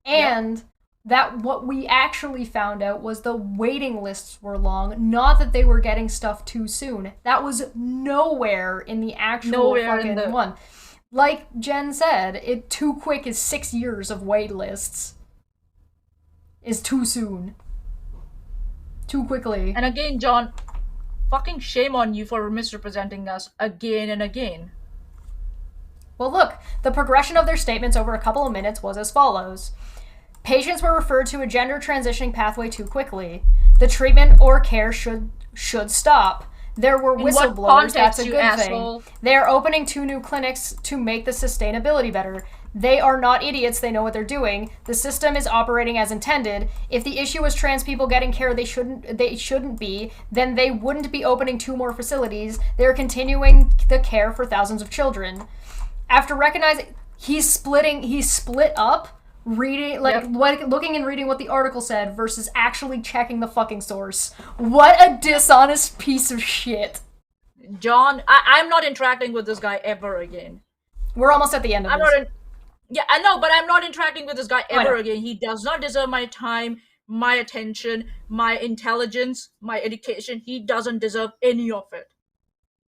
And that what we actually found out was the waiting lists were long, not that they were getting stuff too soon. That was nowhere in the actual Nowhere fucking in the- one. Like Jen said, it too quick is 6 years of wait lists. Is too soon. Too quickly. And again, John, fucking shame on you for misrepresenting us again and again. Well, look, the progression of their statements over a couple of minutes was as follows. Patients were referred to a gender transitioning pathway too quickly. The treatment or care should stop. There were In what whistleblowers, context, that's a you good asshole? thing. They are opening 2 new clinics to make the sustainability better. They are not idiots, they know what they're doing. The system is operating as intended. If the issue was trans people getting care they shouldn't be, then they wouldn't be opening 2 more facilities. They're continuing the care for thousands of children. After recognizing he split up reading looking and reading what the article said versus actually checking the fucking source. What a dishonest piece of shit. John, I'm not interacting with this guy ever again. We're almost at the end of this. Yeah, I know, but I'm not interacting with this guy I know. ever again. He does not deserve my time, my attention, my intelligence, my education. He doesn't deserve any of it.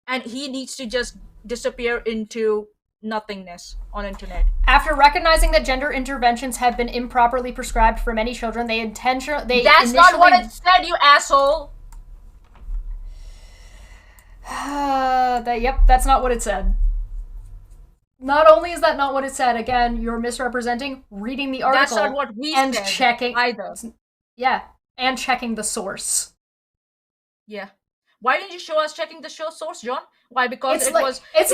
And he needs to just disappear into nothingness on internet. After recognizing that gender interventions have been improperly prescribed for many children, That's not what it said, you asshole! Yep, that's not what it said. Not only is that not what it said, again, you're misrepresenting reading the article That's not what we and said checking either. Yeah, and checking the source. Yeah. Why didn't you show us checking the show source, John? Why? Because It's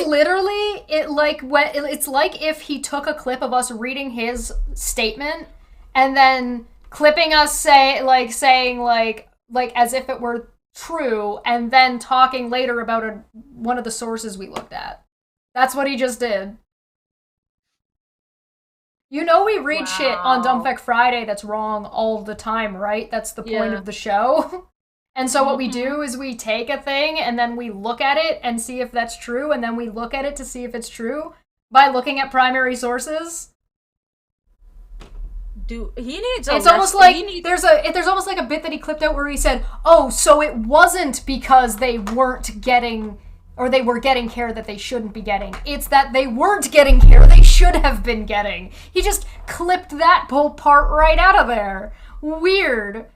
like if he took a clip of us reading his statement and then clipping us saying as if it were true and then talking later about one of the sources we looked at. That's what he just did. You know we read shit on Dumb Fekk Friday that's wrong all the time, right? That's the point of the show. And so what we do is we take a thing and then we look at it and see if that's true, and then we look at it to see if it's true by looking at primary sources. Dude, he needs It's almost like there's almost like a bit that he clipped out where he said, "Oh, so it wasn't because they weren't getting or they were getting care that they shouldn't be getting. It's that they weren't getting care they should have been getting." He just clipped that whole part right out of there. Weird.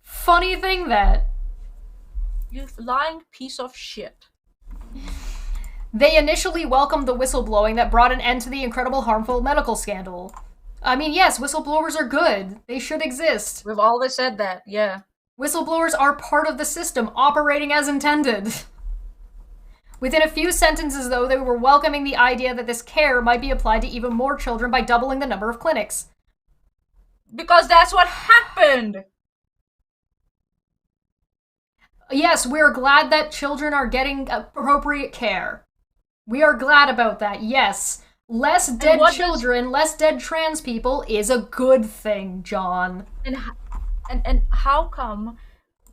Funny thing that you lying piece of shit. They initially welcomed the whistleblowing that brought an end to the incredible harmful medical scandal. I mean, yes, whistleblowers are good. They should exist. We've always said that, yeah. Whistleblowers are part of the system, operating as intended. Within a few sentences, though, they were welcoming the idea that this care might be applied to even more children by doubling the number of clinics. Because that's what happened! Yes, we're glad that children are getting appropriate care. We are glad about that, yes. Less dead children, less dead trans people is a good thing, John. And how come?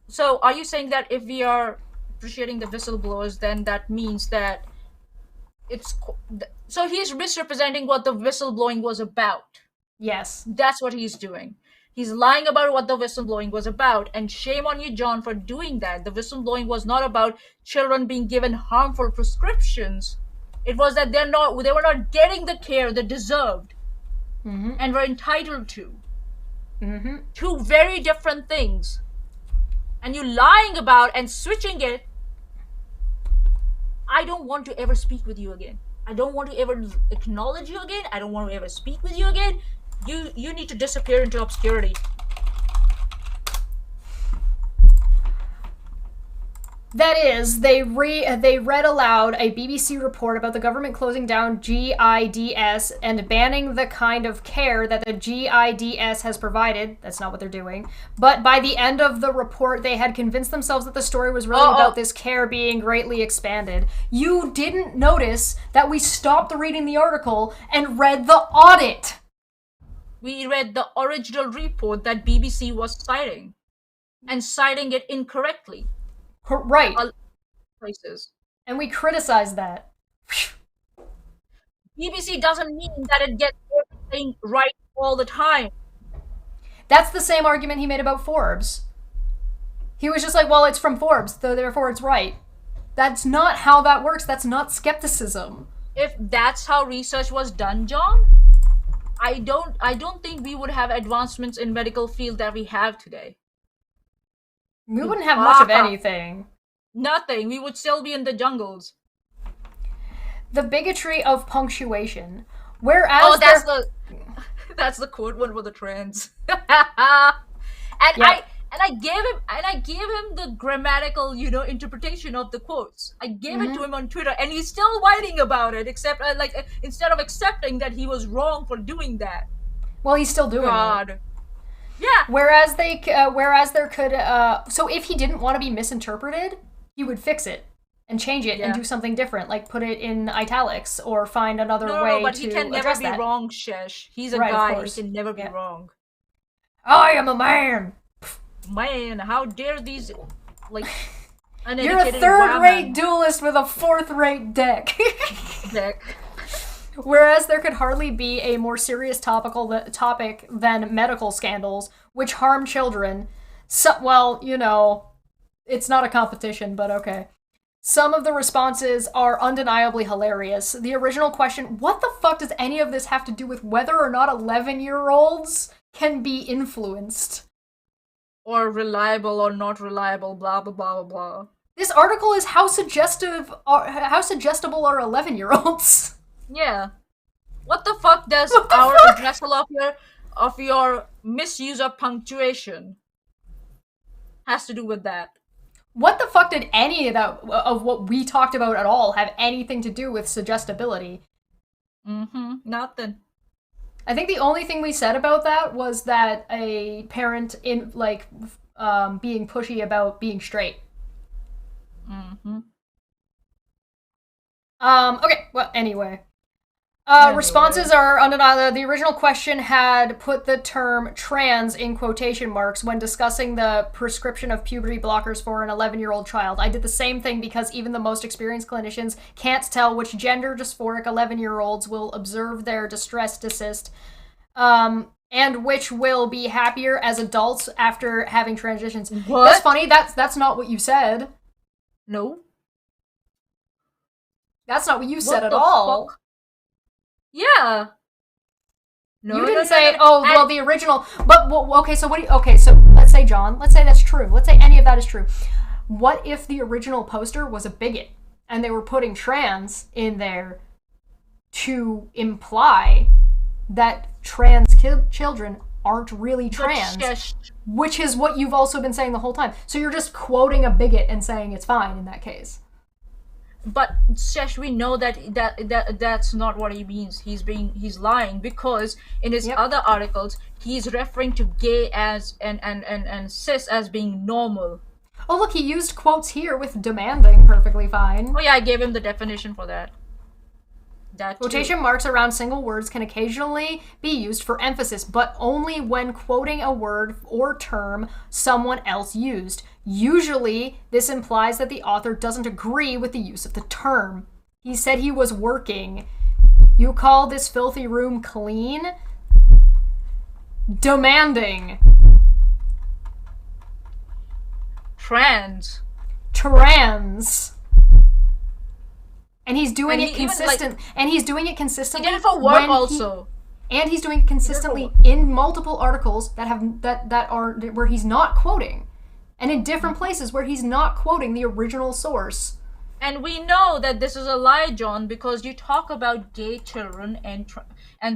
So are you saying that if we are appreciating the whistleblowers, then that means that it's... So he's misrepresenting what the whistleblowing was about. Yes. That's what he's doing. He's lying about what the whistleblowing was about, and shame on you, John, for doing that. The whistleblowing was not about children being given harmful prescriptions. It was that they were not getting the care they deserved and were entitled to. Two very different things. And you lying about and switching it. I don't want to ever speak with you again. I don't want to ever acknowledge you again. I don't want to ever speak with you again. You need to disappear into obscurity. That is, they read aloud a BBC report about the government closing down GIDS and banning the kind of care that the GIDS has provided. That's not what they're doing. But by the end of the report, they had convinced themselves that the story was really about this care being greatly expanded. You didn't notice that we stopped reading the article and read the audit. We read the original report that BBC was citing, and citing it incorrectly. Right. Places. And we criticized that. BBC doesn't mean that it gets everything right all the time. That's the same argument he made about Forbes. He was just like, well, it's from Forbes, so therefore it's right. That's not how that works. That's not skepticism. If that's how research was done, John, I don't think we would have advancements in medical field that we have today. We wouldn't have much of anything. Nothing. We would still be in the jungles. The bigotry of punctuation. Whereas that's the quote one for the trans. I gave him the grammatical, interpretation of the quotes. I gave it to him on Twitter, and he's still whining about it. Except, instead of accepting that he was wrong for doing that. Well, he's still doing it. Yeah. Whereas there could, so if he didn't want to be misinterpreted, he would fix it and change it and do something different, like put it in italics or find another way to address that. No, but he can never be wrong, Shesh. He's a guy. He can never be wrong. I am a man. Man, how dare these, You're a third-rate duelist with a fourth-rate deck. Whereas there could hardly be a more serious topic than medical scandals, which harm children. So, well, it's not a competition, but okay. Some of the responses are undeniably hilarious. The original question, what the fuck does any of this have to do with whether or not 11-year-olds can be influenced? Or reliable or not reliable, blah, blah, blah, blah, blah. This article is how suggestible are 11-year-olds? Yeah. What the fuck does our addressal of your misuse of punctuation has to do with that? What the fuck did any of that of what we talked about at all have anything to do with suggestibility? Nothing. I think the only thing we said about that was that a parent being pushy about being straight. Okay, well, anyway. Responses are undeniable. The original question had put the term trans in quotation marks when discussing the prescription of puberty blockers for an 11-year-old child. I did the same thing because even the most experienced clinicians can't tell which gender dysphoric 11-year-olds will observe their distress desist, and which will be happier as adults after having transitions. What? That's funny. That's not what you said. No. That's not what you said at all. Fuck? Yeah. No, you didn't say, well, the original, but, okay, so so let's say, John, let's say that's true. Let's say any of that is true. What if the original poster was a bigot? and they were putting trans in there to imply that trans children aren't really trans, which is what you've also been saying the whole time. So you're just quoting a bigot and saying it's fine in that case. But Sesh, we know that's not what he means. He's lying, because in his other articles he's referring to gay as and cis as being normal. Oh look, he used quotes here with demanding, perfectly fine. Oh yeah, I gave him the definition for that. Quotation marks around single words can occasionally be used for emphasis, but only when quoting a word or term someone else used. Usually, this implies that the author doesn't agree with the use of the term. He said he was working. You call this filthy room clean? Demanding. Trans. And he's doing it consistent. And he's doing it consistently. He did it for work also. And he's doing it consistently in multiple articles that have that are where he's not quoting, and in different places where he's not quoting the original source. And we know that this is a lie, John, because you talk about gay children and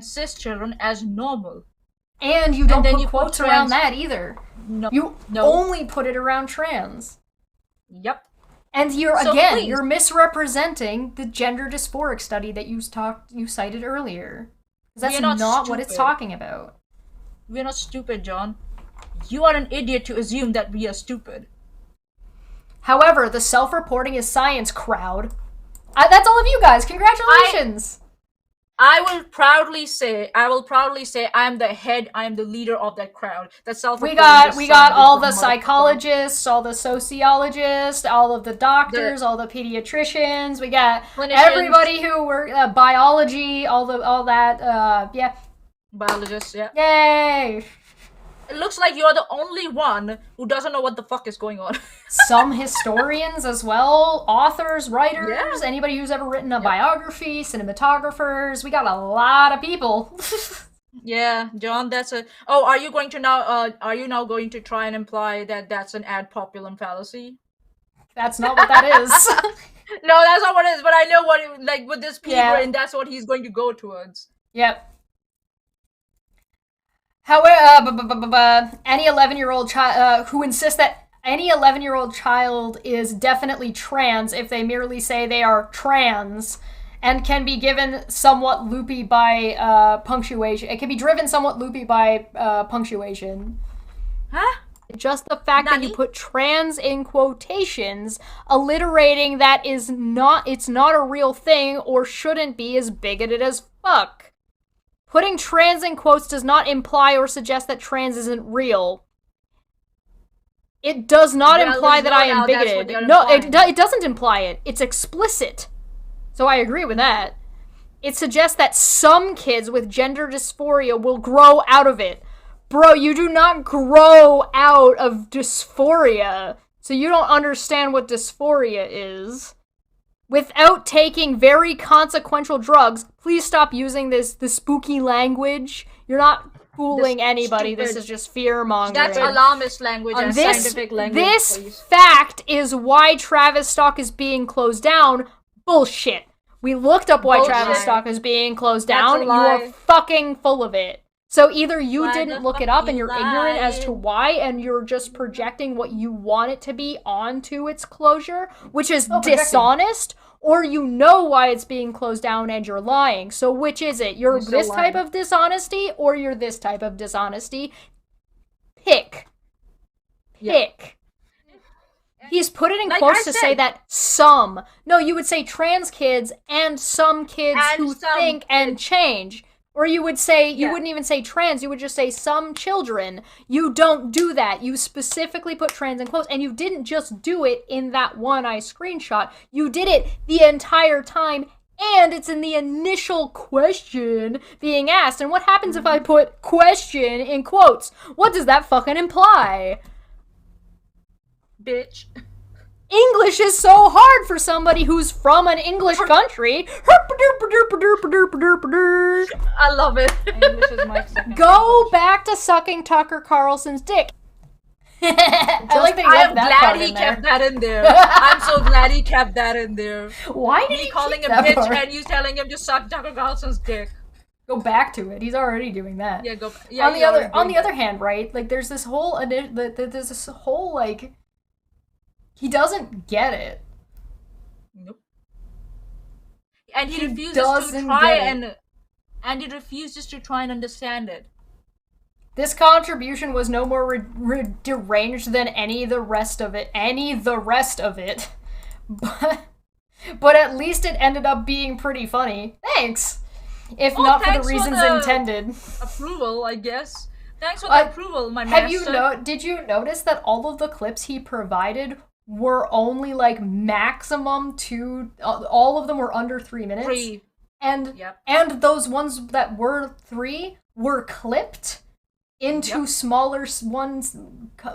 cis children as normal. And you don't put quotes around that either. No. You only put it around trans. Yep. And you're misrepresenting the gender dysphoric study that you cited earlier. That's not what it's talking about. We're not stupid, John. You are an idiot to assume that we are stupid. However, the self-reporting is science crowd. That's all of you guys. Congratulations. I will proudly say I'm the head, I am the leader of that crowd. That self-reporting we got all the psychologists, all the sociologists, all of the doctors, all the pediatricians. We got everybody who work biology, all that. Yeah. Biologists, yeah. Yay! It looks like you're the only one who doesn't know what the fuck is going on. Some historians as well, authors, writers, anybody who's ever written a biography, cinematographers. We got a lot of people. Yeah, John, that's a... Oh, are you now going to try and imply that that's an ad populum fallacy? That's not what that is. No, that's not what it is, but I know what it, like with this P and that's what he's going to go towards. Yep. However, any 11-year-old child who insists that any 11-year-old child is definitely trans if they merely say they are trans and can be given somewhat loopy by punctuation. It can be driven somewhat loopy by punctuation. Huh? Just the fact that you put trans in quotations, alliterating that it's not a real thing or shouldn't be, is bigoted as fuck. Putting trans in quotes does not imply or suggest that trans isn't real. It does not imply that I am bigoted. No, it doesn't imply it. It's explicit. So I agree with that. It suggests that some kids with gender dysphoria will grow out of it. Bro, you do not grow out of dysphoria. So you don't understand what dysphoria is. Without taking very consequential drugs, please stop using the spooky language. You're not fooling anybody. This is just fear-mongering. That's alarmist language and scientific language, This fact is why Travis Stock is being closed down. Bullshit. We looked up why Travis Stock is being closed down. You are fucking full of it. So either you didn't look it up and you're ignorant as to why, and you're just projecting what you want it to be onto its closure, which is dishonest, or you know why it's being closed down and you're lying. So which is it? You're this type of dishonesty, or you're this type of dishonesty? Pick. Pick. He's put it in quotes to say that some. No, you would say trans kids and some kids who think and change. Or you would say, you wouldn't even say trans, you would just say some children. You don't do that. You specifically put trans in quotes, and you didn't just do it in that one I screenshot. You did it the entire time, and it's in the initial question being asked. And what happens if I put question in quotes? What does that fucking imply? Bitch. English is so hard for somebody who's from an English country. I love it. English is my second Go back to sucking Tucker Carlson's dick. I like that you I left am that glad part he in there. kept that in there. I'm so glad he kept that in there. Why did Me he calling keep him that bitch part? and you telling him to suck Tucker Carlson's dick. Go back to it. He's already doing that. Yeah, go. Yeah. On the other hand, right? Like, there's this whole like, he doesn't get it. Nope. And he He refuses doesn't to try get it. and he refuses to try and understand it. This contribution was no more deranged than any the rest of it. But at least it ended up being pretty funny. Thanks. If not for the reasons intended. Approval, I guess. Thanks for the approval, my master. Did you notice that all of the clips he provided were only like maximum all of them were under 3 minutes? 3. And Yep. and those ones that were 3 were clipped into smaller ones,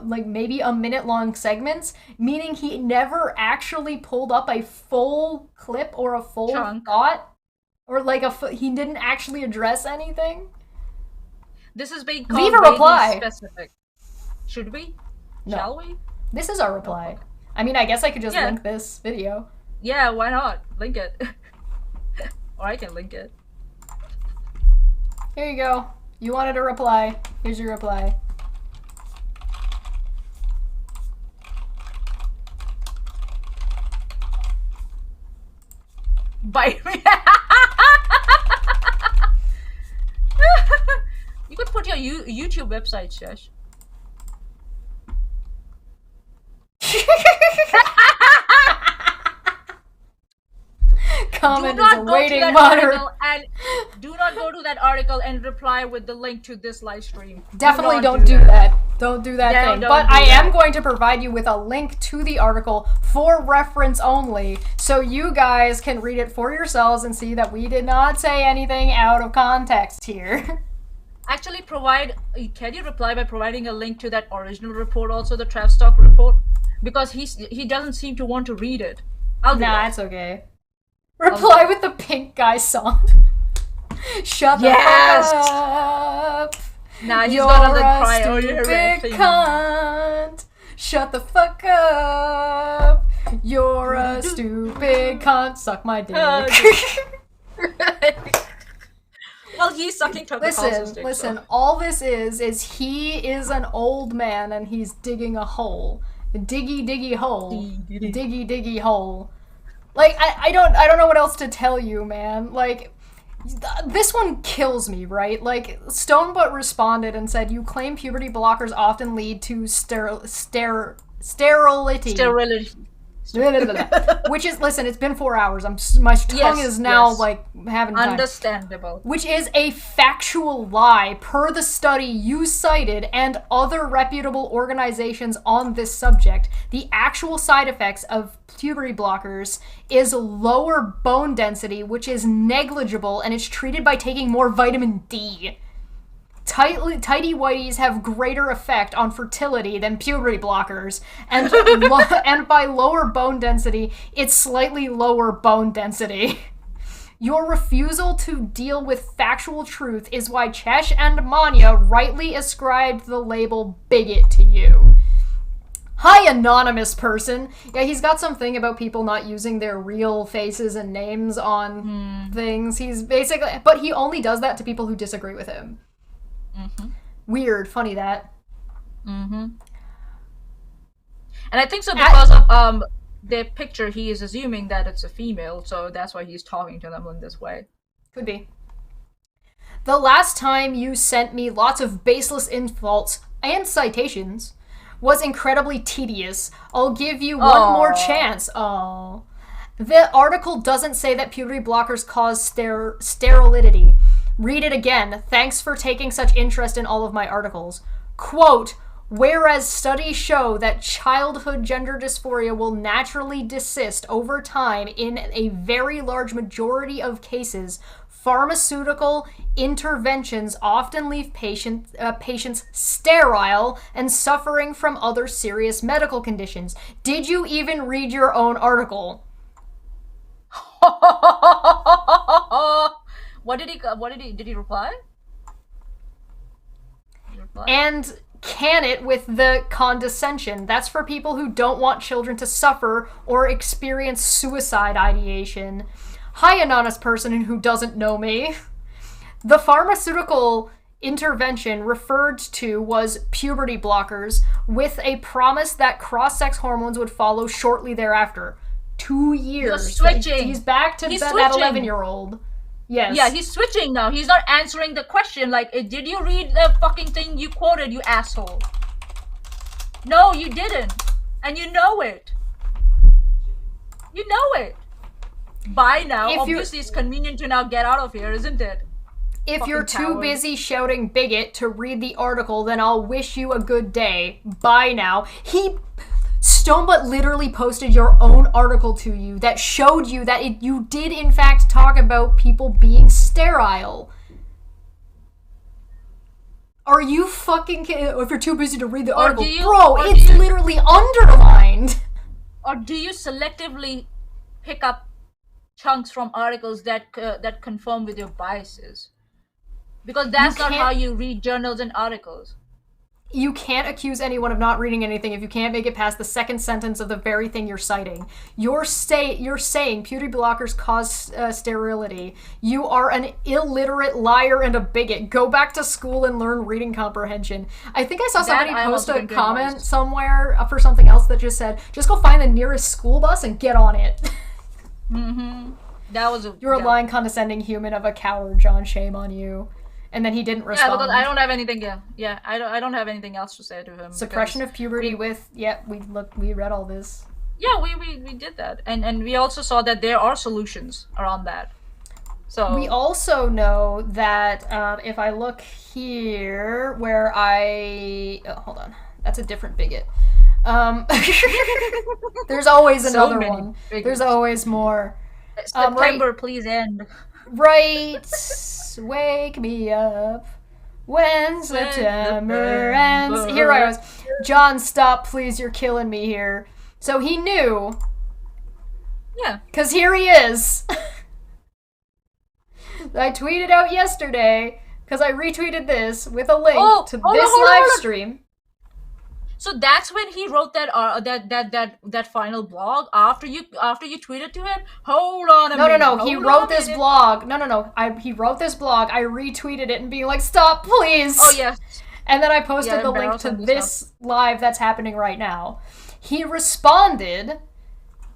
like maybe a minute long segments, meaning he never actually pulled up a full clip or a full thought, or like he didn't actually address anything. This is being called leave a reply. Specific. Should we? No. Shall we? This is our reply. I mean, I guess I could just link this video. Yeah, why not? Link it. Or I can link it. Here you go. You wanted a reply. Here's your reply. Bite me. You could put your YouTube website, Shesh. Comment is awaiting moderation. And do not go to that article and reply with the link to this live stream. Definitely don't do that. Don't do that thing. But I am going to provide you with a link to the article for reference only, so you guys can read it for yourselves and see that we did not say anything out of context here. Actually, can you reply by providing a link to that original report, also the Travstock report? Because he doesn't seem to want to read it. I'll do that. It's okay. Reply with the Pink Guy song. Shut the fuck up. Nah, he's You're gonna a cry. Oh, stupid you're cunt. Shut the fuck up. You're a stupid cunt. Suck my dick. Well, he's sucking Tucker Carlson's dick. Listen. All this is he is an old man and he's digging a hole. Diggy hole. Diggy hole. Like, I don't know what else to tell you, man. Like, this one kills me, right? Like, Stonebutt responded and said, you claim puberty blockers often lead to sterility. Which is, listen, it's been 4 hours. My tongue is now, like, having time. Understandable. Which is a factual lie per the study you cited and other reputable organizations on this subject. The actual side effects of puberty blockers is lower bone density, which is negligible, and it's treated by taking more vitamin D. Tidy whities have greater effect on fertility than puberty blockers, and and by lower bone density, it's slightly lower bone density. Your refusal to deal with factual truth is why Chesh and Manya rightly ascribed the label bigot to you. Hi, anonymous person. Yeah, he's got something about people not using their real faces and names on things. He's basically, but he only does that to people who disagree with him. Mm-hmm. Weird, funny that. Mm-hmm. And I think so because of their picture, he is assuming that it's a female, so that's why he's talking to them in this way. Could be. The last time you sent me lots of baseless insults and citations was incredibly tedious. I'll give you one more chance. Oh. The article doesn't say that puberty blockers cause sterility. Read it again. Thanks for taking such interest in all of my articles. Quote, whereas studies show that childhood gender dysphoria will naturally desist over time in a very large majority of cases, pharmaceutical interventions often leave patients sterile and suffering from other serious medical conditions. Did you even read your own article? Did he reply? And can it with the condescension. That's for people who don't want children to suffer or experience suicide ideation. Hi, anonymous person who doesn't know me. The pharmaceutical intervention referred to was puberty blockers with a promise that cross-sex hormones would follow shortly thereafter. 2 years. He's switching. He's back to that 11-year-old. Yes. Yeah, he's switching now. He's not answering the question like, did you read the fucking thing you quoted, you asshole? No, you didn't. And you know it. You know it. Bye now. Obviously, it's convenient to now get out of here, isn't it? If Fucking you're too coward. busy shouting bigot to read the article, then I'll wish you a good day. Bye now. Stonebutt literally posted your own article to you that showed you that you did in fact talk about people being sterile. Are you fucking kidding? If you're too busy to read the article, it's literally underlined. Or do you selectively pick up chunks from articles that conform with your biases? Because that's not how you read journals and articles. You can't accuse anyone of not reading anything if you can't make it past the second sentence of the very thing you're citing. You're saying puberty blockers cause sterility. You are an illiterate liar and a bigot. Go back to school and learn reading comprehension. I think I saw somebody post a comment somewhere for something else that just said, just go find the nearest school bus and get on it. That was You're a lying, condescending human of a coward, John. Shame on you. And then he didn't respond. Yeah, because I don't have anything. Yeah. I don't have anything else to say to him. Suppression of puberty we read all this. Yeah, we did that, and we also saw that there are solutions around that. So we also know that if I look here, where hold on, that's a different bigot. There's always another one. Bigots. There's always more. September, please end. Right. Wake me up when September ends. Here I was. John, stop, please. You're killing me here. So he knew. Yeah. Because here he is. I tweeted out yesterday, because I retweeted this with a link to this live stream. So that's when he wrote that final blog after you tweeted to him. Hold on a minute. No. He wrote this blog. No. He wrote this blog. I retweeted it and being like, "Stop, please." Oh yes. And then I posted the link to this live that's happening right now. He responded,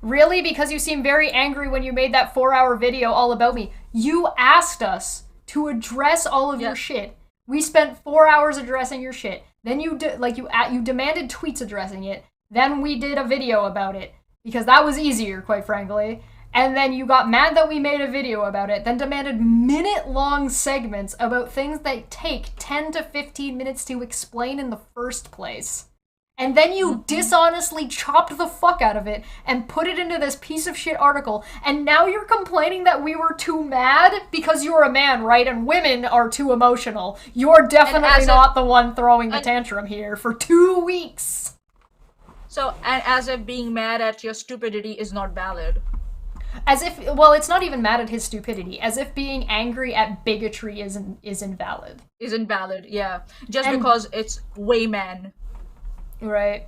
"Really? Because you seem very angry when you made that 4-hour video all about me. You asked us to address all of your shit. We spent 4 hours addressing your shit. Then you demanded tweets addressing it. Then we did a video about it because that was easier, quite frankly. And then you got mad that we made a video about it. Then demanded minute-long segments about things that take 10 to 15 minutes to explain in the first place. And then you dishonestly chopped the fuck out of it and put it into this piece of shit article. And now you're complaining that we were too mad because you're a man, right? And women are too emotional. You're definitely not the one throwing the tantrum here for 2 weeks. So, and as if being mad at your stupidity is not valid. As if, well, it's not even mad at his stupidity. As if being angry at bigotry is invalid. Is invalid, yeah. Just because it's way man. Right.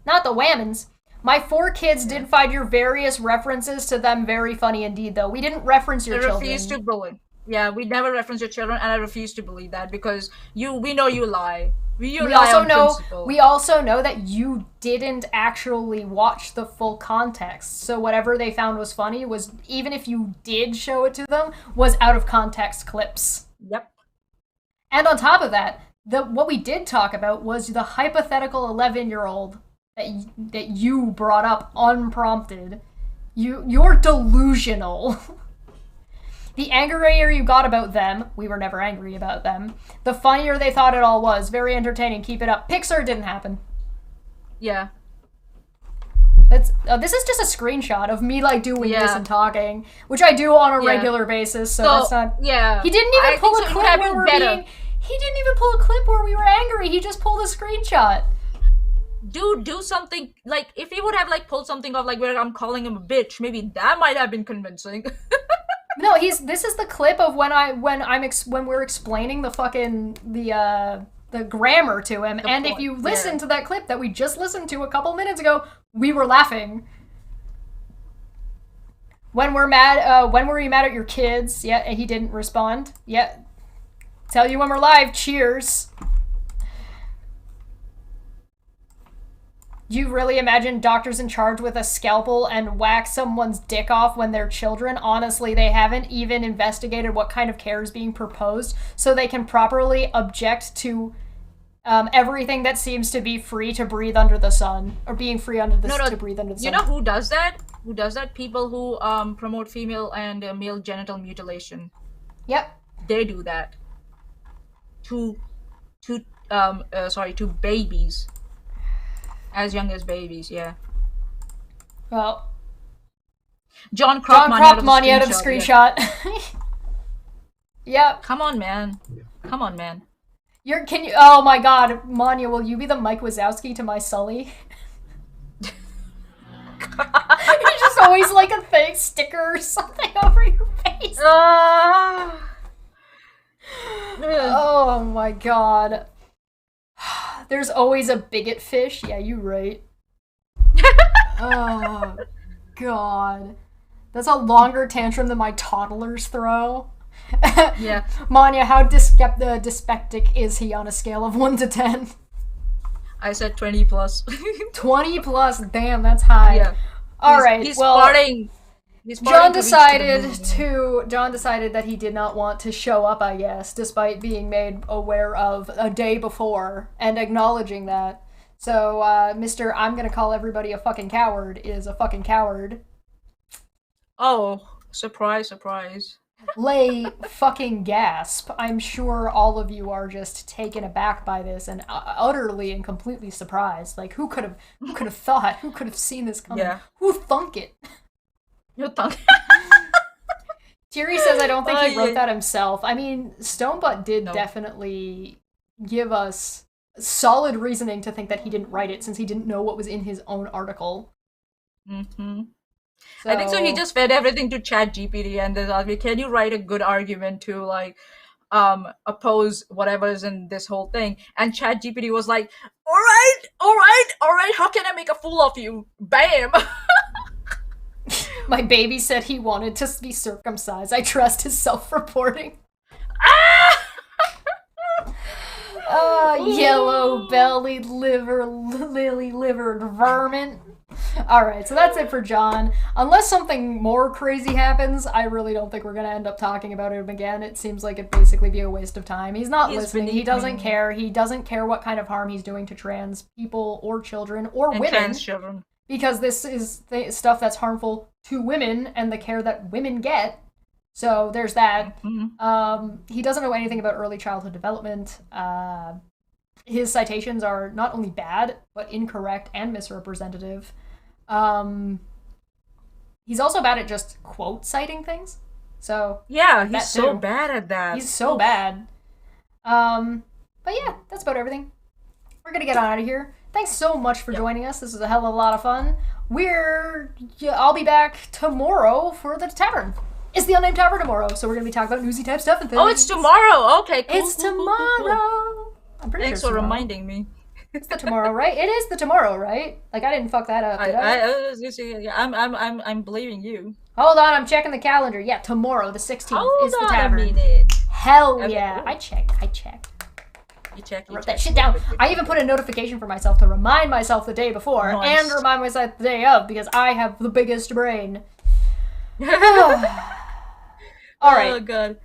Not the whammons. My 4 kids did find your various references to them very funny indeed, though. We didn't reference your children. I refuse to believe. Yeah, we never reference your children, and I refuse to believe that because we know you lie. We also know that you didn't actually watch the full context. So whatever they found was funny was, even if you did show it to them, was out of context clips. Yep. And on top of that, what we did talk about was the hypothetical 11-year-old that you brought up unprompted. You're delusional. The angrier you got about them, we were never angry about them, the funnier they thought it all was. Very entertaining, keep it up. Pixar didn't happen. Yeah. This is just a screenshot of me doing this and talking, which I do on a regular basis, so that's not... Yeah. He didn't even pull a clip where we're being... He didn't even pull a clip where we were angry. He just pulled a screenshot. Dude, do something, if he would have, pulled something off, where I'm calling him a bitch, maybe that might have been convincing. No, this is the clip of when we're explaining the the grammar to him. And if you listen to that clip that we just listened to a couple minutes ago, we were laughing. When were you mad at your kids? Yeah, he didn't respond. Yeah. Tell you when we're live. Cheers. You really imagine doctors in charge with a scalpel and whack someone's dick off when they're children? Honestly, they haven't even investigated what kind of care is being proposed so they can properly object to everything that seems to be free to breathe under the sun. Or being free under the to breathe under the sun. You know who does that? Who does that? People who promote female and male genital mutilation. Yep. They do that. To babies. As young as babies, yeah. Well, John cropped money out of the screenshot. Yep. Come on, man. Come on, man. Oh my god, Manya, will you be the Mike Wazowski to my Sully? You just always like a fake sticker or something over your face. Oh my god. There's always a bigot fish. Yeah, you right. Oh, God. That's a longer tantrum than my toddlers throw. Yeah. Manya, how dyspeptic is he on a scale of 1 to 10? I said 20 plus. 20 plus? Damn, that's high. Yeah. Alright, well... John decided that he did not want to show up, I guess, despite being made aware of a day before and acknowledging that. So, Mr. I'm gonna call everybody a fucking coward is a fucking coward. Oh, surprise, surprise. Lay fucking gasp. I'm sure all of you are just taken aback by this and utterly and completely surprised. Like, who could have thought? Who could have seen this coming? Yeah. Who thunk it? Thierry says I don't think he wrote that himself. I mean, Stonebutt did definitely give us solid reasoning to think that he didn't write it since he didn't know what was in his own article. Mm-hmm. So... I think so he just fed everything to ChatGPT and then asked me, can you write a good argument to like oppose whatever is in this whole thing? And ChatGPT was like, all right, how can I make a fool of you? Bam! My baby said he wanted to be circumcised. I trust his self-reporting. Yellow-bellied, lily-livered vermin. Alright, so that's it for John. Unless something more crazy happens, I really don't think we're going to end up talking about him again. It seems like it'd basically be a waste of time. He's not listening. He doesn't care. He doesn't care what kind of harm he's doing to trans people or children or women. Trans children. Because this is stuff that's harmful to women and the care that women get. So there's that. Mm-hmm. He doesn't know anything about early childhood development. His citations are not only bad, but incorrect and misrepresentative. He's also bad at just quote citing things. So yeah, he's so bad at that. He's so bad. But yeah, that's about everything. We're gonna get on out of here. Thanks so much for joining us. This was a hell of a lot of fun. I'll be back tomorrow for the tavern. It's the Unnamed Tavern tomorrow, so we're gonna be talking about newsy type stuff and things. Oh, it's tomorrow. Okay, cool. It's tomorrow. I'm pretty Thanks sure for reminding me. It's the tomorrow, right? It is the tomorrow, right? Like I didn't fuck that up, did I? I'm believing you. Hold on, I'm checking the calendar. Yeah, tomorrow, the 16th, is the tavern. Hold on a minute. Hell yeah! I checked. You check. Wrote that shit down. I even put a notification for myself to remind myself the day before and remind myself the day of because I have the biggest brain. All right. Oh god.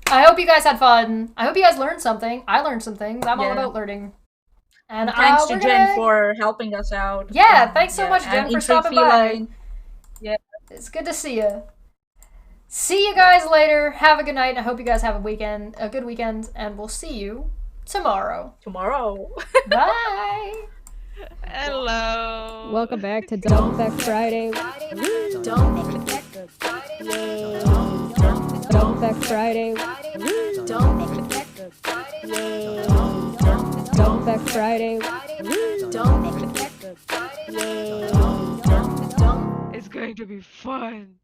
I hope you guys had fun. I hope you guys learned something. I learned some things. I'm all about learning. And thanks to Jen for helping us out. Yeah, thanks so much, Jen, for stopping by. Yeah. It's good to see you. See you guys later. Have a good night. I hope you guys have a good weekend, and we'll see you tomorrow. Bye. Hello. Welcome back to Don't Fekk Friday. Don't Fekk Friday. Don't Fekk Friday. Don't Fekk Friday. Don't Fekk Friday. Don't Fekk Friday. It's going to be fun.